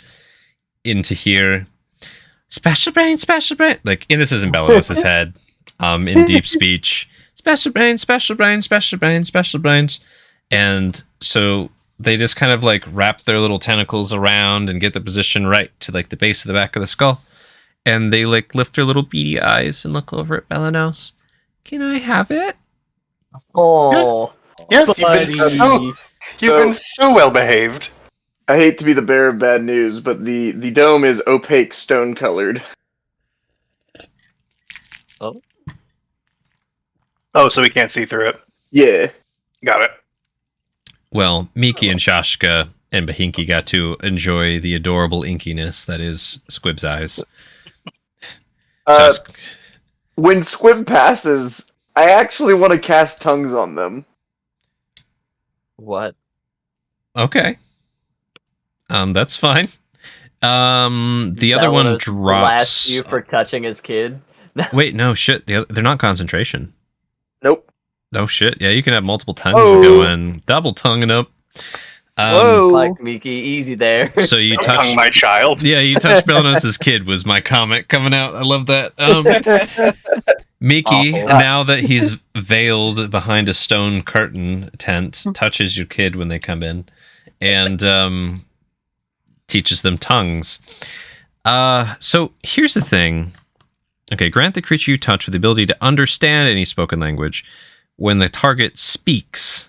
into here. Special brain, special brain. Like, and this is in Belanos' head, in deep speech. Special brain, special brain, special brain, special brains. And so they just kind of like wrap their little tentacles around and get the position right to like the base of the back of the skull. And they like lift their little beady eyes and look over at Belanos. Can I have it? Oh. Yes, buddy. you've been so well behaved. I hate to be the bearer of bad news, but the dome is opaque stone colored. Oh, so we can't see through it. Yeah. Got it. Well, Miki and Shashka and Bahinki got to enjoy the adorable inkiness that is Squib's eyes. When Squib passes, I actually want to cast tongues on them. What? Okay. That's fine. The other one Belanos drops. blasts you for touching his kid. Wait, no shit. They're not concentration. Nope. No shit. Yeah, you can have multiple tongues Whoa. going. Double tonguing up. Whoa. Fuck, Miki, easy there. So you Don't touch. tongue my child. Yeah, you touched Belanos' kid was my comment coming out. I love that. Miki, Awful. now that he's veiled behind a stone curtain tent, touches your kid when they come in and teaches them tongues. So here's the thing. Okay, grant the creature you touch with the ability to understand any spoken language when the target speaks.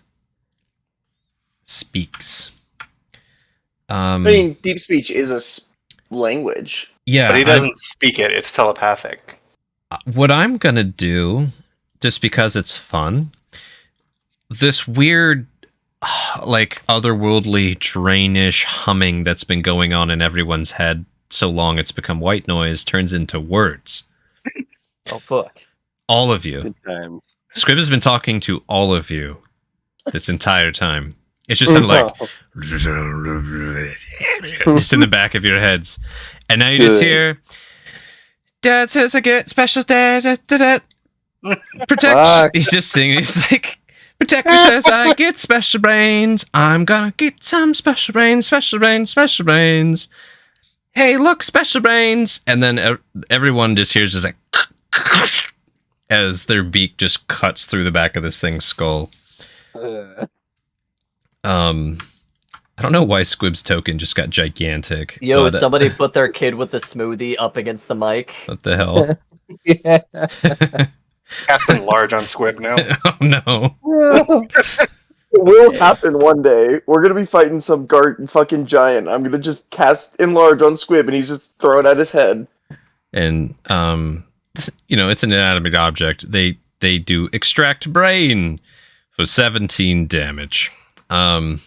I mean, deep speech is a language. Yeah, But he doesn't speak it. It's telepathic. what I'm gonna do, just because it's fun, this weird, like otherworldly, drainish humming that's been going on in everyone's head so long it's become white noise turns into words. Oh, fuck. All of you. Good times. Scrib has been talking to all of you this entire time. It's just sounded like just in the back of your heads, and now you just Good. hear. Dad says I get special. Dad, protect. Fuck. He's just singing. He's like, Protector says I get special brains. I'm gonna get some special brains, special brains, special brains. "Hey, look, special brains!" And then everyone just hears just like as their beak just cuts through the back of this thing's skull. I don't know why Squib's token just got gigantic. Yo, but, somebody put their kid with the smoothie up against the mic. What the hell? Yeah. Casting large on Squib now. Oh no. It will happen one day. We're gonna be fighting some fucking giant. I'm gonna just cast enlarge on Squib, and he's just throw it at his head. And it's an inanimate object. They do extract brain for 17 damage. And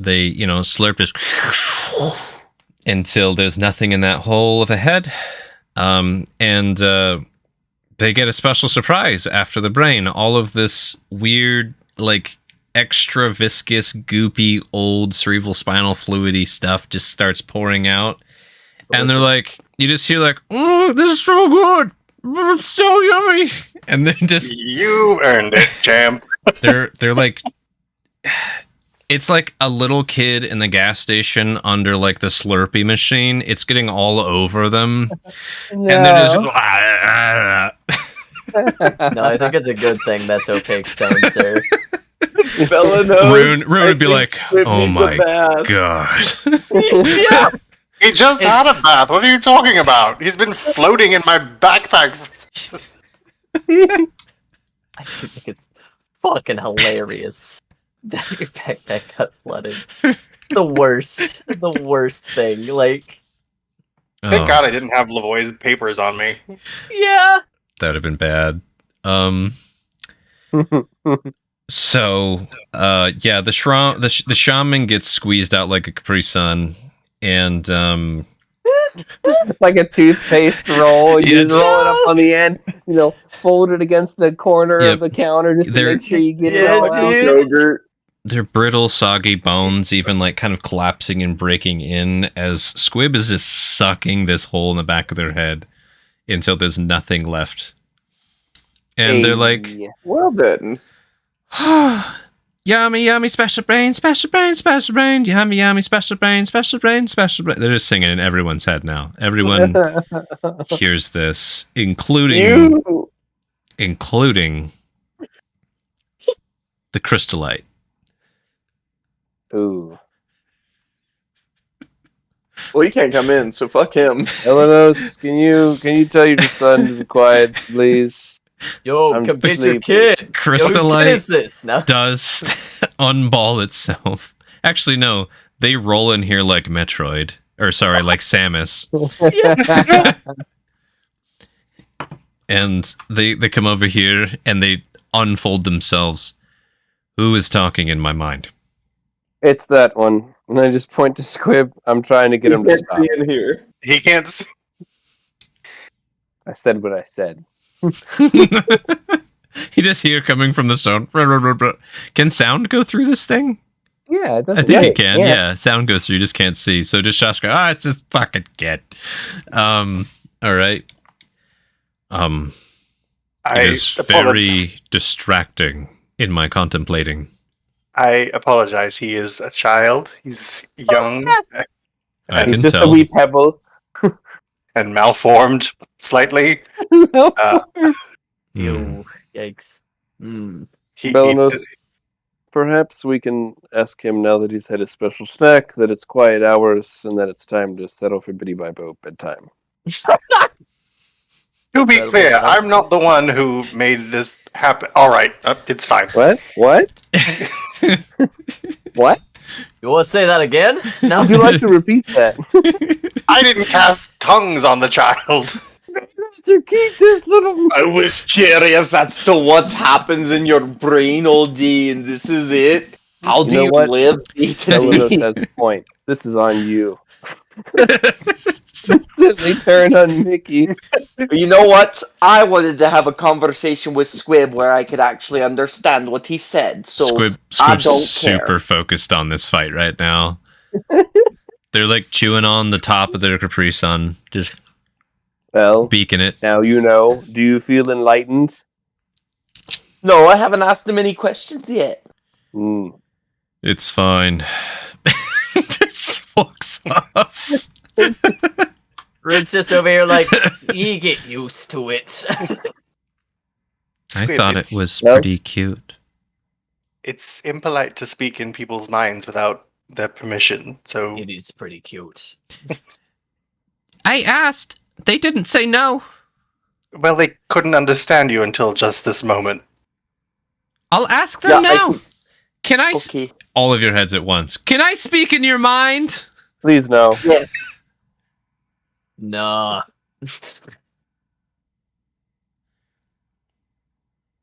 they, slurp this until there's nothing in that hole of a head. And they get a special surprise after the brain. All of this weird, like, extra viscous, goopy, old cerebral spinal fluidy stuff just starts pouring out. And they're like, you just hear like, "Oh, this is so good. It's so yummy." And then just... You earned it, champ. They're like... It's like a little kid in the gas station under like the Slurpee machine. It's getting all over them. No. And they're just... No, I think it's a good thing that's opaque stone, sir. Bella knows. Rune would be like, Squib "Oh needs a my bath." god." Yeah. He just had a bath. What are you talking about? He's been floating in my backpack. I do think it's fucking hilarious that your backpack got flooded. The worst thing. Like, Thank Oh, God I didn't have Lavoie's papers on me. yeah. that would have been bad. So, the shaman gets squeezed out like a Capri Sun, and Like a toothpaste roll. You Yes. just roll it up on the end, fold it against the corner Yep. of the counter just to They're- make sure you get it Yeah, all out. dude. Yogurt. their brittle, soggy bones even like kind of collapsing and breaking in as Squib is just sucking this hole in the back of their head until there's nothing left. And they're like, Hey. Well then. "Yummy, yummy, special brain, special brain, special brain, yummy, yummy, special brain, special brain, special brain." They're just singing in everyone's head now. Everyone hears this, including the crystallite. Ooh. Well, he can't come in, so fuck him. Elenos, can you tell your son to be quiet, please? Yo, I'm come get your sleepy. kid. Yo, whose Crystallite kid is this? No. does unball itself. Actually, no. They roll in here like Metroid. Or sorry, like Samus. And they come over here and they unfold themselves. Who is talking in my mind? It's that one. And I just point to Squib. I'm trying to get him to He can't stop. see in here. He can't. s- I said what I said. You just hear coming from the sound. Can sound go through this thing? Yeah, it I doesn't. think it can. Yeah, sound goes through. You just can't see. So just Josh go, it's just fucking kid. All right. It is very distracting in my contemplating. I apologize. He is a child. He's young I He's can just a tell. wee pebble. and malformed slightly. Yo, yikes. Mm. Belanos, perhaps we can ask him now that he's had his special snack that it's quiet hours and that it's time to settle for Biddy by Boat bedtime. To be That'll clear, be nice. I'm not the one who made this happen. All right, it's fine. What? What? What? You want to say that again? No. Would you like to repeat that? I didn't cast tongues on the child. To keep this little. I was curious as to what happens in your brain all day, and this is it. How You do know you what? live day to Belanos day? has a point. This is on you. Instantly turn on Mickey. You know what? I wanted to have a conversation with Squib where I could actually understand what he said. So Squib's I don't super care. focused on this fight right now. They're like chewing on the top of their Capri Sun, just Well, beaking it. now you know. Do you feel enlightened? No, I haven't asked him any questions yet. Hmm. It's fine. Just walks off. Rune's just over here like, you get used to it. I Squid, thought it it's- was No. pretty cute. It's impolite to speak in people's minds without their permission. So It is pretty cute. I asked. They didn't say no. well, they couldn't understand you until just this moment. I'll ask them Yeah, now. Can I? Okay. All of your heads at once. Can I speak in your mind? Please no. Yeah. Nah.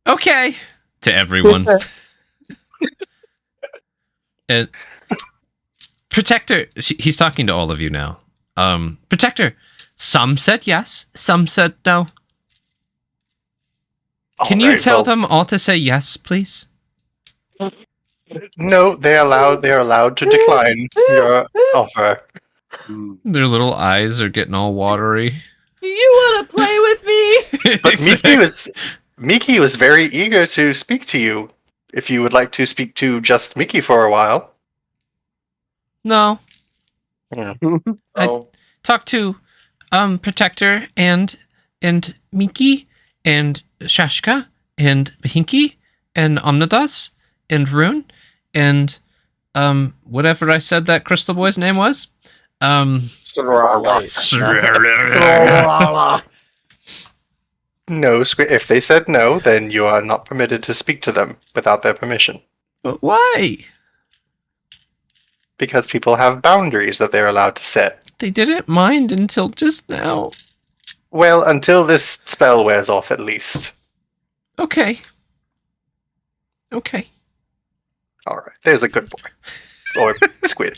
Okay. To everyone. And Protector, he's talking to all of you now. Protector, some said yes, some said no. Can you Alright, tell well, them all to say yes, please? No, they are allowed to decline your offer. Mm. Their little eyes are getting all watery. Do you want to play with me? But Miki was very eager to speak to you. If you would like to speak to just Miki for a while. No. Oh. Talk to Protector and Miki and Shashka and Hinky and Omnidas and Rune and whatever I said that Crystal Boy's name was. No, if they said no, then you are not permitted to speak to them without their permission. But why? Because people have boundaries that they're allowed to set. They didn't mind until just now. Well, until this spell wears off, at least. Okay. Okay. Alright, there's a good boy. Or squid.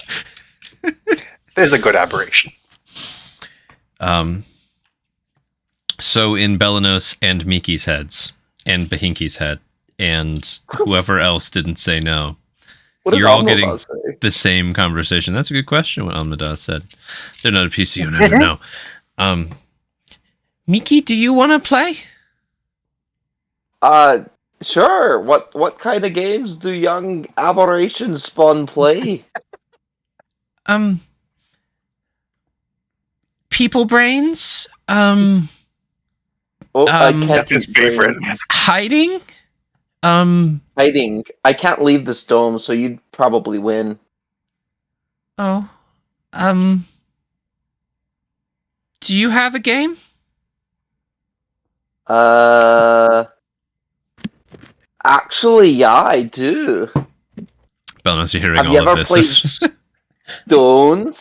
There's a good aberration. So in Belanos and Miki's heads, and Bahinki's head, and whoever else didn't say no, What did You're all Omnibus getting- say? the same conversation. That's a good question, what Omnidas said. They're not a PC, you never know. Miki, do you want to play? Sure. What kind of games do young aberrations spawn play? People brains? Oh, I Um, can't That's his eat brains. favorite. Hiding? Hiding. I can't leave this dome, so you'd probably win. Oh. Do you have a game? Actually, yeah, I do. Belanos, you're hearing Have all you of ever this. played Stone?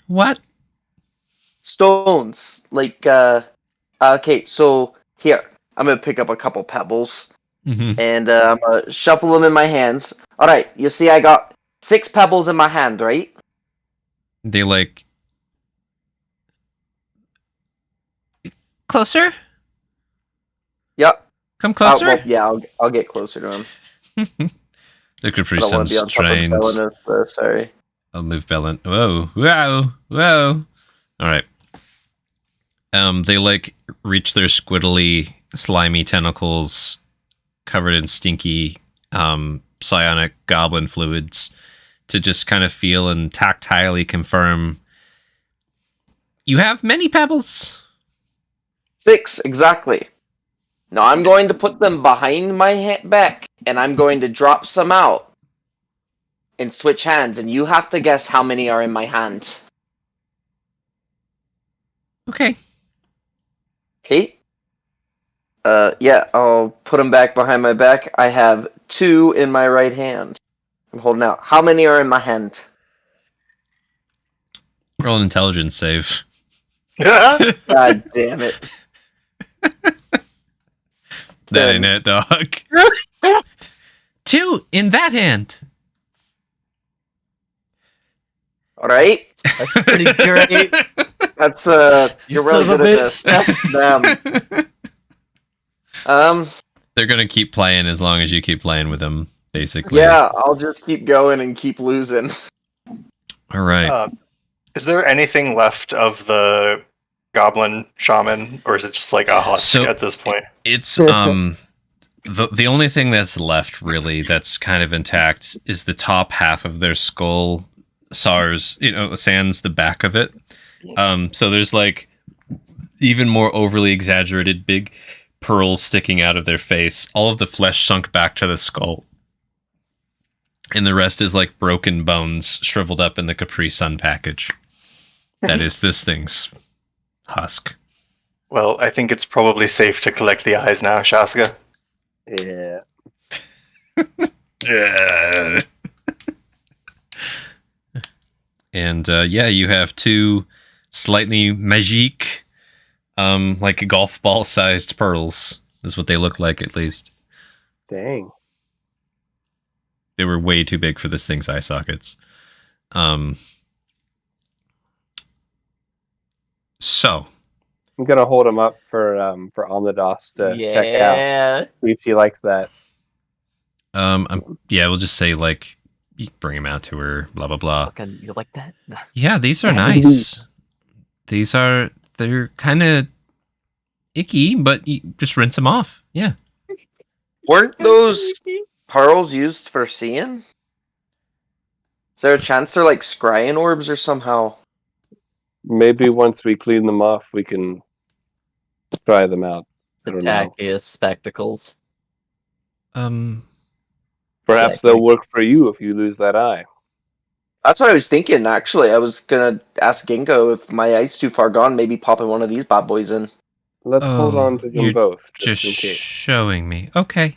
What? Stones. Like, okay, so here, I'm gonna pick up a couple pebbles, Mm-hmm. and I'm gonna shuffle them in my hands. Alright, you see I got 6 pebbles in my hand, right? They like... Closer? Yep. Come closer? Well, yeah, I'll get closer to him. They could I pretty don't want sound to be on top of strained. Belanos, sorry. I'll move Belen. Whoa. Alright. They like reach their squiddly, slimy tentacles covered in stinky psionic goblin fluids to just kind of feel and tactilely confirm you have many pebbles. 6, exactly. Now I'm going to put them behind my back, and I'm going to drop some out and switch hands, and you have to guess how many are in my hand. Okay. Okay? Yeah, I'll put them back behind my back. I have 2 in my right hand. I'm holding out. How many are in my hand? Roll an intelligence save. God damn it. That ain't it, dog. 2 in that hand. Alright? That's pretty great. That's, You you're really son of good a at this. Damn. They're gonna keep playing as long as you keep playing with them, basically. Yeah, I'll just keep going and keep losing. All right. Is there anything left of the goblin shaman, or is it just like a husk So- at this point? It's the only thing that's left really that's kind of intact is the top half of their skull SARS, sans the back of it. So there's like even more overly exaggerated big pearls sticking out of their face. All of the flesh sunk back to the skull. And the rest is like broken bones shriveled up in the Capri Sun package. That is this thing's husk. Well, I think it's probably safe to collect the eyes now, Shaska. Yeah. And you have two slightly magique, like golf ball sized pearls. Is what they look like, at least. Dang. They were way too big for this thing's eye sockets. So I'm gonna hold him up for Omnidos to check out. See if she likes that. we'll just say like you bring him out to her, blah blah blah. Fucking, you like that? Yeah, these are nice. They're kind of icky, but you just rinse them off. Yeah. Weren't those pearls used for seeing? Is there a chance they're like scrying orbs or somehow? Maybe once we clean them off, we can try them out. I The don't know. tackiest spectacles. Perhaps Exactly. they'll work for you if you lose that eye. That's what I was thinking, actually. I was gonna ask Ginkgo if my eye's too far gone, maybe popping one of these bad boys in. Let's hold on to them you're both, just just in case. showing me. Okay,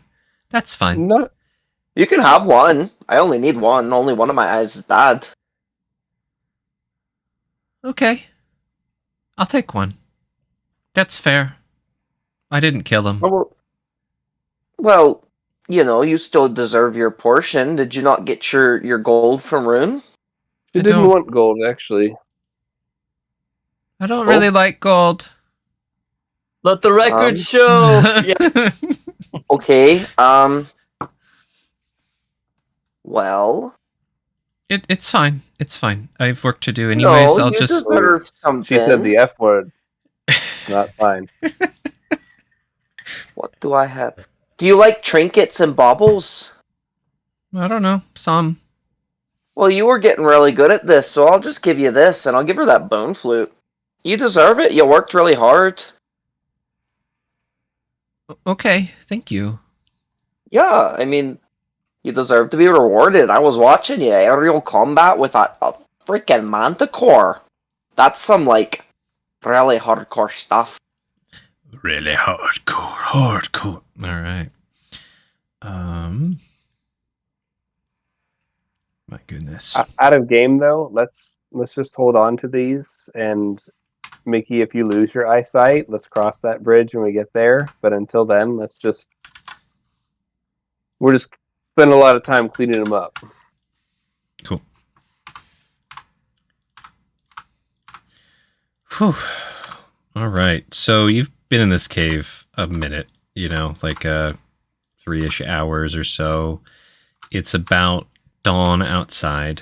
that's fine. No, You can have one. I only need one. Only one of my eyes is bad. Okay, I'll take one. That's fair. I didn't kill him. Well, you still deserve your portion. Did you not get your gold from Rune? she I didn't don't- want gold, actually. I don't really like gold. Let the record show. Yeah. Okay, well... It's fine. It's fine. I have work to do anyways. No, I'll you just. deserve something. She said the F word. It's not fine. What do I have? Do you like trinkets and baubles? I don't know. Some. Well, you were getting really good at this, so I'll just give you this, and I'll give her that bone flute. You deserve it. You worked really hard. Okay. Thank you. Yeah, I mean, you deserve to be rewarded. I was watching you. Aerial combat with a freaking manticore. That's some, like, really hardcore stuff. Really hardcore. All right. My goodness. Out of game though, let's just hold on to these, and Mickey, if you lose your eyesight, let's cross that bridge when we get there. But until then, we're just spending a lot of time cleaning them up. Cool. Whew. All right. So you've been in this cave a minute, like 3-ish hours or so. It's about dawn outside.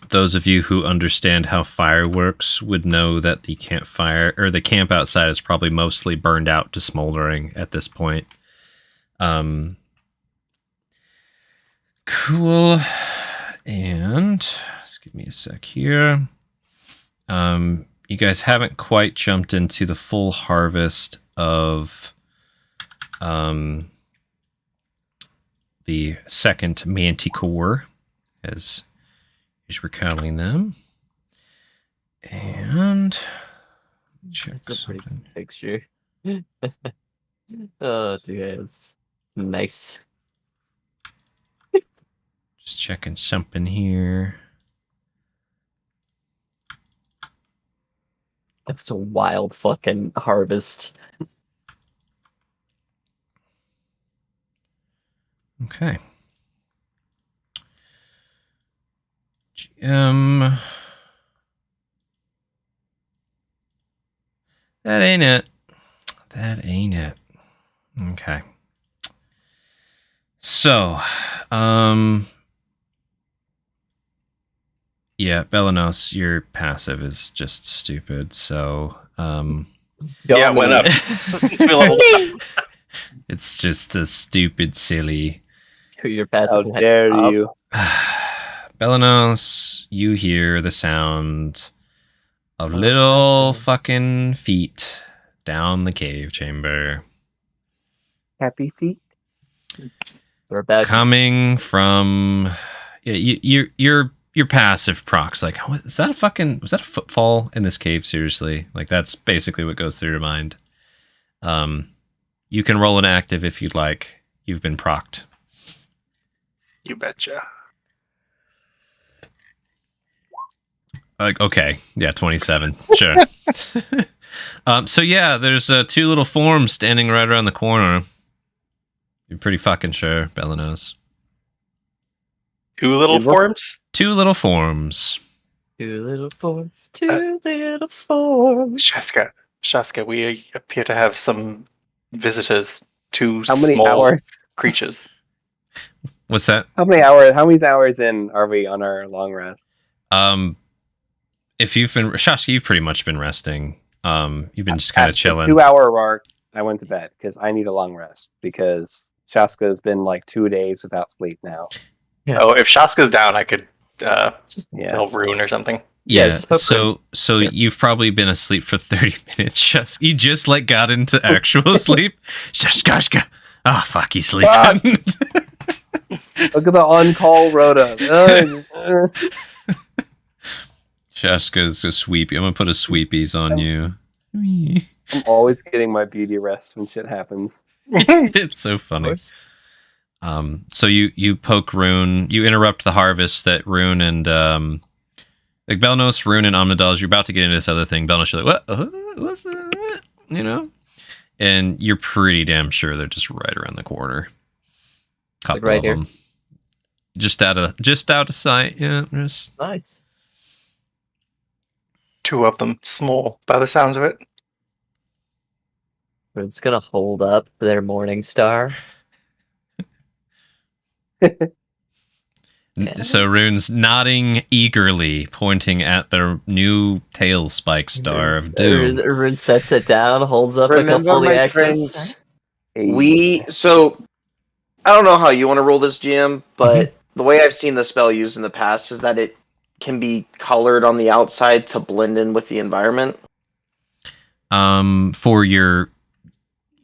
Those of you who understand how fire works would know that the campfire or the camp outside is probably mostly burned out to smoldering at this point. Cool. And just give me a sec here. You guys haven't quite jumped into the full harvest of the second manticore, as we're calling them. And check It's a pretty something. good picture. Oh, dude, it's nice. Just checking something here. That's a wild fucking harvest. Okay. That ain't it. Okay. So, yeah, Belanos, your passive is just stupid. So, Yeah, it went up. Since we leveled up. it's just a stupid, silly. Your How passive. dare you? Belenos, you hear the sound of little fucking feet down the cave chamber. Happy feet. They're about Coming from your passive procs. Like, what, is that a fucking, was that a footfall in this cave? Seriously, like that's basically what goes through your mind. You can roll an active if you'd like. You've been procced. You betcha. Like, okay, yeah, 27, sure. So yeah, there's two little forms standing right around the corner. You're pretty fucking sure, Belenos. Two little forms? Two little forms. two little forms, two little forms. Shaska, we appear to have some visitors. Two How many small hours? creatures. What's that? How many hours in are we on our long rest? If you've been Shaska, you've pretty much been resting. You've been just kind of chilling. 2 hour mark, I went to bed because I need a long rest because Shaska's been like 2 days without sleep now. Yeah. Oh, if Shaska's down, I could Just tell Rune or something. Yeah, just put so Yeah. you've probably been asleep for 30 minutes. Shaska. You just like got into actual sleep. Shaska. Oh fuck, he's sleeping. Look at the on-call rota. Shaska's a sweepy. I'm gonna put a sweepies on you. I'm always getting my beauty rest when shit happens. It's so funny. So you poke Rune, you interrupt the harvest that Rune and like Belnos, Rune, and Omnidals, you're about to get into this other thing. Belnos, you're like, what? What's that? You know? And you're pretty damn sure they're just right around the corner. Couple Like right of here? them. Just out of sight, yeah. Just Nice. Two of them, small by the sounds of it. It's gonna hold up their morning star. So Rune's nodding eagerly, pointing at their new tail spike star of doom. Rune sets it down, holds up a Remember, couple of the my axes. friends, so I don't know how you want to roll this, GM, but the way I've seen the spell used in the past is that it can be colored on the outside to blend in with the environment. For your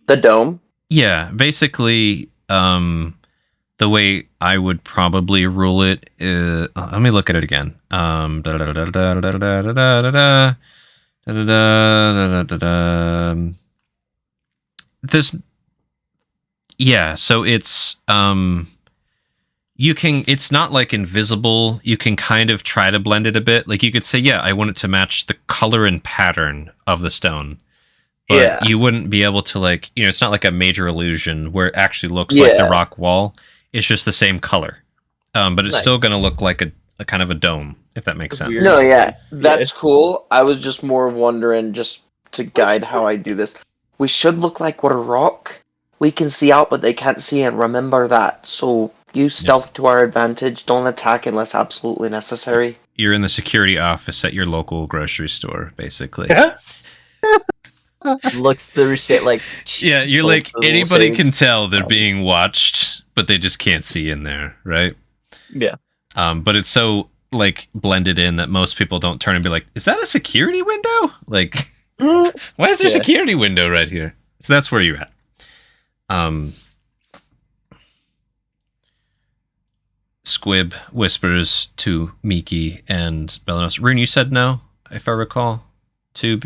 The dome. yeah, basically, the way I would probably rule it is, let me look at it again. This, yeah, so it's you can, it's not like invisible. You can kind of try to blend it a bit. Like you could say, yeah, I want it to match the color and pattern of the stone. But Yeah. you wouldn't be able to, like, you know, it's not like a major illusion where it actually looks like the rock wall. It's just the same color. But it's still going to look like a kind of a dome, if that makes sense. Weird. No, yeah, that's cool. I was just more wondering, just to guide how I do this. We should look like we're a rock. We can see out, but they can't see, and remember that. So use stealth to our advantage. Don't attack unless absolutely necessary. You're in the security office at your local grocery store, basically. Yeah. Looks through shit like Yeah, you're pulls like, the little anybody can shades. tell they're being watched, but they just can't see in there, right? Yeah. But it's so, like, blended in that most people don't turn and be like, is that a security window? Like, why is there a Yeah. security window right here? So that's where you're at. Squib whispers to Miki and Belenos. Rune, you said no, if I recall, to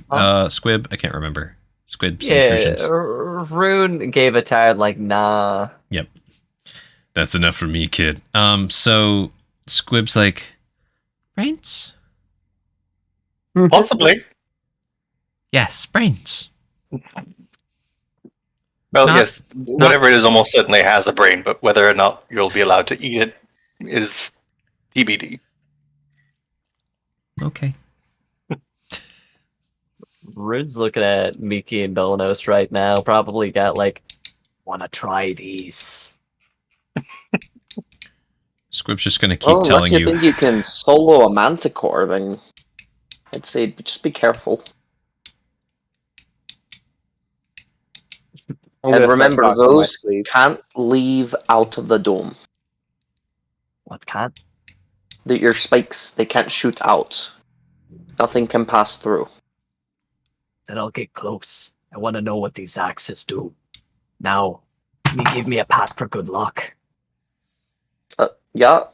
Squib. I can't remember. Squib's intrusions. Yeah, Rune gave a tired like nah. Yep. That's enough for me, kid. So Squib's like, brains? Possibly. Yes, brains. Well, Not- yes, whatever it is almost certainly has a brain, but whether or not you'll be allowed to eat it is TBD. Okay. Rune's looking at Miki and Belenos right now. Probably got like, wanna try these. Squib's just gonna keep Well, unless telling you you. think you can solo a manticore, then I'd say just be careful. I'm And gonna start remember, talking in my those sleep. can't leave out of the dome. What can't? Your spikes, they can't shoot out. Nothing can pass through. Then I'll get close. I want to know what these axes do. Now, you give me a pat for good luck. Yeah.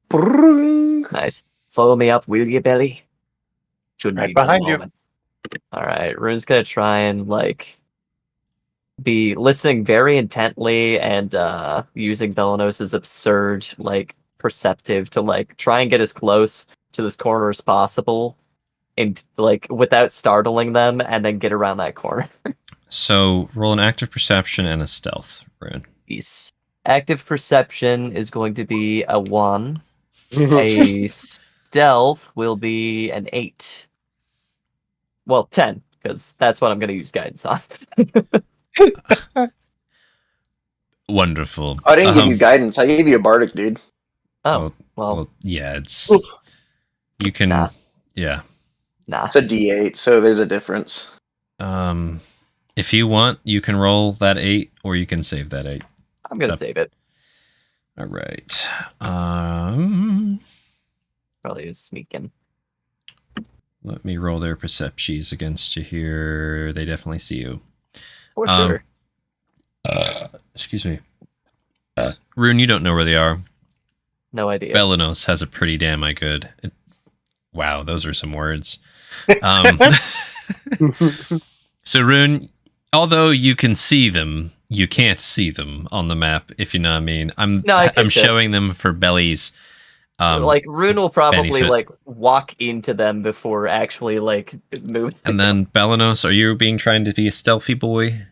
Brrrring. Nice. Follow me up, will you, Belly? Shouldn't Right be but a behind you. moment. All right, Rune's gonna try and be listening very intently and using Belanos' absurd perceptive to try and get as close to this corner as possible, and without startling them, and then get around that corner. So roll an active perception and a stealth, Rune. Peace. Active perception is going to be a 1. A stealth will be an 8. Well, 10, because that's what I'm going to use guidance on. Wonderful. I didn't give you guidance. I gave you a bardic, dude. Oh, well, yeah, it's you can Nah. yeah. nah. It's a D8, so there's a difference. If you want, you can roll that 8 or you can save that 8. I'm going to Sup? save it. All right. Probably is sneaking. Let me roll their perceptions against you here. They definitely see you. For sure. Excuse me. Rune, you don't know where they are. No idea. Belanos has a pretty damn good. Wow, those are some words. So Rune, although you can see them, you can't see them on the map, if you know what I mean. I'm getcha. showing them for Belly's. Rune will probably benefit. walk into them before actually moving. And then Belanos, are you trying to be a stealthy boy?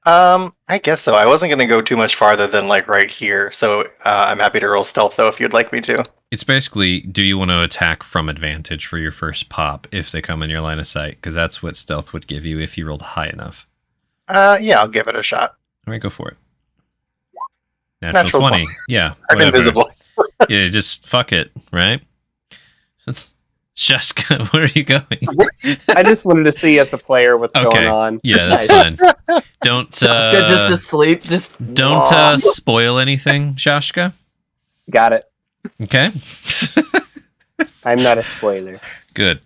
I guess so. I wasn't going to go too much farther than right here, so I'm happy to roll stealth though if you'd like me to. It's basically, do you want to attack from advantage for your first pop if they come in your line of sight? Because that's what stealth would give you if you rolled high enough. Yeah, I'll give it a shot. All right, go for it. Natural 20. Yeah. I'm whatever. invisible. Yeah, just fuck it, right? Shaska, where are you going? I just wanted to see as a player what's going on. Yeah, that's Nice. fine. Don't Shaska just asleep. don't spoil anything, Shashka. Got it. Okay. I'm not a spoiler. Good.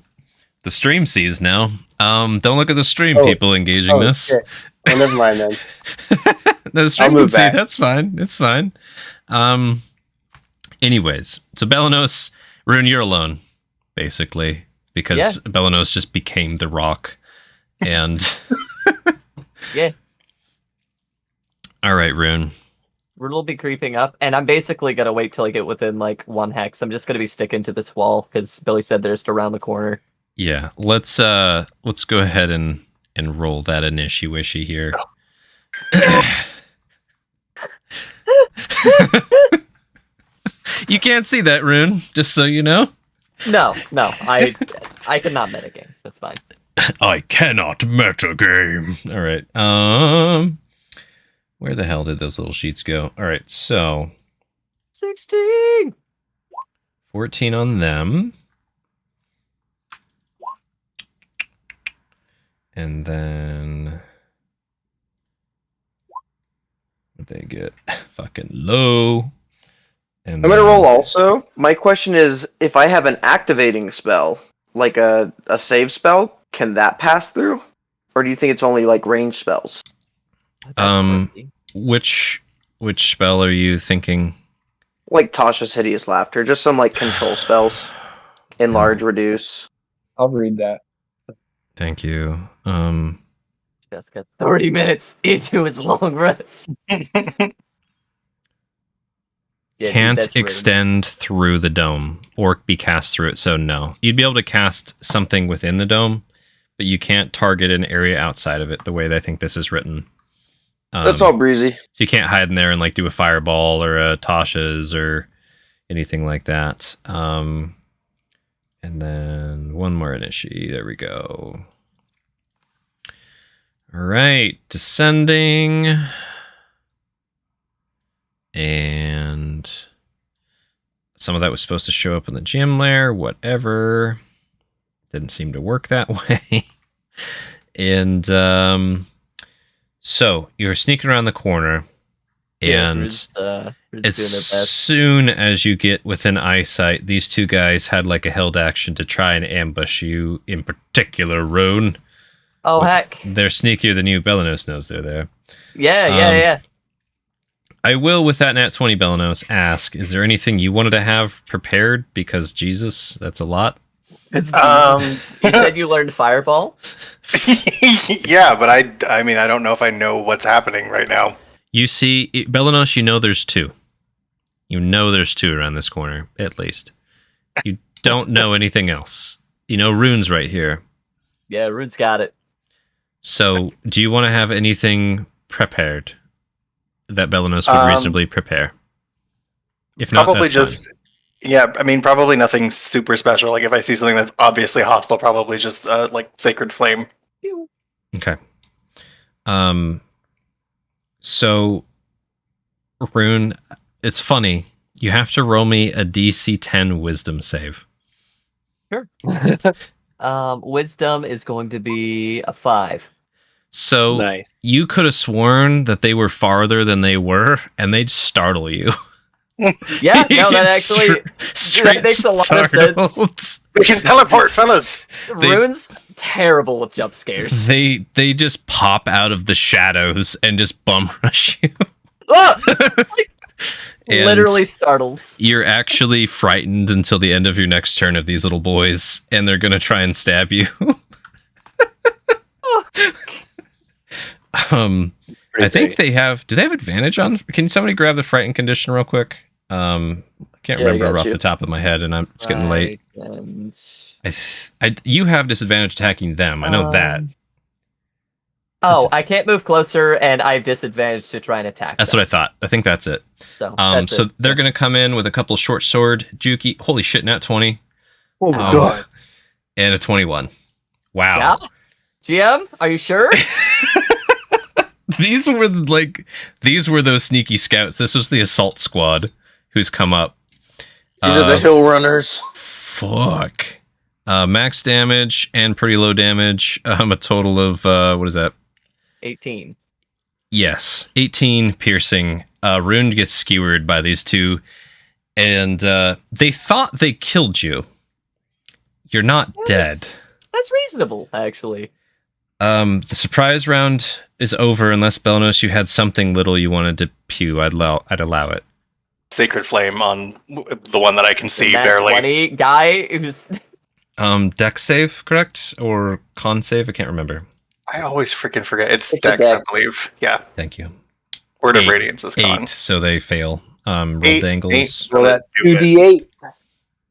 The stream sees now. Don't look at the stream, Oh. people engaging this. Shit. Oh, never mind then. The stream I'll can move see. back. That's fine. It's fine. Anyways, so Belanos, Rune, you're alone, basically, because Belanos just became the rock. And Yeah. all right, Rune. Rune will be creeping up, and I'm basically gonna wait till I get within 1 hex. I'm just gonna be sticking to this wall because Billy said they're just around the corner. Yeah, let's go ahead and roll that initiative here. You can't see that, Rune, just so you know. No, I cannot metagame. That's fine. I cannot metagame. All right. Where the hell did those little sheets go? All right, so 16. 14 on them. And then what they get? Fucking low. And I'm gonna roll also. My question is, if I have an activating spell, like a save spell, can that pass through? Or do you think it's only range spells? That's quirky. Which spell are you thinking? Like Tasha's Hideous Laughter, just some control spells. Enlarge, reduce. I'll read that. Thank you. Just got 30 minutes into his long rest. Yeah, Can't dude, that's rude. extend through the dome or be cast through it, so no. You'd be able to cast something within the dome, but you can't target an area outside of it the way that I think this is written. That's all breezy. So you can't hide in there and do a fireball or a Tasha's or anything like that. And then one more initiative. There we go. All right, descending. And some of that was supposed to show up in the gym lair, whatever. Didn't seem to work that way. And so you're sneaking around the corner, And Rude's doing their as best. soon as you get within eyesight, these two guys had like a held action to try and ambush you, in particular, Rune. Oh, heck. They're sneakier than you. Belenos knows they're there. Yeah. I will, with that nat 20, Belenos, ask, is there anything you wanted to have prepared? Because, Jesus, that's a lot. You said you learned Fireball? Yeah, but I mean, I don't know if I know what's happening right now. You see, Belenos, you know there's two. You know there's two around this corner, at least. You don't know anything else. You know Rune's right here. Yeah, Rude's got it. So, do you want to have anything prepared that Belenos would reasonably prepare? If not, Probably that's just, fine. yeah, I mean, probably nothing super special. Like, if I see something that's obviously hostile, probably just, like, Sacred Flame. Okay. So, Rune, it's funny. You have to roll me a DC 10 Wisdom save. Sure. Wisdom is going to be a 5. So, Nice. you could have sworn that they were farther than they were, and they'd startle you. Yeah, You no, that get actually straight makes a lot of startled. sense. We can teleport, fellas! Rune's terrible with jump scares. They just pop out of the shadows and just bum rush you. Ah! And Literally startles. You're actually frightened until the end of your next turn of these little boys, and they're gonna try and stab you. I think they have. Do they have advantage on? Can somebody grab the frightened condition real quick? I can't Yeah, I remember got off you. the top of my head, and it's getting late. And... You have disadvantage attacking them. I know that. Oh, I can't move closer, and I have disadvantage to try and attack. That's what I thought. I think that's it. So, So they're gonna come in with a couple short sword juki. Holy shit! Nat 20. Oh my god. And a 21. Wow. Yeah? GM, are you sure? These were those sneaky scouts. This was the assault squad who's come up. These are the hill runners. Fuck. Max damage and pretty low damage. A total of what is that? 18. Yes, 18 piercing. Rune gets skewered by these two, and they thought they killed you. You're not dead. That's reasonable, actually. The surprise round is over unless Belenos, you had something little you wanted to pew. I'd allow it. Sacred Flame on the one that I can see That barely. 20 guy who's... Dex save, correct? Or con save? I can't remember. I always freaking forget. It's It's a Dex, I Dex. believe. Yeah. Thank you. Word of 8. Radiance is con. 8, so they fail. Roll Eight, dangles. Roll that Do it. 2d8.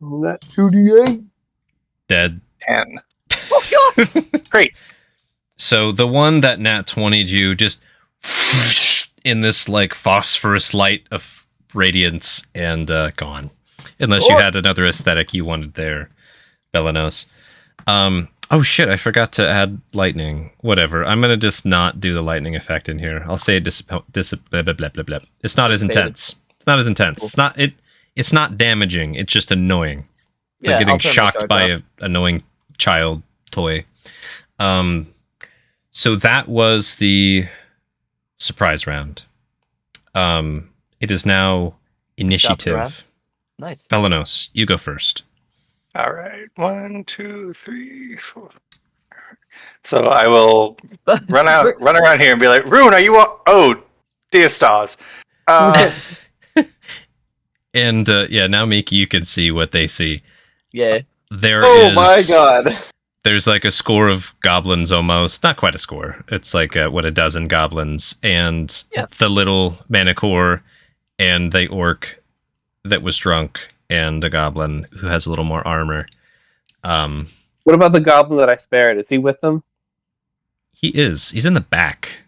Roll that 2d8. Dead. 10. Oh, gosh! Great. So the one that nat 20'd you just in this like phosphorus light of radiance and gone. Unless you had another aesthetic you wanted there, Belenos. Oh shit, I forgot to add lightning. Whatever. I'm gonna just not do the lightning effect in here. I'll say blah, blah, blah, blah, blah. It's not as intense. It's not as intense. It's not damaging. It's just annoying. It's like Yeah, getting I'll turn my shocked charge by off. an annoying child toy. So that was the surprise round. It is now initiative. round. Nice. Belenos, you go first. All right. 1, 2, 3, 4. So I will run around here and be like, Rune, are you? Oh, dear stars. And now Miki, you can see what they see. Yeah. There Oh is- my god. There's like a score of goblins almost. Not quite a score. It's like a dozen goblins and the little manicore and the orc that was drunk and a goblin who has a little more armor. What about the goblin that I spared? Is he with them? He's in the back.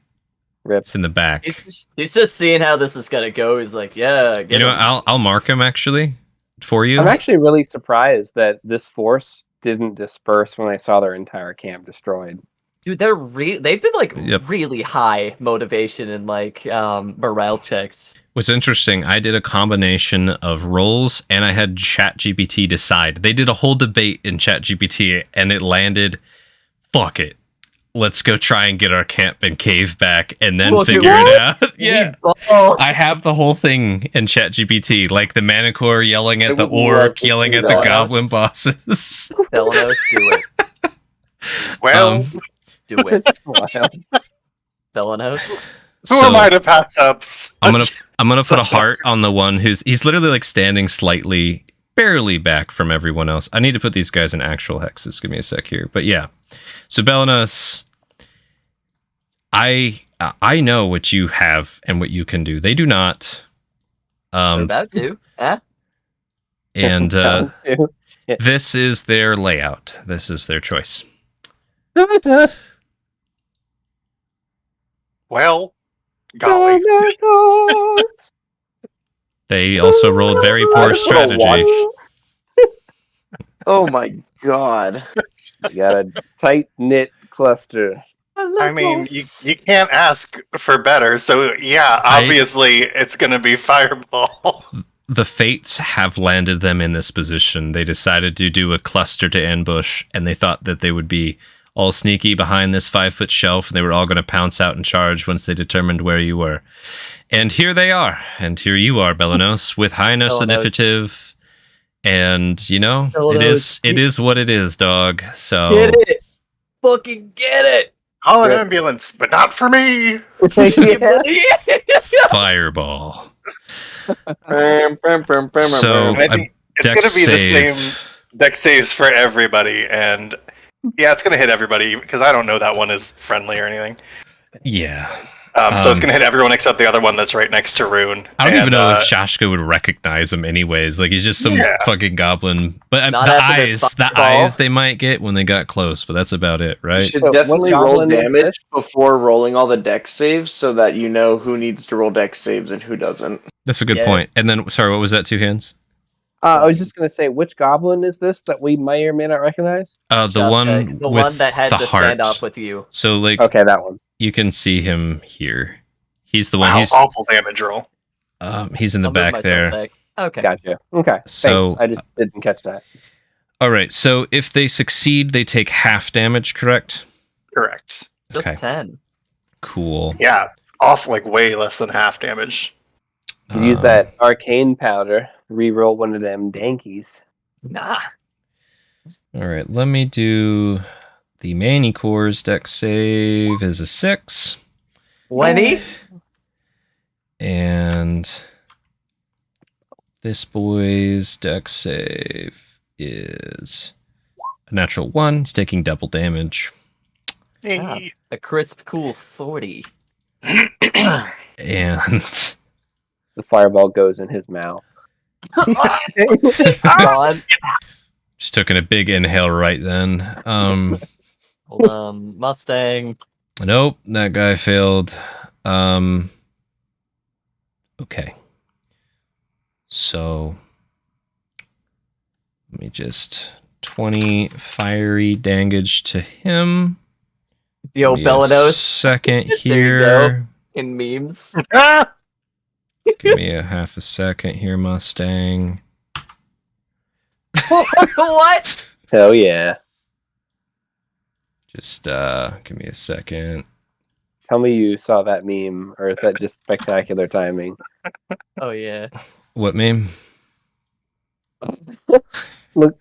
Rip. It's in the back. He's just seeing how this is gonna go. He's like, yeah, get You know, him. I'll mark him actually for you. I'm actually really surprised that this force didn't disperse when they saw their entire camp destroyed. Dude, they've been like Yep. really high motivation and like morale checks. What's interesting, I did a combination of rolls and I had ChatGPT decide. They did a whole debate in ChatGPT and it landed, fuck it. let's go try and get our camp and cave back and then Look at figure it what? out. Yeah. Oh, I have the whole thing in ChatGPT, like the Manicore yelling I at the would love orc, to yelling see at the that. goblin bosses. Thelanos, do it. Well, Do it. Wow. Thelanos. who am I to pass up? I'm gonna put a such a- heart on the one he's literally like standing slightly, barely back from everyone else. I need to put these guys in actual hexes. Give me a sec here, but yeah. So Belenos, I know what you have and what you can do. They do not. We're about to. And this is their layout. This is their choice. Well, golly. They also rolled very poor strategy. Oh my god. You got a tight knit cluster. I mean, you can't ask for better, so yeah, obviously it's gonna be Fireball. The fates have landed them in this position. They decided to do a cluster to ambush, and they thought that they would be all sneaky behind this 5-foot shelf, and they were all going to pounce out and charge once they determined where you were. And here they are, and here you are, Belenos, with high enough Belenos. initiative, and you know Belenos, it is what it is, dog. So Get it! Fucking get it! Call an ambulance, but not for me. fireball. So And I think it's dex gonna be save. the same deck saves for everybody, and yeah, it's gonna hit everybody because I don't know that one is friendly or anything. Yeah. So it's gonna hit everyone except the other one that's right next to Rune. I don't even know And, if Shashka would recognize him anyways. Like he's just some Yeah. fucking goblin. But Not the after this eyes fireball. they might get when they got close, but that's about it, You right? should So what definitely roll goblin is damage this? before rolling all the dex saves so that you know who needs to roll dex saves and who doesn't. That's a good Yeah. point. And then sorry, what was that, two hands? I was just gonna say, which goblin is this that we may or may not recognize? The one the with one that had the to heart. stand up with you. So like Okay, that one. you can see him here. He's the one wow, awful damage roll. he's in the I'll move back myself there. back. Okay. Gotcha. Okay, So- thanks. I just didn't catch that. All right. So if they succeed, they take half damage, correct? Correct. Just Okay. 10. Cool. Yeah, off like way less than half damage. You use that arcane powder, re-roll one of them dankies. Nah. All right, let me do the Manicore's dex save is a 6. 20? And this boy's dex save is a natural 1. He's taking double damage. Hey. A crisp, cool 40. And The fireball goes in his mouth. God. just took in a big inhale right then. Hold on. Mustang. Nope, that guy failed. Okay. So let me just 20 fiery damage to him. Yo, Give me a Belenos second you here. in memes. Ah! Give me a half a second here, Mustang. What? Hell yeah! Just give me a second. Tell me you saw that meme, or is that just spectacular timing? Oh, yeah. What meme? Look,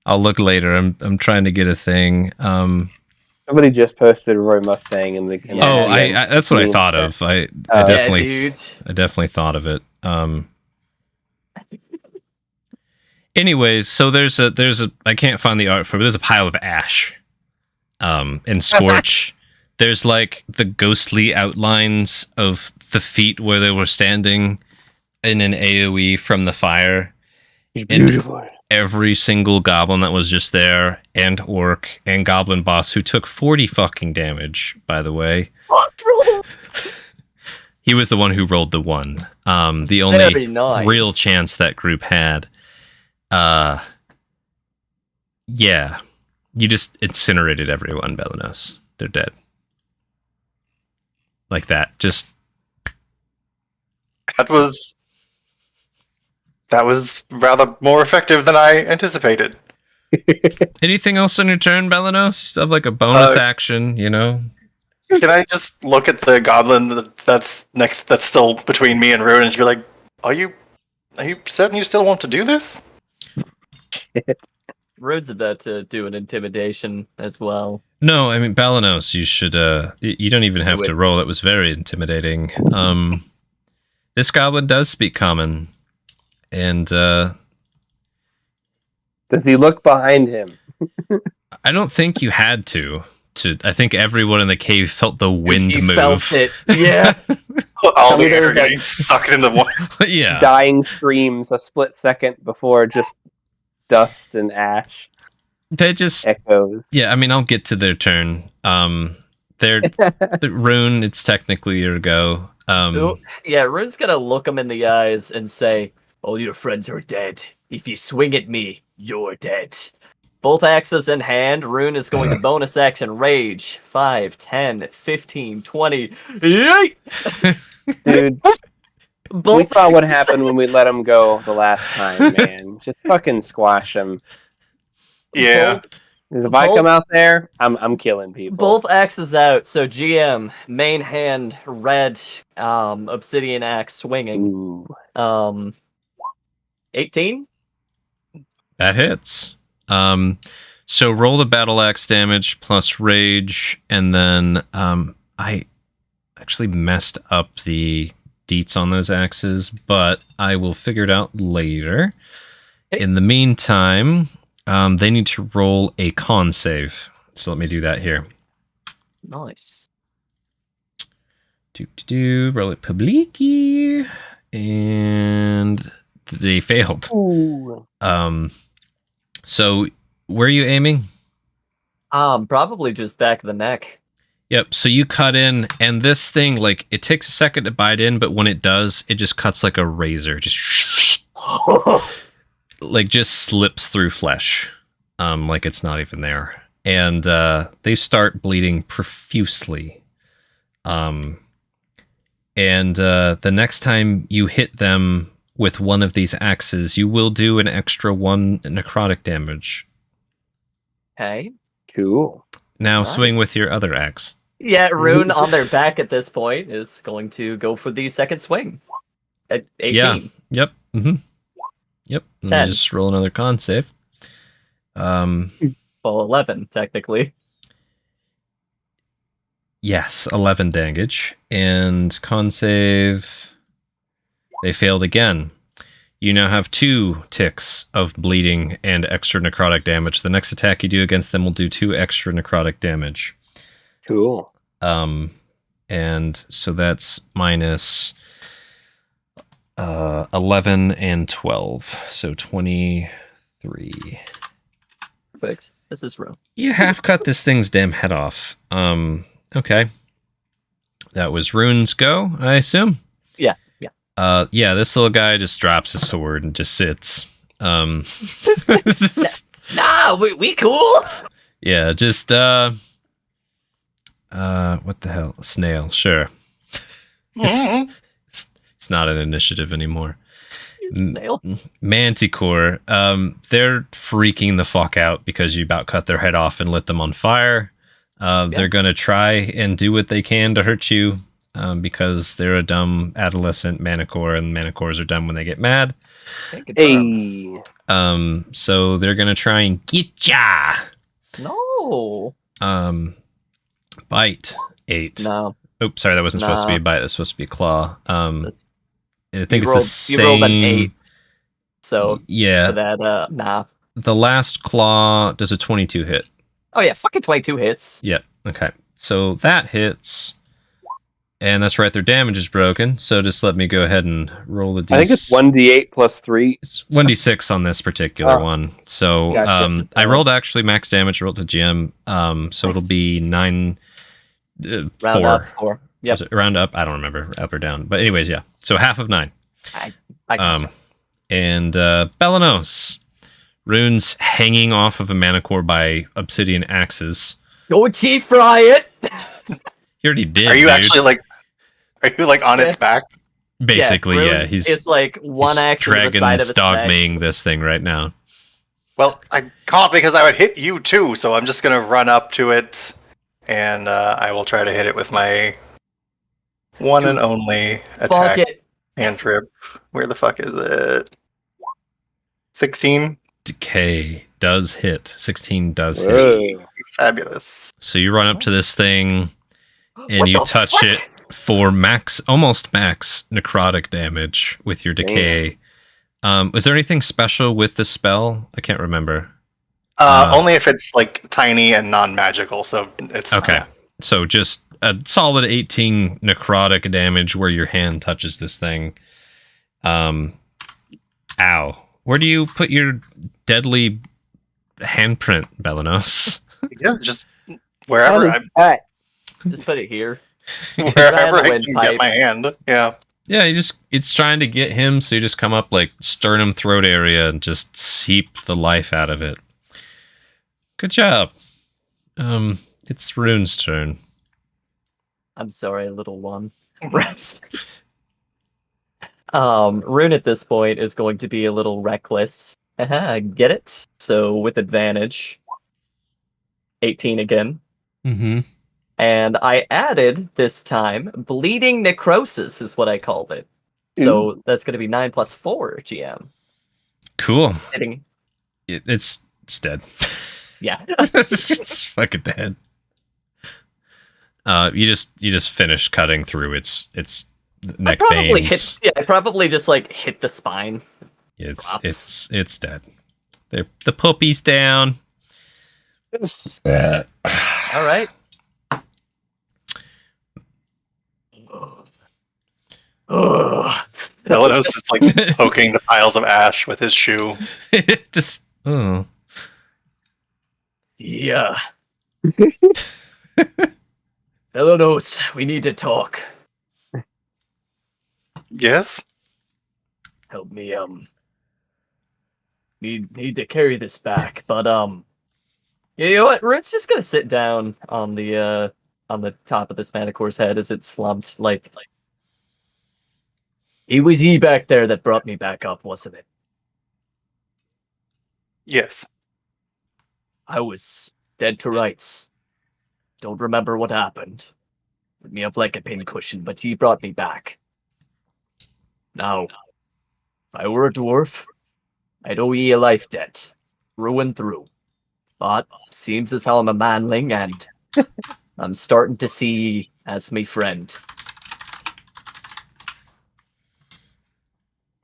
I'll look later. I'm trying to get a thing. somebody just posted Roy Mustang in the. In the Oh, DM. I that's what I meme thought chat. of. I Oh. definitely Yeah, dude. I definitely thought of it. Anyways, so there's a I can't find the art for it, but there's a pile of ash. And Scorch. There's like the ghostly outlines of the feet where they were standing in an AoE from the fire. It's And beautiful. every single goblin that was just there, and orc and goblin boss who took 40 fucking damage, by the way. He was the one who rolled the 1. The only Very nice. real chance that group had. Yeah. You just incinerated everyone, Belenos. They're dead. Like that. Just That was rather more effective than I anticipated. Anything else on your turn, Balanos? You still have like a bonus action, you know? Can I just look at the goblin that's next? That's still between me and Rune, and be like, "Are you certain you still want to do this?" Rune's about to do an intimidation as well. No, I mean Balanos, you should you don't even have to roll. It was very intimidating. This goblin does speak common. And Does he look behind him? I don't think you had to. I think everyone in the cave felt the wind He move. felt it. Yeah. All the There's, air like, getting sucked into one. Yeah. Dying screams a split second before just dust and ash They just echoes. Yeah, I mean I'll get to their turn. They're the Rune, it's technically your go. Yeah, Rune's gonna look him in the eyes and say, "All your friends are dead. If you swing at me, you're dead." Both axes in hand, Rune is going to bonus action Rage. 5, 10, 15, 20. Yeet! Dude, we saw what happened when we let him go the last time, man. Just fucking squash him. Yeah. Because if I come out there, I'm killing people. Both axes out, so GM, main hand, red, obsidian axe swinging. Ooh. 18? That hits. So roll the battle axe damage plus rage, and then I actually messed up the deets on those axes, but I will figure it out later. In the meantime, they need to roll a con save. So let me do that here. Nice. Roll it publicly, and they failed. Ooh. So where are you aiming? Probably just back of the neck. Yep, so you cut in, and this thing, like, it takes a second to bite in, but when it does, it just cuts like a razor. Just like, just slips through flesh. Like it's not even there. And they start bleeding profusely. And the next time you hit them with one of these axes, you will do an extra 1 necrotic damage. Okay. Cool. Now Nice. swing with your other axe. Yeah, Rune on their back at this point is going to go for the second swing. At 18. Yeah. Yep. Mm-hmm. Yep. Let 10. me just roll another con save. Well, 11, technically. Yes, 11 damage. And con save, they failed again. You now have 2 ticks of bleeding and extra necrotic damage. The next attack you do against them will do 2 extra necrotic damage. Cool. And so that's minus 11 and 12. So 23. Perfect. This is Rune. You half cut this thing's damn head off. Okay. That was Rune's go, I assume? Yeah. Yeah, this little guy just drops his sword and just sits. Nah, we cool. Yeah, just what the hell? Snail, sure. It's not an initiative anymore. Snail. Manticore, they're freaking the fuck out because you about cut their head off and lit them on fire. They're gonna try and do what they can to hurt you, because they're a dumb adolescent manicore, and manicores are dumb when they get mad. Hey. So they're gonna try and get ya. No. Bite 8. No. Oops, sorry, that wasn't supposed to be a bite. That's supposed to be a claw. And I think it's the same. You rolled an 8. So yeah, for that, nah. the last claw does a 22 hit. Oh yeah, fucking 22 hits. Yep. Okay. So that hits. And that's right, their damage is broken. So just let me go ahead and roll the d6. I think it's 1d8 plus 3. It's 1d6 on this particular one. So Gotcha. I rolled actually max damage, rolled to GM. So Nice. it'll be 9 Round 4. up 4. Yep. Was it round up? I don't remember. Up or down. But anyways, yeah. So half of 9. I gotcha. And Balanos. Rune's hanging off of a manicore by obsidian axes. Go cheap fry it. He already did. Are you dude. actually like? Are you like on its back? Basically, Rune yeah. He's it's like one he's axe to the dragon side of its neck. dogmaying this thing right now. Well, I can't because I would hit you too, so I'm just gonna run up to it, and I will try to hit it with my one and only Fuck attack it. cantrip. Where the fuck is it? 16? Decay does hit. 16 does hit. Whoa. Fabulous. So you run up to this thing and What you the touch fuck? it for almost max necrotic damage with your decay. Was there anything special with the spell? I can't remember. Only if it's like tiny and non-magical, so it's Okay. yeah. So just a solid 18 necrotic damage where your hand touches this thing. Ow. Where do you put your deadly handprint, Belenos? Yeah, just wherever I Alright. Just put it here. wherever I can windpipe. get my hand. Yeah. Yeah, it's trying to get him, so you just come up like sternum throat area and just seep the life out of it. Good job. It's Rune's turn. I'm sorry, little one. Rest. Rune at this point is going to be a little reckless. Get it? So with advantage. 18 again. Mm-hmm. And I added this time bleeding necrosis is what I called it. So that's going to be 9 plus 4 GM. Cool. Hitting. It's dead. Yeah. It's fucking dead. You just finish cutting through its neck veins. I probably just like hit the spine. It's dead. The puppy's down. All right. Belenos is like poking the piles of ash with his shoe. Just oh. Yeah. Belenos, we need to talk. Yes? Help me, need to carry this back, but, you know what, Rune's just gonna sit down on the top of this Manicore's head as it's slumped, like, it was ye back there that brought me back up, wasn't it? Yes. I was dead to rights. Don't remember what happened. Put me up like a pincushion, but ye brought me back. Now, if I were a dwarf, I'd owe ye a life debt, through and through. But seems as how I'm a manling, and I'm starting to see ye as me friend.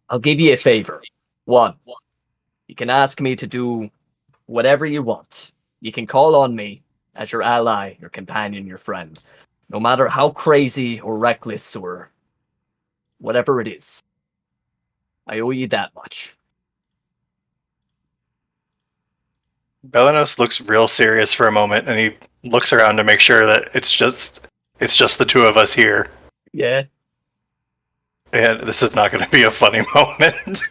I'll give you a favor. One, you can ask me to do whatever you want. You can call on me as your ally, your companion, your friend. No matter how crazy or reckless or whatever it is. I owe you that much. Belenos looks real serious for a moment, and he looks around to make sure that it's just the two of us here. Yeah. And this is not going to be a funny moment.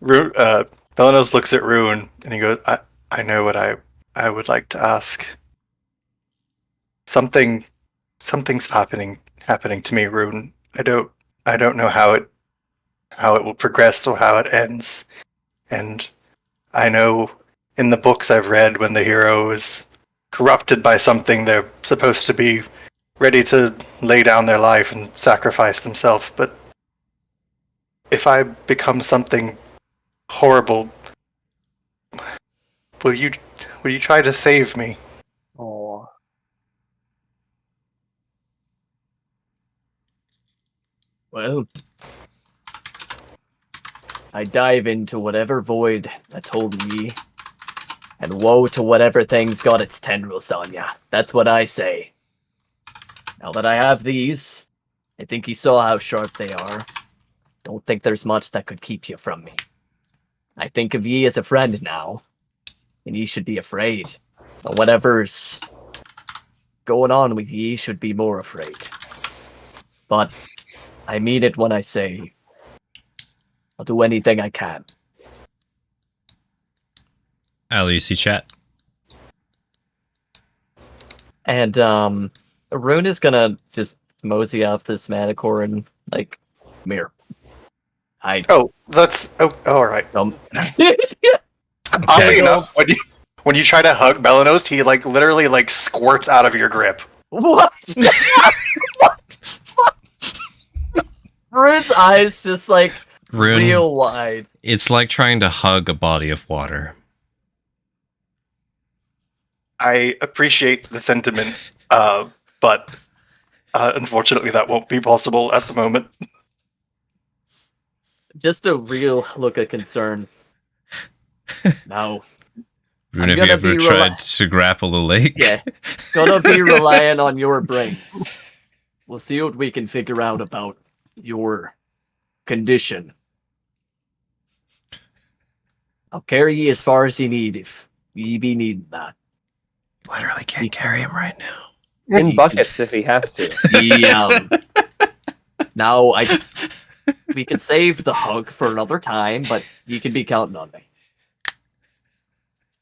Belenos looks at Rune, and he goes, I know what I would like to ask. Something's happening to me, Rune. I don't know how it will progress or how it ends. And I know in the books I've read, when the hero is corrupted by something, they're supposed to be ready to lay down their life and sacrifice themselves. But if I become something horrible, will you try to save me? Oh. Well, I dive into whatever void that's holding ye, and woe to whatever thing's got its tendrils on ya. That's what I say. Now that I have these, I think you saw how sharp they are. Don't think there's much that could keep you from me. I think of ye as a friend now, and ye should be afraid. And whatever's going on with ye should be more afraid. But I mean it when I say I'll do anything I can. Ali, you see chat? And Rune is gonna just mosey off this Manicore and like, come here. Oh, all right. Oddly enough, when you try to hug Belanos, he like literally like squirts out of your grip. What? Rune's eyes just like Rune, real wide. it's like trying to hug a body of water. I appreciate the sentiment, but unfortunately that won't be possible at the moment. Just a real look of concern. No. Rune, I'm have you gonna ever be tried to grapple a lake? Yeah. Gonna be relying on your brains. We'll see what we can figure out about your condition. I'll carry you as far as you need if you be needing that. Literally can't carry him right now. In buckets if he has to. Now we can save the hug for another time, but you can be counting on me.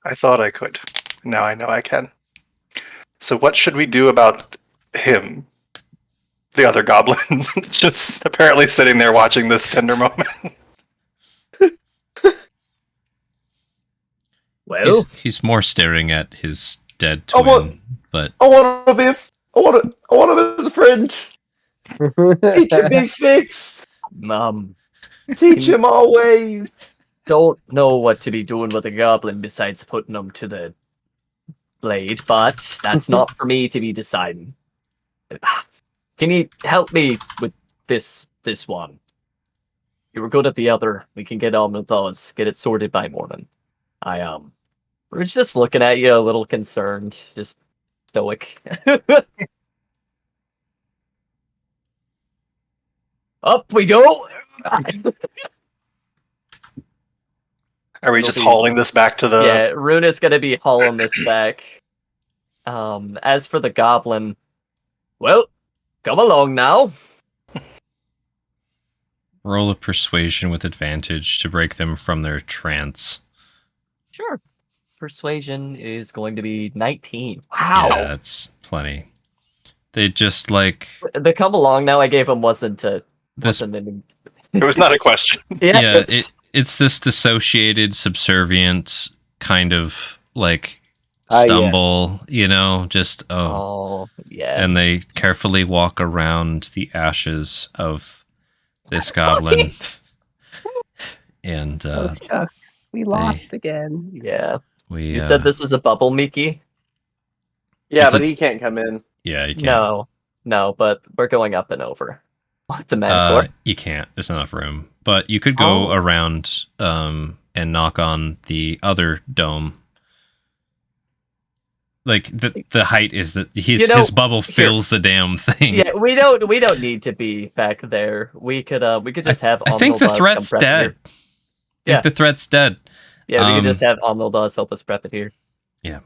I thought I could. Now I know I can. So what should we do about him? The other goblin that's just apparently sitting there watching this tender moment. Well, He's more staring at his dead Oh, what? twin, but I want him as a friend. He can be fixed. Teach him our ways. don't know what to be doing with a goblin besides putting them to the blade, but that's not for me to be deciding. Can you help me with this one? You were good at the other. We can get on with those. Get it sorted by morning. We're just looking at you a little concerned, just stoic. Up we go. Are we just hauling this back to the... Yeah, Rune is gonna be hauling this back. As for the goblin, well, come along now. roll a persuasion with advantage to break them from their trance. Sure. Persuasion is going to be 19. Wow. Yeah, that's plenty. They just like The come along now I gave him wasn't It was not a question. yeah, it's this dissociated, subservient kind of like stumble, you know, just oh yeah. and they carefully walk around the ashes of this goblin. And shucks. We lost again. Yeah. we You said this is a bubble, Miki? Yeah, It's but a- he can't come in. yeah, you can't. No, but we're going up and over. What the Manicore? You can't. There's not enough room. But you could go around and knock on the other dome. Like the height is that his bubble fills the damn thing. Yeah, we don't need to be back there. We could just have. I think the Omnildaz threat's come prep dead. here. I think the threat's dead. Yeah, we could just have Omnildaz help us prep it here. Yeah.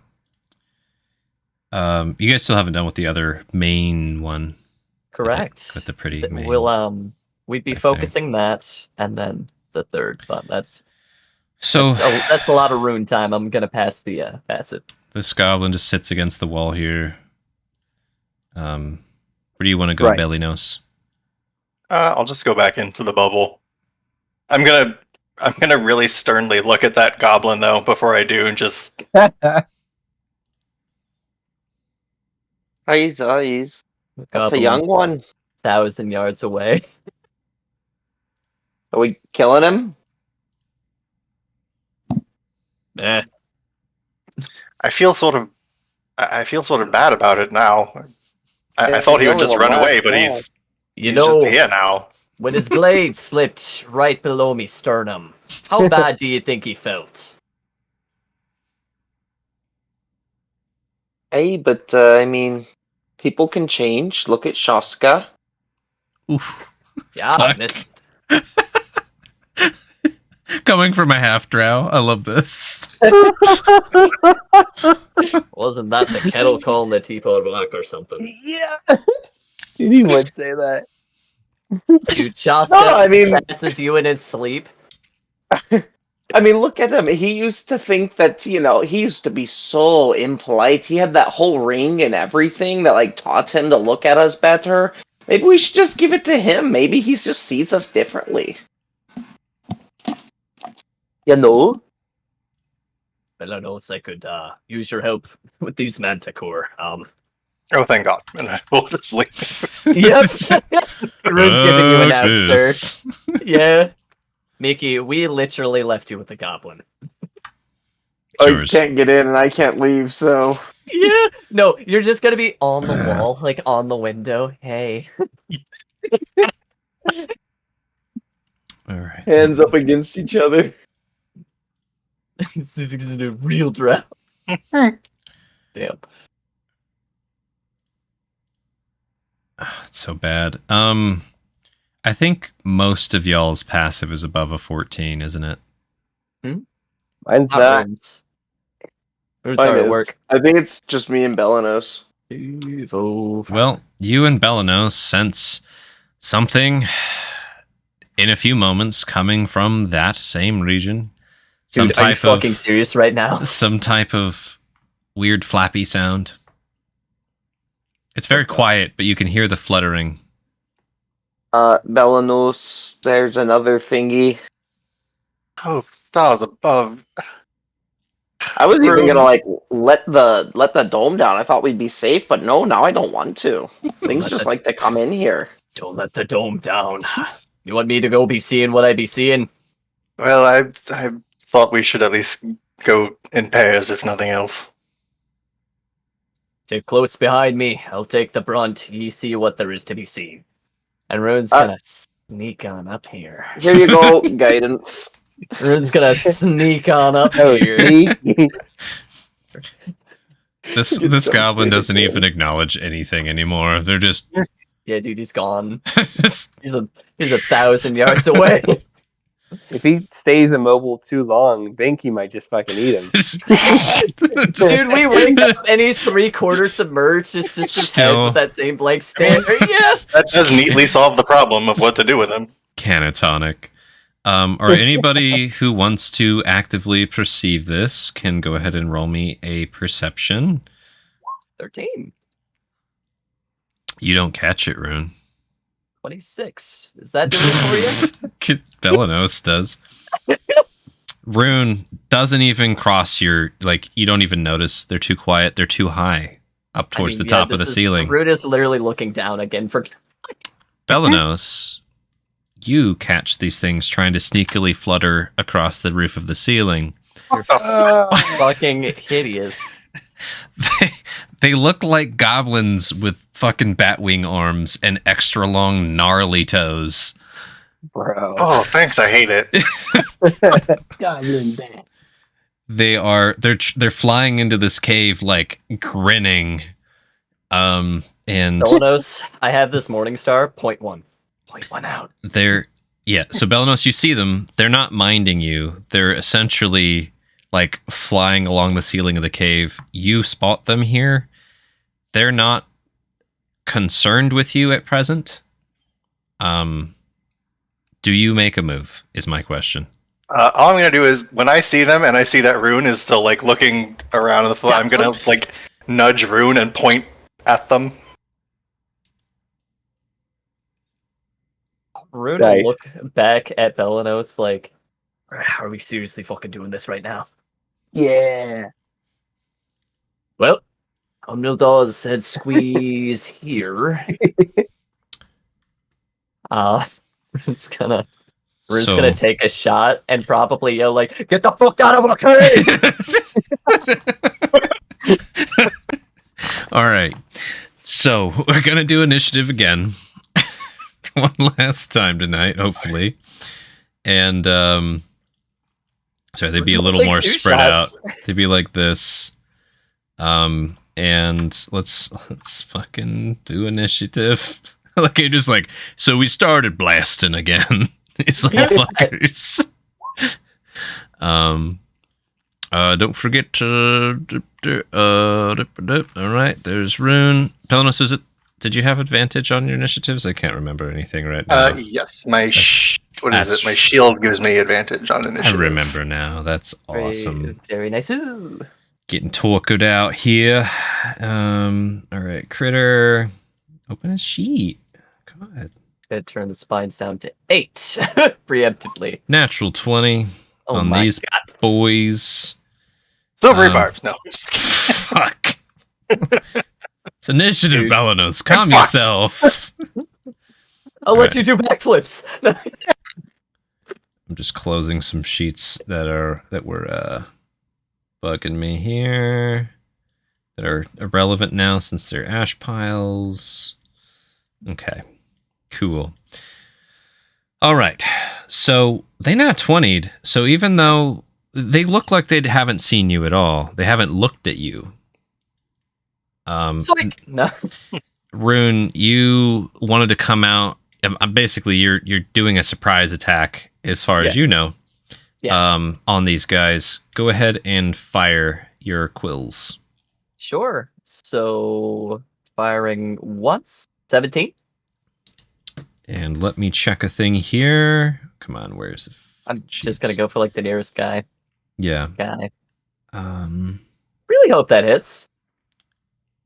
You guys still haven't done with the other main one. Correct. With the pretty main. We'd be thing. focusing that, and then the third. But that's So that's a lot of rune time. I'm gonna pass it. this goblin just sits against the wall here. Where do you want to go, Right. Bellynos? I'll just go back into the bubble. I'm gonna really sternly look at that goblin though before I do, and just Eyes. That's a Goblin young one. 1,000 yards away. Are we killing him? Eh. I feel sort of bad about it now. I Yeah, thought he he's would just only run one away, last but guy. he's You he's know, just here now. when his blade slipped right below me sternum, how bad do you think he felt? Hey, but I mean, people can change. Look at Shaska. Oof. Yeah, Fuck. miss. Coming from a half drow, I love this. Wasn't that the kettle calling the teapot black or something? Yeah. He would say that. Dude, Shasta No, I mean- passes you in his sleep. I mean, look at him. He used to think that, he used to be so impolite. He had that whole ring and everything that, taught him to look at us better. Maybe we should just give it to him. Maybe he just sees us differently. You know? Belanos, I could use your help with these manticore. Oh, thank God. And I will just leave. Yep. Rune's giving you an Fuck answer. this. Yeah. Mickey, we literally left you with a goblin. I Yours. can't get in and I can't leave, so Yeah. No, you're just gonna be on the wall, like on the window. Hey. All right. hands up against each other. This is a real draft. Damn. It's so bad. I think most of y'all's passive is above a 14, isn't it? Mine's Not not. runes. Runes hard at work. I think it's just me and Belanos. Well, you and Belanos sense something in a few moments coming from that same region. Some Dude, are you type fucking of serious right now? some type of weird flappy sound. It's very quiet, but you can hear the fluttering. Belanos, there's another thingy. Oh, stars above. I was even Room. gonna like let the dome down. I thought we'd be safe, but no, now I don't want to. Things Let just the- like to come in here. Don't let the dome down. You want me to go be seeing what I be seeing? Well, I thought we should at least go in pairs, if nothing else. Stay close behind me. I'll take the brunt. Ye see what there is to be seen. And Rune's Uh, gonna sneak on up here. Here you go, guidance. Rune's gonna sneak on up Oh, here. sneaky. This It's so goblin doesn't beautiful. even acknowledge anything anymore. They're just, Yeah, dude, he's gone. just He's 1,000 yards away. If he stays immobile too long, Binky might just fucking eat him. Dude, we wake up and he's 3/4 submerged. It's just his head Still. with that same blank stare. Yeah. That does neatly solve the problem of what to do with him. Canatonic. Or anybody who wants to actively perceive this can go ahead and roll me a perception. 13. You don't catch it, Rune. 26. Is that doing it for you? Belanos does. Rune doesn't even cross your, like, you don't even notice. They're too quiet. They're too high up towards the top of the ceiling. Rude is literally looking down again for. Belanos, you catch these things trying to sneakily flutter across the roof of the ceiling. What the f- Fucking hideous. They look like goblins with fucking batwing arms and extra long gnarly toes. Bro. Oh, thanks. I hate it. Goblin bat. They're flying into this cave like grinning. And Belanos, I have this Morning Star. Point one out. so Belanos, you see them. They're not minding you. They're essentially like flying along the ceiling of the cave. You spot them here. They're not concerned with you at present. Do you make a move is my question. All I'm gonna do is when I see them and I see that Rune is still like looking around on the floor, I'm gonna like nudge Rune and point at them. Rune Nice. will look back at Belanos like, are we seriously fucking doing this right now? Yeah. Well, Omnildal said squeeze here. Rune's gonna take a shot and probably yell like, "Get the fuck out of our cave!" All right. So we're going to do initiative again. One last time tonight, hopefully. And, sorry, they'd be a little Take more 2 spread shots. out. They'd be like this. And let's fucking do initiative. Like, you're just like, so we started blasting again. These little fuckers. Don't forget to all right, there's Rune. Pelenos, did you have advantage on your initiatives? I can't remember anything right now. Yes, my what is That's- it? My shield gives me advantage on I initiative. remember now. That's awesome. Very nice. Ooh. Getting torqued out here. All right, Critter. Open a sheet. God. Gonna turn the spine sound to 8 preemptively. Natural 20 Oh on my these god. boys. Silvery barbs. No. Just kidding. Fuck. It's initiative, Dude. Belenos. Calm fucked. yourself. I'll let Alright. you do backflips. I'm just closing some sheets that were bugging me here. That are irrelevant now since they're ash piles. Okay. Cool. All right. So they not 20'd. So even though they look like they haven't seen you at all, they haven't looked at you. Psych! No. Rune, you wanted to come out. Basically, you're doing a surprise attack, as far as you know. Yes. On these guys. Go ahead and fire your quills. Sure. So firing once. 17. And let me check a thing here. Come on, where's the I'm just gonna go for like the nearest guy. Yeah. Guy. Um Really hope that hits.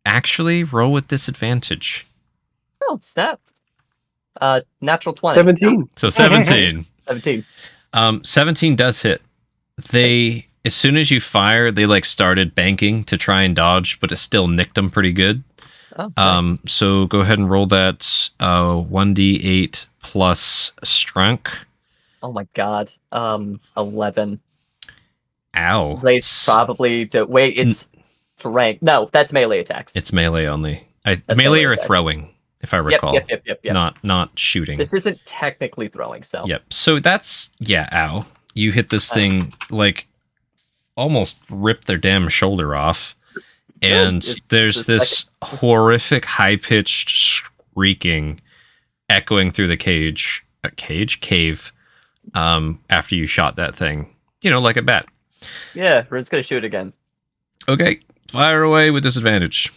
actually roll with disadvantage. Oh, snap. Natural 20. 17. So 17. 17. 17 does hit. They as soon as you fire, they like started banking to try and dodge, but it still nicked them pretty good. Oh, nice. So go ahead and roll that 1d8 plus strength. Oh my god. 11. Ow. They probably do. Wait, it's strength. No, that's melee attacks. It's melee only. That's Melee melee or attacks. throwing, if I Yep, recall. yep. Not shooting. This isn't technically throwing, so. Yep. So that's ow. You hit this thing like almost ripped their damn shoulder off. And there's this horrific high-pitched shrieking echoing through the cave after you shot that thing. You know, like a bat. Yeah, Rune's gonna shoot again. Okay, fire away with disadvantage.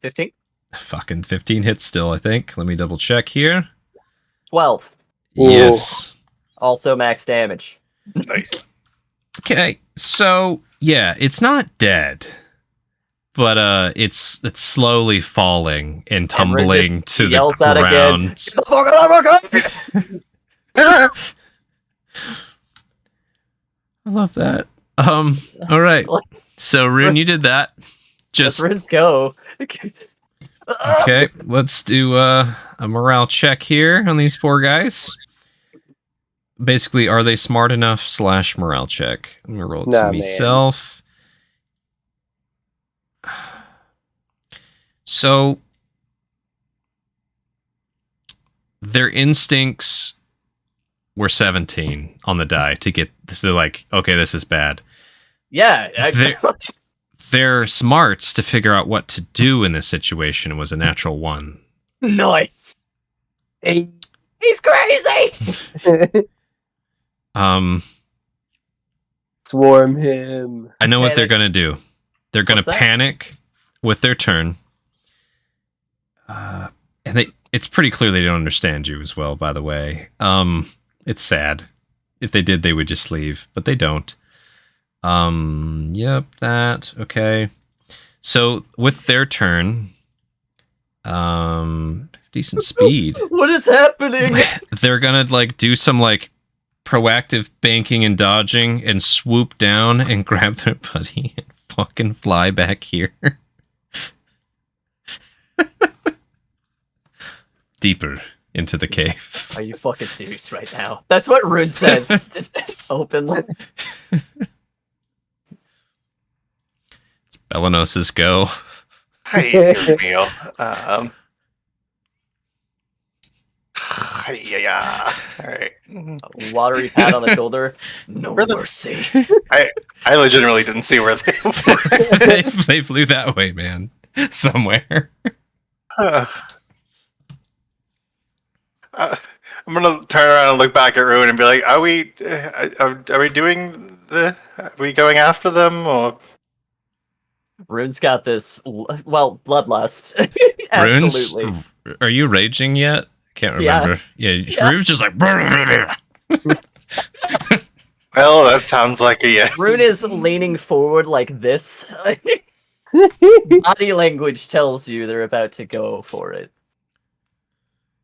15? Fucking 15 hits still, I think. Let me double check here. 12. Ooh. Yes. Also max damage. Nice. Okay, so yeah, it's not dead, but it's slowly falling and tumbling to the yells out again. ground. Get the fuck out of my car! I love that. All right. So Rune, you did that. Just Just Rune's go. okay. Let's do a morale check here on these poor guys. Basically, are they smart enough / morale check? I'm gonna roll it Nah, to man. myself. So their instincts were 17 on the die to get to like, okay, this is bad. Yeah. Their smarts to figure out what to do in this situation was a natural 1. Nice. He's crazy! Swarm him. I know what they're Panic. gonna do. They're gonna What's that? panic with their turn. And it's pretty clear they don't understand you as well, by the way. It's sad. If they did, they would just leave, but they don't. Yep, that. Okay. So with their turn, decent speed. What is happening? They're gonna like do some like proactive banking and dodging and swoop down and grab their buddy and fucking fly back here. Deeper into the cave. Are you fucking serious right now? That's what Rune says. Just openly. It's Belenos's go. Hey, meal. Yeah. All right. A watery pat on the shoulder. No Where the- mercy. I legitimately didn't see where they were. they flew that way, man. Somewhere. I'm gonna turn around and look back at Ruin and be like, "Are we doing the? Are we going after them or?" Rune's got this. Well, bloodlust. Rune's, Absolutely. are you raging yet? Can't Yeah. remember. Yeah, Yeah. Rune's just like. Well, that sounds like a yes. Rune is leaning forward like this. Body language tells you they're about to go for it.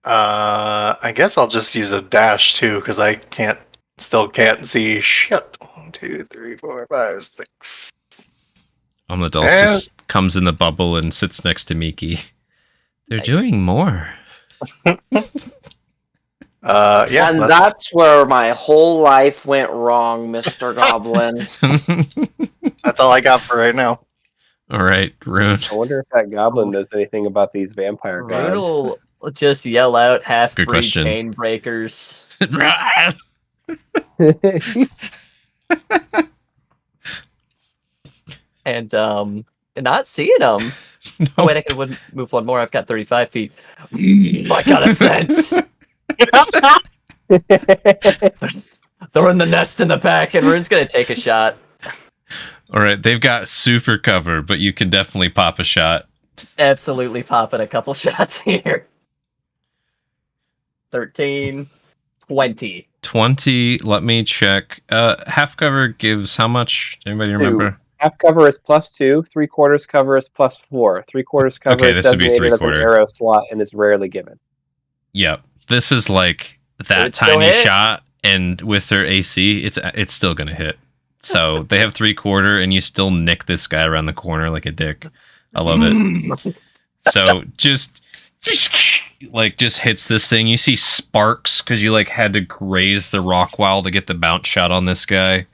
I guess I'll just use a dash too, because I can't still can't see shit. 1, 2, 3, 4, 5, 6. Omnidals Eh. just comes in the bubble and sits next to Miki. They're Nice. doing more. Yeah, And that's where my whole life went wrong, Mr. Goblin. that's all I got for right now. All right, Rune. I wonder if that goblin knows anything about these vampire Rune gods. will just yell out half-breed question. chain breakers. And not seeing them. Oh wait, I can move one more. I've got 35 feet. I got a sense. They're in the nest in the back, and Rune's gonna take a shot. All right, they've got super cover, but you can definitely pop a shot. Absolutely popping a couple shots here. 13, 20. 20. Let me check. Half cover gives how much? Anybody remember? Half cover is +2. 3/4 cover is +4. 3/4 cover Okay, is this would be designated as an 3/4. arrow slot and is rarely given. Yep. This is like that Would it still tiny hit? shot, and with their AC, it's still gonna hit. So they have 3/4, and you still nick this guy around the corner like a dick. I love it. So just hits this thing. You see sparks because you like had to graze the rock wall to get the bounce shot on this guy.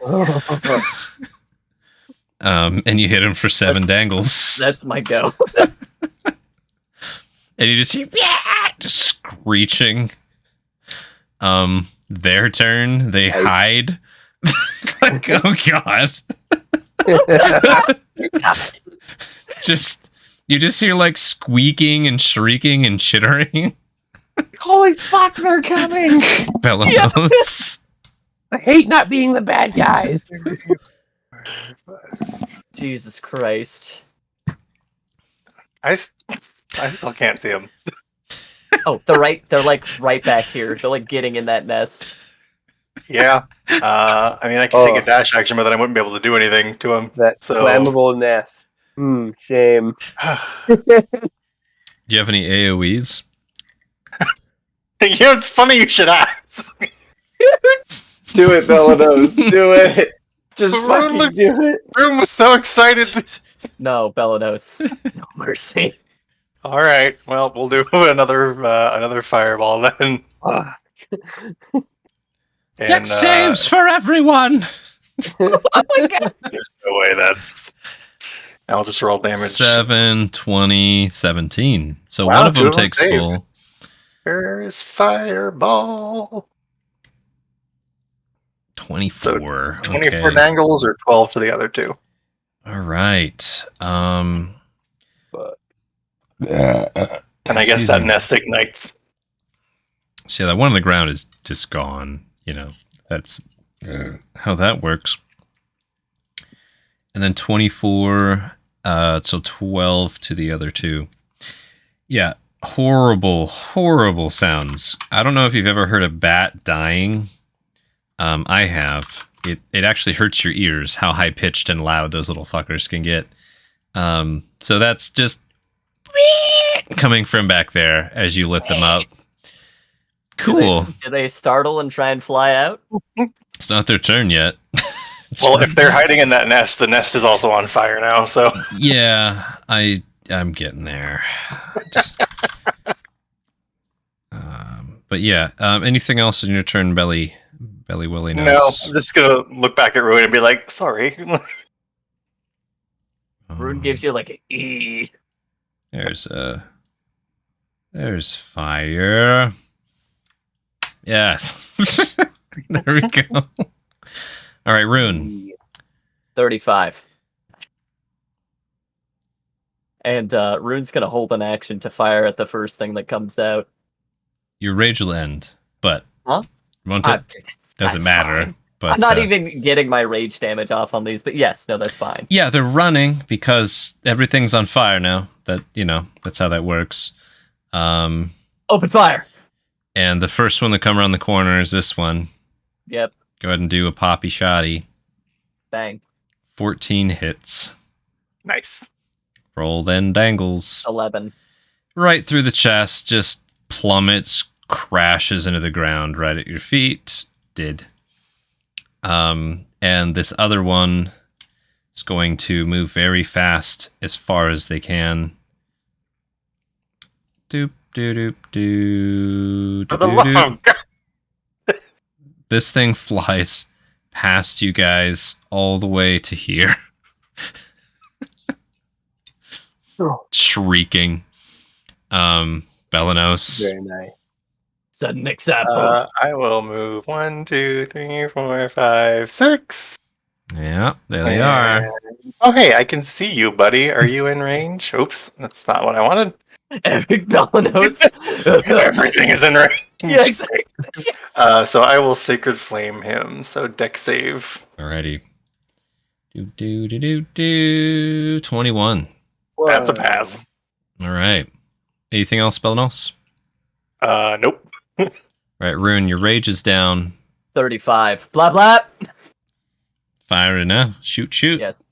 And you hit him for 7 dangles. That's my go. And you just hear just screeching. Their turn. They hide. Like, oh god. You just hear like squeaking and shrieking and chittering. Holy fuck, they're coming! Bellows. I hate not being the bad guys. Jesus Christ. I still can't see him. Oh, they're like right back here. They're like getting in that nest. Yeah. I mean, I can take a dash action, but then I wouldn't be able to do anything to him. That So- flammable nest. Shame. Do you have any AoEs? It's funny you should ask. Do it, Bellados. Do it. Just Rune fucking looks- do it. Room was so excited. No, Bellanos. No mercy. All right. Well, we'll do another fireball then. Ah. Deck saves for everyone! Oh my god. There's no way that's. I'll just roll damage. 7, 20, 17. So Wow, one of two them of them takes saved. full. Where is fireball? 24. 24 okay. dangles or 12 to the other two. All right. And I guess Excuse that me. nest ignites. See, that one on the ground is just gone. You know, that's how that works. And then 24, so 12 to the other two. Yeah, horrible, horrible sounds. I don't know if you've ever heard a bat dying. I have. It actually hurts your ears how high pitched and loud those little fuckers can get. So that's just coming from back there as you lit them up. Cool. Do they startle and try and fly out? It's not their turn yet. Well, if they're hiding in that nest, the nest is also on fire now. So Yeah, I'm getting there. Just- but yeah, anything else in your turn, Belly Willy knows? no, I'm just gonna look back at Ruin and be like, sorry. Rune gives you like an E. There's fire. Yes. There we go. All right, Rune. 35. And Rune's gonna hold an action to fire at the first thing that comes out. Your rage will end, but Huh? won't I- it? Doesn't that's matter. fine. But I'm not even getting my rage damage off on these, but yes, no, that's fine. Yeah, they're running because everything's on fire now. That's how that works. Open fire. And the first one to come around the corner is this one. Yep. Go ahead and do a poppy shotty. Bang. 14 hits. Nice. Roll then dangles. 11. Right through the chest, just plummets, crashes into the ground right at your feet. Did. And this other one is going to move very fast as far as they can. Doop, doop, doop, For the love of God. This thing flies past you guys all the way to here. Oh. Shrieking. Belenos. Very nice. Set an example. I will move 1, 2, 3, 4, 5, 6. Yeah, there they are. Oh, hey, I can see you, buddy. Are you in range? Oops, that's not what I wanted. Eric Belenos. Everything is in range. Yeah, exactly. So I will Sacred Flame him. So deck save. Alrighty. 21. That's a pass. All right. Anything else, Belenos? Nope. All right, Rune, your rage is down. 35. Blah, blah. Fire it now. Shoot. Yes.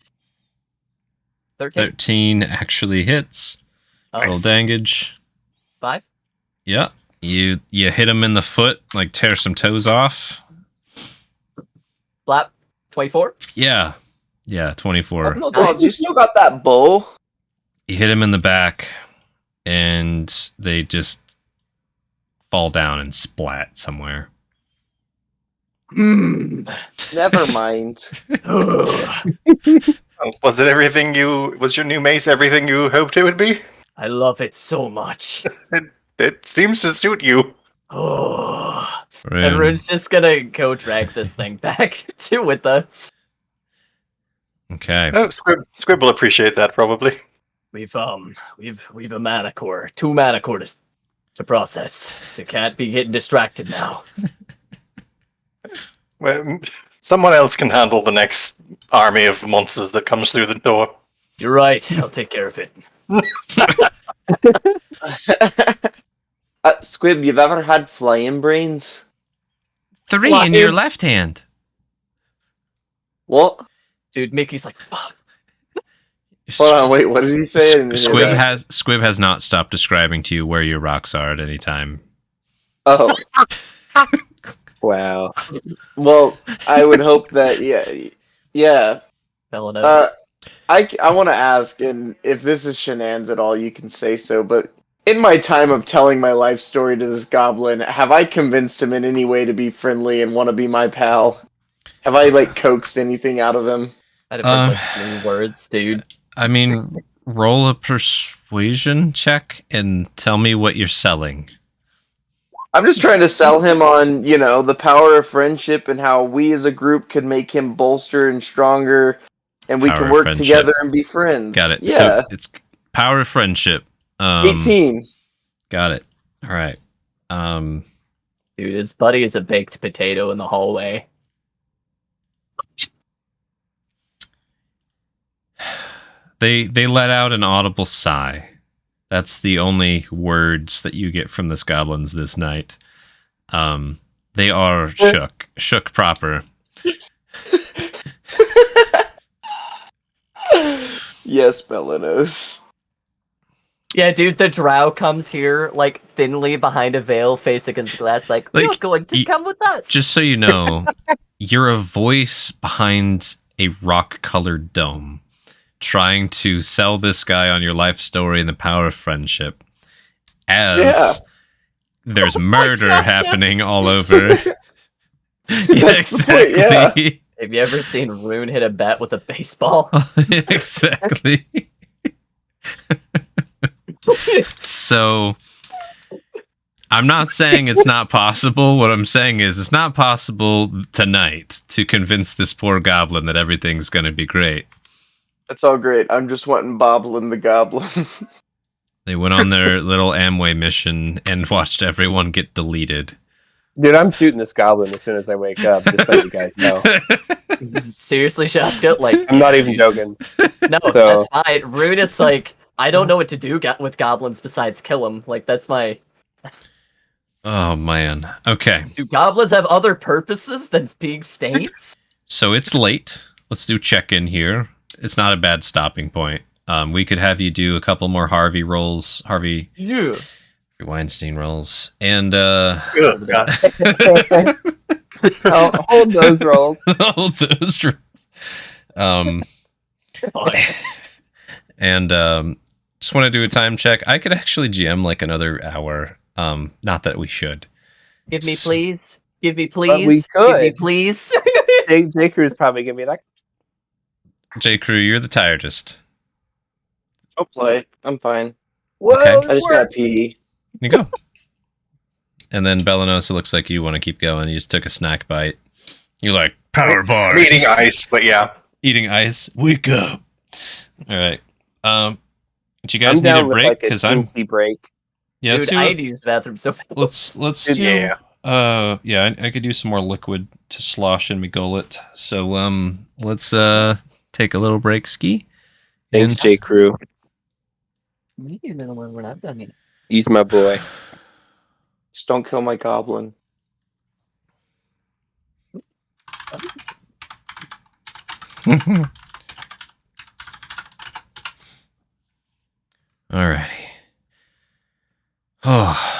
13. 13 actually hits. Roll damage. 5. Yeah. You hit him in the foot, like tear some toes off. Flap. 24. Yeah. Yeah, 24. You still got that bow? You hit him in the back, and they just fall down and splat somewhere. Never mind. Was it everything you... Was your new mace everything you hoped it would be? I love it so much. It seems to suit you. Oh. Rune. And Rune's just gonna go drag this thing back with us. Okay. Oh, Squib will appreciate that, probably. We've a mana core, 2 mana core to process. Still can't be getting distracted now. Well, someone else can handle the next army of monsters that comes through the door. You're right. I'll take care of it. Squib, you've ever had flying brains? 3 in your left hand. What? Dude, Mickey's like, fuck. Hold on, wait, what did he say? I didn't hear that. Squib has not stopped describing to you where your rocks are at any time. Oh, Wow. well, I would hope that, yeah. Belenos. I want to ask, and if this is shenanigans at all, you can say so, but in my time of telling my life story to this goblin, have I convinced him in any way to be friendly and want to be my pal? Have I, coaxed anything out of him? I'd have heard 3 words, dude. I mean, roll a persuasion check and tell me what you're selling. I'm just trying to sell him on, the power of friendship and how we as a group can make him bolster and stronger, and we Power can of work friendship. together and be friends. Got it. Yeah. So it's power of friendship. 18. Got it. All right. Dude, his buddy is a baked potato in the hallway. They let out an audible sigh. That's the only words that you get from this goblins this night. They are shook proper. Yes, Belenos. Yeah, dude, the drow comes here, thinly behind a veil, face against glass, you're going to come with us. Just so you know, you're a voice behind a rock-colored dome, trying to sell this guy on your life story and the power of friendship. As there's murder happening all over. Yeah, exactly. Yeah. Have you ever seen Rune hit a bat with a baseball? Exactly. So, I'm not saying it's not possible. What I'm saying is it's not possible tonight to convince this poor goblin that everything's going to be great. That's all great. I'm just wanting Boblin the Goblin. They went on their little Amway mission and watched everyone get deleted. Dude, I'm shooting this goblin as soon as I wake up, just so you guys know. Seriously, Shaska? I'm not even joking. No, that's fine. Rune is I don't know what to do with goblins besides kill them. That's my... Oh, man. Okay. Do goblins have other purposes than being saints? So it's late. Let's do check-in here. It's not a bad stopping point. We could have you do a couple more Harvey Yeah. Weinstein rolls. And Good God. I'll hold those rolls. Hold those rolls. And just want to do a time check. I could actually GM like another hour. Not that we should. Give me please. Give me But we please. Give me could. please. J. Crew's probably gonna be like, J. Crew, you're the tiredest. I'll play. I'm fine. whoa, Okay. I just got pee. You go. And then Belanos, it looks like you want to keep going. You just took a snack bite. You're like, power bars. I'm eating ice, but yeah. Eating ice. Wake up. All right. Do you guys I'm need a down with break? like a Because I'm. teensy break. Yeah. Dude, I need to use the bathroom so fast. Let's Dude, do. yeah. Yeah. I could use some more liquid to slosh in my gullet. So let's take a little break. Ski. Thanks, And- J. Crew. You know when we're not done yet. He's my boy. Just don't kill my goblin. Alrighty. Oh.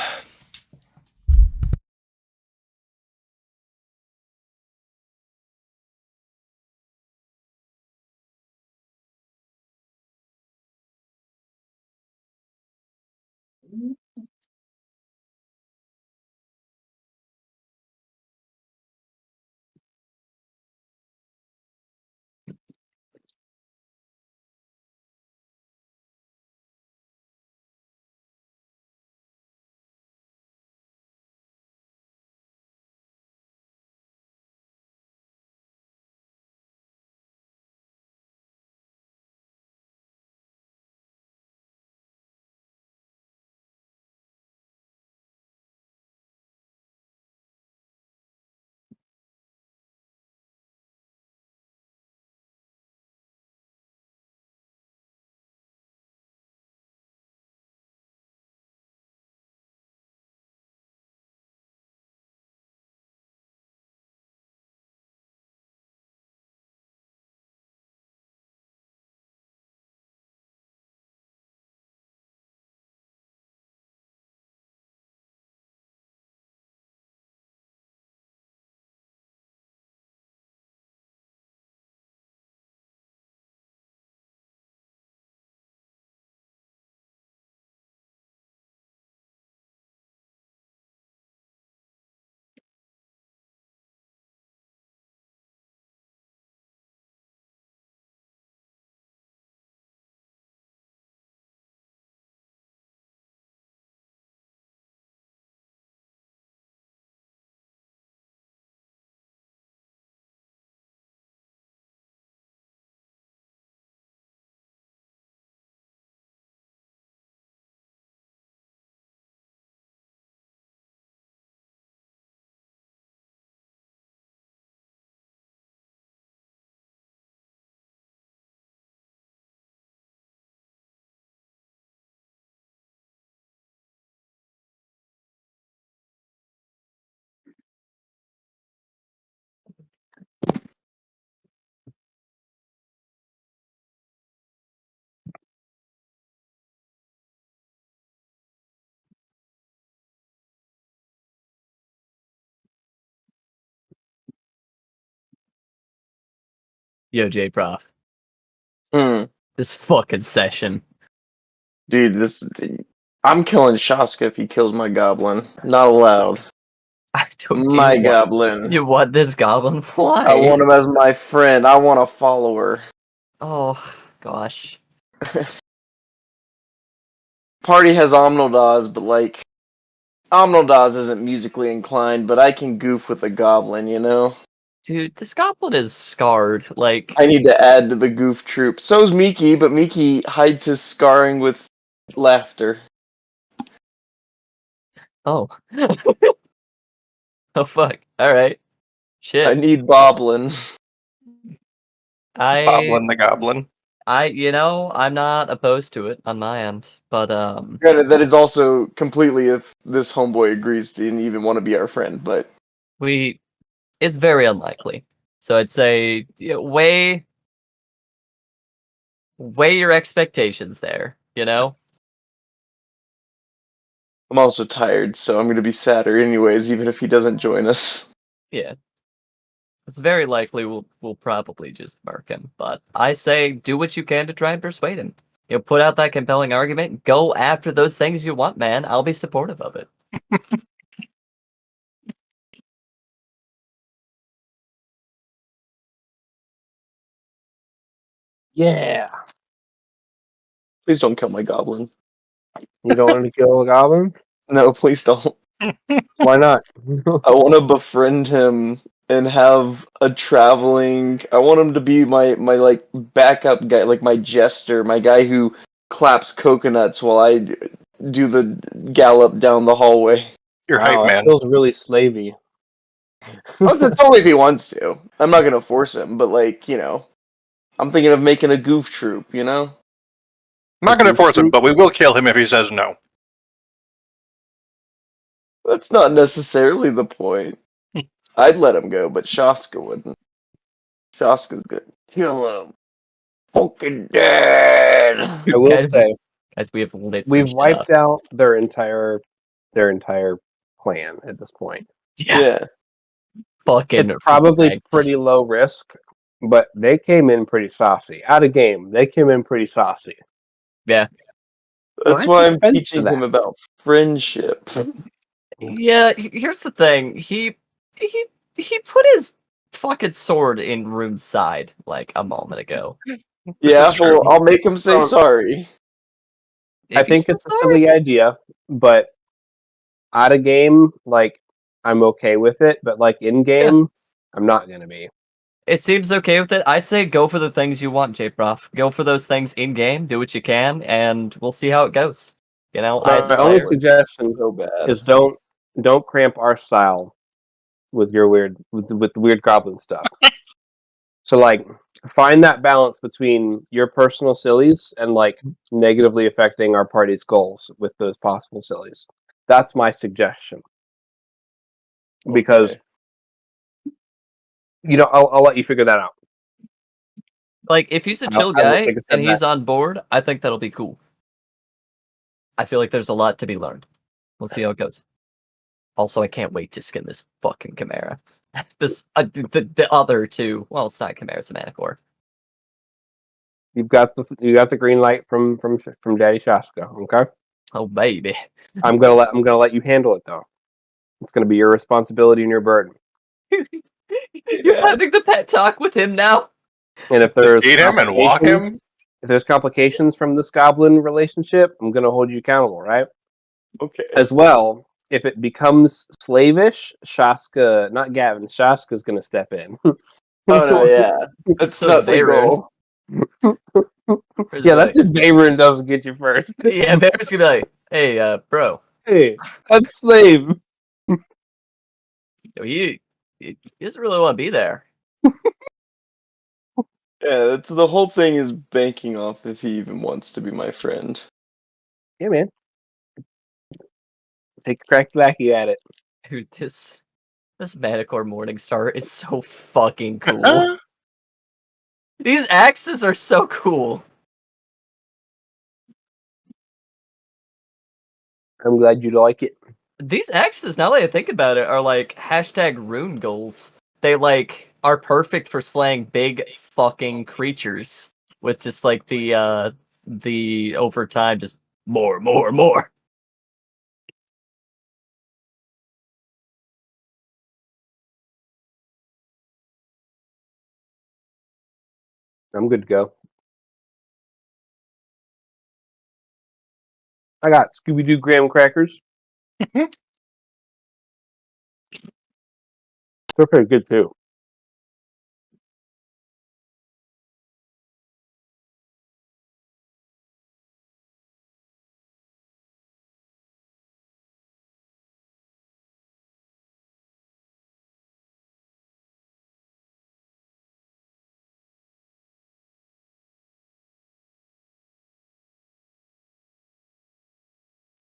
Yo, J Prof. This fucking session. Dude, I'm killing Shaska if he kills my goblin. Not allowed. I don't My goblin. You want this goblin? Why? I want him as my friend. I want a follower. Oh gosh. Party has Omnodaz, but like Omnodaz isn't musically inclined, but I can goof with a goblin, you know? Dude, this goblin is scarred. Like I need to add to the goof troop. So's Miki, but Miki hides his scarring with laughter. oh. Oh fuck. Alright. Shit. I need Boblin. Boblin the Goblin. I'm not opposed to it on my end, but Granted, that is also completely if this homeboy agrees to even want to be our friend, but it's very unlikely. So I'd say weigh your expectations there, you know? I'm also tired, so I'm going to be sadder anyways, even if he doesn't join us. Yeah. It's very likely we'll probably just murk him. But I say do what you can to try and persuade him. You know, put out that compelling argument. Go after those things you want, man. I'll be supportive of it. Yeah. Please don't kill my goblin. You don't want to kill a goblin? No, please don't. Why not? I want to befriend him and have a traveling. I want him to be my like backup guy, like my jester, my guy who claps coconuts while I do the gallop down the hallway. You're Wow, hype, that man. feels really slavey. Oh, that's only if he wants to. I'm not gonna force him, but like I'm thinking of making a goof troop. I'm not going to force him, but we will kill him if he says no. That's not necessarily the point. I'd let him go, but Shaska wouldn't. Shaska's good. Kill him. Fucking dead. I will Guys- say Guys, we have lit some we've shit wiped up. out their entire plan at this point. Yeah. Fucking It's probably wrecked. pretty low risk, but they came in pretty saucy. Out of game, they came in pretty saucy. Yeah. That's I why take I'm offense to teaching that. him about friendship. Yeah, here's the thing. He put his fucking sword in Rune's side like a moment ago. Yeah, is true. well, I'll make him say Um, sorry. I If think he's it's a sorry- silly idea, but out of game, like I'm okay with it. But like in game, I'm not gonna be. It seems okay with it. I say go for the things you want, J-Prof. Go for those things in game. Do what you can, and we'll see how it goes. You know, My as a only player. suggestion So bad. is don't cramp our style with your weird with the weird goblin stuff. So like find that balance between your personal sillies and like negatively affecting our party's goals with those possible sillies. That's my suggestion. Because I'll let you figure that out. Like, if he's a I chill will guy take a step and he's back. on board, I think that'll be cool. I feel like there's a lot to be learned. We'll see how it goes. Also, I can't wait to skin this fucking Chimera. This the other two. Well, it's not Chimera, it's a Manticore. You got the green light from Daddy Shaska, okay? Oh baby. I'm gonna let you handle it though. It's gonna be your responsibility and your burden. You're having the pet talk with him now. And if there's Eat him and walk him? complications- if there's complications from this goblin relationship, I'm gonna hold you accountable, right? Okay. As well, if it becomes slavish, Shaska, not Gavin, Shaska's gonna step in. Oh no, yeah. That's So not it's the Veyron. goal. Yeah, that's if Veyron doesn't get you first. Yeah, Bear's gonna be like, hey, bro. Hey, that's slave. He doesn't really want to be there. Yeah, that's the whole thing is banking off if he even wants to be my friend. Yeah, man. Take a crack back at it. Dude, this Manticore Morningstar is so fucking cool. These axes are so cool. I'm glad you like it. These axes, now that I think about it, are like hashtag rune goals. They like are perfect for slaying big fucking creatures with just like the over time just more. I'm good to go. I got Scooby Doo graham crackers. They're pretty good too.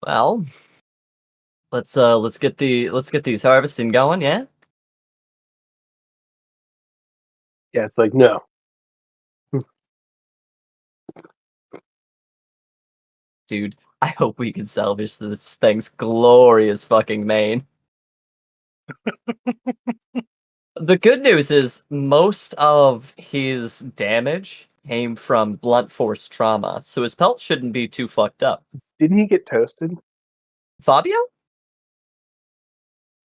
Well, let's get these harvesting going, yeah? Yeah, it's like no. Dude, I hope we can salvage this thing's glorious fucking mane. The good news is most of his damage came from blunt force trauma, so his pelt shouldn't be too fucked up. Didn't he get toasted? Fabio?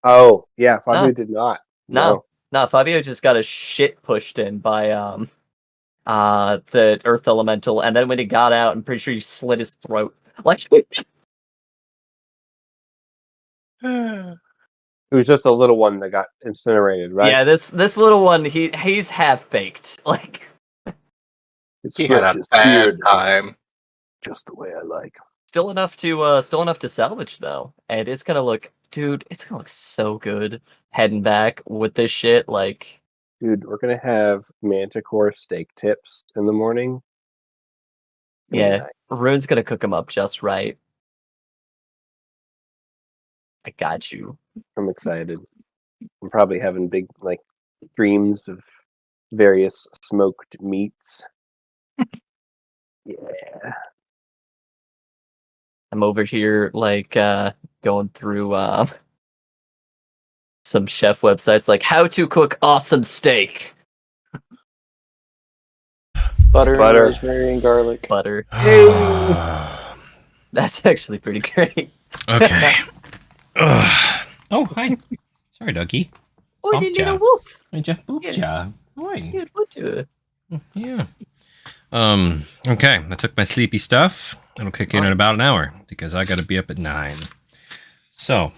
Oh, yeah, Fabio No. did not. No, Fabio just got his shit pushed in by the Earth Elemental, and then when he got out, I'm pretty sure he slit his throat. Like It was just a little one that got incinerated, right? yeah, this little one, he's half baked. Like His He had flesh a is bad seared time. just the way I like. still enough to salvage though, and it's gonna look, dude, it's gonna look so good heading back with this shit. Like, Dude, we're gonna have manticore steak tips in the morning. yeah, Nice. Rune's gonna cook him up just right. I got you. I'm excited. I'm probably having big dreams of various smoked meats. Yeah. I'm over here going through some chef websites like how to cook awesome steak. Butter, Butter. rosemary, and garlic. Butter. Okay. That's actually pretty great. Oh, hi. Sorry, doggy. Oh, Bump they did a ya. wolf. Yeah. Oi. Dude, what do? Yeah. Okay. I took my sleepy stuff. It'll kick in about an hour because I got to be up at 9. So,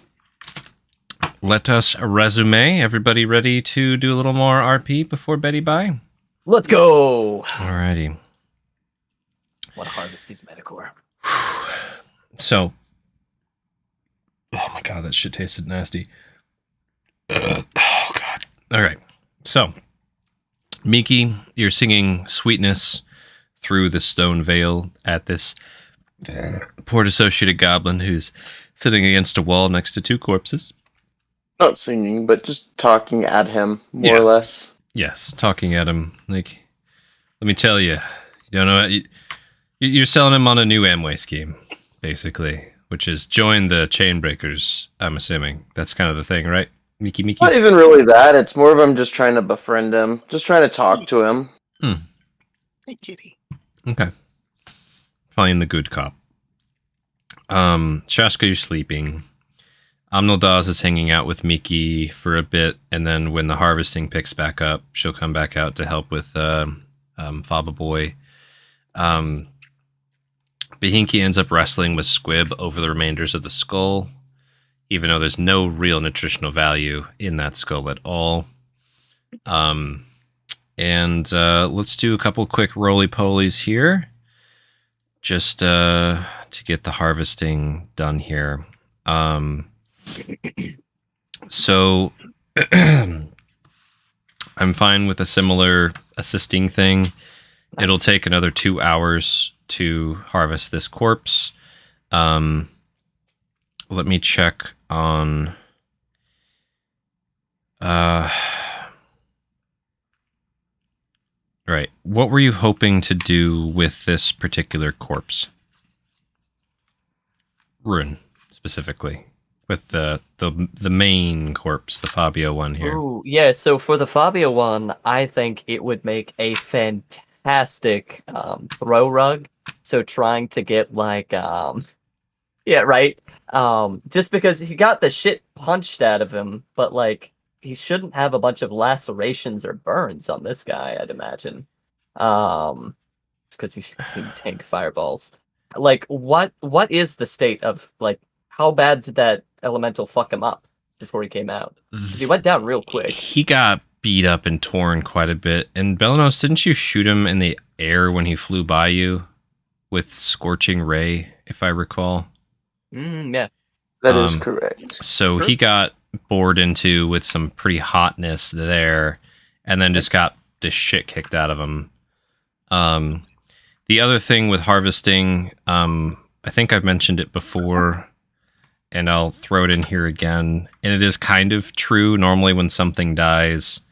let us resume. Everybody ready to do a little more RP before Betty bye? Let's go. Alrighty. Want to harvest these Metacore. So, oh my god, that shit tasted nasty. Oh god. All right. So, Miki, you're singing Sweetness through the stone veil at this poor dissociated goblin who's sitting against a wall next to 2 corpses. Not singing, but just talking at him, more Yeah. or less. Yes, talking at him. Like, let me tell you, you don't know. You're selling him on a new Amway scheme, basically, which is join the chain breakers. I'm assuming that's kind of the thing, right? Miki. Not even really that. It's more of I'm just trying to befriend him, just trying to talk to him. Hey, kitty. Okay. Playing the good cop. Shaska, you're sleeping. Amnildaz is hanging out with Miki for a bit, and then when the harvesting picks back up, she'll come back out to help with Faba Boy. Behinky ends up wrestling with Squib over the remainders of the skull, even though there's no real nutritional value in that skull at all. And let's do a couple quick roly-polies here, just to get the harvesting done here. So I'm fine with a similar assisting thing. Nice. It'll take another 2 hours to harvest this corpse. Let me check on right. What were you hoping to do with this particular corpse? Rune, specifically. With the main corpse, the Fabio one here. Ooh, yeah, so for the Fabio one, I think it would make a fantastic throw rug. So trying to get yeah, right. Just because he got the shit punched out of him, but he shouldn't have a bunch of lacerations or burns on this guy, I'd imagine. It's because he's fucking tank fireballs. What is the state of how bad did that elemental fuck him up before he came out? 'Cause he went down real quick. He got beat up and torn quite a bit. And Belanos, didn't you shoot him in the air when he flew by you with Scorching Ray, if I recall? Yeah. That is correct. So Sure. he got bored into with some pretty hotness there, and then just got the shit kicked out of him. The other thing with harvesting, I think I've mentioned it before, and I'll throw it in here again. And it is kind of true. Normally when something dies,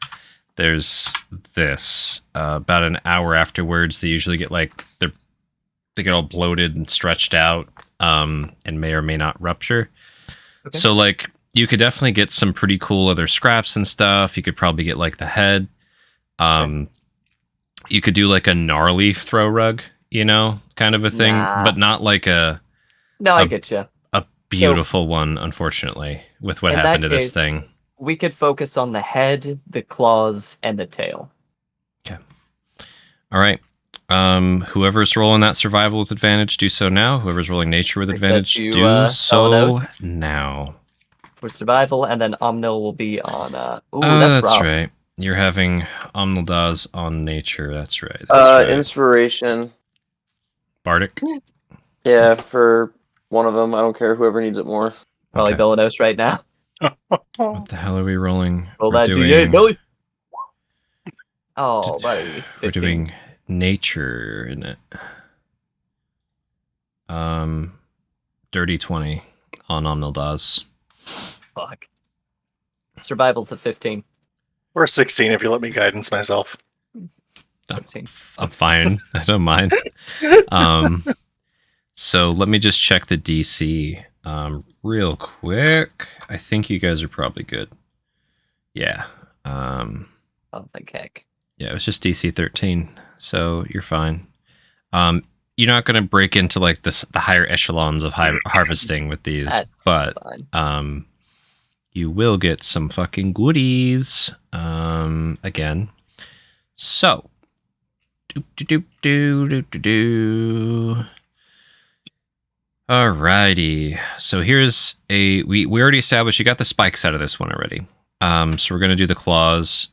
there's this. About an hour afterwards, they usually get they get all bloated and stretched out, and may or may not rupture. Okay. So You could definitely get some pretty cool other scraps and stuff. You could probably get like the head. You could do like a gnarly throw rug, kind of a thing, Nah. but not like No, I get you. a beautiful one, unfortunately, with what in happened to that this case, thing. We could focus on the head, the claws, and the tail. All right. Whoever's rolling that survival with advantage, do so now. Whoever's rolling nature with That's advantage, you, do so Alanos. now. For survival, and then Omnil will be on. That's rough. right. You're having Omnildaz on nature. That's right. That's right. Inspiration. Bardic. Yeah, for one of them. I don't care. Whoever needs it more. Probably Okay. Belanos right now. What the hell are we rolling? Roll We're that doing- D8, Billy. Oh, buddy. We're 15. doing nature in it. Dirty 20 on Omnildaz. Fuck. Survival's a 15. Or 16 if you let me guidance myself. 16. I'm fine. I don't mind. So let me just check the DC real quick. I think you guys are probably good. Yeah. I don't think heck. Yeah, it was just DC 13, so you're fine. You're not going to break into like the higher echelons of harvesting with these, That's but fine. you will get some fucking goodies again. So, Alrighty. So here's we already established you got the spikes out of this one already. So we're gonna do the claws.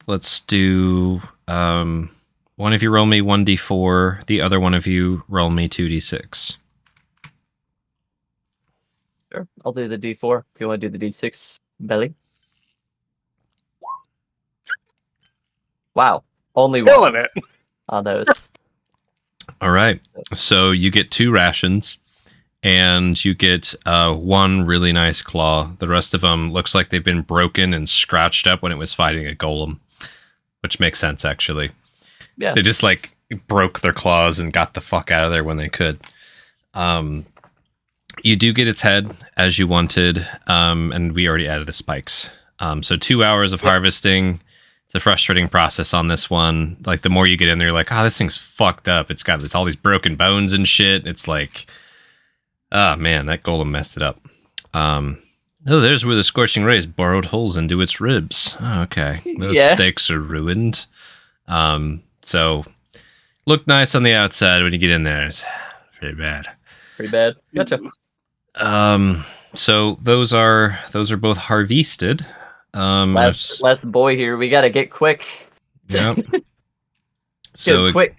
Let's do one of you roll me 1d4, the other one of you roll me 2d6. Sure. I'll do the D4 if you want to do the D6, Belly. Wow. Only one Killing it. on those. All right. So you get 2 rations, and you get one really nice claw. The rest of them looks like they've been broken and scratched up when it was fighting a golem, which makes sense, actually. Yeah. They just, like, broke their claws and got the fuck out of there when they could. You do get its head, as you wanted, and we already added the spikes. So 2 hours of harvesting. It's a frustrating process on this one. Like, the more you get in there, you're like, oh, this thing's fucked up. It's got all these broken bones and shit. It's like, oh, man, that golem messed it up. Oh, there's where the scorching rays burrowed holes into its ribs. Oh, okay. Those steaks are ruined. So, look nice on the outside when you get in there. It's pretty bad. Pretty bad. Gotcha. So those are both harvested. Last boy here. We gotta get quick. Yep. Get quick.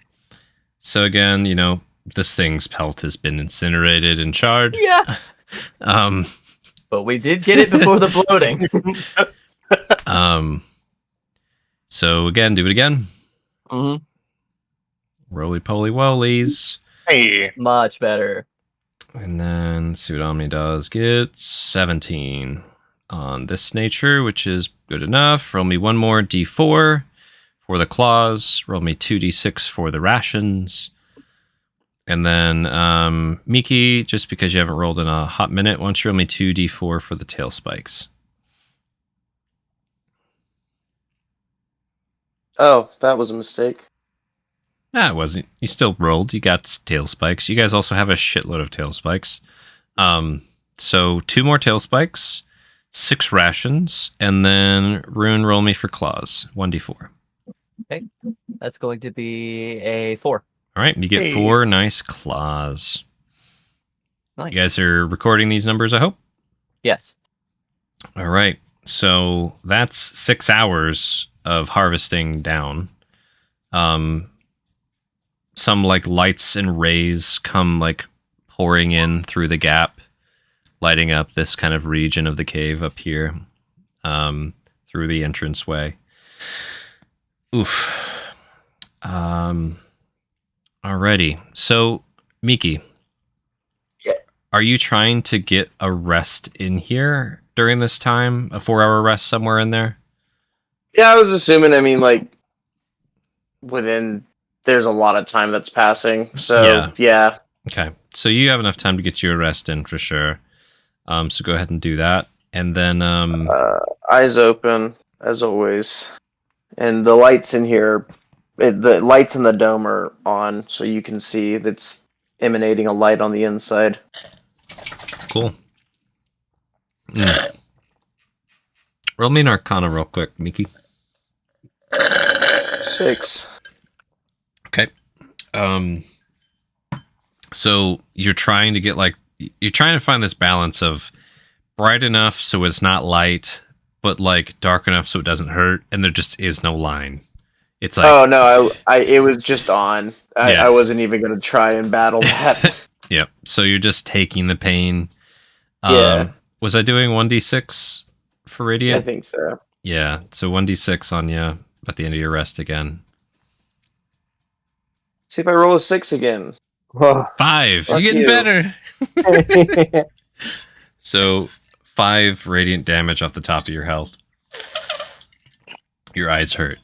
So again, this thing's pelt has been incinerated and charred. Yeah. But we did get it before the bloating. So again, do it again. Mm-hmm. Roly poly wollies. Hey. Much better. And then see what Omni does. Get 17 on this nature, which is good enough. Roll me one more d4 for the claws. Roll me 2d6 for the rations. And then Miki, just because you haven't rolled in a hot minute, why don't you roll me 2d4 for the tail spikes? Oh, that was a mistake. Nah, it wasn't. You still rolled. You got tail spikes. You guys also have a shitload of tail spikes. So 2 more tail spikes, 6 rations, and then Rune, roll me for claws. 1d4. Okay. That's going to be a 4. All right, you get 4 nice claws. Nice. You guys are recording these numbers, I hope? Yes. All right, so that's 6 hours of harvesting down. Some like lights and rays come like pouring in through the gap, lighting up this kind of region of the cave up here, through the entranceway. Oof. Alrighty. So, Miki. Yeah. Are you trying to get a rest in here during this time? A 4-hour rest somewhere in there? Yeah, I was assuming, like, there's a lot of time that's passing, so, yeah. Okay. So you have enough time to get you a rest in for sure. So go ahead and do that. And then Eyes open, as always. And the lights in here, the lights in the dome are on, so you can see that's emanating a light on the inside. cool. Roll me an Arcana real quick, Miki. 6. Okay. So you're trying to find this balance of bright enough so it's not light, but like dark enough so it doesn't hurt, and there just is no line. It's like, Oh no, it was just on. Yeah. I wasn't even gonna try and battle that. Yep. So you're just taking the pain. Yeah. Was I doing 1d6 for I radiant? think so. Yeah. So 1d6 on you at the end of your rest again. See if I roll a 6 again. 5. Fuck You're getting you. better. So 5 radiant damage off the top of your health. Your eyes hurt.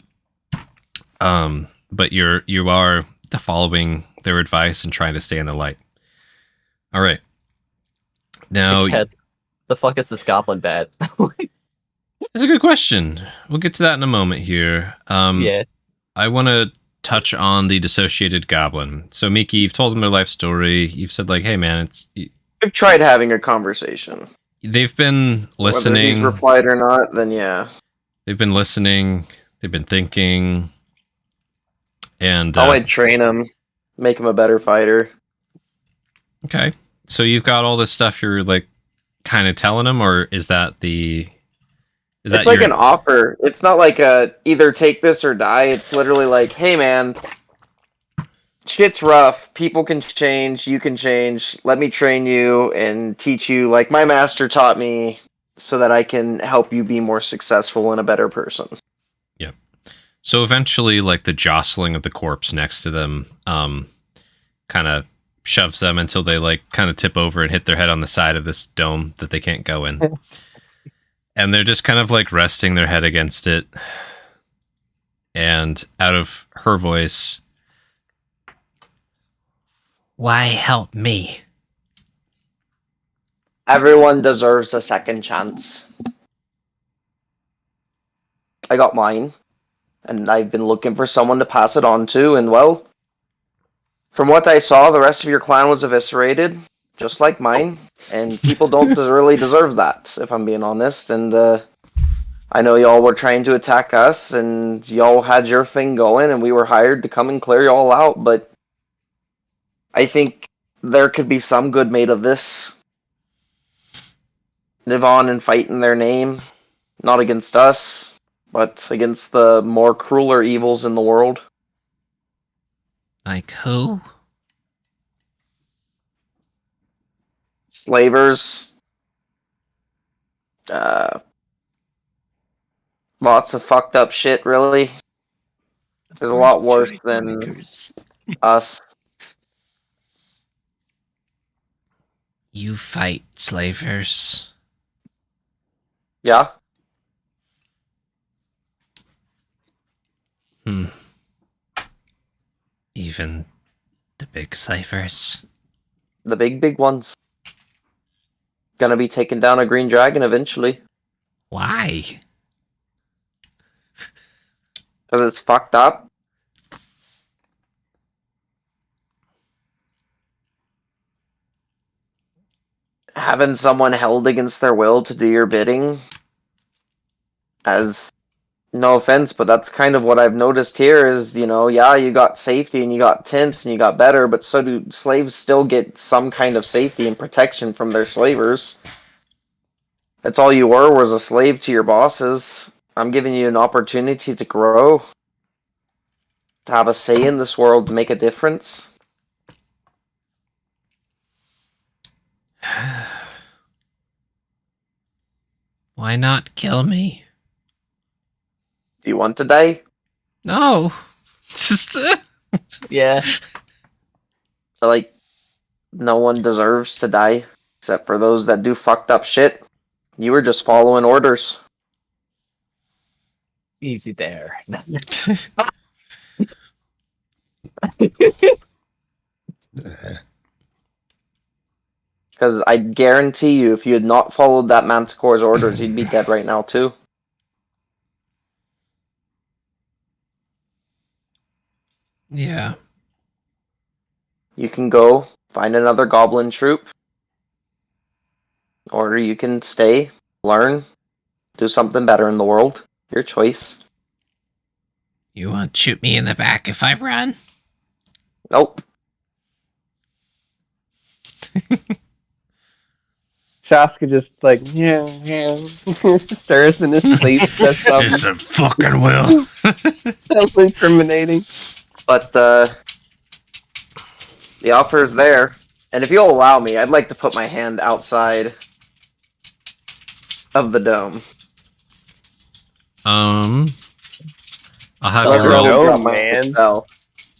But you are following their advice and trying to stay in the light. All right. Now, Yes. The fuck is this goblin bat? that's a good question. We'll get to that in a moment here. Yeah. I want to touch on the dissociated goblin. So, Miki, you've told them their life story. You've said, like, hey, man, I've tried having a conversation. they've been Whether listening. he's replied or not, then yeah. They've been listening. They've been thinking. And, I might train him, make him a better fighter. okay. So you've got all this stuff you're, like, kind of telling them, or is that It's like an offer. It's not like a either take this or die. It's literally like, hey man, shit's rough. People can change. You can change. Let me train you and teach you like my master taught me so that I can help you be more successful and a better person. Yep. So eventually, like, the jostling of the corpse next to them kind of shoves them until they, like, kind of tip over and hit their head on the side of this dome that they can't go in. And they're just kind of, like, resting their head against it. And out of her voice, why help me? Everyone deserves a second chance. I got mine, and I've been looking for someone to pass it on to, and well, from what I saw, the rest of your clan was eviscerated, just like mine, and people don't really deserve that, if I'm being honest, and I know y'all were trying to attack us, and y'all had your thing going, and we were hired to come and clear y'all out, but I think there could be some good made of this. Live on and fight in their name, not against us, but against the more crueler evils in the world. Like who? Slavers. Lots of fucked up shit, really. There's a lot worse than us. You fight slavers. Yeah? Even the big ciphers. The big ones. Gonna be taking down a green dragon eventually. Why? Because it's fucked up. Having someone held against their will to do your bidding, as no offense, but that's kind of what I've noticed here is, yeah, you got safety and you got tents and you got better, but so do slaves still get some kind of safety and protection from their slavers. That's all you were was a slave to your bosses. I'm giving you an opportunity to grow, to have a say in this world, to make a difference. Why not kill me? Do you want to die? No. Just Yeah. So, like, no one deserves to die, except for those that do fucked up shit. You were just following orders. Easy there. Because I guarantee you, if you had not followed that Manticore's orders, he'd be dead right now too. Yeah. You can go find another goblin troop, or you can stay, learn, do something better in the world. Your choice. You won't shoot me in the back if I run? Nope. Shaska just like stirs in his sleep. That's It's a fucking will. self-incriminating. But the offer is there, and if you'll allow me, I'd like to put my hand outside of the dome. I'll have Let's you roll- roll. drop my man. spell.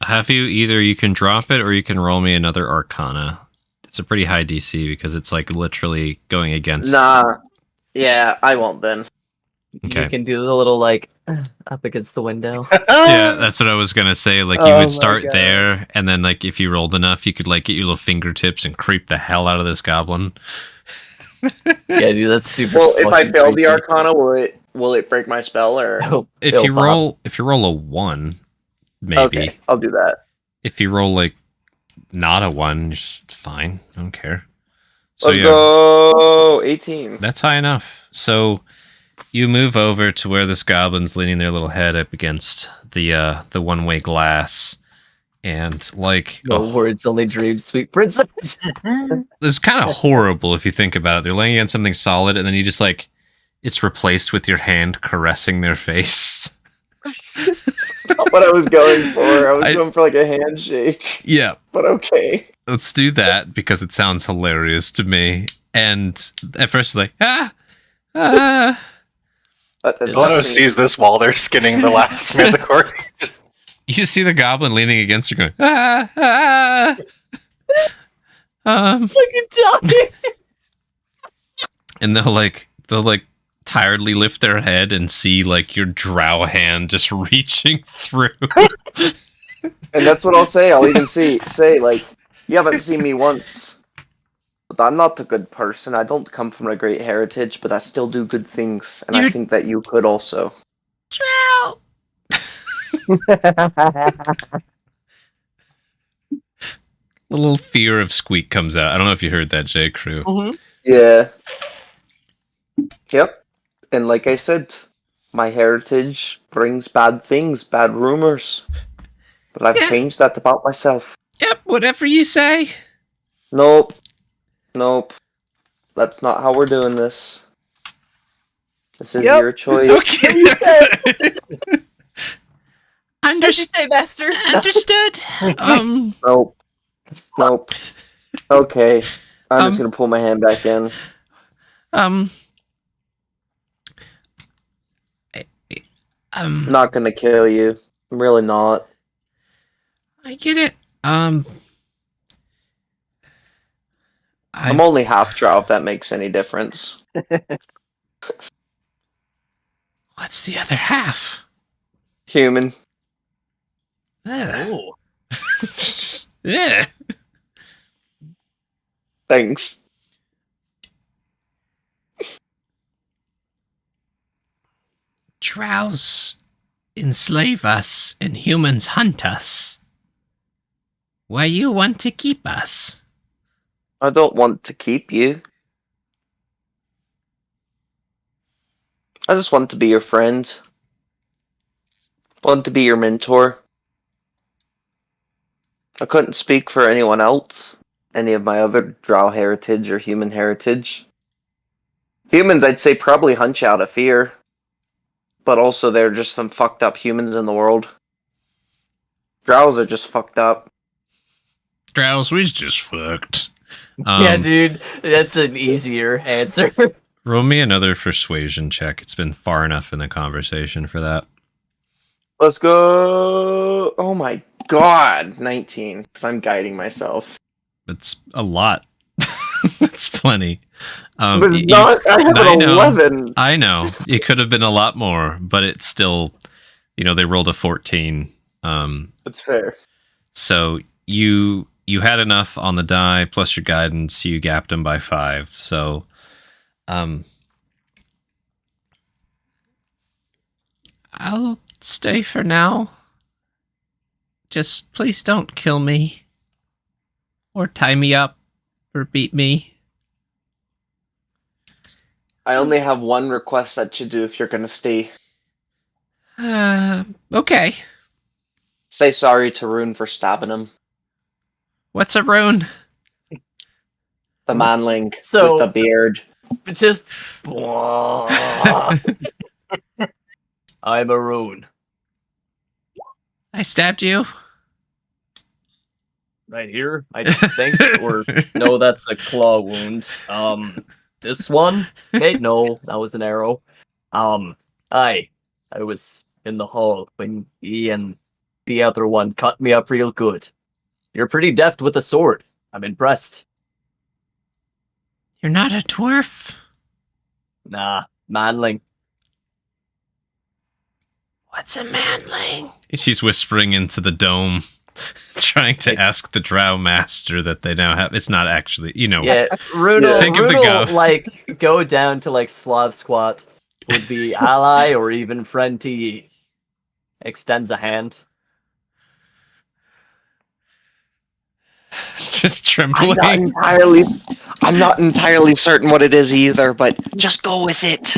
Have you either you can drop it or you can roll me another Arcana. It's a pretty high DC because it's like literally going against. Nah. Yeah, I won't then. Okay. You can do the little like up against the window. Yeah, that's what I was gonna say. Like you Oh my would start God. there, and then like if you rolled enough, you could like get your little fingertips and creep the hell out of this goblin. Yeah, dude, that's super. Well, if I fucking fail the creepy. Arcana, will it break my spell or? Oh, If it'll you pop. roll a 1, maybe. Okay, I'll do that. If you roll like not a 1, it's fine. I don't care. So Let's yeah, go. 18. that's high enough. So you move over to where this goblin's leaning their little head up against the one-way glass, and like No words, only dreams, sweet princess. it's kind of horrible if you think about it. They're laying against something solid, and then you just like it's replaced with your hand caressing their face. That's not what I was going for. I was going for like a handshake. Yeah, But okay. let's do that because it sounds hilarious to me. And at first, like That's Zeleno definitely- sees this while they're skinning the last Manticore. you just see the goblin leaning against her, going Fucking talking. and they'll like tiredly lift their head and see like your drow hand just reaching through. And that's what I'll say. I'll even say like, you haven't seen me once. But I'm not a good person. I don't come from a great heritage, but I still do good things. And I You're- think that you could also. Drow. Little fear of squeak comes out. I don't know if you heard that, J. Crew. Yeah. Yep. And like I said, my heritage brings bad things, bad rumors. But I've Yeah. changed that about myself. Yep, whatever you say. Nope. Nope. That's not how we're doing this. This is Yep. your choice. Okay. What'd you say, master? Understood. Nope. Nope. Okay. I'm Um, just gonna pull my hand back in. I'm not gonna kill you. I'm really not. I get it. I'm only half drow, if that makes any difference. What's the other half? Human. Ugh. Oh, Yeah. Thanks. Drows enslave us and humans hunt us. Why you want to keep us? I don't want to keep you. I just want to be your friend. Want to be your mentor. I couldn't speak for anyone else. Any of my other drow heritage or human heritage. Humans, I'd say, probably hunt you out of fear. But also, they're just some fucked up humans in the world. Drows are just fucked up. Drows, we just fucked. yeah, dude, that's an easier answer. Roll me another persuasion check. It's been far enough in the conversation for that. Let's go. Oh my god. 19. Because I'm guiding myself. It's a lot. That's plenty. But y- it's not. I have I an know. 11. I know it could have been a lot more, but it's still, they rolled a 14. That's fair. So you you had enough on the die, plus your guidance, you gapped him by 5. So, I'll stay for now. Just please don't kill me. Or tie me up. Or beat me. I only have one request that you do if you're gonna stay. Okay. Say sorry to Rune for stabbing him. What's a rune? The manling So- with the beard. It's just. I'm a rune. I stabbed you. Right here, I think. Or no, that's a claw wound. This one? Wait, no, that was an arrow. I was in the hall when he and the other one cut me up real good. You're pretty deft with a sword. I'm impressed. You're not a dwarf. Nah, manling. What's a manling? She's whispering into the dome, trying to ask the drow master that they now have. It's not actually, Yeah, Runel, Think of the gov. like, go down to, like, Slav Squat would be ally or even friend to ye. Extends a hand. just trembling. I'm not entirely certain what it is either, but just go with it.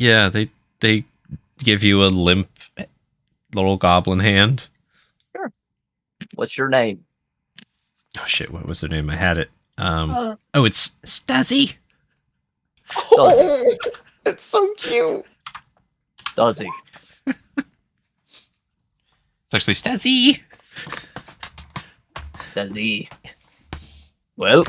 Yeah, they give you a limp little goblin hand. What's your name? Oh shit, what was their name? I had it. It's Stuzzy. Oh, it's so cute. Does he? It's actually Stuzzy. Does he? Well,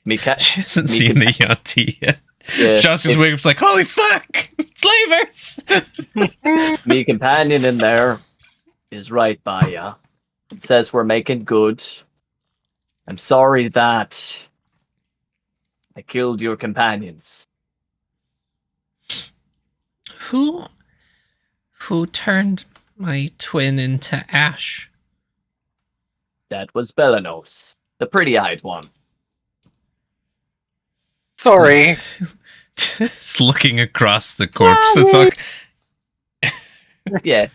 She hasn't seen the Yati yet. Yeah, Josh just wakes up like, holy fuck! Slavers! me companion in there is right by ya. It says we're making good. I'm sorry that I killed your companions. Who turned my twin into ash? That was Belanos, the pretty-eyed one. Sorry. Just looking across the corpse. It's like Yeah,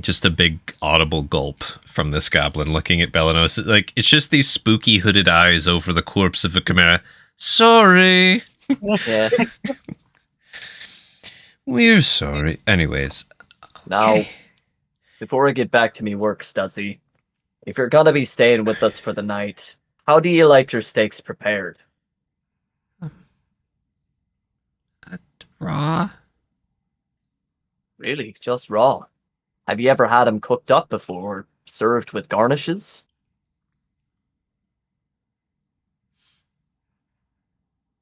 just a big audible gulp from this goblin looking at Belanos. Like, it's just these spooky hooded eyes over the corpse of a chimera. Sorry. yeah. We're sorry. Anyways. Now, Okay. before I get back to me work, Stuzzy, if you're gonna be staying with us for the night, how do you like your steaks prepared? Raw. Really, just raw? Have you ever had them cooked up before, or served with garnishes?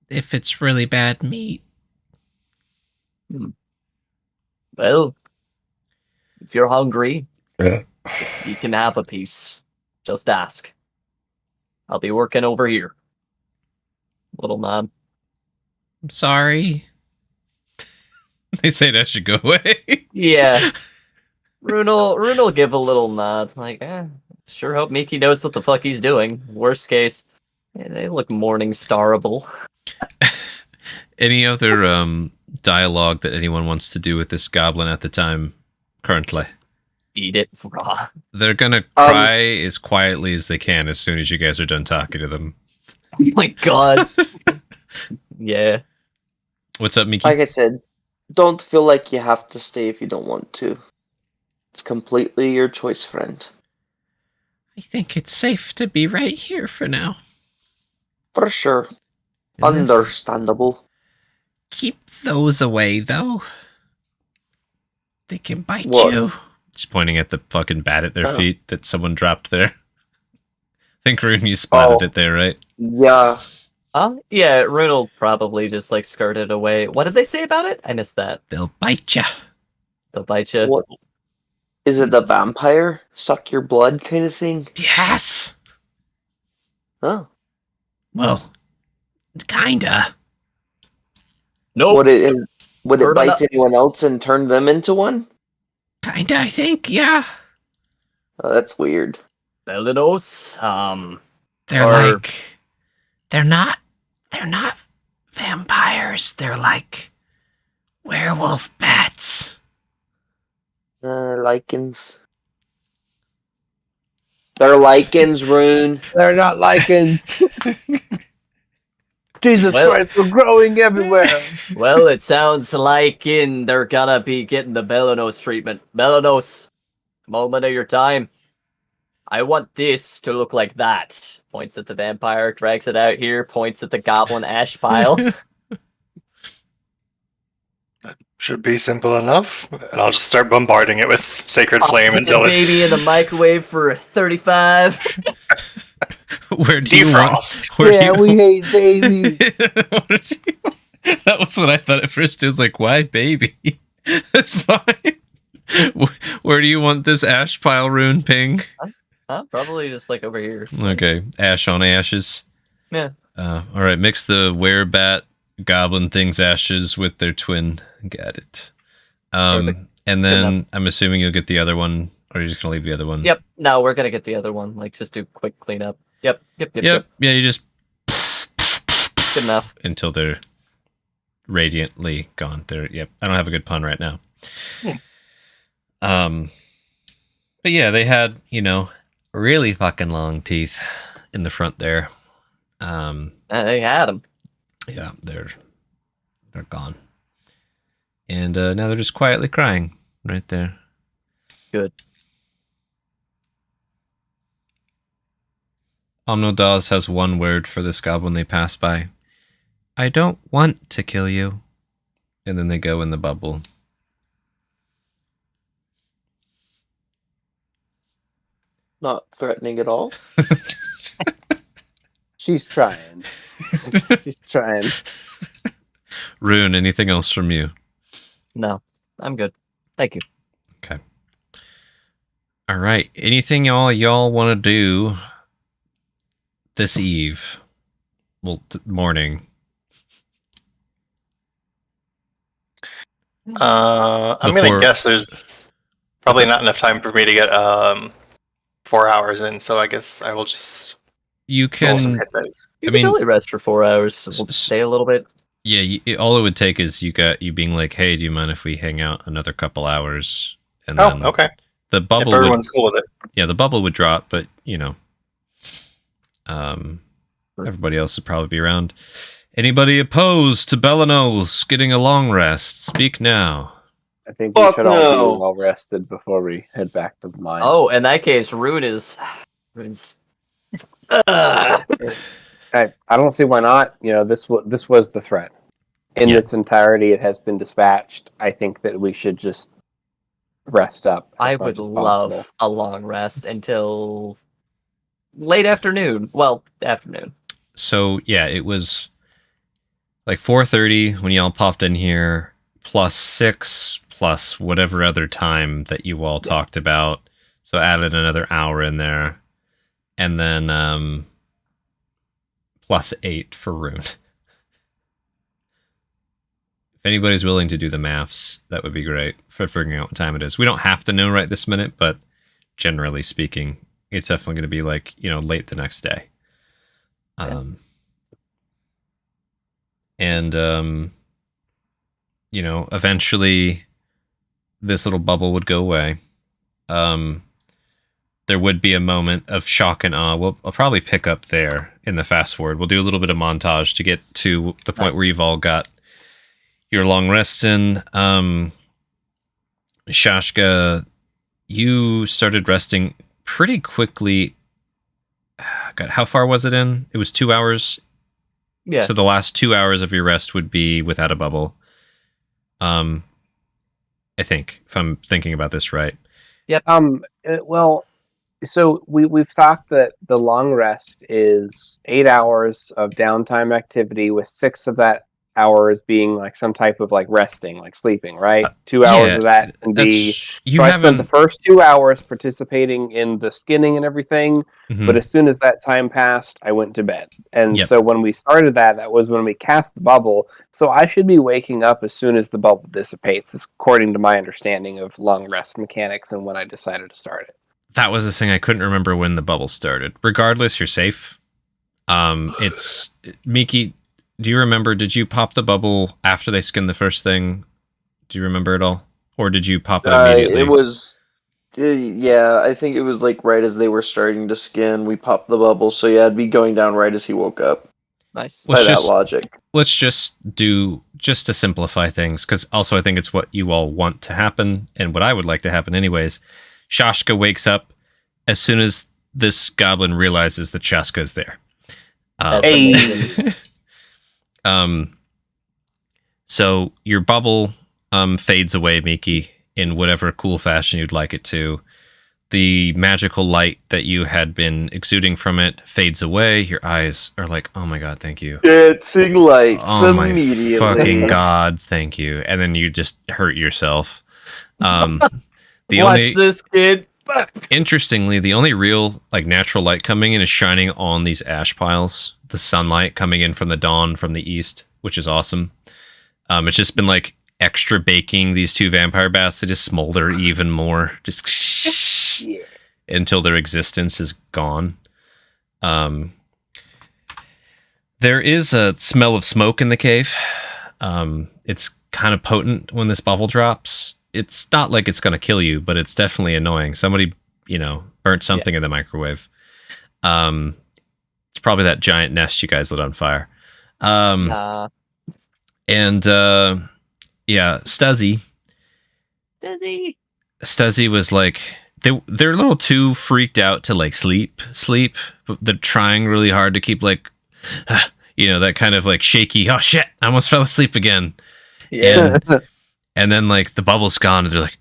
If it's really bad meat. Well, if you're hungry, you can have a piece. Just ask. I'll be working over here. Little man. I'm sorry. They say that should go away. Yeah. Runel give a little nod, like, sure hope Mickey knows what the fuck he's doing. Worst case, they look Morningstarable. Any other dialogue that anyone wants to do with this goblin at the time currently? Eat it raw. They're gonna cry as quietly as they can as soon as you guys are done talking to them. Oh my god. Yeah. What's up, Miki? Like I said, don't feel like you have to stay if you don't want to. It's completely your choice, friend. I think it's safe to be right here for now. For sure. Unless- Understandable. Keep those away, though. They can bite What? you. Just pointing at the fucking bat at their Oh. feet that someone dropped there. I think Rune, you spotted Oh. it there, right? Yeah. Yeah, Runel probably just like skirted away. What did they say about it? I missed that. They'll bite you. They'll bite you. What? Is it the vampire? Suck your blood kind of thing? Yes. Oh. Well, kinda. Nope. Would it Heard bite enough. anyone else and turn them into one? Kinda, I think, yeah. Oh, that's weird. Belenos, They're Or- they're not vampires. They're like werewolf bats. Lichens. They're lichens, Rune. They're not lichens. Jesus Well- Christ, we're growing everywhere. well, it sounds like they're gonna be getting the Belenos treatment. Belenos, moment of your time. I want this to look like that. Points at the vampire, drags it out here, points at the goblin ash pile. Should be simple enough. And I'll just start bombarding it with Sacred Flame Put until the baby in it's the microwave for 35. Where do you want? defrost. Where do Yeah, you we hate babies. That was what I thought at first. It was like, why baby? That's fine. Where do you want this ash pile rune ping? Huh? Probably just like over here. Okay, ash on ashes. Yeah. All right, mix the werebat goblin thing's ashes with their twin. Got it. Perfect. And Good then I'm assuming you'll get the other one, or you're just gonna leave the other one. Yep. No, we're gonna get the other one. Like, just do quick cleanup. Yep. Yep. Yeah, you just Good enough. until they're radiantly gone. Yep. I don't have a good pun right now. But yeah, they had, really fucking long teeth in the front there. They had him. Yeah, they're gone. And now they're just quietly crying right there. Good. Omnodaz has one word for this goblin they pass by. I don't want to kill you. And then they go in the bubble. Not threatening at all. She's trying. She's trying. Rune, anything else from you? No, I'm good. Thank you. Okay. All right. Anything y'all want to do this eve? Well, morning. I'm Before- gonna guess there's probably not enough time for me to get 4 hours in, so I guess I will just You roll some can. hit dice. You I can mean- totally rest for 4 hours. We'll just stay a little bit. Yeah, all it would take is you being like, "Hey, do you mind if we hang out another couple hours?" And Oh, then okay. the If bubble would, everyone's cool with it. yeah, the bubble would drop, but everybody else would probably be around. Anybody opposed to Belenos getting a long rest? Speak now. I think we Fuck should all no. be well rested before we head back to the mine. Oh, in that case, Rune's. I don't see why not. This was the threat. In Yeah. its entirety, it has been dispatched. I think that we should just rest up. as I much would as possible. love a long rest until late afternoon. Well, afternoon. So yeah, it was like 4:30 when y'all popped in here, plus 6 plus whatever other time that you all talked about. So added another hour in there, and then plus 8 for Rune. If anybody's willing to do the maths, that would be great for figuring out what time it is. We don't have to know right this minute, but generally speaking, it's definitely going to be like, late the next day. And eventually this little bubble would go away. There would be a moment of shock and awe. I'll probably pick up there in the fast forward. We'll do a little bit of montage to get to the point where Nice. you've all got your long rests in. Shashka, you started resting pretty quickly. God, how far was it in? It was 2 hours. Yeah. So the last 2 hours of your rest would be without a bubble. I think, if I'm thinking about this right. Well, so we've talked that the long rest is 8 hours of downtime activity, with 6 of that hours being like some type of like resting, like sleeping, right? 2 hours yeah, of that can be. You So I spent haven't. the first 2 hours participating in the skinning and everything, Mhm. but as soon as that time passed, I went to bed. And Yep. so when we started that was when we cast the bubble. So I should be waking up as soon as the bubble dissipates, according to my understanding of long rest mechanics and when I decided to start it. that was the thing I couldn't remember when the bubble started. Regardless, you're safe. It's Miki. Do you remember? Did you pop the bubble after they skinned the first thing? Do you remember it all, or did you pop it immediately? It was, yeah, I think it was like right as they were starting to skin, we popped the bubble. So yeah, it'd be going down right as he woke up. Nice. By that logic. Let's just do, just to simplify things, because also I think it's what you all want to happen, and what I would like to happen anyways. Shashka wakes up as soon as this goblin realizes that Shaska is there. That's amazing. So your bubble fades away, Miki, in whatever cool fashion you'd like it to. The magical light that you had been exuding from it fades away. Your eyes are like, oh my god, thank you. Dancing lights Oh my immediately. fucking gods, thank you. And then you just hurt yourself. Watch this, kid. Interestingly, the only real like natural light coming in is shining on these ash piles. The sunlight coming in from the dawn from the east, which is awesome. It's just been like extra baking these two vampire bats to just smolder even more, just until their existence is gone. There is a smell of smoke in the cave. It's kind of potent when this bubble drops. It's not like it's going to kill you, but it's definitely annoying. Somebody, burnt something in the microwave. It's probably that giant nest you guys lit on fire. Stuzzy was like, they're a little too freaked out to like sleep, but they're trying really hard to keep like, that kind of like shaky, oh shit, I almost fell asleep again. Yeah. And then like the bubble's gone and they're like,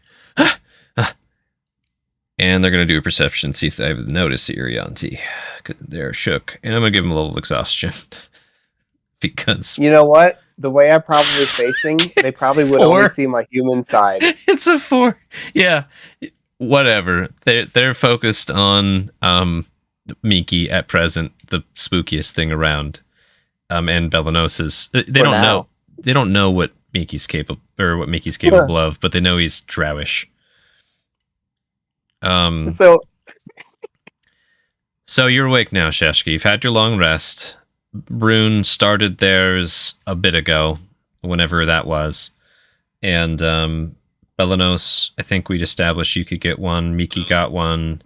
and they're going to do a perception, see if they have noticed Irianti. They're shook. And I'm going to give them a level of exhaustion. Because... You know what? The way I'm probably facing, they probably would only see my human side. It's a 4. Yeah. Whatever. They're focused on Miki at present, the spookiest thing around. And Belanosa's. They don't know what Miki's capable of, but they know he's drowish. So you're awake now, Shashka. You've had your long rest. Rune started theirs a bit ago, whenever that was. And Belanos, I think we'd established you could get one. Miki got one.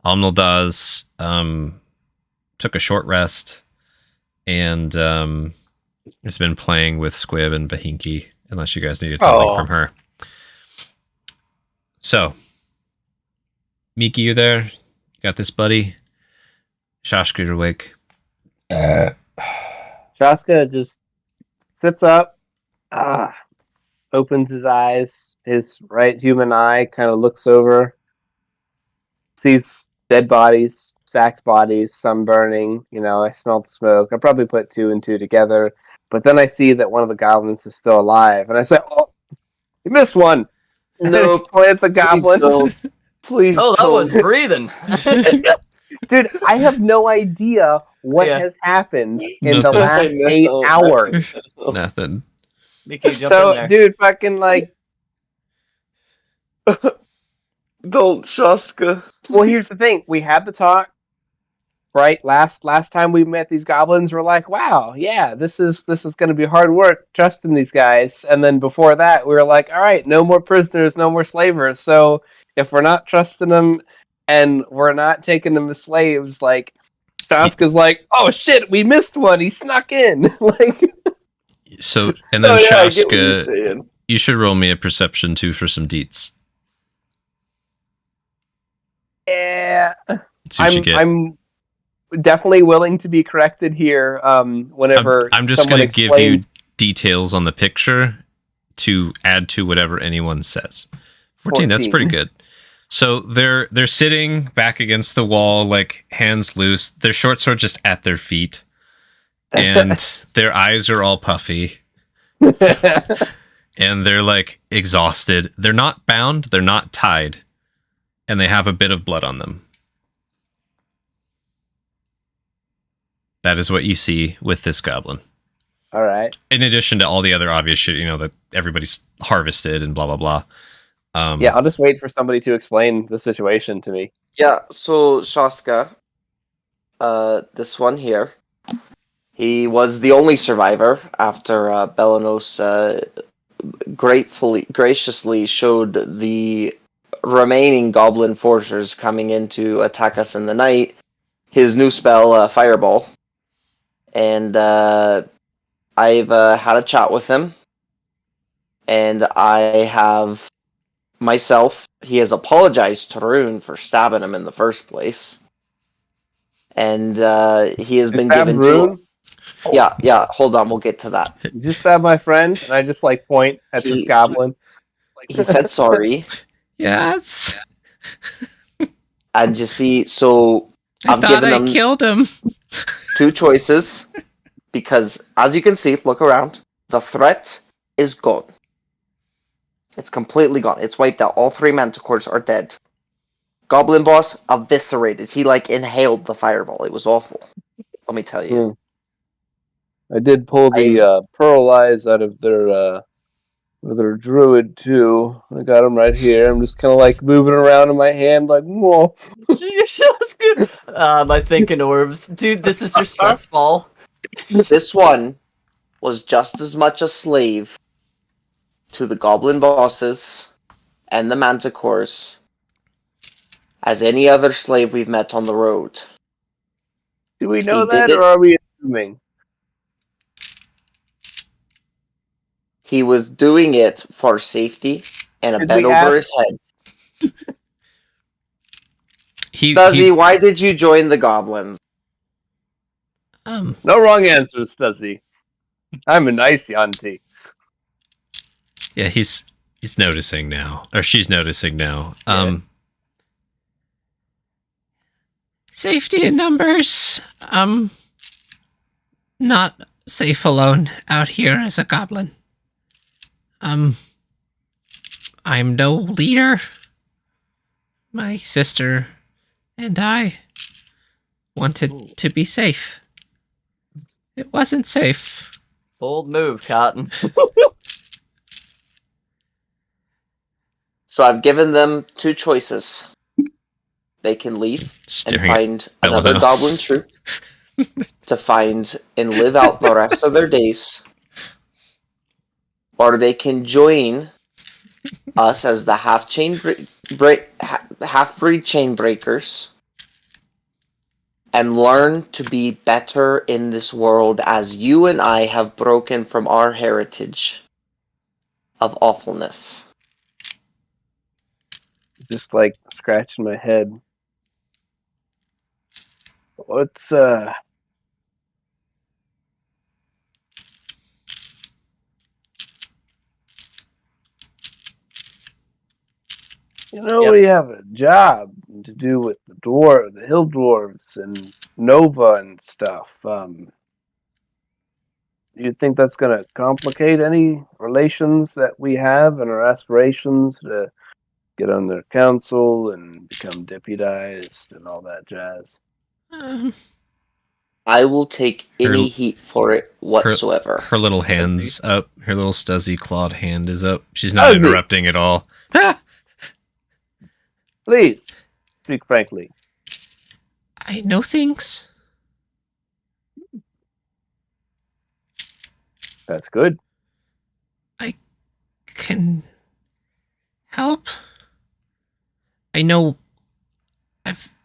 Omnildaz took a short rest. And has been playing with Squib and Bahinki, unless you guys needed something from her. So, Miki, you there? You got this, buddy? Shashka, you're awake. Shaska just sits up, opens his eyes, his right human eye kind of looks over, sees dead bodies, stacked bodies, some burning. I smell the smoke. I probably put 2 and 2 together, but then I see that one of the goblins is still alive, and I say, "Oh, you missed one." No, point at the goblin. Please Oh, that don't. was breathing. Dude, I have no idea what has happened in the last 8 hours. Nothing. Mickey, jump in So, there. dude, fucking like. Don't, Shaska. Well, here's the thing: we had the talk, right? Last time we met these goblins, we're like, "Wow, yeah, this is going to be hard work trusting these guys." And then before that, we were like, "All right, no more prisoners, no more slavers." So if we're not trusting them and we're not taking them as slaves, like Shaska's like, "Oh shit, we missed one. He snuck in." Like, so and then I get what you're Shaska, saying. you should roll me a perception too for some deets. yeah, See what you get. I'm definitely willing to be corrected here. Whenever I'm just going to give you details on the picture to add to whatever anyone says. 14. That's pretty good. So they're sitting back against the wall, like hands loose. Their short sword just at their feet, and their eyes are all puffy, and they're like exhausted. They're not bound. They're not tied, and they have a bit of blood on them. That is what you see with this goblin. All right. In addition to all the other obvious shit, that everybody's harvested and blah, blah, blah. Yeah, I'll just wait for somebody to explain the situation to me. Yeah, so Shaska, this one here, he was the only survivor after Belanos graciously showed the remaining goblin forgers coming in to attack us in the night his new spell, Fireball. And I've had a chat with him, and I have myself. He has apologized to Rune for stabbing him in the first place, and he has You been stabbed given Rune? Yeah. Hold on, we'll get to that. You just stabbed my friend, and I just like point at this goblin. He said sorry, Yes. and you see, so I I've thought given I them killed him. 2 choices because, as you can see, look around. The threat is gone. It's completely gone. It's wiped out. All 3 manticores are dead. Goblin boss eviscerated. He inhaled the fireball. It was awful. Let me tell you. I did pull the pearl eyes out of their druid too. I got them right here. I'm just kind of moving around in my hand, whoa. My thinking orbs. Dude, this is your stress ball. This one was just as much a slave to the goblin bosses and the manticores as any other slave we've met on the road. Do we know He did that, or it. are we assuming? He was doing it for safety and a Did bed we over ask- his head. He Stuzzy, why did you join the goblins? No wrong answers, Stuzzy. I'm a nice Yanti. yeah, he's noticing now, or she's noticing now. Yeah. Safety in numbers. Not safe alone out here as a goblin. I'm no leader. My sister and I wanted to be safe. It wasn't safe. Bold move, Cotton. So I've given them 2 choices. They can leave and Staring find at another Belanos. goblin troop to find and live out the rest of their days, or they can join us as the half-breed chain breakers and learn to be better in this world as you and I have broken from our heritage of awfulness. Just scratching my head. What's Yep. we have a job to do with the hill dwarves and Nova and stuff. You think that's gonna complicate any relations that we have and our aspirations to get on their council and become deputized and all that jazz? I will take any heat for it whatsoever. Her little hand's up. Her little Stuzzy clawed hand is up. She's not Stuzzy! interrupting at all. Please, speak frankly. I know things. That's good. I can help. I know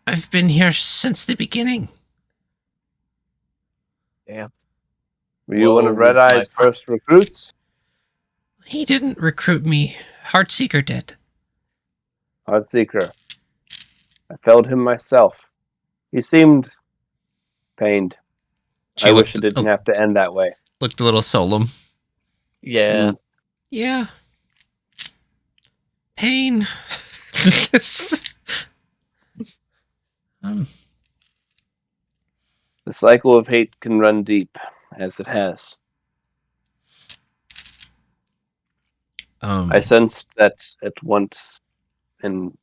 I've been here since the beginning. Were you one of Whoa, Red Eye's my friend. first recruits? He didn't recruit me. Heartseeker did. Heartseeker. I felled him myself. He seemed pained. She I looked, wish it didn't have to end that way. looked a little solemn. Yeah. Yeah. Pain. The cycle of hate can run deep, as it has. I sensed that at once in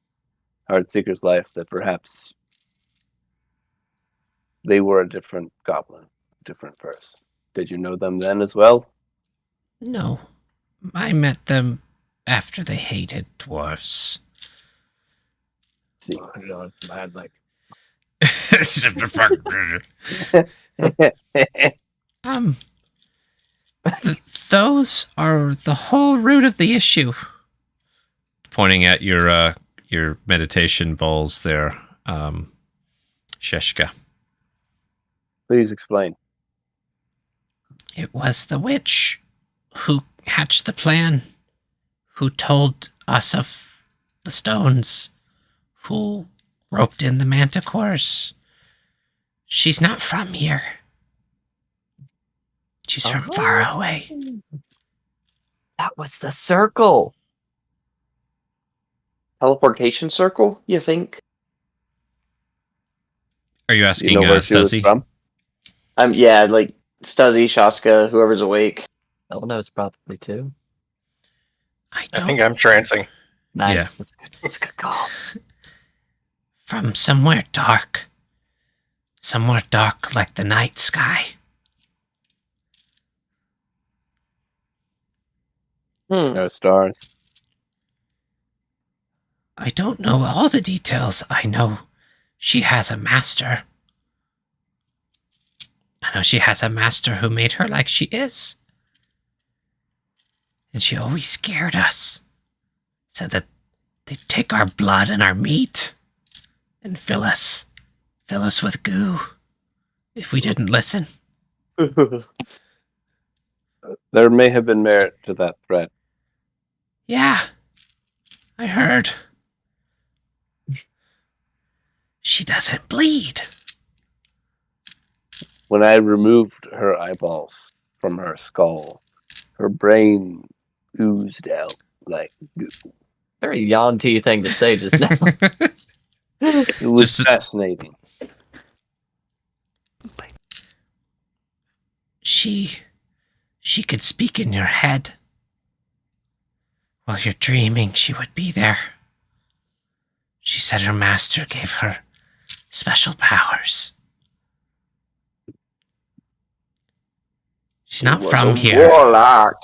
Heartseeker's life that perhaps they were a different goblin, a different person. Did you know them then as well? No. I met them after they hated dwarfs. See. Those are the whole root of the issue. Pointing at your meditation bowls there, Sheshka. Please explain. It was the witch who hatched the plan, who told us of the stones, who roped in the manticores. She's not from here. She's from far away. That was the circle. Teleportation circle, you think? Are you Do asking you know where she was Stuzzy? from? Yeah, like Stuzzy, Shaska, whoever's awake. Elno's probably too. I I think I'm trancing. Nice. That's a good call. From somewhere dark. Somewhere dark like the night sky. No stars. I don't know all the details. I know she has a master. I know she has a master who made her like she is. And she always scared us. Said that they'd take our blood and our meat and fill us with goo if we didn't listen. There may have been merit to that threat. Yeah, I heard. She doesn't bleed. When I removed her eyeballs from her skull, her brain oozed out like goo. Very Yanti thing to say just now. It was Just- fascinating. She could speak in your head. While you're dreaming, she would be there. She said her master gave her special powers. She's not Was from a here, Warlock.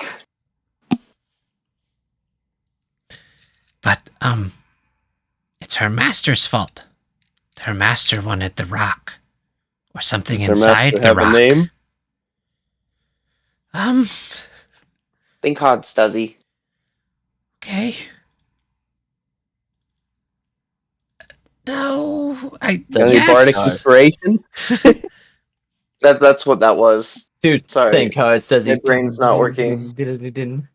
but it's her master's fault. Her master wanted the rock, or something Does her inside master the have rock. a name? Think hard, Stuzzy. Okay. No, I Any yes. bardic inspiration? That's what that was. Dude, Sorry. think how it says My brain's not working. 13.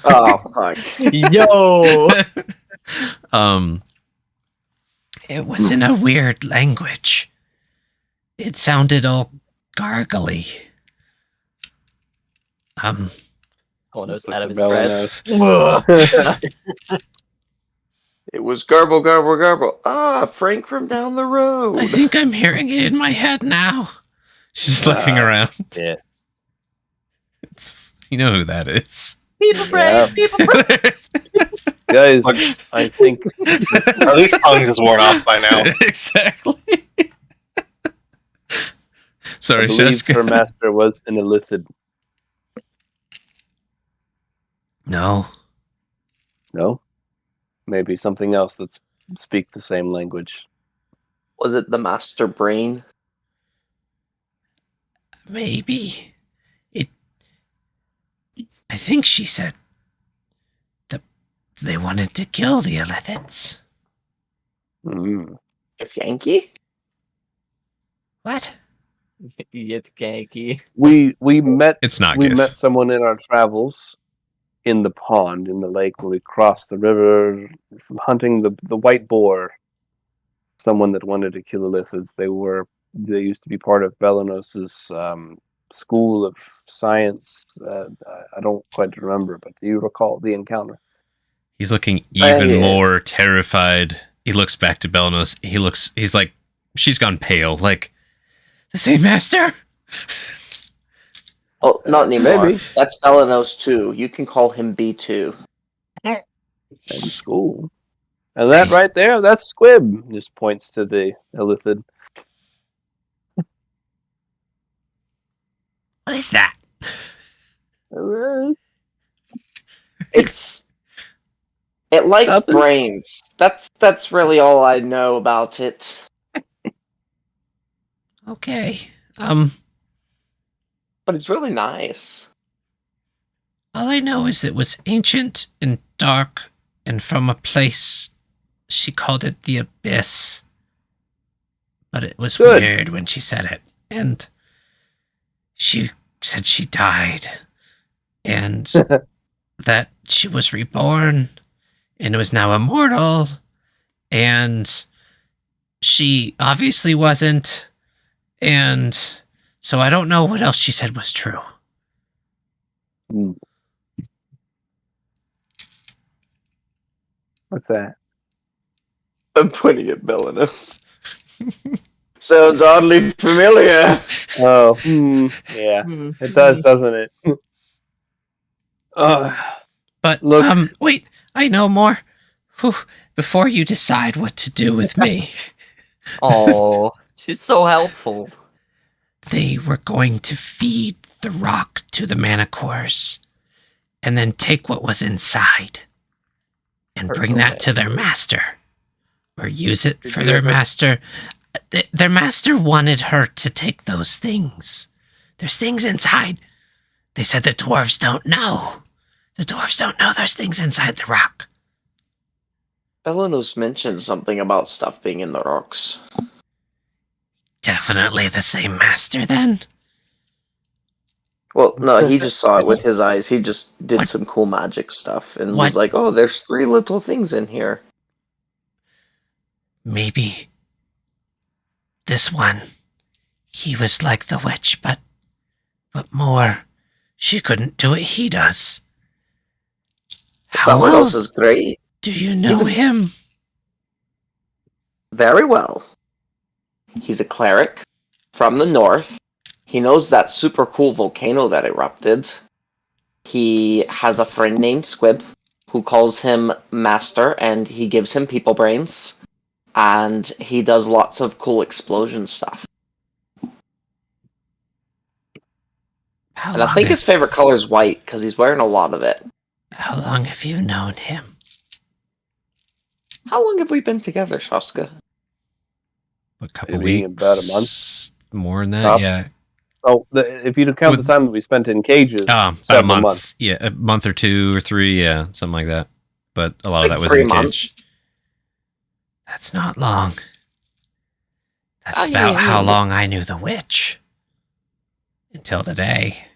Oh, fuck. Yo! It was in a weird language. It sounded all gargly. Almost out of his Bellows. dreads. It was garble, garble, garble. Ah, Frank from down the road. I think I'm hearing it in my head now. She's looking around. Yeah. You know who that is. People Yeah. brains, people brains. Guys, I think At least tongue is worn off by now. Exactly. Sorry, I believe Sheska. her master was an illithid. No. No? Maybe something else that speak the same language. Was it the master brain? Maybe. I think she said that they wanted to kill the Illithids. Mm. It's Yankee? What? It's ganky. We met It's not we good. met someone in our travels in the pond, in the lake, when we crossed the river, hunting the white boar. Someone that wanted to kill illithids. They used to be part of Belenos's school of science. I don't quite remember, but do you recall the encounter? He's looking even Yes. more terrified. He looks back to Belnos. He's like, she's gone pale. Like, the same master? Oh, not anymore. Maybe. That's Belenos 2. You can call him B2. In school. And that right there, that's Squib. Just points to the illithid. What is that? It's It likes Nothing? brains. That's really all I know about it. Okay. But it's really nice. All I know is it was ancient and dark and from a place. She called it the Abyss. But it was Good. weird when she said it. And she said she died. And that she was reborn and was now immortal. And she obviously wasn't. And so I don't know what else she said was true. What's that? I'm pointing at Belinus. Sounds oddly familiar. Oh, yeah. It does, doesn't it? But, Look. wait, I know more. Whew, before you decide what to do with me, Oh, she's so helpful. they were going to feed the rock to the manticores and then take what was inside and bring that to their master or use it for their master. Their master wanted her to take those things. There's things inside. They said the dwarves don't know. The dwarves don't know there's things inside the rock. Belinus mentioned something about stuff being in the rocks. Definitely the same master, then? Well, no, he just saw it with his eyes. He just did What? some cool magic stuff and What? was like, oh, there's 3 little things in here. Maybe this one, he was like the witch, but more. She couldn't do what he does. How well Belinus is great. do you know him? Very well. He's a cleric from the north. He knows that super cool volcano that erupted. He has a friend named Squib who calls him Master, and he gives him people brains. And he does lots of cool explosion stuff. How And I long think have- his favorite color is white because he's wearing a lot of it. How long have you known him? How long have we been together, Shoska? A couple Maybe weeks. about a month. More than that, Tops. yeah. Oh, if you count the time that we spent in cages, About a several month. months. Yeah, a month or 2 or 3, yeah, something like that. But a lot of Like that was 3 in months. cage. That's not long. That's Oh, yeah, about yeah, how yeah. long I knew the witch. Until today.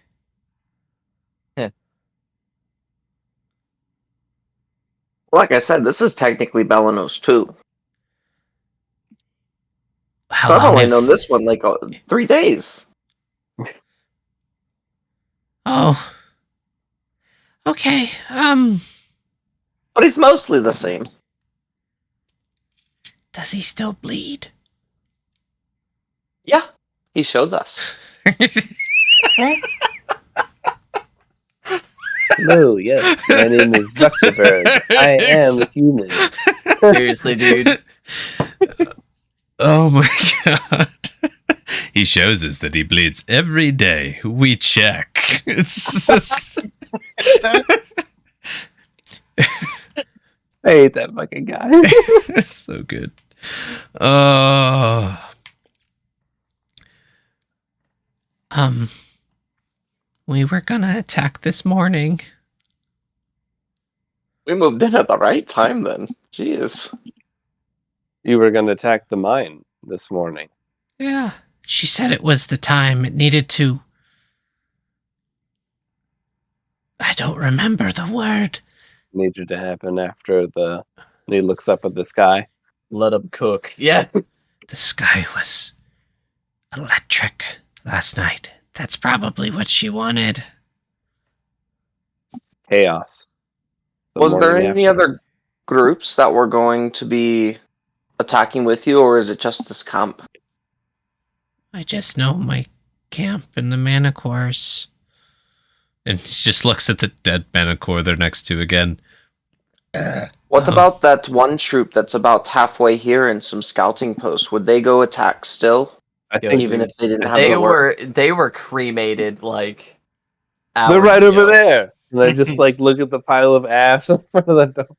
Like I said, this is technically Belinus too. How So I've long only have- known this one like 3 days. Oh. Okay, But he's mostly the same. does he still bleed? Yeah, he shows us. Hello, yes, my name is Zuckerberg. I am human. Seriously, dude. Oh my god. He shows us that he bleeds every day. We check. It's just I hate that fucking guy. it's so good. We were gonna attack this morning. We moved in at the right time then. Jeez. You were going to attack the mine this morning. Yeah. She said it was the time it needed to. I don't remember the word. Needed to happen after and he looks up at the sky. Let him cook. Yeah. The sky was electric last night. That's probably what she wanted. Chaos. The Was there morning any after. other groups that were going to be attacking with you, or is it just this camp? I just know my camp and the manticores. and he just looks at the dead Manicore they're next to again. What Oh. about that one troop that's about halfway here in some scouting posts? Would they go attack still, I Yeah, think even if they didn't have They the work? they were cremated like they're hours right over ago. there. And I just like look at the pile of ash in front of the door.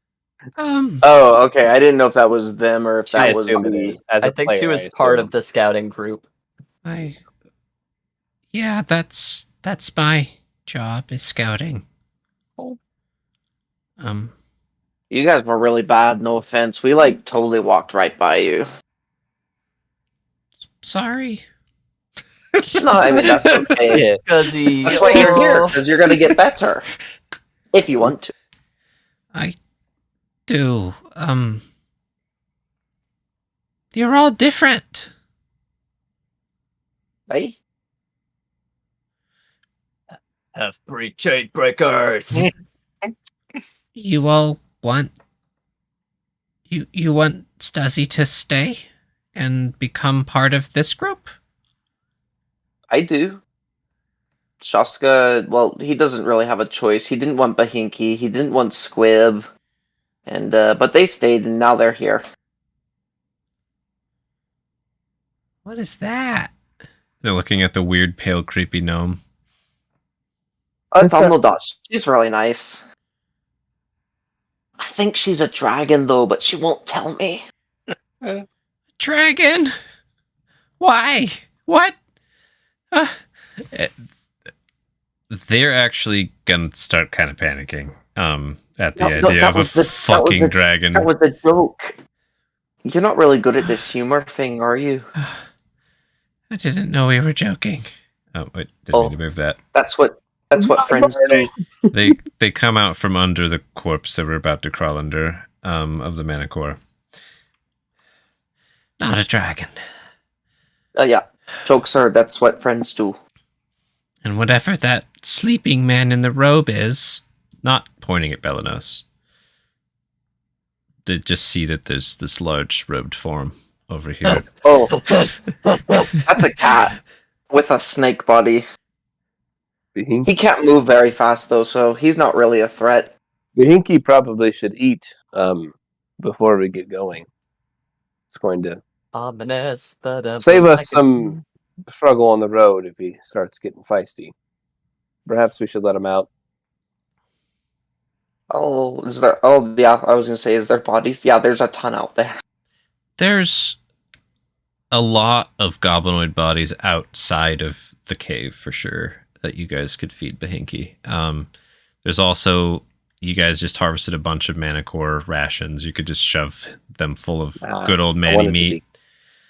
Oh, okay. I didn't know if that was them or if I that was assume it the. is. As I a think she player, was I part assume. of the scouting group. Yeah, that's my job is scouting. Oh. You guys were really bad. No offense. We totally walked right by you. Sorry. No, I mean that's okay. Because That's why you're here. Because you're gonna get better if you want to. I do. You're all different. Hey. Half-breed chain breakers. You all want you want Stasi to stay and become part of this group? I do. Shaska, well, he doesn't really have a choice. He didn't want Bahinki, he didn't want Squib, and but they stayed, and now they're here. What is that? They're looking at the weird, pale, creepy gnome. Autumnal Dust. She's really nice. I think she's a dragon, though, but she won't tell me. Dragon? Why? What? They're actually gonna start kind of panicking at the No, idea that of was a the- that was fucking the- dragon. That was a joke. You're not really good at this humor thing, are you? I didn't know we were joking. Oh wait, didn't mean to move that. That's what friends do. They come out from under the corpse that we're about to crawl under of the Manicore. Not a dragon. Yeah, jokes are. That's what friends do. And whatever that sleeping man in the robe is, Not pointing at Belanos. They just see that there's this large robed form over here. Oh, that's a cat with a snake body. He can't move very fast though, so he's not really a threat. Bahinki probably should eat before we get going. It's going to Ominous, but save us some struggle on the road if he starts getting feisty. Perhaps we should let him out. Oh, is there? Oh, yeah. I was gonna say, is there bodies? Yeah, there's a ton out there. There's a lot of goblinoid bodies outside of the cave for sure that you guys could feed Bahinki. There's also, you guys just harvested a bunch of Manicore rations. You could just shove them full of good old Manny meat.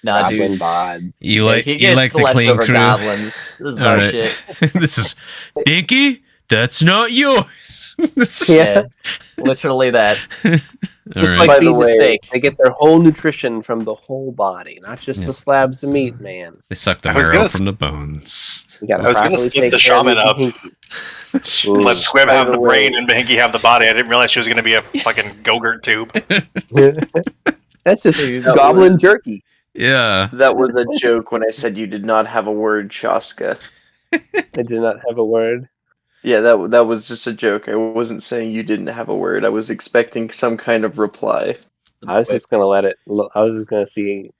Nah, Goblin dude. bods. You Yeah, like he you gets like the clean leftover crew. goblins. This is All our right. shit. This is Dinky. That's not yours. Yeah. Literally that. All Just right. like By the feeding the way- steak, they get their whole nutrition from the whole body, not just Yeah. the slabs of meat, man. They suck the I was marrow gonna from the bones. You gotta I was gonna properly split take the care of shaman your up. Bahinki. Let Squib By have the the way- brain and Bahinki have the body. I didn't realize she was going to be a fucking Go-Gurt tube. That's just That goblin jerky. Yeah. That was a joke when I said you did not have a word, Shaska. I did not have a word. Yeah, that was just a joke. I wasn't saying you didn't have a word. I was expecting some kind of reply. I was just gonna let it. I was just gonna see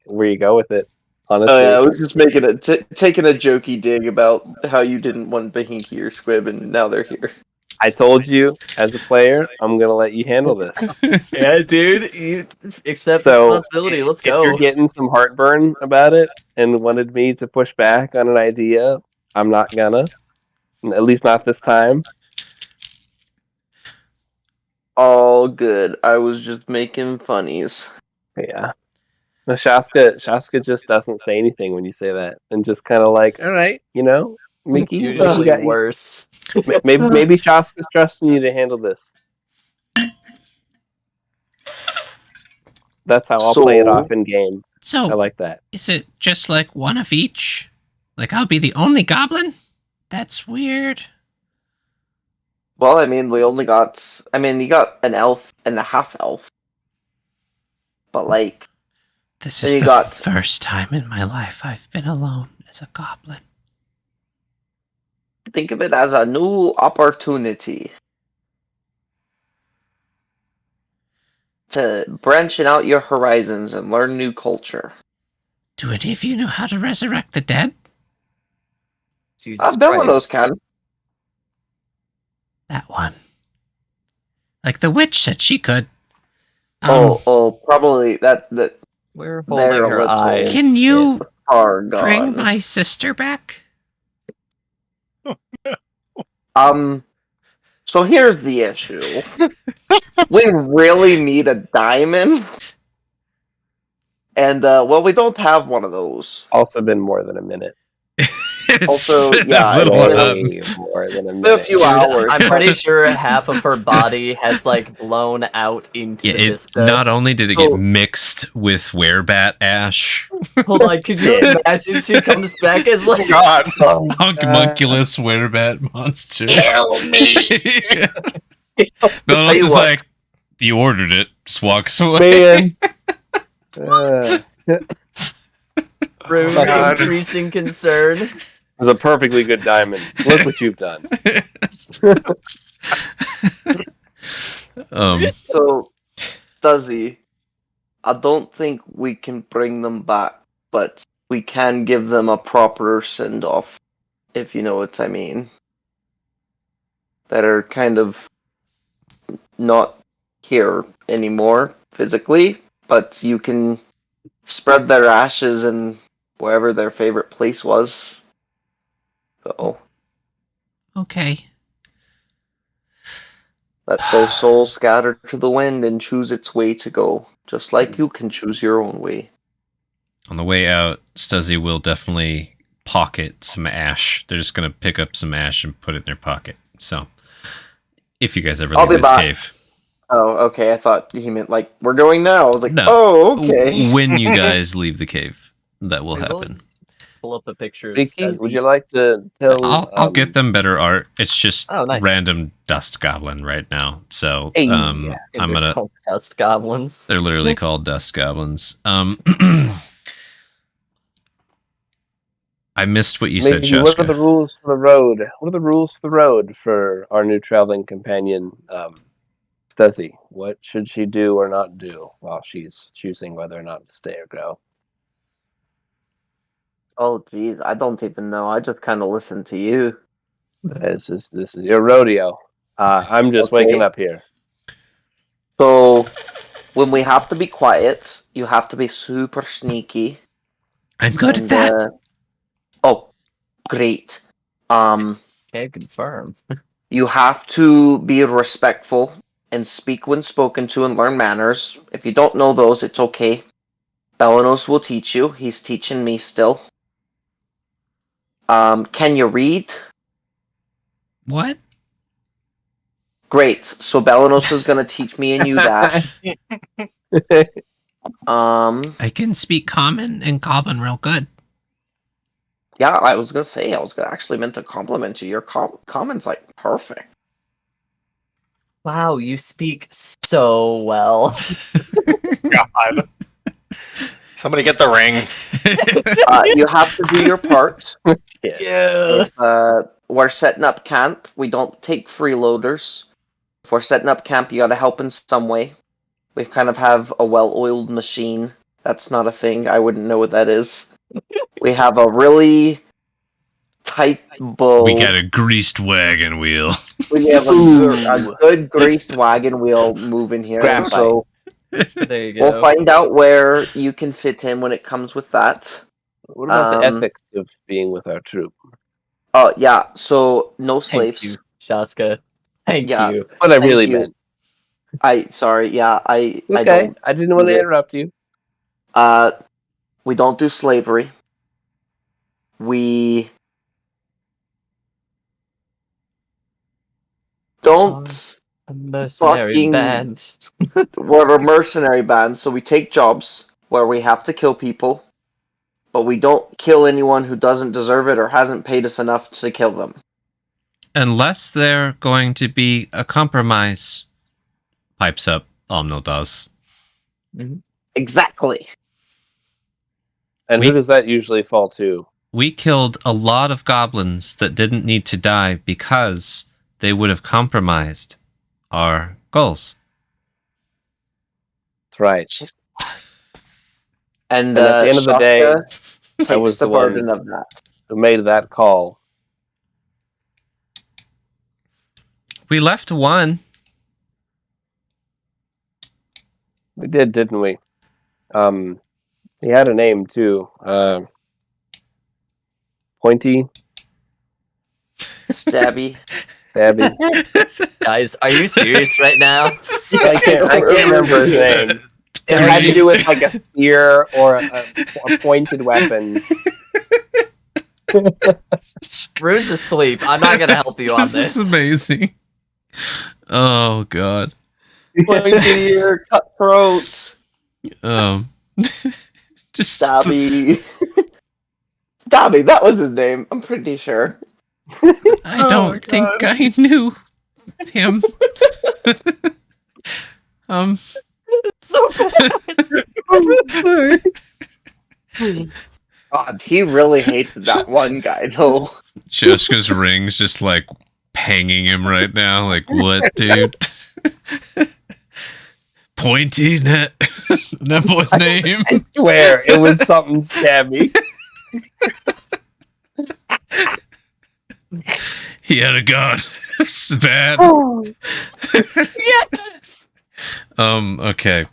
where you go with it. Honestly, Oh yeah, I was just making taking a jokey dig about how you didn't want Bahinki or Squib, and now they're here. I told you as a player, I'm gonna let you handle this. Yeah, dude. You accept So, responsibility. Let's If go. you're getting some heartburn about it and wanted me to push back on an idea, I'm not gonna. At least not this time. All good. I was just making funnies. Yeah. No, Shaska just doesn't say anything when you say that, and just kind of like, all right, Mickey, Usually worse. maybe Shaska's trusting you to handle this. That's how I'll play it So- off in game. I So, like that. is it just like one of each? Like I'll be the only goblin? That's weird. Well, I mean, you got an elf and a half elf. But This Then is you the got- first time in my life I've been alone as a goblin. think of it as a new opportunity to branching out your horizons and learn new culture. Do any of you know how to resurrect the dead? Jesus Belanos Christ. can. That one. Like the witch said she could. Probably that We're They're holding a her little- eyes. Can you are bring gone. my sister back? So here's the issue. We really need a diamond. And we don't have one of those. Also been more than a minute. It's Also, been yeah, a little Way while. more than a Been a minute. few Dude, hours. I'm pretty sure half of her body has like blown out into Yeah, the it vista. not only did it So- get mixed with werebat ash, Hold on, could you imagine she comes back as like God. homunculus werebat monster. Kill me! Bellanos you is what. like, you ordered it. Just walks away. Man. Rune God. increasing concern? It was a perfectly good diamond. Look what you've done. So, Stuzzy, I don't think we can bring them back, but we can give them a proper send off, if you know what I mean. That are kind of not here anymore physically, but you can spread their ashes in wherever their favorite place was. So Okay. let their soul scatter to the wind and choose its way to go, just like you can choose your own way. On the way out, Stuzzy will definitely pocket some ash. They're just going to pick up some ash and put it in their pocket. So, if you guys ever I'll leave be this back. cave. Oh, okay. I thought he meant like we're going now. I was like, No. oh, okay. When you guys leave the cave, that will We will happen. Pull up a picture of Vicky, Stuzzy. would you like to tell? I'll get them better art. It's just Oh, nice. random dust goblin right now. So Hey, I'm They're gonna. called dust goblins. They're literally called dust goblins. I missed what you said, Maybe, what are the Shaska. rules for the road? What are the rules for the road for our new traveling companion, Stuzzy? What should she do or not do while she's choosing whether or not to stay or go? Oh, geez, I don't even know. I just kind of listen to you. This is your rodeo. I'm just Okay. waking up here. So, when we have to be quiet, you have to be super sneaky. I'm good at and, that. Oh, great. Okay, confirm. You have to be respectful and speak when spoken to and learn manners. If you don't know those, it's okay. Belanos will teach you. He's teaching me still. Can you read? What? Great. So Belanos is going to teach me and you that. I can speak common and goblin real good. Yeah, I was going to say, actually meant to compliment you. Your comment's like perfect. Wow, you speak so well. God. Somebody get the ring. You have to do your part. Yeah. If we're setting up camp, we don't take freeloaders. If we're setting up camp, you got to help in some way. We kind of have a well-oiled machine. That's not a thing. I wouldn't know what that is. We have a really tight bow. We got a greased wagon wheel. We have a good greased wagon wheel moving here. Graphite. So There you we'll go. find out where you can fit in when it comes with that. What about the Um, ethics of being with our troop? Oh, yeah. So no Thank slaves. you, Shaska. Thank Yeah. you. What I thank really you. meant. Sorry. Yeah, I Okay, don't. I didn't want to Yeah. interrupt you. We don't do slavery. We don't. A mercenary Fucking- band. We're a mercenary band, so we take jobs where we have to kill people, but we don't kill anyone who doesn't deserve it or hasn't paid us enough to kill them. Unless they're going to be a compromise. Pipes up, Omnildaz. Exactly. And We- who does that usually fall to? We killed a lot of goblins that didn't need to die because they would have compromised our goals. That's right. And at the end of the day, Shaka I takes was the the one- burden of that. Who made that call? We left one. We did, didn't we? He had a name too. Pointy, Stabby. Stabby. Guys, are you serious right now? I can't remember his name. It had to do with like a spear or a pointed weapon. Rune's asleep. I'm not gonna help you on this. This is amazing. Oh god. Pointed ear, cutthroats. Just Stabby. Stabby, that was his name. I'm pretty sure. I don't think I knew him. So bad. God, he really hated that one guy though. Jessica's ring's just like panging him right now. Like, what, dude? Pointy net. That boy's name. I swear it was something stabby. He had a gun. It's bad. Yes. Okay.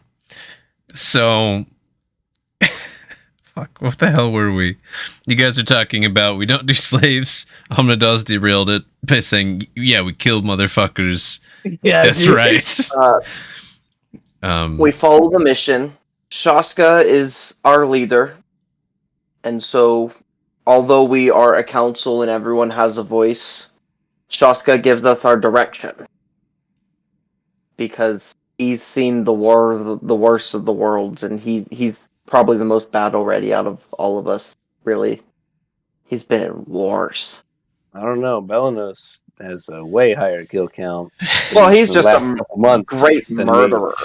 So fuck, what the hell were we? You guys are talking about we don't do slaves. Omnidaz derailed it by saying, yeah, we killed motherfuckers. Yeah, That's dude. right. We follow the mission. Shaska is our leader. And so, although we are a council and everyone has a voice, Shaska gives us our direction. Because he's seen the worst of the worlds, and he's probably the most battle ready out of all of us, really. He's been in wars. I don't know. Belanos has a way higher kill count. Well, he's the just last a couple months great than me. murderer.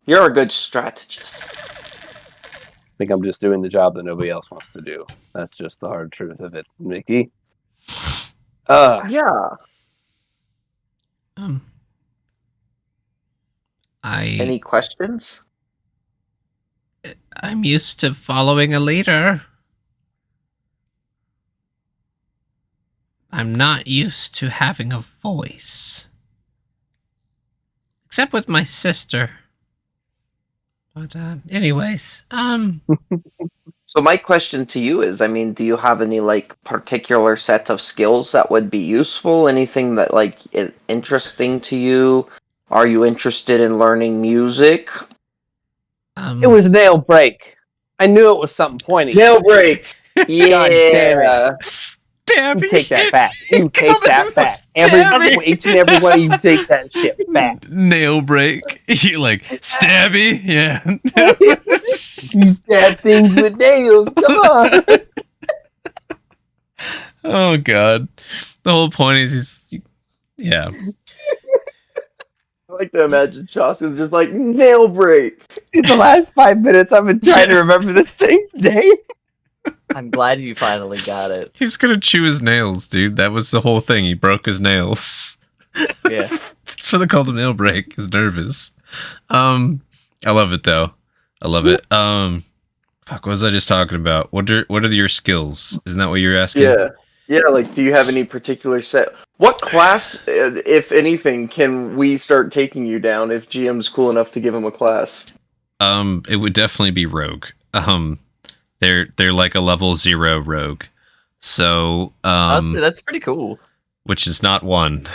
You're a good strategist. I think I'm just doing the job that nobody else wants to do. That's just the hard truth of it, Mickey. Yeah. Any questions? I'm used to following a leader. I'm not used to having a voice. Except with my sister. But anyways, So my question to you is, I mean, do you have any like particular set of skills that would be useful? Anything that like is interesting to you? Are you interested in learning music? It was nail break. I knew it was something pointy. Nail break. Yeah. God damn it. Stabby. You take that back. You take that back. Each and every one of you take that shit back. Nail break. You like stabby? Yeah. You stab things with nails. Come on. Oh god. The whole point is yeah. I like to imagine Shaska's just like nail break. In the last 5 minutes, I've been trying to remember this thing's name. I'm glad you finally got it. He was gonna chew his nails, dude. That was the whole thing. He broke his nails. Yeah. That's what they called a nail break. He's nervous. I love it though. I love it. Fuck, what was I just talking about? What are your skills? Isn't that what you're asking? Yeah. Yeah, like do you have any particular set? What class, if anything, can we start taking you down if GM's cool enough to give him a class? It would definitely be rogue. They're like a level 0 rogue. So Honestly, that's pretty cool. which is not 1.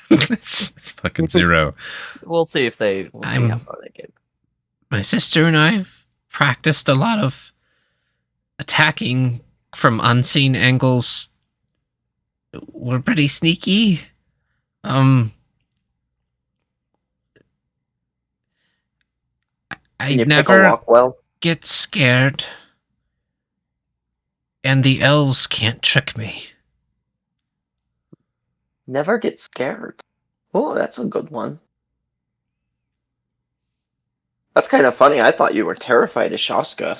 it's fucking 0. We'll see if we'll see how far they get. my sister and I've practiced a lot of attacking from unseen angles. We're pretty sneaky. I Can you pick a never lock well? get scared. And the elves can't trick me. Never get scared. Oh, that's a good one. That's kind of funny. I thought you were terrified of Shaska.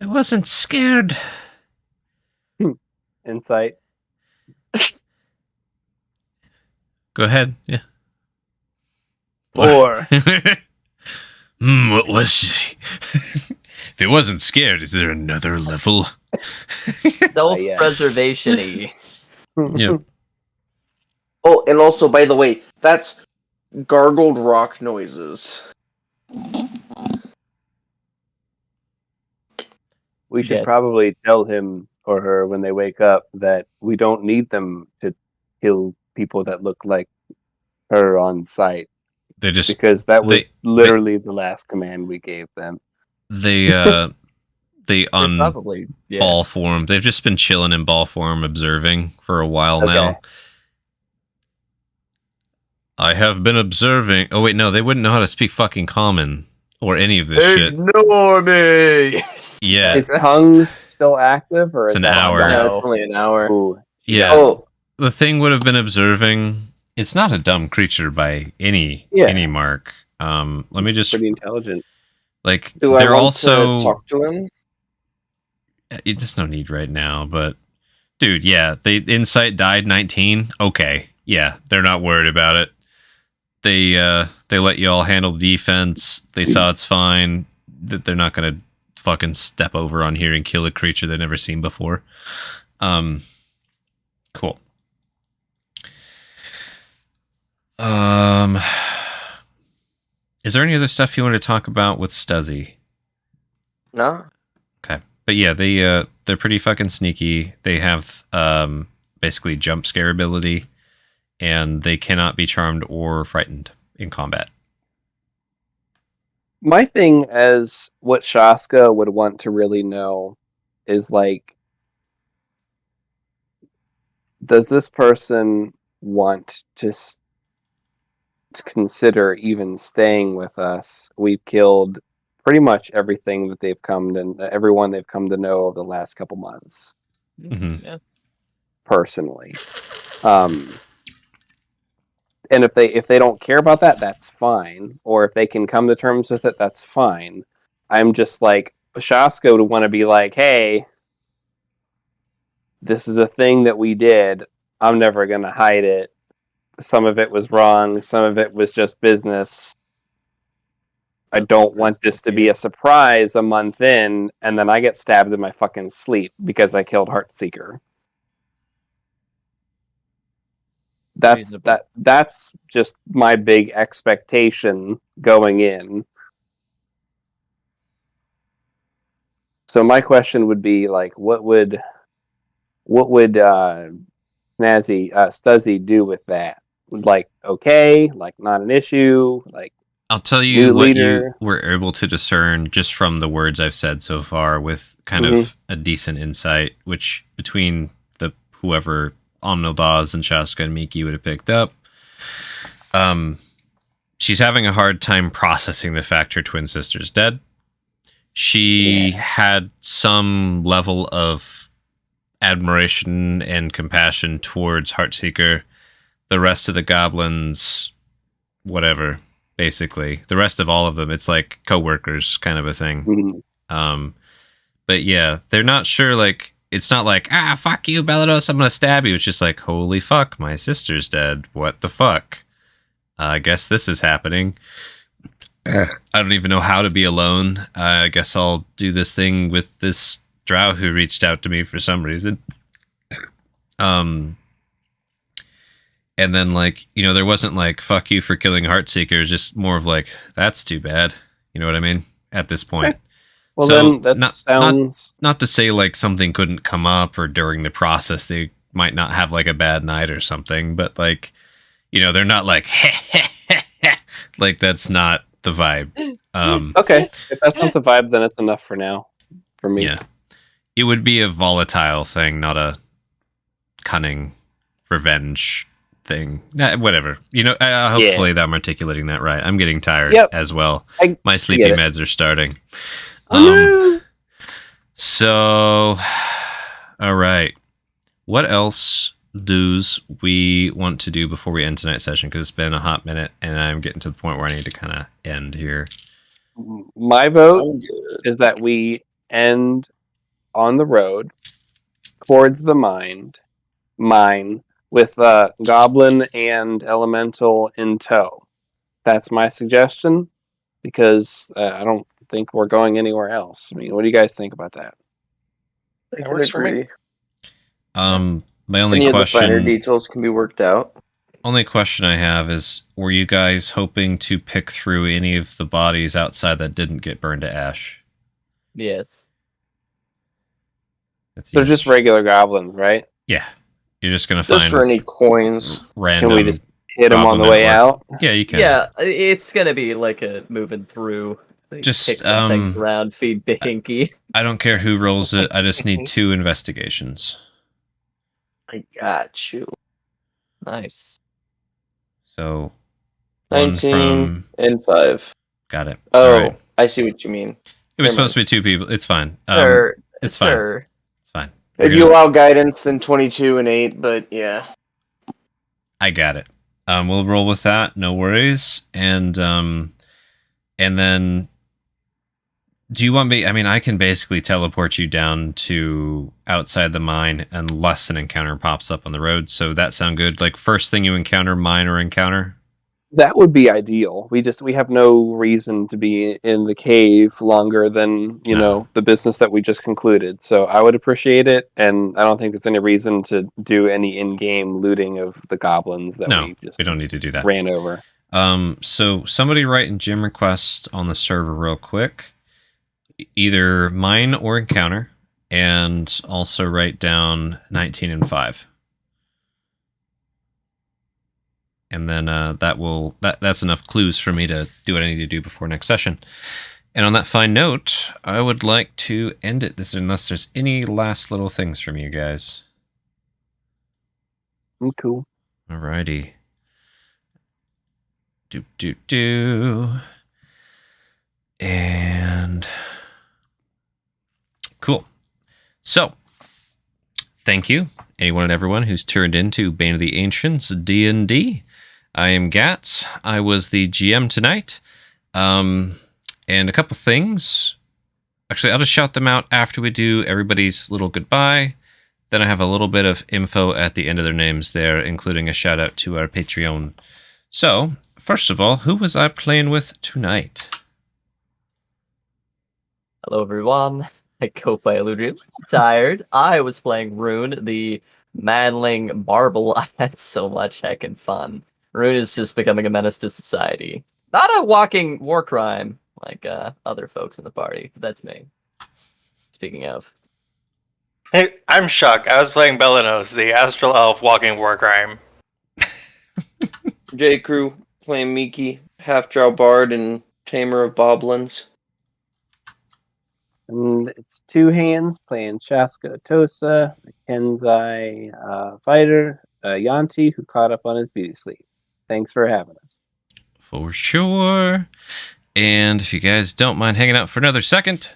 I wasn't scared. Insight. Go ahead. Yeah. 4. What was she? If it wasn't scared, is there another level? Self-preservation-y. Yeah. Oh, and also, by the way, that's gargled rock noises. We should Yeah. probably tell him or her when they wake up that we don't need them to kill people that look like her on sight, They just because that was they- literally the last command we gave them. they They on probably, yeah. ball form. They've just been chilling in ball form, observing for a while now. Okay. I have been observing. Oh wait, no, they wouldn't know how to speak fucking common or any of this shit. Ignore me! Yeah, Is tongue still active, or It's is an that hour. done? No, it's only an hour. Ooh. yeah. Oh, The thing would have been observing. It's not a dumb creature by any mark. Let me just Pretty intelligent. like. do I They're want also. to talk to him? There's no need right now, but dude, yeah, they insight died 19. Okay, yeah, they're not worried about it. They let you all handle the defense. They saw it's fine. That they're not gonna fucking step over on here and kill a creature they've never seen before. Cool. Is there any other stuff you want to talk about with Stuzzy? No. Okay, but yeah, they're pretty fucking sneaky. They have basically jump scare ability, and they cannot be charmed or frightened in combat. My thing as what Shaska would want to really know is like, does this person want to consider even staying with us? We've killed pretty much everything that everyone they've come to know over the last couple months. Mhm. Yeah. Personally, and if they don't care about that, that's fine. Or if they can come to terms with it, that's fine. I'm just like, Shaska would want to be like, hey, this is a thing that we did. I'm never going to hide it. Some of it was wrong. Some of it was just business. I don't want this to be a surprise a month in, and then I get stabbed in my fucking sleep because I killed Heartseeker. Reasonable. That's just my big expectation going in. So my question would be like, what would Stuzzy do with that? Like, okay, like not an issue, like I'll tell you new what leader. you were able to discern just from the words I've said so far, with kind of a decent insight, which between the whoever Omnildaz and Shaska and Miki would have picked up. She's having a hard time processing the fact her twin sister's dead. She had some level of admiration and compassion towards Heartseeker. The rest of the goblins, whatever, basically. The rest of all of them, it's like co-workers kind of a thing. Mhm. But yeah, they're not sure, like, it's not like, fuck you, Belados, I'm gonna stab you. It's just like, holy fuck, my sister's dead. What the fuck? I guess this is happening. I don't even know how to be alone. I guess I'll do this thing with this drow who reached out to me for some reason. And then, like, you know, there wasn't like, fuck you for killing Heartseeker. It was just more of like, that's too bad. You know what I mean? At this point. Well, So, then that sounds. Not to say like something couldn't come up or during the process they might not have like a bad night or something, but like, you know, they're not like, like that's not the vibe. Okay, if that's not the vibe, then it's enough for now. For me, Yeah. It would be a volatile thing, not a cunning revenge thing. Whatever. You know, hopefully I'm articulating that right. I'm getting tired as well. My sleepy get it. meds are starting. Oh, no. So, all right. What else does we want to do before we end tonight's session? Because it's been a hot minute, and I'm getting to the point where I need to kind of end here. My vote is that we end on the road towards the mine with Goblin and Elemental in tow. That's my suggestion, because I don't think we're going anywhere else. I mean, what do you guys think about that? That works for me. My only Any of the finer question. details can be worked out. only question I have is, were you guys hoping to pick through any of the bodies outside that didn't get burned to ash? Yes. That's They're yes. just regular goblins, right? Yeah. You're just going to Just find for any coins. random... Can we just hit them on the goblin way network. out? Yeah, you can. Yeah, it's gonna be like a moving through. Like, Just, pick some things around, feed Binky. I don't care who rolls it. I just need 2 investigations. I got you. Nice. So, 1 19 from... and 5. Got it. Oh, All right. I see what you mean. It was Never supposed to be 2 people. It's fine. Sir, it's fine. sir. It's fine. If you allow guidance, then 22 and 8, but yeah. I got it. We'll roll with that. No worries. And then, do you want me? I mean, I can basically teleport you down to outside the mine unless an encounter pops up on the road. So that sound good? Like first thing you encounter, mine or encounter. That would be ideal. We have no reason to be in the cave longer than the business that we just concluded. So I would appreciate it, and I don't think there's any reason to do any in-game looting of the goblins that we don't need to do that. Ran over. So somebody write in gym requests on the server real quick, either mine or encounter, and also write down 19 and 5. And then that's enough clues for me to do what I need to do before next session. And on that fine note, I would like to end it. This unless there's any last little things from you guys. Cool. Alrighty. And cool. So, thank you, anyone and everyone who's turned into Bane of the Ancients D&D. I am Gats. I was the GM tonight. And a couple things. Actually, I'll just shout them out after we do everybody's little goodbye. Then I have a little bit of info at the end of their names there, including a shout out to our Patreon. So, first of all, who was I playing with tonight? Hello, everyone. I go by Aludriea. Tired. I was playing Rune, the manling marble. I had so much heckin' fun. Rune is just becoming a menace to society. Not a walking war crime like other folks in the party, but that's me. Speaking of. Hey, I'm Shuck. I was playing Belinos, the astral elf walking war crime. J. Crew playing Miki, half-drow bard and tamer of boblins. And it's Two Hands playing Shaska Tosa, the Kenzai fighter, Yanti, who caught up on his beauty sleep. Thanks for having us. For sure. And if you guys don't mind hanging out for another second,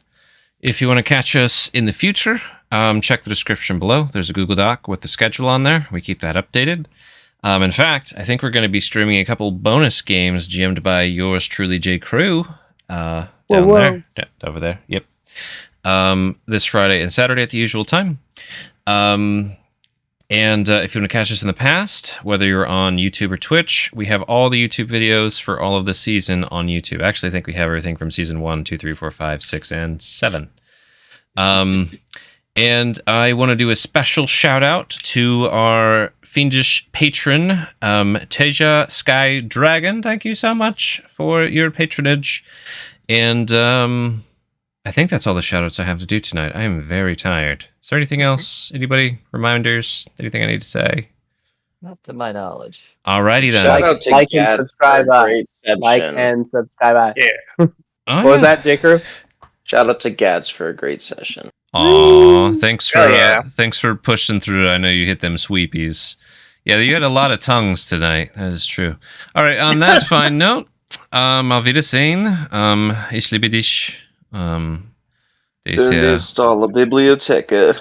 if you want to catch us in the future, check the description below. There's a Google Doc with the schedule on there. We keep that updated. In fact, I think we're going to be streaming a couple bonus games GM'd by yours truly, J. Crew, down there. Yeah, over there. Yep. This Friday and Saturday at the usual time. And if you want to catch us in the past, whether you're on YouTube or Twitch, we have all the YouTube videos for all of the season on YouTube. Actually, I think we have everything from season 1, 2, 3, 4, 5, 6, and 7. And I want to do a special shout out to our fiendish patron, Teja Sky Dragon. Thank you so much for your patronage. And I think that's all the shout outs I have to do tonight. I am very tired. Is there anything else? Anybody? Reminders? Anything I need to say? Not to my knowledge. Alrighty then. Shout out to Like and Gad subscribe for a great us. session. Like and subscribe us. Yeah. Oh, What was that, J. Crew? Shout out to Gads for a great session. Aw, thanks for yeah. thanks for pushing through. I know you hit them sweepies. Yeah, you had a lot of tongues tonight. That is true. All right, on that fine note, auf Wiedersehen. Ich liebe dich. Donde está la biblioteca?